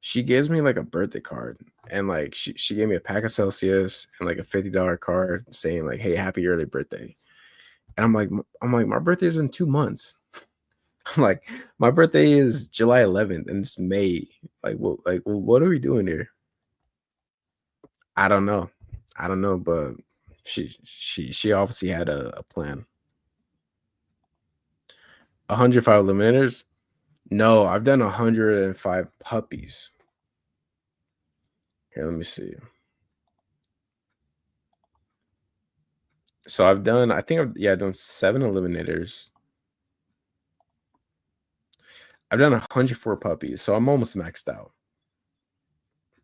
She gives me like a birthday card, and like she gave me a pack of Celsius and like a $50 card saying like, "Hey, happy early birthday." And I'm like, my birthday is in 2 months. I'm like, my birthday is July 11th and it's May. What are we doing here? I don't know, but she obviously had a plan. 105 eliminators? No, I've done 105 puppies. Here, let me see. So I've done, I think I've done 7 eliminators. I've done 104 puppies, so I'm almost maxed out.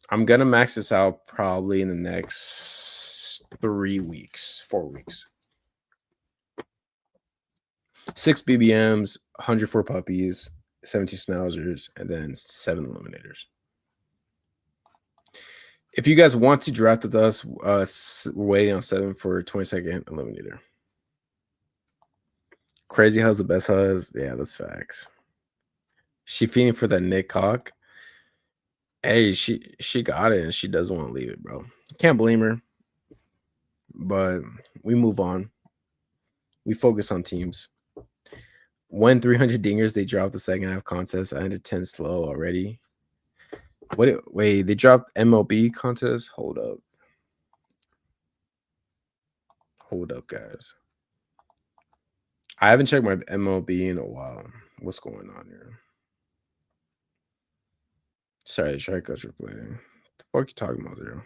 I'm gonna max this out probably in the next 3 weeks, 4 weeks. 6 BBMs, 104 puppies, 17 schnauzers, and then 7 eliminators. If you guys want to draft with us, we're waiting on 7 for 22nd eliminator. Crazy How's the best huzz? Yeah, that's facts. She feeding for that Nick Cock. Hey, she got it and she doesn't want to leave it, bro. Can't blame her. But we move on. We focus on teams. When 300 dingers, they dropped the second half contest. I ended 10 slow already. Wait, they dropped MLB contest? Hold up. Hold up, guys. I haven't checked my MLB in a while. What's going on here? Sorry, coach replay. The fuck you talking about, there?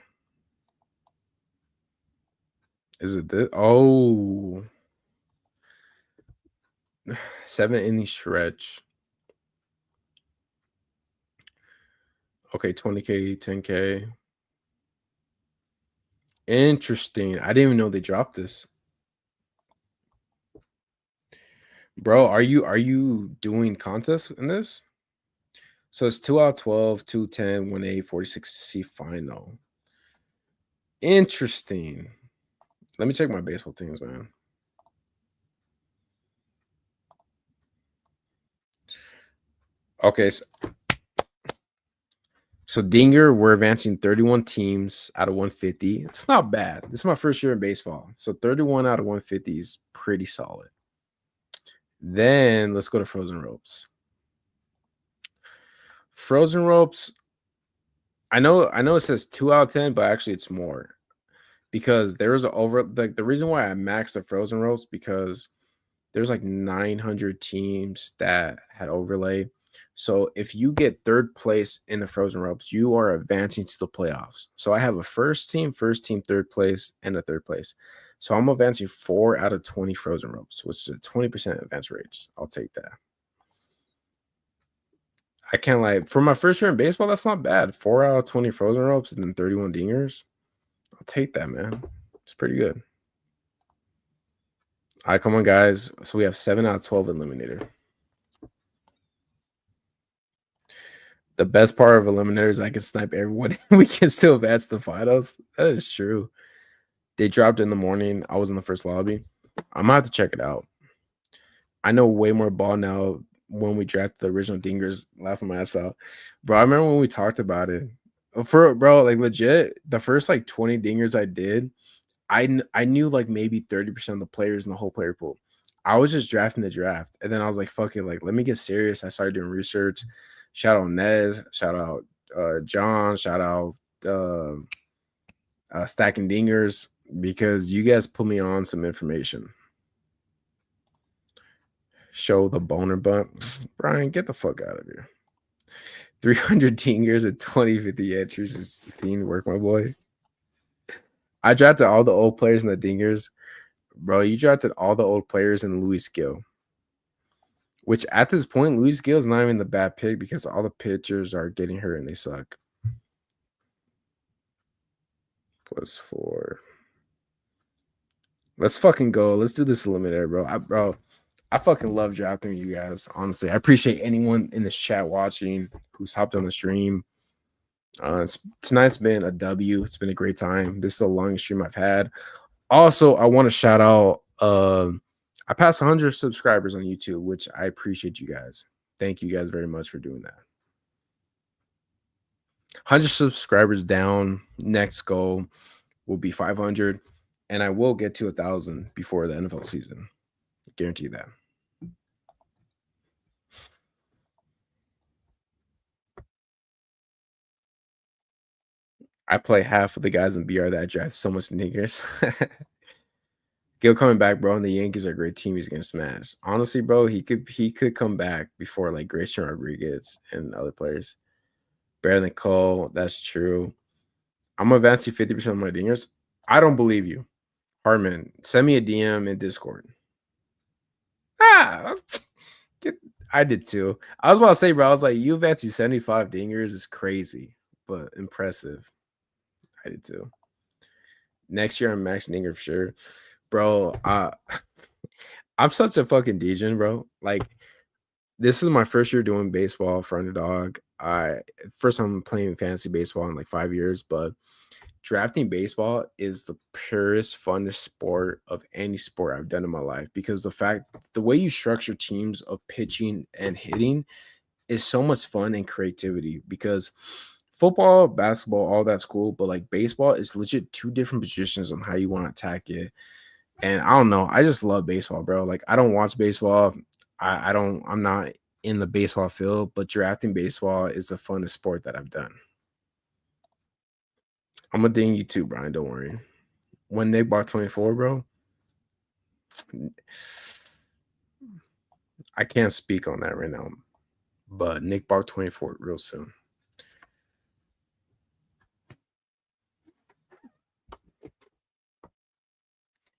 Is it this? Oh. 7 inning stretch. Okay, 20K, 10K. Interesting. I didn't even know they dropped this. Bro, are you doing contests in this? So it's 2 out of 12, 210, 1A, 46C final. Interesting. Let me check my baseball teams, man. Okay, so Dinger, we're advancing 31 teams out of 150. It's not bad. This is my first year in baseball. So 31 out of 150 is pretty solid. Then let's go to Frozen Ropes. Frozen Ropes, I know it says 2 out of 10, but actually it's more. Because there was the reason why I maxed the Frozen Ropes because there's like 900 teams that had overlay. So if you get 3rd place in the Frozen Ropes, you are advancing to the playoffs. So I have a first team, 3rd place, and a 3rd place. So I'm advancing 4 out of 20 Frozen Ropes, which is a 20% advance rates. I'll take that. I can't lie. For my first year in baseball, that's not bad. 4 out of 20 Frozen Ropes and then 31 dingers. I'll take that, man. It's pretty good. All right, come on, guys. So we have 7 out of 12 eliminator. The best part of eliminator is I can snipe everyone. We can still advance the finals. That is true. They dropped in the morning. I was in the first lobby. I'm gonna have to check it out. I know way more ball now when we drafted the original dingers. Laughing my ass out, bro. I remember when we talked about it. For bro, like legit, the first like 20 dingers I did, I knew like maybe 30% of the players in the whole player pool. I was just drafting the draft, and then I was like, "Fuck it, like let me get serious." I started doing research. Shout out Nez, shout out John, shout out Stacking Dingers because you guys put me on some information. Show the boner bump, Brian. Get the fuck out of here. 300 dingers and 2050 entries is fiend work, my boy. I drafted all the old players in the dingers. Bro, you drafted all the old players in Luis Gill. Which at this point, Luis Gill is not even the bad pick because all the pitchers are getting hurt and they suck. +4. Let's fucking go. Let's do this eliminator, bro. I fucking love drafting you guys. Honestly, I appreciate anyone in this chat watching who's hopped on the stream. Tonight's been a W. It's been a great time. This is the longest stream I've had. Also, I want to shout out. I passed 100 subscribers on YouTube, which I appreciate you guys. Thank you guys very much for doing that. 100 subscribers down. Next goal will be 500, and I will get to 1,000 before the NFL season. Guarantee that. I play half of the guys in BR that I draft so much niggers. Gil coming back, bro, and the Yankees are a great team. He's gonna smash. Honestly, bro, he could come back before like Grayson Rodriguez and other players. Better than Cole. That's true. I'm gonna advance you 50% of my dingers. I don't believe you. Hartman, send me a DM in Discord. Ah, I did too. I was about to say, bro, I was like, you advanced you 75 dingers is crazy, but impressive. I did too. Next year, I'm Max Dinger for sure. Bro, I'm such a fucking degen, bro. Like, this is my first year doing baseball for Underdog. First time playing fantasy baseball in like 5 years, but drafting baseball is the purest, funnest sport of any sport I've done in my life because the way you structure teams of pitching and hitting is so much fun and creativity because football, basketball, all that's cool, but like baseball is legit two different positions on how you want to attack it. And I don't know, I just love baseball, bro. Like I don't watch baseball. I'm not in the baseball field, but drafting baseball is the funnest sport that I've done. I'm gonna ding you too, Brian. Don't worry. When Nick bought 24, bro, I can't speak on that right now. But Nick bought 24 real soon.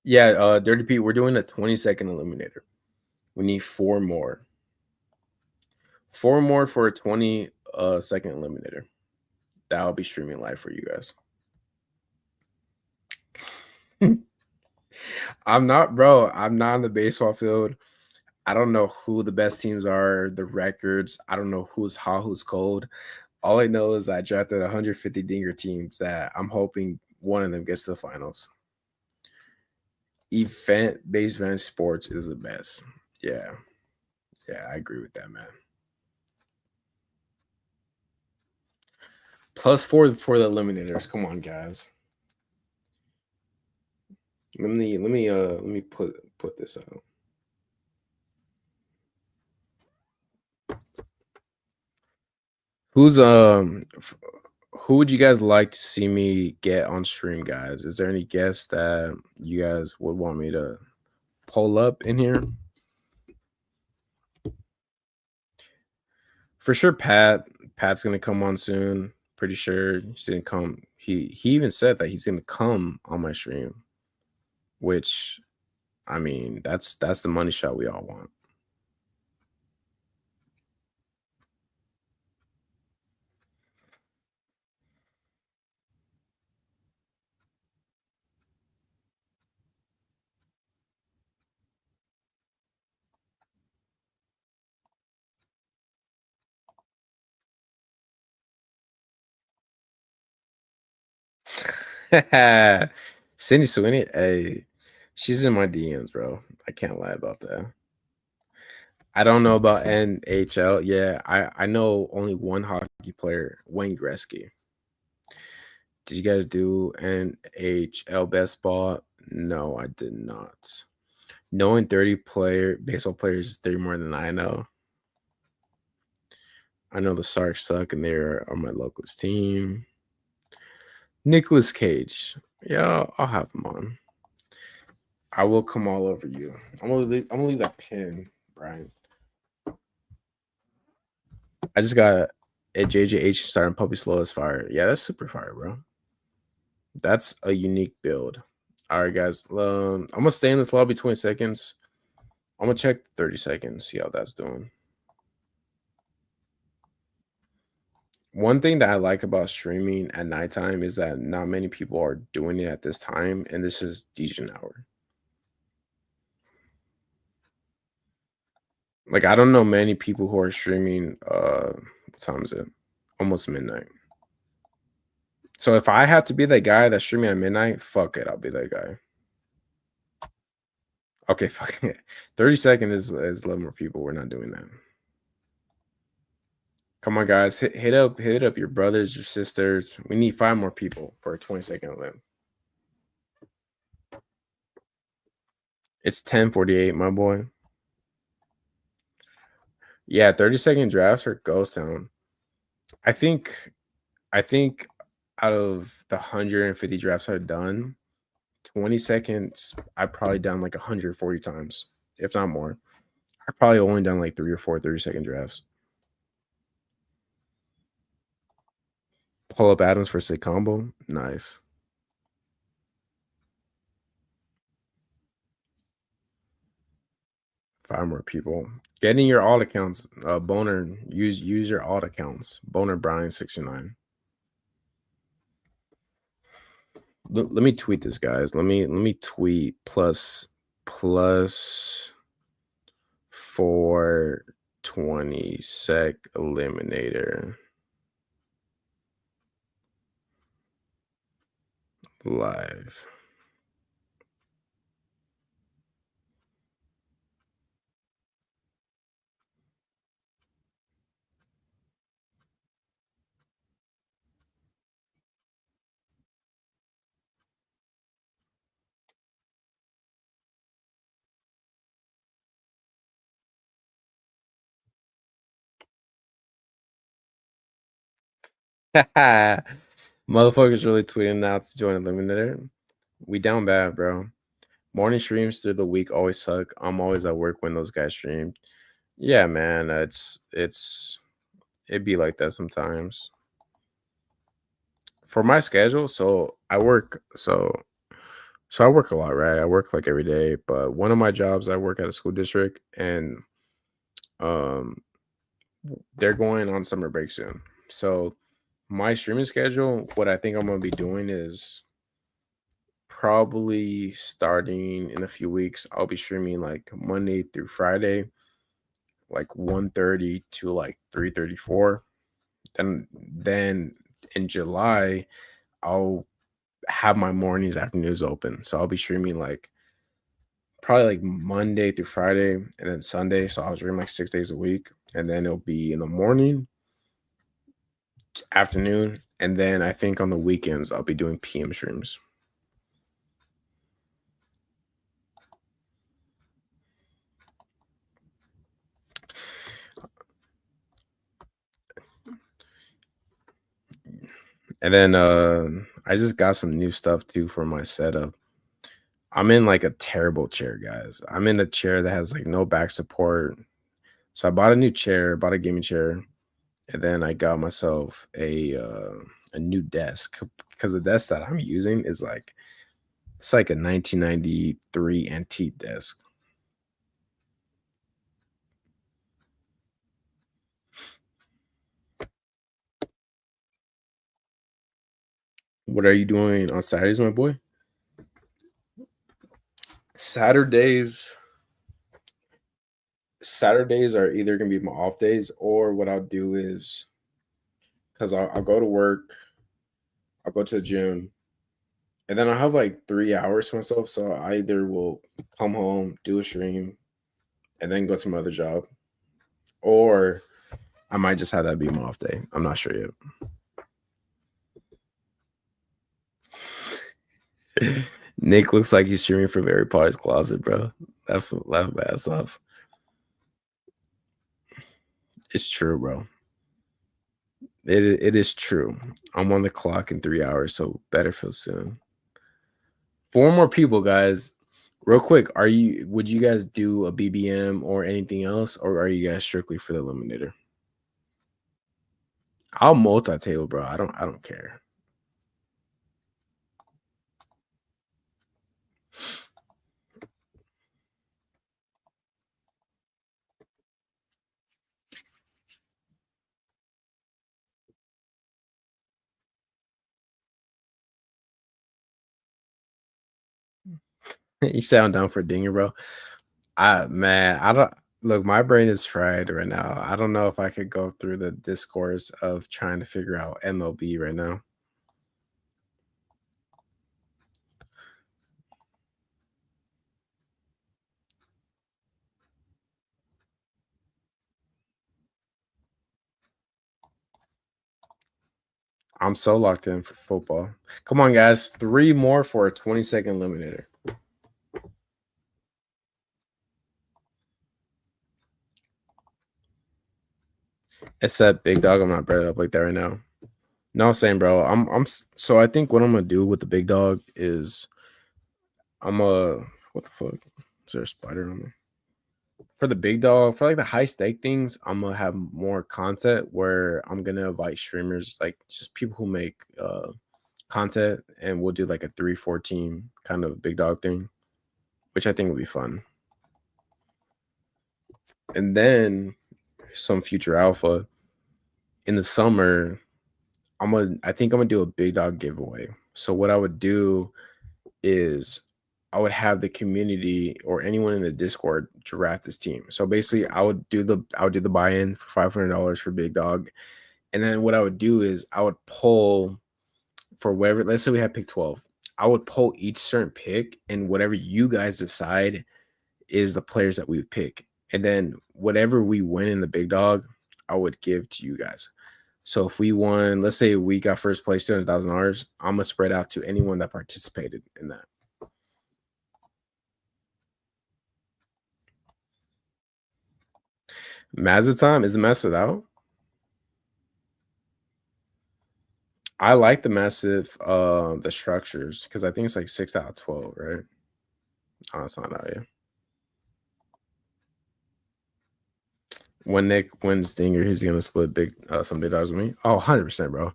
Yeah, Dirty Pete, we're doing a 20-second eliminator. We need 4 more. 4 more for a 20-second eliminator. That'll be streaming live for you guys. I'm not in the baseball field. I don't know who the best teams are, the records. I don't know who's hot, who's cold. All I know is I drafted 150 dinger teams that I'm hoping one of them gets to the finals. Event-based fan sports is the best. Yeah, I agree with that, man. +4 for the eliminators. Come on, guys. Let me put this out. Who would you guys like to see me get on stream, guys? Is there any guests that you guys would want me to pull up in here? For sure, Pat's gonna come on soon. Pretty sure he's gonna come. He even said that he's gonna come on my stream, which, I mean, that's the money shot we all want. Cindy Sweeney, hey, she's in my DMs, bro. I can't lie about that. I don't know about NHL. Yeah, I know only one hockey player, Wayne Gretzky. Did you guys do NHL best ball? No, I did not. Knowing 30 baseball players is 30 more than I know. I know the Sharks suck and they're on my locals team. Nicolas Cage. Yeah, I'll have him on. I will come all over you. I'm gonna leave that pin, Brian. I just got a JJH starting Puppy Slow as fire. Yeah, that's super fire, bro. That's a unique build. All right, guys. I'm gonna stay in this lobby 20 seconds. I'm gonna check 30 seconds, see how that's doing. One thing that I like about streaming at nighttime is that not many people are doing it at this time, and this is Degen hour. Like, I don't know many people who are streaming. What time is it? Almost midnight. So if I have to be that guy that's streaming at midnight, fuck it, I'll be that guy. Okay, fuck it. 30 seconds is a lot more people. We're not doing that. Come on, guys. Hit up your brothers, your sisters. We need 5 more people for a 20-second limit. It's 10:48, my boy. Yeah, 30-second drafts for Ghost Town. I think out of the 150 drafts I've done, 20 seconds, I've probably done like 140 times, if not more. I've probably only done like 3 or 4 30-second drafts. Pull up Adams for sick combo. Nice. Five more people. Getting your alt accounts. Boner, use your alt accounts. Boner Brian 69. Let me tweet this, guys. Let me tweet plus 420 sec eliminator live. Motherfuckers really tweeting out to join Eliminator. We down bad, bro. Morning streams through the week always suck. I'm always at work when those guys stream. Yeah, man. It'd be like that sometimes. For my schedule, so I work I work a lot, right? I work like every day, but one of my jobs I work at a school district, and they're going on summer break soon. So my streaming schedule, what I think I'm gonna be doing is probably starting in a few weeks. I'll be streaming like Monday through Friday, like 1:30 to like 3:34. Then in July, I'll have my mornings, afternoons open. So I'll be streaming like probably like Monday through Friday and then Sunday. So I'll stream like 6 days a week. And then it'll be in the morning, afternoon, and then I think on the weekends I'll be doing PM streams. And then I just got some new stuff too for my setup. I'm in like a terrible chair, guys. I'm in a chair that has like no back support. So I bought a new chair, bought a gaming chair, and then I got myself a new desk, because the desk that I'm using is like, it's like a 1993 antique desk. What are you doing on Saturdays, my boy? Saturdays are either gonna be my off days, or what I'll do is, because I'll go to work, I'll go to the gym, and then I'll have like 3 hours to myself. So I either will come home, do a stream, and then go to my other job, or I might just have that be my off day. I'm not sure yet. Nick looks like he's streaming from Harry Potter's closet, bro. Laugh my ass off. It's true, bro. It is true. I'm on the clock in 3 hours, so better feel soon. 4 more people, guys. Real quick, would you guys do a BBM or anything else, or are you guys strictly for the eliminator? I'll multi-table, bro. I don't care. You sound down for dinger, bro. I don't look, my brain is fried right now. I don't know if I could go through the discourse of trying to figure out MLB right now. I'm so locked in for football. Come on, guys. 3 more for a 20-second eliminator. Except big dog, I'm not bred up like that right now. No, I'm saying, bro. So I think what I'm gonna do with the big dog is what the fuck? Is there a spider on there? For the big dog, for like the high stake things, I'm gonna have more content where I'm gonna invite streamers, like just people who make content, and we'll do like a 3-4 team kind of big dog thing, which I think will be fun. And then some future alpha in the summer, I think I'm gonna do a big dog giveaway. So what I would do is I would have the community or anyone in the Discord draft this team. So basically I would do the buy-in for $500 for big dog. And then what I would do is I would pull for whatever, let's say we have pick 12. I would pull each certain pick, and whatever you guys decide is the players that we would pick. And then whatever we win in the big dog, I would give to you guys. So if we won, let's say we got first place, $200,000, I'm gonna spread out to anyone that participated in that. Mazda time is massive out. I like the massive the structures because I think it's like 6 out of 12, right? Oh, it's not out yet. When Nick wins Dinger, he's gonna split some big dogs with me. Oh, 100%, bro.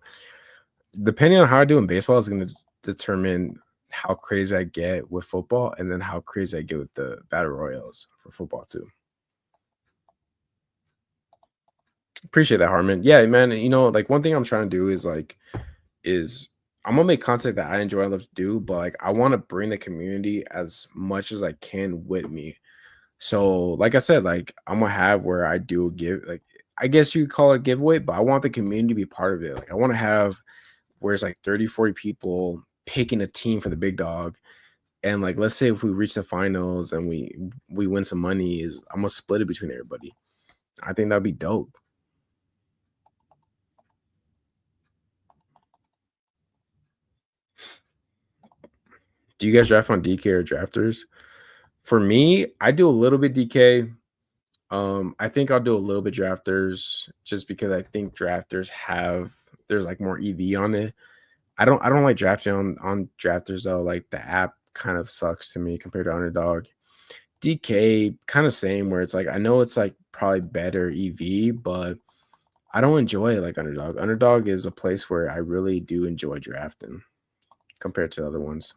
Depending on how I do in baseball is gonna determine how crazy I get with football, and then how crazy I get with the battle royals for football too. Appreciate that, Harmon. Yeah, man. You know, like one thing I'm trying to do is I'm gonna make content that I enjoy, I love to do, but like I want to bring the community as much as I can with me. So, like I said, like I'm gonna have where I do give, like I guess you could call it giveaway, but I want the community to be part of it. Like I want to have where it's like 30, 40 people picking a team for the big dog. And like let's say if we reach the finals and we win some money, I'm gonna split it between everybody. I think that'd be dope. Do you guys draft on DK or drafters? For me, I do a little bit DK. I think I'll do a little bit drafters just because I think drafters there's like more EV on it. I don't like drafting on drafters though. Like the app kind of sucks to me compared to Underdog. DK kind of same, where it's like I know it's like probably better EV, but I don't enjoy it like Underdog. Underdog is a place where I really do enjoy drafting compared to other ones.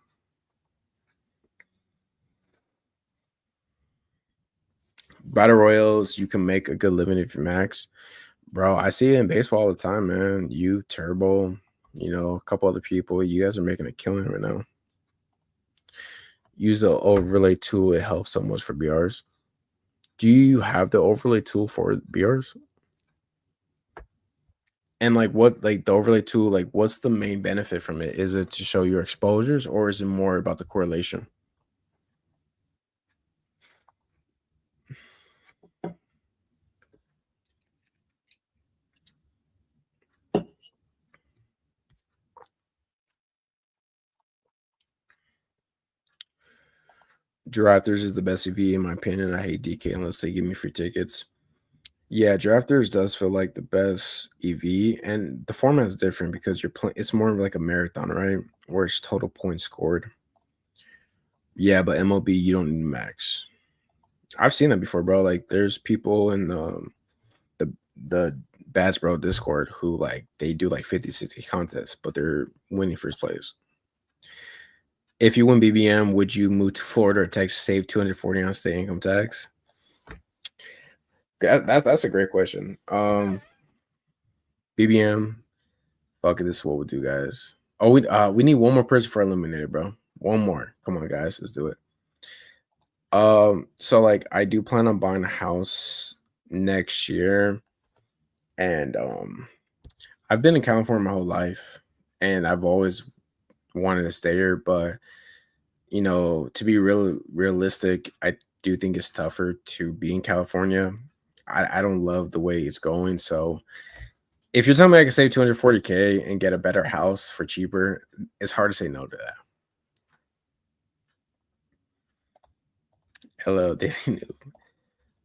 Battle royals, you can make a good living if you max. Bro, I see it in baseball all the time, man. You, Turbo, you know, a couple other people, you guys are making a killing right now. Use the overlay tool. It helps so much for BRs. Do you have the overlay tool for BRs? And like what, like the overlay tool, like what's the main benefit from it? Is it to show your exposures, or is it more about the correlation? Drafters is the best EV in my opinion. I hate DK unless they give me free tickets. Yeah, drafters does feel like the best EV, and the format is different because you're playing. It's more of like a marathon, right? Where it's total points scored. Yeah, but MLB you don't need max. I've seen that before, bro. Like there's people in the Bats Bro Discord who like they do like 50-60 contests, but they're winning first place. If you win BBM, would you move to Florida or Texas, save 240 on state income tax? That's a great question. BBM, fuck it, this is what we'll do, guys. Oh, we need one more person for eliminated, bro. One more. Come on, guys, let's do it. So like I do plan on buying a house next year, and I've been in California my whole life, and I've always wanted to stay here, but you know, to be realistic, I do think it's tougher to be in California. I don't love the way it's going. So if you're telling me I can save 240K and get a better house for cheaper, it's hard to say no to that. Hello, Daily Noob.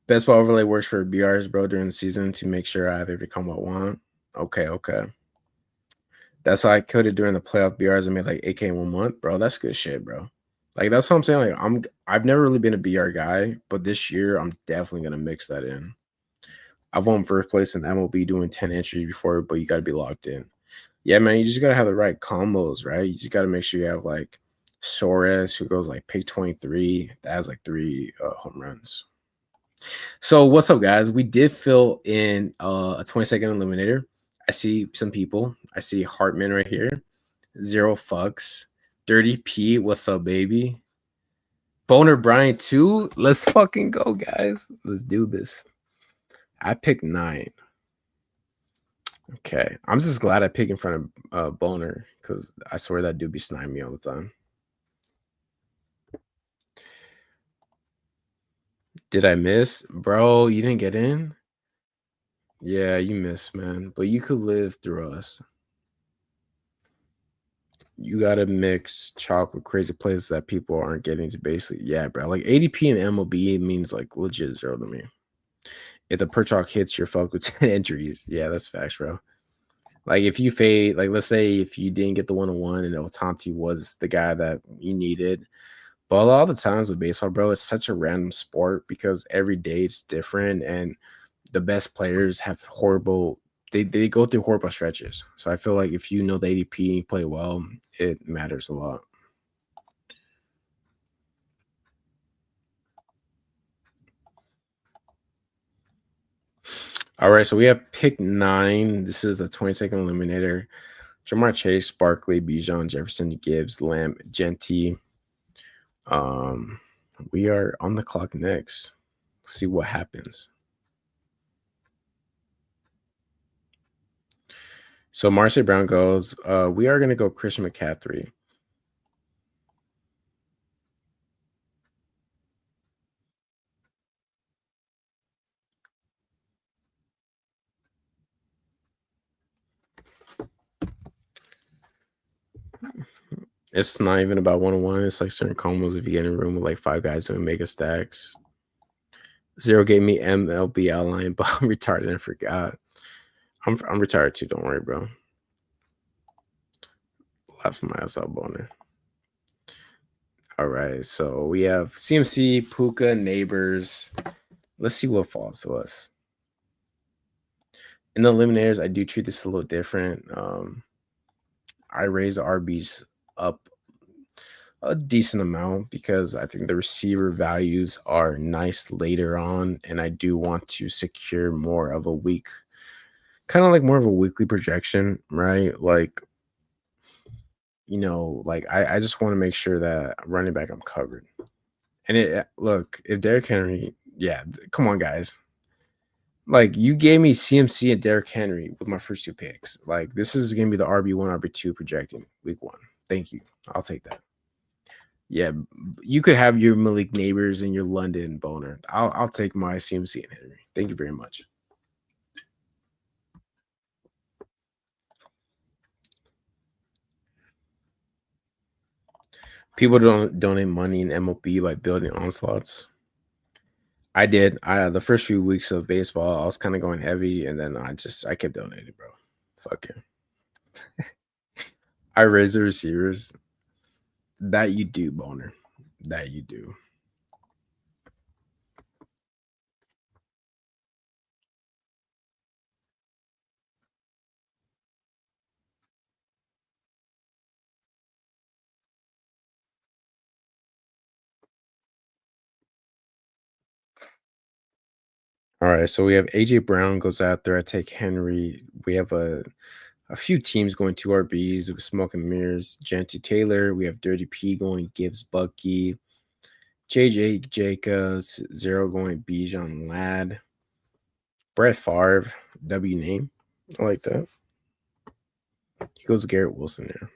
Best ball overlay works for BRs, bro, during the season to make sure I have every combo I want. Okay. That's how I killed it during the playoff BRs. I made like 8K in 1 month, bro. That's good shit, bro. Like that's what I'm saying. Like I've never really been a BR guy, but this year I'm definitely gonna mix that in. I've won first place in MLB doing 10 entries before, but you gotta be locked in. Yeah, man, you just gotta have the right combos, right? You just gotta make sure you have like Suarez who goes like pick 23, that has like 3 home runs. So what's up, guys? We did fill in a 20-second eliminator. I see some people. I see Hartman right here. 0 fucks. Dirty P, what's up, baby? Boner Bryant 2. Let's fucking go, guys. Let's do this. I picked 9. Okay. I'm just glad I picked in front of Boner because I swear that dude be sniping me all the time. Did I miss? Bro, you didn't get in? Yeah, you missed, man. But you could live through us. You gotta mix chalk with crazy plays that people aren't getting to basically. Yeah, bro. Like ADP and MLB means like legit 0 to me. If the per chalk hits, you're fucked with 10 entries. Yeah, that's facts, bro. Like if you fade, like let's say if you didn't get the 1-on-1 and Ohtani was the guy that you needed. But a lot of the times with baseball, bro, it's such a random sport because every day it's different and the best players have horrible they go through horrible stretches. So I feel like if you know the ADP and you play well, it matters a lot. All right, so we have pick 9. This is a 20-second eliminator. Jamar Chase, Barkley, Bijan, Jefferson, Gibbs, Lamb, Genty. We are on the clock next. Let's see what happens. So Marcy Brown goes, we are going to go Christian McCaffrey. It's not even about 1-on-1. It's like certain combos if you get in a room with like 5 guys doing mega stacks. 0 gave me MLB outline, but I'm retarded and forgot. I'm retired too. Don't worry, bro. Laugh my ass out, Boner. All right, so we have CMC, Puka, Neighbors. Let's see what falls to us. In the eliminators, I do treat this a little different. I raise the RBs up a decent amount because I think the receiver values are nice later on, and I do want to secure more of a week, kind of like more of a weekly projection, right? Like, you know, like I just want to make sure that running back I'm covered. And look, if Derrick Henry, yeah, come on, guys. Like you gave me CMC and Derrick Henry with my first 2 picks. Like this is gonna be the RB1, RB2 projecting week 1. Thank you. I'll take that. Yeah, you could have your Malik Neighbors and your London Boner. I'll take my CMC and Henry. Thank you very much. People don't donate money in MLB by building onslaughts. I did. The first few weeks of baseball, I was kind of going heavy, and then I kept donating, bro. Fuck it. I raise the receivers. That you do, Boner. That you do. All right, so we have AJ Brown goes out there. I take Henry. We have a few teams going 2 RBs with Smoke and Mirrors. Genty Taylor. We have Dirty P going Gibbs Bucky. JJ Jacobs, 0 going Bijan Ladd. Brett Favre, W name. I like that. He goes Garrett Wilson there.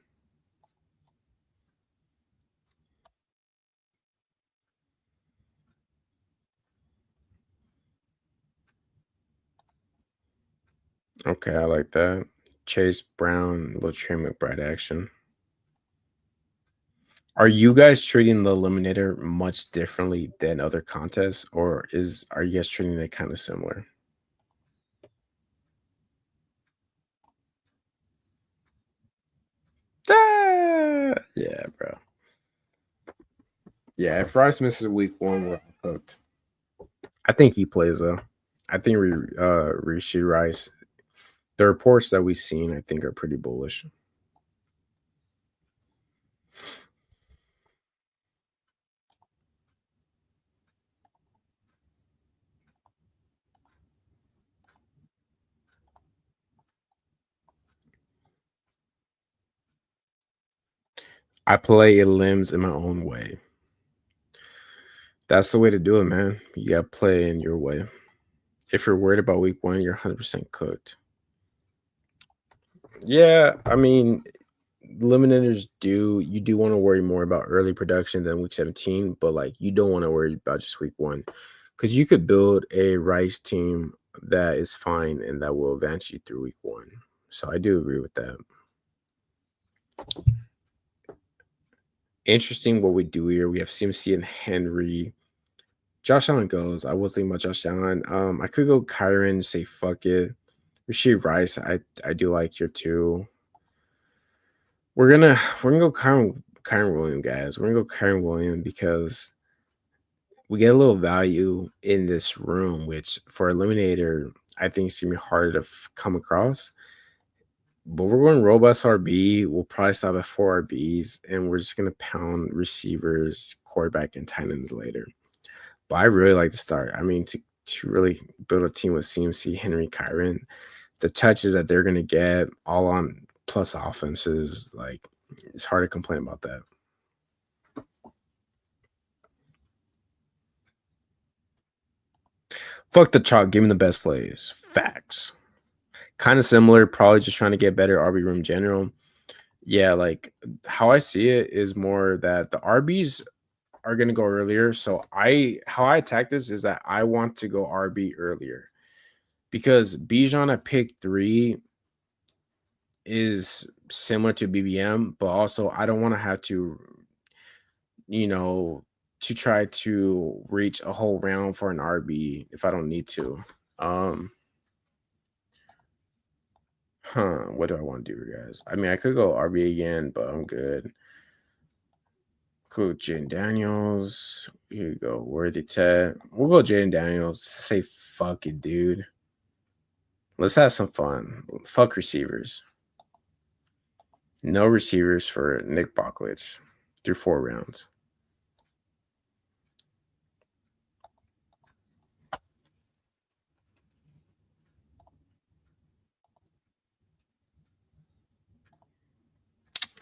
Okay, I like that. Chase Brown, little Trey McBride action. Are you guys treating the eliminator much differently than other contests, or are you guys treating it kind of similar? Yeah, bro. Yeah, if Rice misses week 1, we're hooked. I think he plays though. I think Rishi Rice. The reports that we've seen, I think, are pretty bullish. I play limbs in my own way. That's the way to do it, man. You gotta play in your way. If you're worried about week 1, you're 100% cooked. Yeah, I mean, eliminators you do want to worry more about early production than week 17, but like you don't want to worry about just week 1 because you could build a Rice team that is fine and that will advance you through week 1. So I do agree with that. Interesting what we do here. We have CMC and Henry. Josh Allen goes. I was thinking about Josh Allen. I could go Kyron, say fuck it. Rasheed Rice, I do like here too. We're gonna go Kyron Williams, guys. We're gonna go Kyron Williams because we get a little value in this room, which for Eliminator, I think it's gonna be harder to come across. But we're going robust RB. We'll probably stop at 4 RBs, and we're just gonna pound receivers, quarterback, and tight ends later. But I really like to start. I mean, to really build a team with CMC, Henry, Kyron, the touches that they're gonna get all on plus offenses, like it's hard to complain about that. Fuck the chalk. Give me the best plays. Facts. Kind of similar. Probably just trying to get better RB room general. Yeah, like how I see it is more that the RBs are gonna go earlier. So how I attack this is that I want to go RB earlier because Bijan at pick 3 is similar to BBM, but also I don't want to have to, to try to reach a whole round for an RB if I don't need to. What do I want to do, guys? I mean, I could go RB again, but I'm good. Cool, Jaden Daniels. Here you go, Worthy Ted. We'll go Jaden Daniels. Say fuck it, dude. Let's have some fun. Fuck receivers. No receivers for Nick Bocklitz through 4 rounds.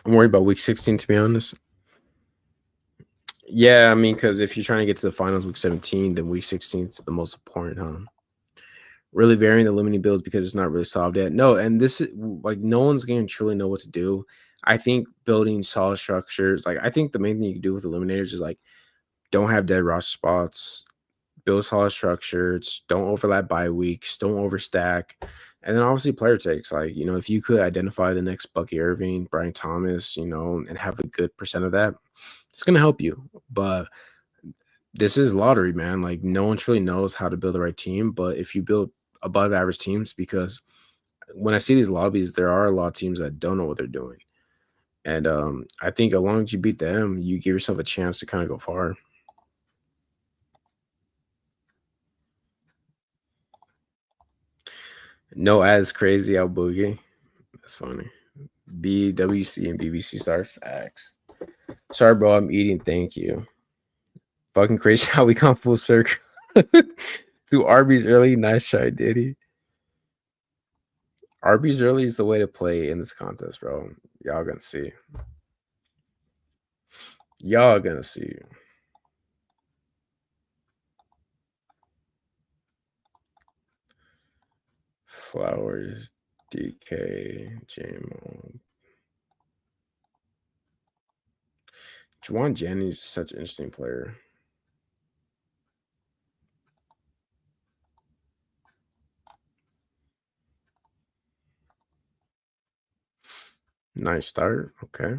I'm worried about week 16, to be honest. Yeah, I mean, because if you're trying to get to the finals week 17, then week 16 is the most important, huh? Really varying the limiting builds because it's not really solved yet. No, and this is like no one's going to truly know what to do. I think building solid structures, like I think the main thing you can do with eliminators is like don't have dead roster spots, build solid structures, don't overlap bye weeks, don't overstack. And then obviously player takes, like, if you could identify the next Bucky Irving, Brian Thomas, and have a good percent of that, it's going to help you. But this is lottery, man. Like no one truly knows how to build the right team. But if you build above average teams, because when I see these lobbies, there are a lot of teams that don't know what they're doing. And I think as long as you beat them, you give yourself a chance to kind of go far. No as crazy out boogie. That's funny. BWC and BBC star facts. Sorry, bro. I'm eating. Thank you. Fucking crazy how we come full circle. To Arby's early. Nice try, Diddy. Arby's early is the way to play in this contest, bro. Y'all gonna see. Y'all gonna see. Flowers, DK, JMO. Juwan Jennings is such an interesting player. Nice start. Okay.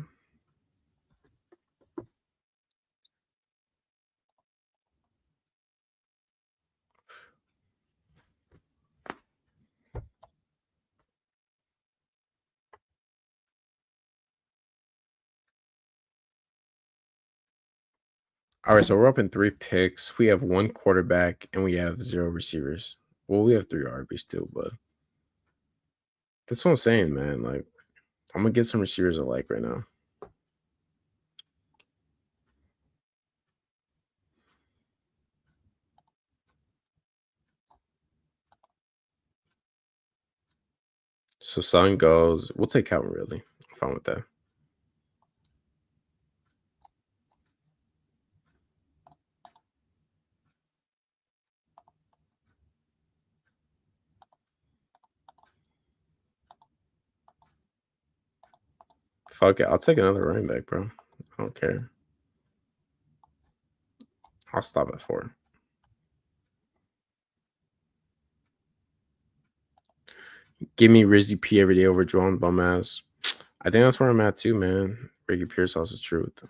All right, so we're up in 3 picks. We have 1 quarterback and we have 0 receivers. Well, we have 3 RBs too, but that's what I'm saying, man. Like, I'm gonna get some receivers I like right now. So Sun goes. We'll take Calvin Ridley. I'm fine with that. Fuck it. I'll take another running back, bro. I don't care. I'll stop at 4. Give me Rizzy P every day over Joan Bum-ass. I think that's where I'm at too, man. Ricky Pearsall's the truth.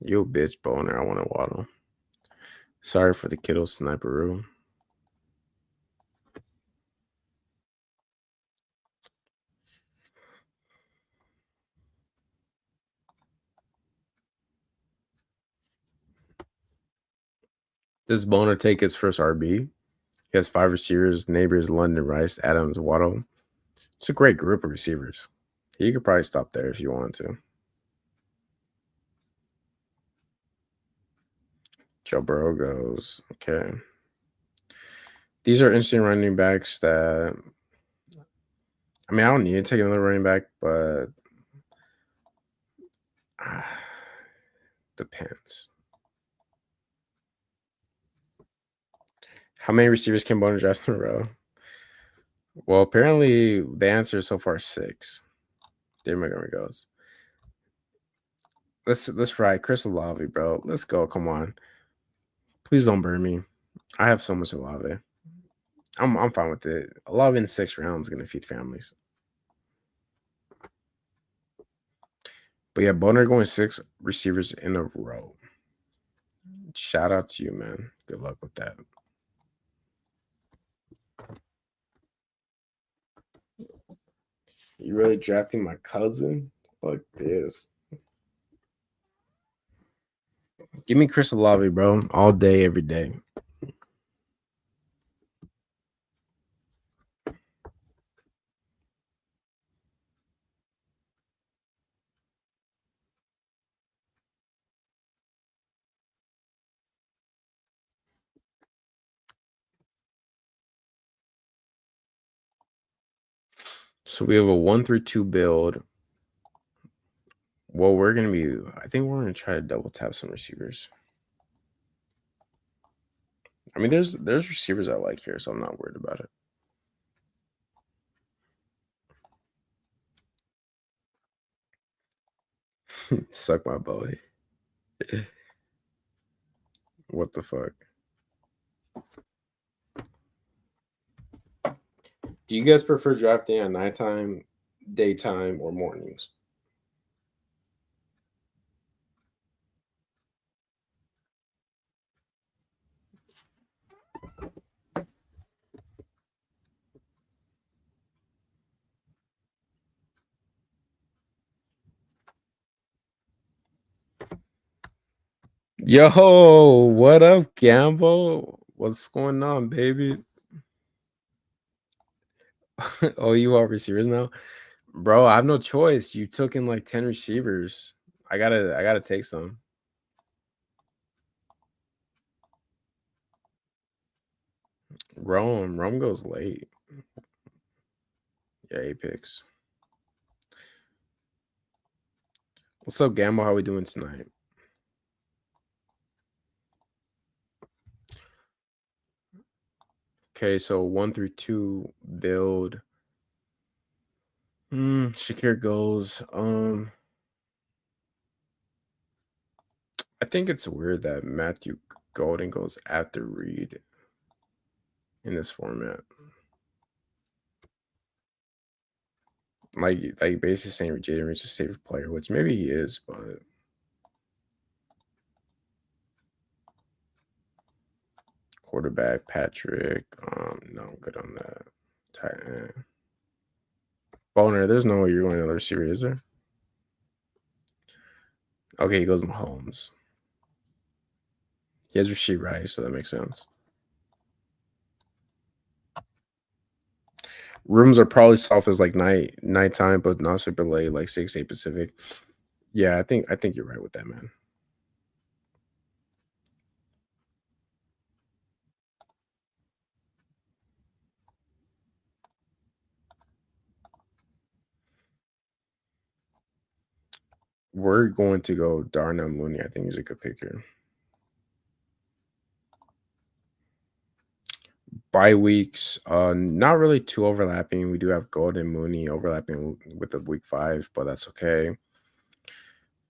You a bitch, boner. I want to waddle. Sorry for the kiddo sniper room. Does Boner take his first RB? He has 5 receivers, Neighbors, London, Rice, Adams, Waddle. It's a great group of receivers. You could probably stop there if you wanted to. Joe Burrow goes. Okay. These are interesting running backs that, I mean, I don't need to take another running back, but depends. How many receivers can Boner draft in a row? Well, apparently the answer so far is 6. There Montgomery goes. Let's ride Chris Olave, bro. Let's go. Come on. Please don't burn me. I have so much Olave. I'm fine with it. Olave in 6 rounds is gonna feed families. But yeah, Boner going 6 receivers in a row. Shout out to you, man. Good luck with that. You really drafting my cousin? Fuck this. Give me Chris Olave, bro. All day, every day. So we have a 1-2 build. Well, we're gonna be. I think we're gonna try to double tap some receivers. I mean, there's receivers I like here, so I'm not worried about it. Suck my boy. What the fuck? Do you guys prefer drafting at nighttime, daytime, or mornings? Yo, what up, Gambo? What's going on, baby? Oh, you are receivers now? Bro, I have no choice. You took in like 10 receivers. I gotta take some. Rome goes late. Yeah, 8 picks. What's up, Gambo? How we doing tonight? Okay, so 1-2 build. Shakir goes. I think it's weird that Matthew Golden goes after Reed in this format. Like basically saying Jaden Reed's a safe player, which maybe he is, but quarterback Patrick. No, I'm good on that. Tight end. Boner, there's no way you're going to another receiver, is there? Okay, he goes Mahomes. He has Rasheed Rice, so that makes sense. Rooms are probably soft as like nighttime, but not super late, like 6-8 Pacific. Yeah, I think you're right with that, man. We're going to go Darnell Mooney. I think he's a good pick here. Bye weeks, not really too overlapping. We do have Golden Mooney overlapping with the week 5, but that's okay.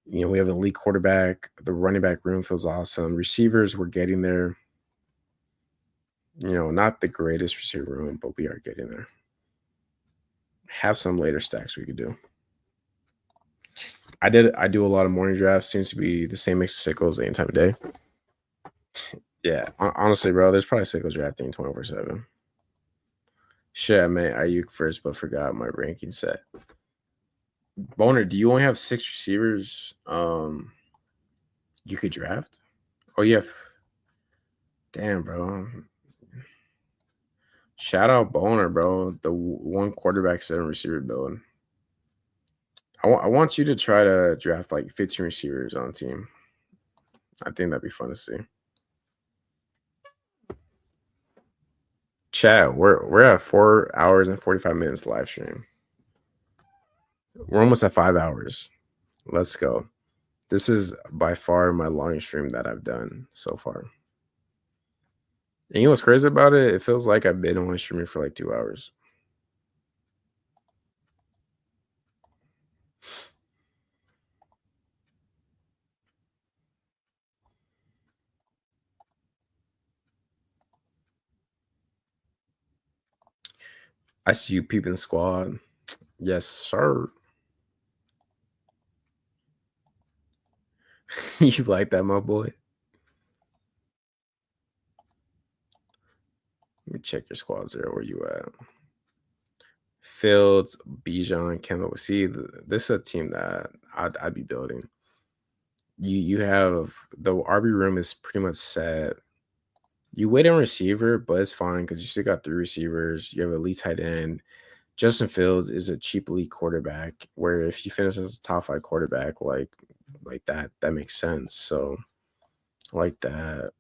You know, we have an elite quarterback. The running back room feels awesome. Receivers, we're getting there. You know, not the greatest receiver room, but we are getting there. Have some later stacks we could do. I do a lot of morning drafts. Seems to be the same mix of sickles any time of day. Yeah, honestly, bro, there's probably sickles drafting 24/7. Shit, I meant Ayuk first, but forgot my ranking set. Boner, do you only have 6 receivers? You could draft. Oh yeah, damn, bro. Shout out Boner, bro. The one quarterback 7 receiver build. I want you to try to draft like 15 receivers on a team. I think that'd be fun to see. Chat, we're at 4 hours and 45 minutes live stream. We're almost at 5 hours. Let's go. This is by far my longest stream that I've done so far. And you know what's crazy about it? It feels like I've been only streaming for like 2 hours. I see you peeping the squad. Yes, sir. You like that, my boy? Let me check your squad 0. Where you at? Fields, Bijan, Kendall. See, this is a team that I'd be building. You have the RB room is pretty much set. You wait on receiver, but it's fine because you still got 3 receivers. You have a elite tight end. Justin Fields is a cheap elite quarterback. Where if he finishes a top 5 quarterback, like that makes sense. So, like that.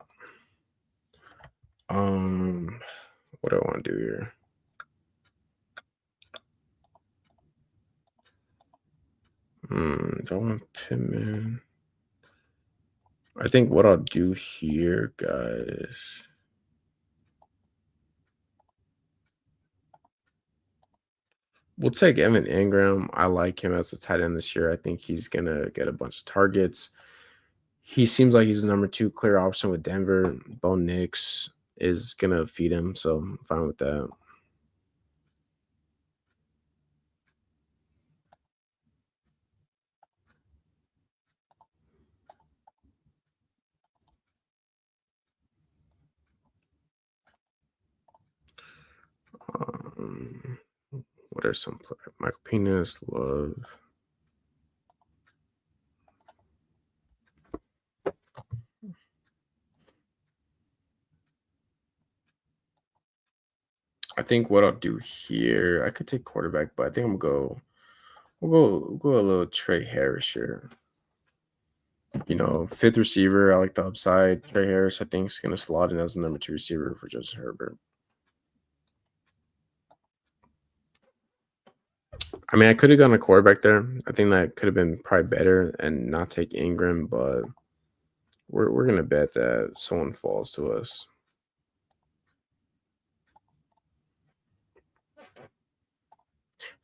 What do I want to do here? Don't want Pittman. I think what I'll do here, guys. We'll take Evan Ingram. I like him as a tight end this year. I think he's gonna get a bunch of targets. He seems like he's the number 2 clear option with Denver. Bo Nix is gonna feed him, so I'm fine with that. What are some players? Michael Penis, Love. I think what I'll do here, I could take quarterback, but I think I'm gonna go. We'll go a little Trey Harris here. You know, 5th receiver. I like the upside. Trey Harris, I think, is gonna slot in as the number 2 receiver for Justin Herbert. I mean, I could have gone a quarterback there. I think that could have been probably better and not take Ingram, but we're gonna bet that someone falls to us.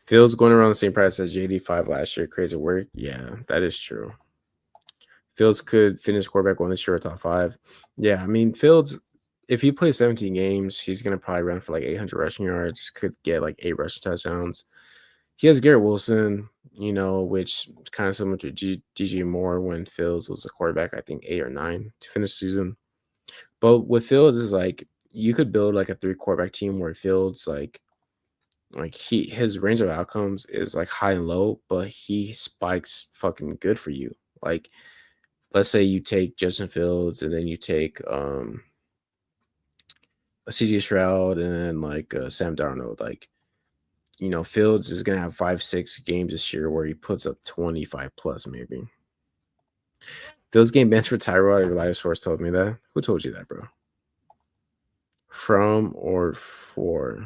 Fields going around the same price as JD5 last year. Crazy work. Yeah, that is true. Fields could finish quarterback 1 this year, top 5. Yeah, I mean, Fields, if he plays 17 games, he's gonna probably run for like 800 rushing yards. Could get like 8 rushing touchdowns. He has Garrett Wilson, you know, which is kind of similar to DJ Moore when Fields was a quarterback, I think 8 or 9 to finish the season. But with Fields is like you could build like a 3 quarterback team where Fields like his range of outcomes is like high and low, but he spikes fucking good for you. Like let's say you take Justin Fields and then you take a CJ Stroud and then like Sam Darnold, like, you know, Fields is gonna have 5-6 games this year where he puts up 25 plus maybe. Fields game bench for Tyrod, a reliable source told me that. Who told you that, bro? From or for?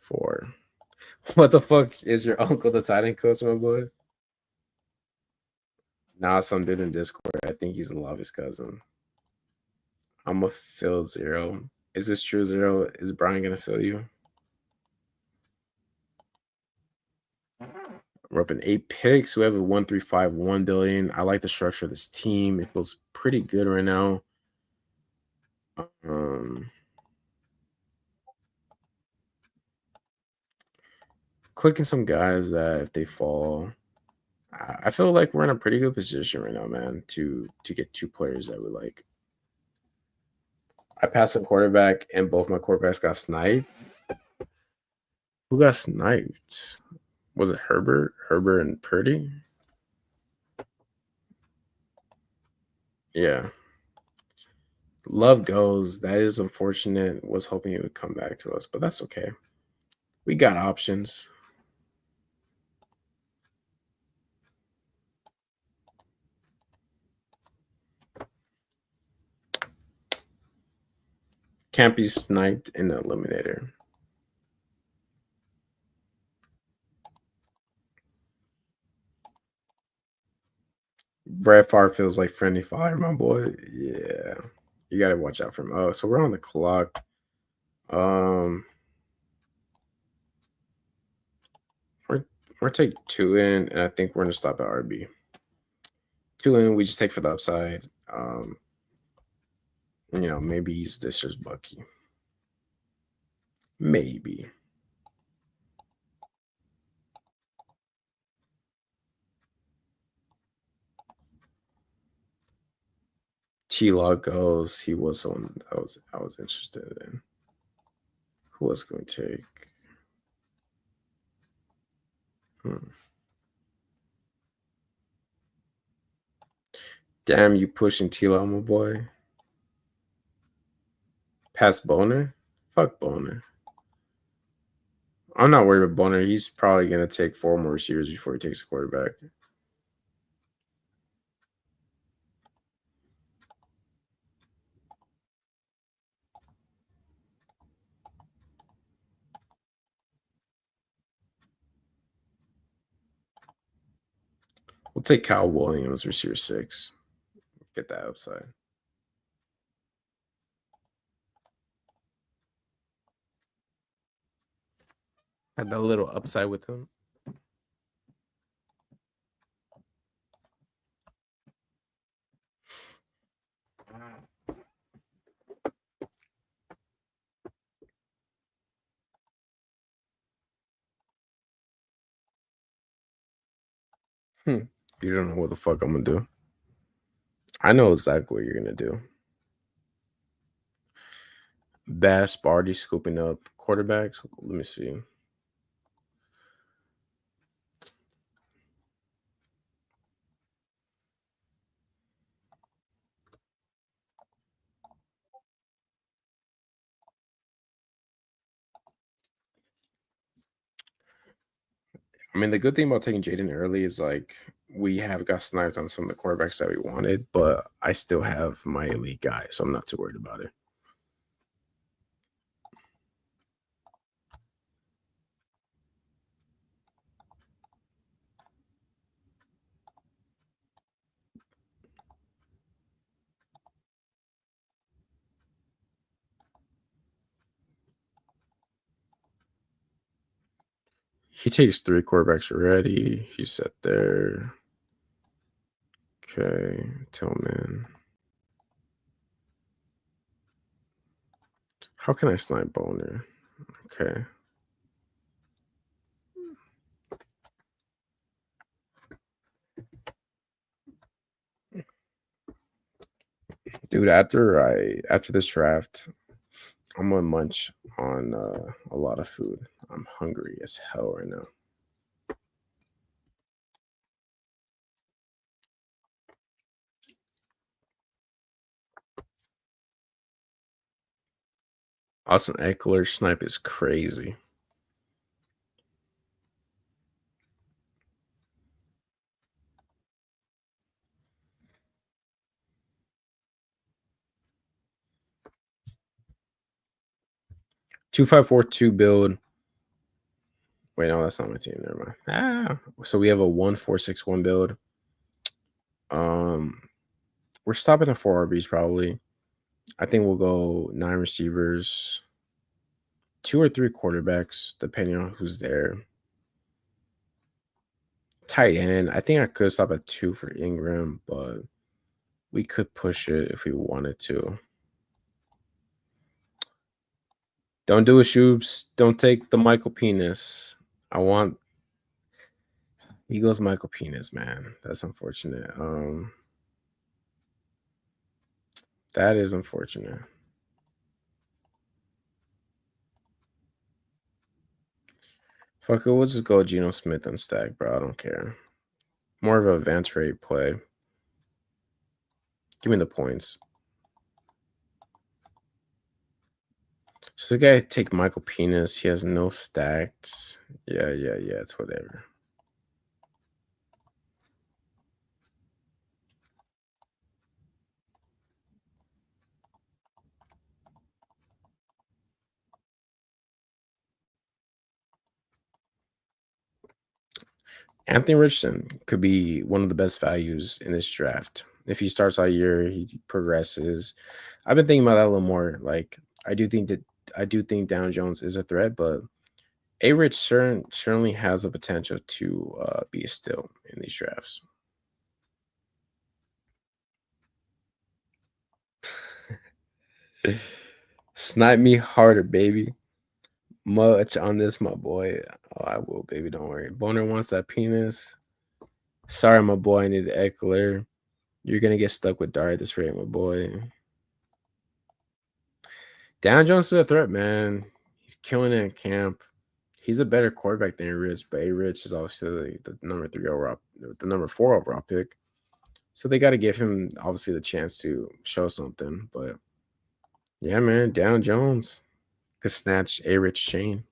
For. What the fuck is your uncle the tight end coach, my boy? Nah, some dude in Discord. I think he's Lavi's cousin. I'm a fill 0. Is this true, 0? Is Brian gonna fill you? We're up in 8 picks. We have a 1-3-5-1 building. I like the structure of this team. It feels pretty good right now. Clicking some guys that if they fall, I feel like we're in a pretty good position right now, man, to get 2 players that we like. I passed a quarterback, and both my quarterbacks got sniped. Who got sniped? Was it Herbert? Herbert and Purdy? Yeah. Love goes. That is unfortunate. Was hoping he would come back to us, but that's okay. We got options. Can't be sniped in the eliminator. Brett Favre feels like friendly fire, my boy. Yeah. You gotta watch out for him. Oh, so we're on the clock. We're take 2 in, and I think we're gonna stop at RB. 2 in, we just take for the upside. You know, maybe he's this year's Bucky. Maybe. T-Log goes. He was someone that I was interested in. Who was going to take? Damn, you pushing T-Log, my boy. Past Boner? Fuck Boner. I'm not worried about Boner. He's probably going to take 4 more years before he takes a quarterback. We'll take Kyle Williams, receiver 6. Get that upside. Had that little upside with him. You don't know what the fuck I'm gonna do. I know exactly what you're gonna do. Bass Barty scooping up quarterbacks. Let me see. I mean, the good thing about taking Jaden early is like we have got sniped on some of the quarterbacks that we wanted, but I still have my elite guy, so I'm not too worried about it. He takes 3 quarterbacks already. He's set there. Okay, Tillman. How can I snipe Boner? Okay. Dude, after this draft, I'm gonna munch on a lot of food. I'm hungry as hell right now. Austin Eckler snipe is crazy. Two 5-4-2 build. Wait, no, that's not my team. Never mind. So we have a 1-4-6-1 build. We're stopping at 4 RBs probably. I think we'll go 9 receivers, 2 or 3 quarterbacks, depending on who's there. Tight end. I think I could stop at 2 for Ingram, but we could push it if we wanted to. Don't do it, Shoobs. Don't take the Michael Penis. I want Eagles Michael Penis, man. That's unfortunate. That is unfortunate. Fuck it, we'll just go Geno Smith and stack, bro. I don't care. More of an advance rate play. Give me the points. So the guy take Michael Penis. He has no stacks. Yeah. It's whatever. Anthony Richardson could be one of the best values in this draft. If he starts all year, he progresses. I've been thinking about that a little more. Like, I do think Down Jones is a threat, but A-Rich certainly has the potential to be a steal in these drafts. Snipe me harder, baby. Much on this, my boy. Oh, I will, baby. Don't worry. Boner wants that penis. Sorry, my boy. I need Eckler. You're gonna get stuck with Dart at this rate, my boy. Down Jones is a threat, man. He's killing it in camp. He's a better quarterback than A-Rich, but A-Rich is obviously the number 3 overall, the number 4 overall pick. So they got to give him obviously the chance to show something. But yeah, man, Down Jones could snatch A-Rich chain.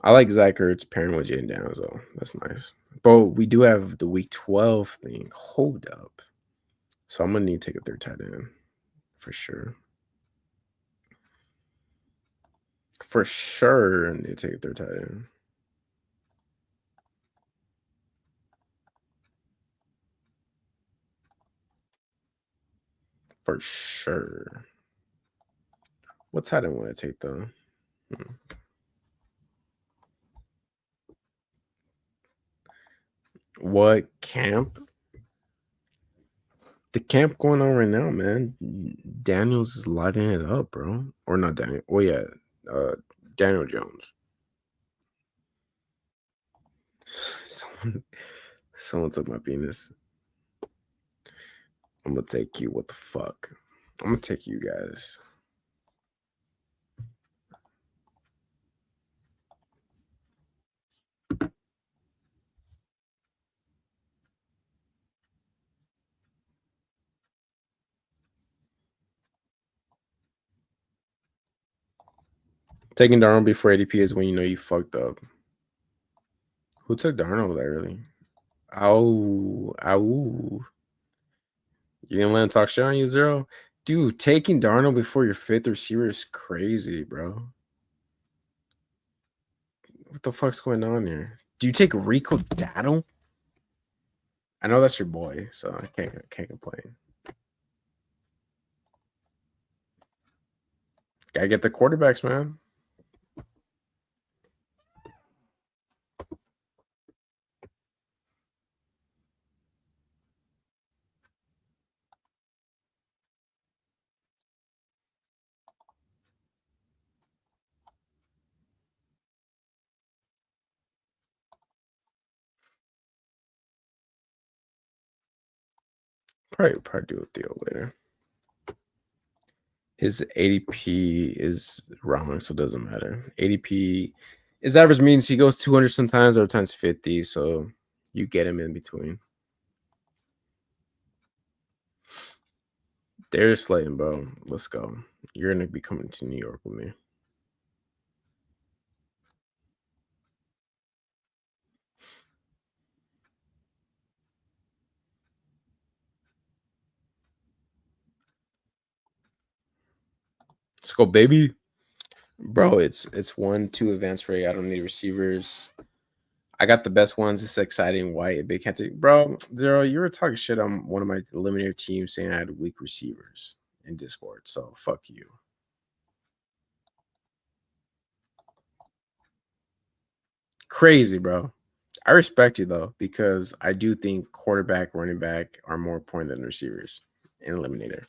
I like Zach Ertz pairing with Jaden Downs, though. That's nice. But we do have the week 12 thing. Hold up. So I'm going to need to take a third tight end for sure. For sure, I need to take a third tight end. For sure. What tight end want to take, though? What camp? The camp going on right now, man. Daniels is lighting it up, bro. Or not Daniel. Oh yeah, Daniel Jones. Someone took my penis. I'm gonna take you. What the fuck? I'm gonna take you guys. Taking Darnold before ADP is when you know you fucked up. Who took Darnold early? Ow. You didn't let him talk shit on you, Zero? Dude, taking Darnold before your 5th receiver is crazy, bro. What the fuck's going on here? Do you take Rico Dowdle? I know that's your boy, so I can't complain. Gotta get the quarterbacks, man. Probably do a deal later. His ADP is wrong, so it doesn't matter. ADP His average means he goes 200 sometimes, other times 50. So you get him in between. Darius Slayton, bro. Let's go. You're gonna be coming to New York with me. Let's go, baby. Bro, it's 1-2 advanced rate. I don't need receivers. I got the best ones. It's exciting. White, big Kentucky. Bro, Zero, you were talking shit on one of my eliminator teams saying I had weak receivers in Discord. So fuck you. Crazy, bro. I respect you though, because I do think quarterback, running back are more important than receivers in eliminator.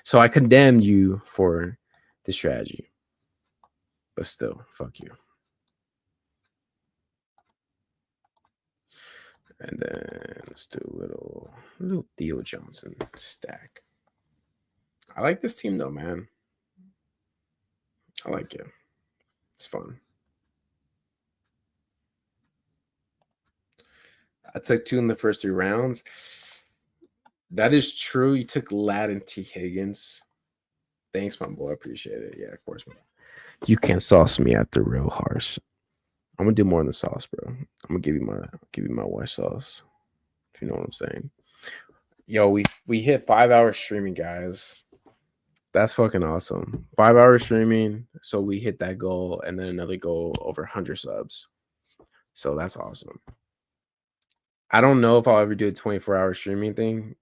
So I condemn you for the strategy. But still, fuck you. And then let's do a little Theo Johnson stack. I like this team though, man. I like it. It's fun. I took 2 in the first 3 rounds. That is true. You took Latin T. Higgins. Thanks, my boy. I appreciate it. Yeah, of course, man. You can't sauce me at the real harsh. I'm gonna do more in the sauce, bro. I'm gonna give you my white sauce. If you know what I'm saying. Yo, we hit 5 hours streaming, guys. That's fucking awesome. 5 hours streaming. So we hit that goal and then another goal over 100 subs. So that's awesome. I don't know if I'll ever do a 24-hour streaming thing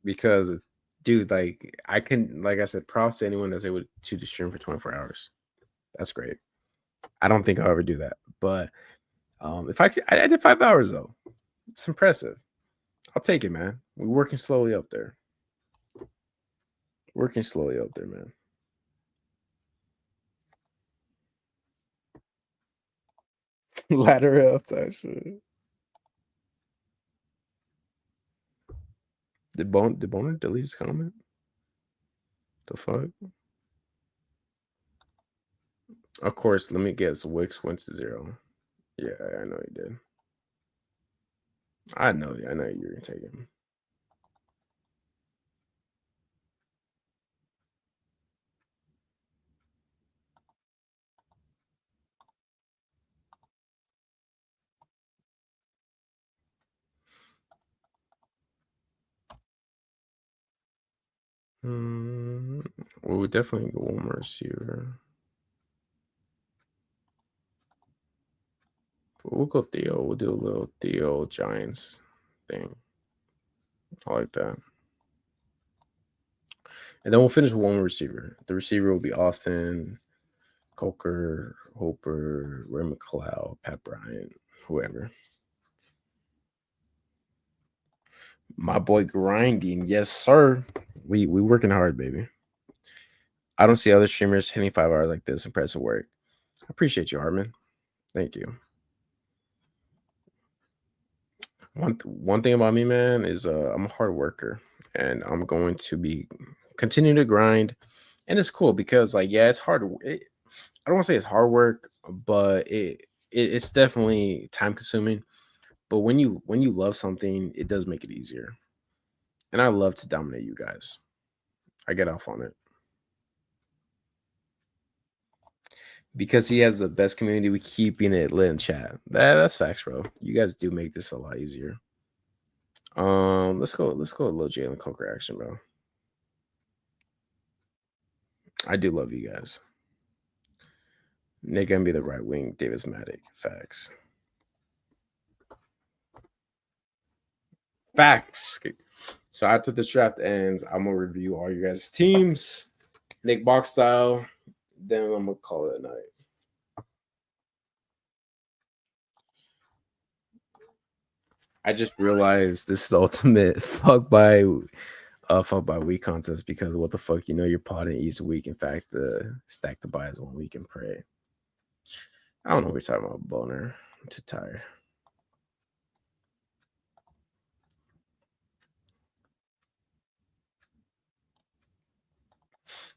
because, dude, like I said, props to anyone that's able to stream for 24 hours. That's great. I don't think I'll ever do that. But if I did 5 hours though. It's impressive. I'll take it, man. We're working slowly up there. Working slowly up there, man. Ladder up type shit. Did Boner delete his comment? The fuck? Of course, let me guess. Wix went to 0. Yeah, I know he did. I know you're gonna take him. Well, we definitely go one more receiver. We'll go Theo. We'll do a little Theo Giants thing. I like that. And then we'll finish with one more receiver. The receiver will be Austin, Coker, Hooper, Ray McLeod, Pat Bryant, whoever. My boy grinding. Yes, sir. We working hard, baby. I don't see other streamers hitting 5 hours like this. Impressive work. I appreciate you, Hartman. Thank you. One thing about me, man, is I'm a hard worker, and I'm going to be continuing to grind. And it's cool because, like, yeah, it's hard. I don't want to say it's hard work, but it's definitely time consuming. But when you love something, it does make it easier. And I love to dominate you guys. I get off on it because he has the best community. We keeping it lit in chat. That's facts, bro. You guys do make this a lot easier. Let's go a little Jalen Coker action, bro. I do love you guys. Nick gonna be the right wing, Davis Maddock. Facts. Facts. So after this draft ends, I'm gonna review all you guys' teams, Nick box style. Then I'm gonna call it a night. I just realized this is the ultimate fuck by week contest because what the fuck, you're potting each week. In fact, the stack the buys 1 week and pray. I don't know what we're talking about, Boner. I'm too tired.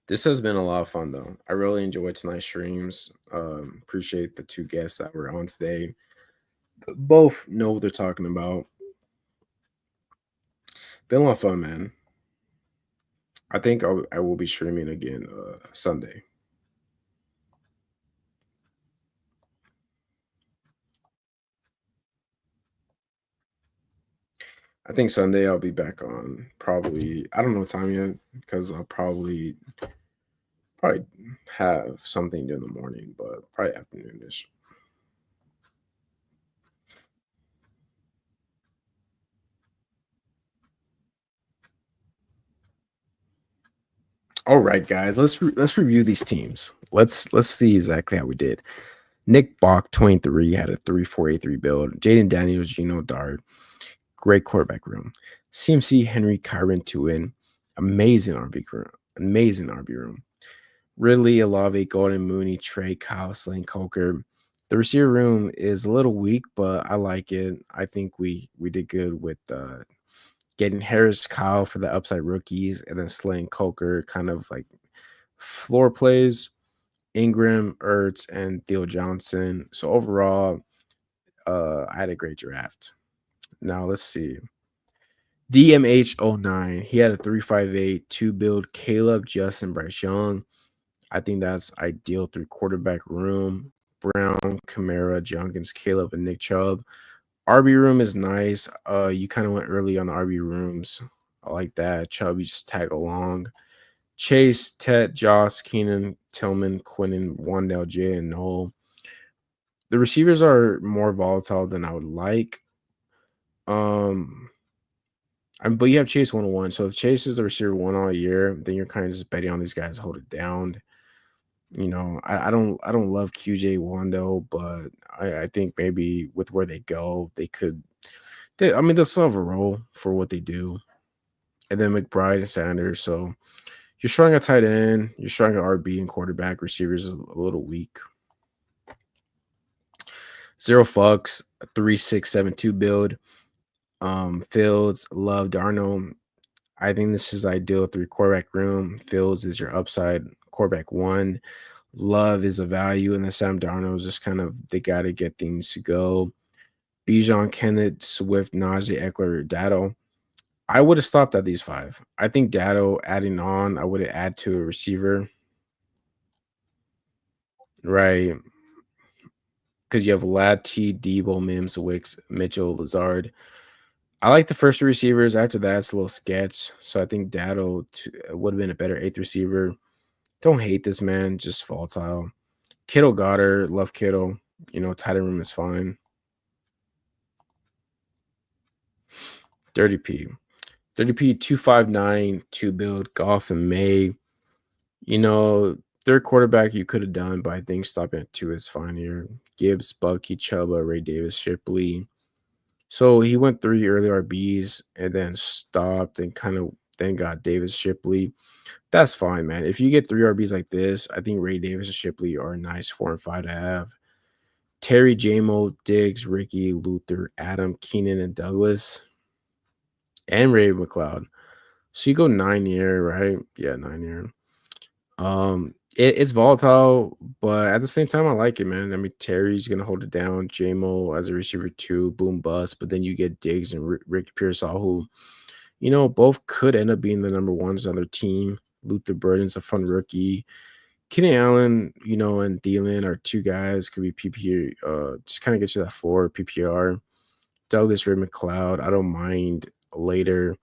This has been a lot of fun, though. I really enjoyed tonight's streams. Appreciate the two guests that were on today. Both know what they're talking about. Been a lot of fun, man. I think I will be streaming again Sunday. I think Sunday I'll be back on probably. I don't know what time yet because I'll probably have something to do in the morning, but probably afternoonish. All right, guys, let's review these teams. Let's see exactly how we did. Nick Bach, 23, had a 3.483 build. Jaden Daniels, Gino Dart, great quarterback room. CMC, Henry, Kyron, Tuin, amazing RB room. Ridley, Olave, Golden, Mooney, Trey, Kyle, Slane, Coker. The receiver room is a little weak, but I like it. I think we did good with getting Harris, Kyle for the upside rookies, and then Slane, Coker, kind of like floor plays. Ingram, Ertz, and Theo Johnson. So overall, I had a great draft. Now let's see. DMH09, he had a 3.58, 2 build. Caleb, Justin, Bryce Young. I think that's ideal through quarterback room. Brown, Kamara, Jenkins, Caleb, and Nick Chubb. RB room is nice. You kind of went early on the RB rooms. I like that. Chubb, you just tag along. Chase, Tet, Josh, Keenan, Tillman, Quinnen, Wandell, Jay, and Noel. The receivers are more volatile than I would like. But you have Chase 101. So if Chase is the receiver one all year, then you're kind of just betting on these guys to hold it down. You know, I don't love QJ Wando, but I think maybe with where they go, they could. They'll still have a role for what they do. And then McBride and Sanders. So you're showing a tight end, you're showing an RB and quarterback. Receivers a little weak. Zero fucks, 3.672 build. Fields, Love, Darnold. I think this is ideal 3 quarterback room. Fields is your upside quarterback 1. Love is a value, and then Sam Darnold is just kind of they got to get things to go. Bijan, Kenneth, Swift, Najee, Eckler, Datto. I would have stopped at these 5. I think Datto adding on, I would have add to a receiver. Right. Because you have Lad, T, Debo, Mims, Wicks, Mitchell, Lazard. I like the first 2 receivers. After that, it's a little sketch. So I think Datto would have been a better 8th receiver. Don't hate this man, just volatile. Kittle, Goddard, love Kittle. You know, tight end room is fine. 30P. 30P, 259, 2 build, Goff and May. You know, 3rd quarterback you could have done, but I think stopping at 2 is fine here. Gibbs, Bucky, Chuba, Ray Davis, Shipley. So he went 3 early RBs and then stopped and kind of then got Davis, Shipley. That's fine, man. If you get 3 RBs like this, I think Ray Davis and Shipley are a nice 4 and 5 to have. Terry, Jamo, Diggs, Ricky, Luther, Adam, Keenan, and Douglas, and Ray McLeod. So you go 9 year, right? Yeah, 9 year. It's volatile, but at the same time, I like it, man. I mean, Terry's gonna hold it down. Jamo as a receiver 2, boom bust. But then you get Diggs and Rick Pearsall, who, you know, both could end up being the number 1s on their team. Luther Burden's a fun rookie. Keenan Allen, you know, and Thielen are 2 guys, could be PPR, just kind of get you that floor, PPR. Douglas, Ray McLeod, I don't mind later.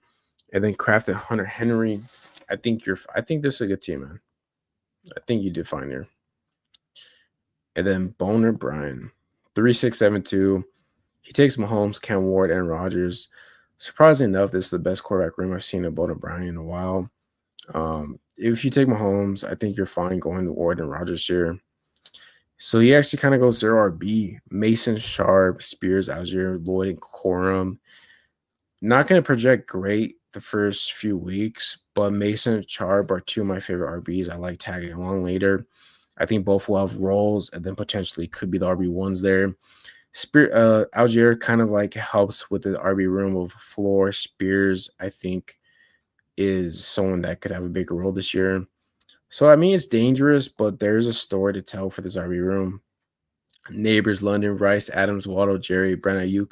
And then Kraft and Hunter Henry. I think this is a good team, man. I think you did fine here. And then Boner Brian, 3.672. He takes Mahomes, Cam Ward, and Rodgers. Surprisingly enough, this is the best quarterback room I've seen of Boner Brian in a while. If you take Mahomes, I think you're fine going to Ward and Rodgers here. So he actually kind of goes 0 RB. Mason, Sharp, Spears, Algier, Lloyd, and Corum. Not going to project great the first few weeks, but Mason and Sharp are 2 of my favorite RBs. I like tagging along later. I think both will have roles and then potentially could be the RB1s there. Algier kind of like helps with the RB room of floor. Spears, I think, is someone that could have a bigger role this year. So I mean, it's dangerous, but there's a story to tell for this RB room. Neighbors, London, Rice, Adams, Waddle, Jerry, Brent Ayuk.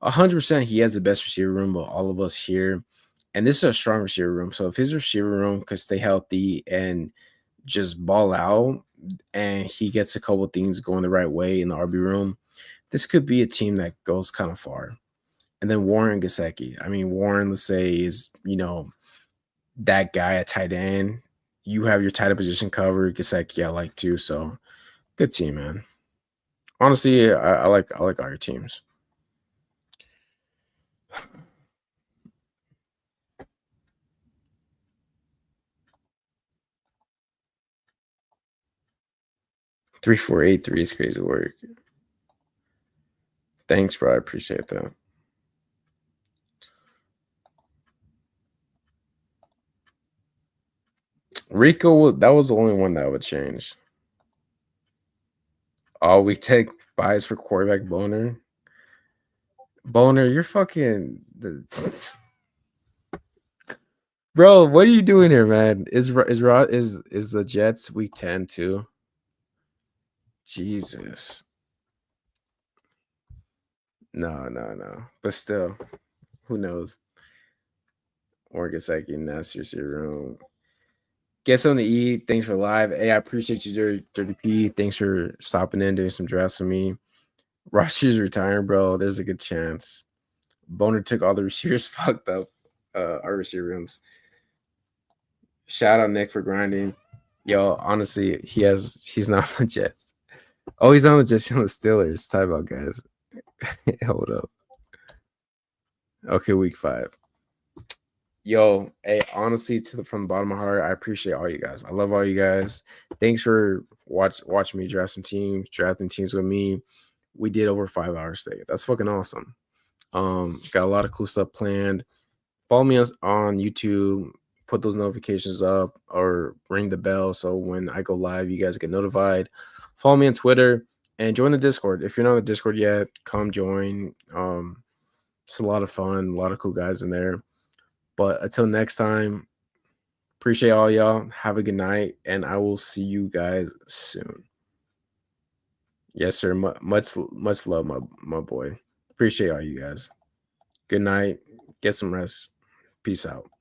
100% he has the best receiver room of all of us here. And this is a strong receiver room. So if his receiver room could stay healthy and just ball out and he gets a couple things going the right way in the RB room, this could be a team that goes kind of far. And then Warren Gasecki. I mean, Warren, let's say, is, that guy at tight end. You have your tight end position covered. Gasecki, I like too. So good team, man. Honestly, I like all your teams. Three, 4, 8, 3 is crazy work. Thanks, bro. I appreciate that. Rico, that was the only one that would change. Oh, we take buys for quarterback Boner. Boner, you're fucking bro. What are you doing here, man? Is the Jets week 10 too? Jesus. No. But still, who knows? Or Gasecki, Nasir's your room. Get something to eat. Thanks for live. Hey, I appreciate you, Dirty P. Thanks for stopping in, doing some drafts for me. Roster's retiring, bro. There's a good chance. Boner took all the receivers, fucked up our receiver rooms. Shout out Nick for grinding. Yo, honestly, he's not on the Jets. Oh, he's on the Jets, on the Steelers. Talk about guys. Hold up. Okay, week 5. Yo, hey, honestly, from the bottom of my heart, I appreciate all you guys. I love all you guys. Thanks for watching me draft some teams, drafting teams with me. We did over 5 hours today. That's fucking awesome. Got a lot of cool stuff planned. Follow me on YouTube. Put those notifications up or ring the bell so when I go live, you guys get notified. Follow me on Twitter and join the Discord. If you're not on the Discord yet, come join. It's a lot of fun, a lot of cool guys in there. But until next time, appreciate all y'all. Have a good night, and I will see you guys soon. Yes, sir. Much love, my boy. Appreciate all you guys. Good night. Get some rest. Peace out.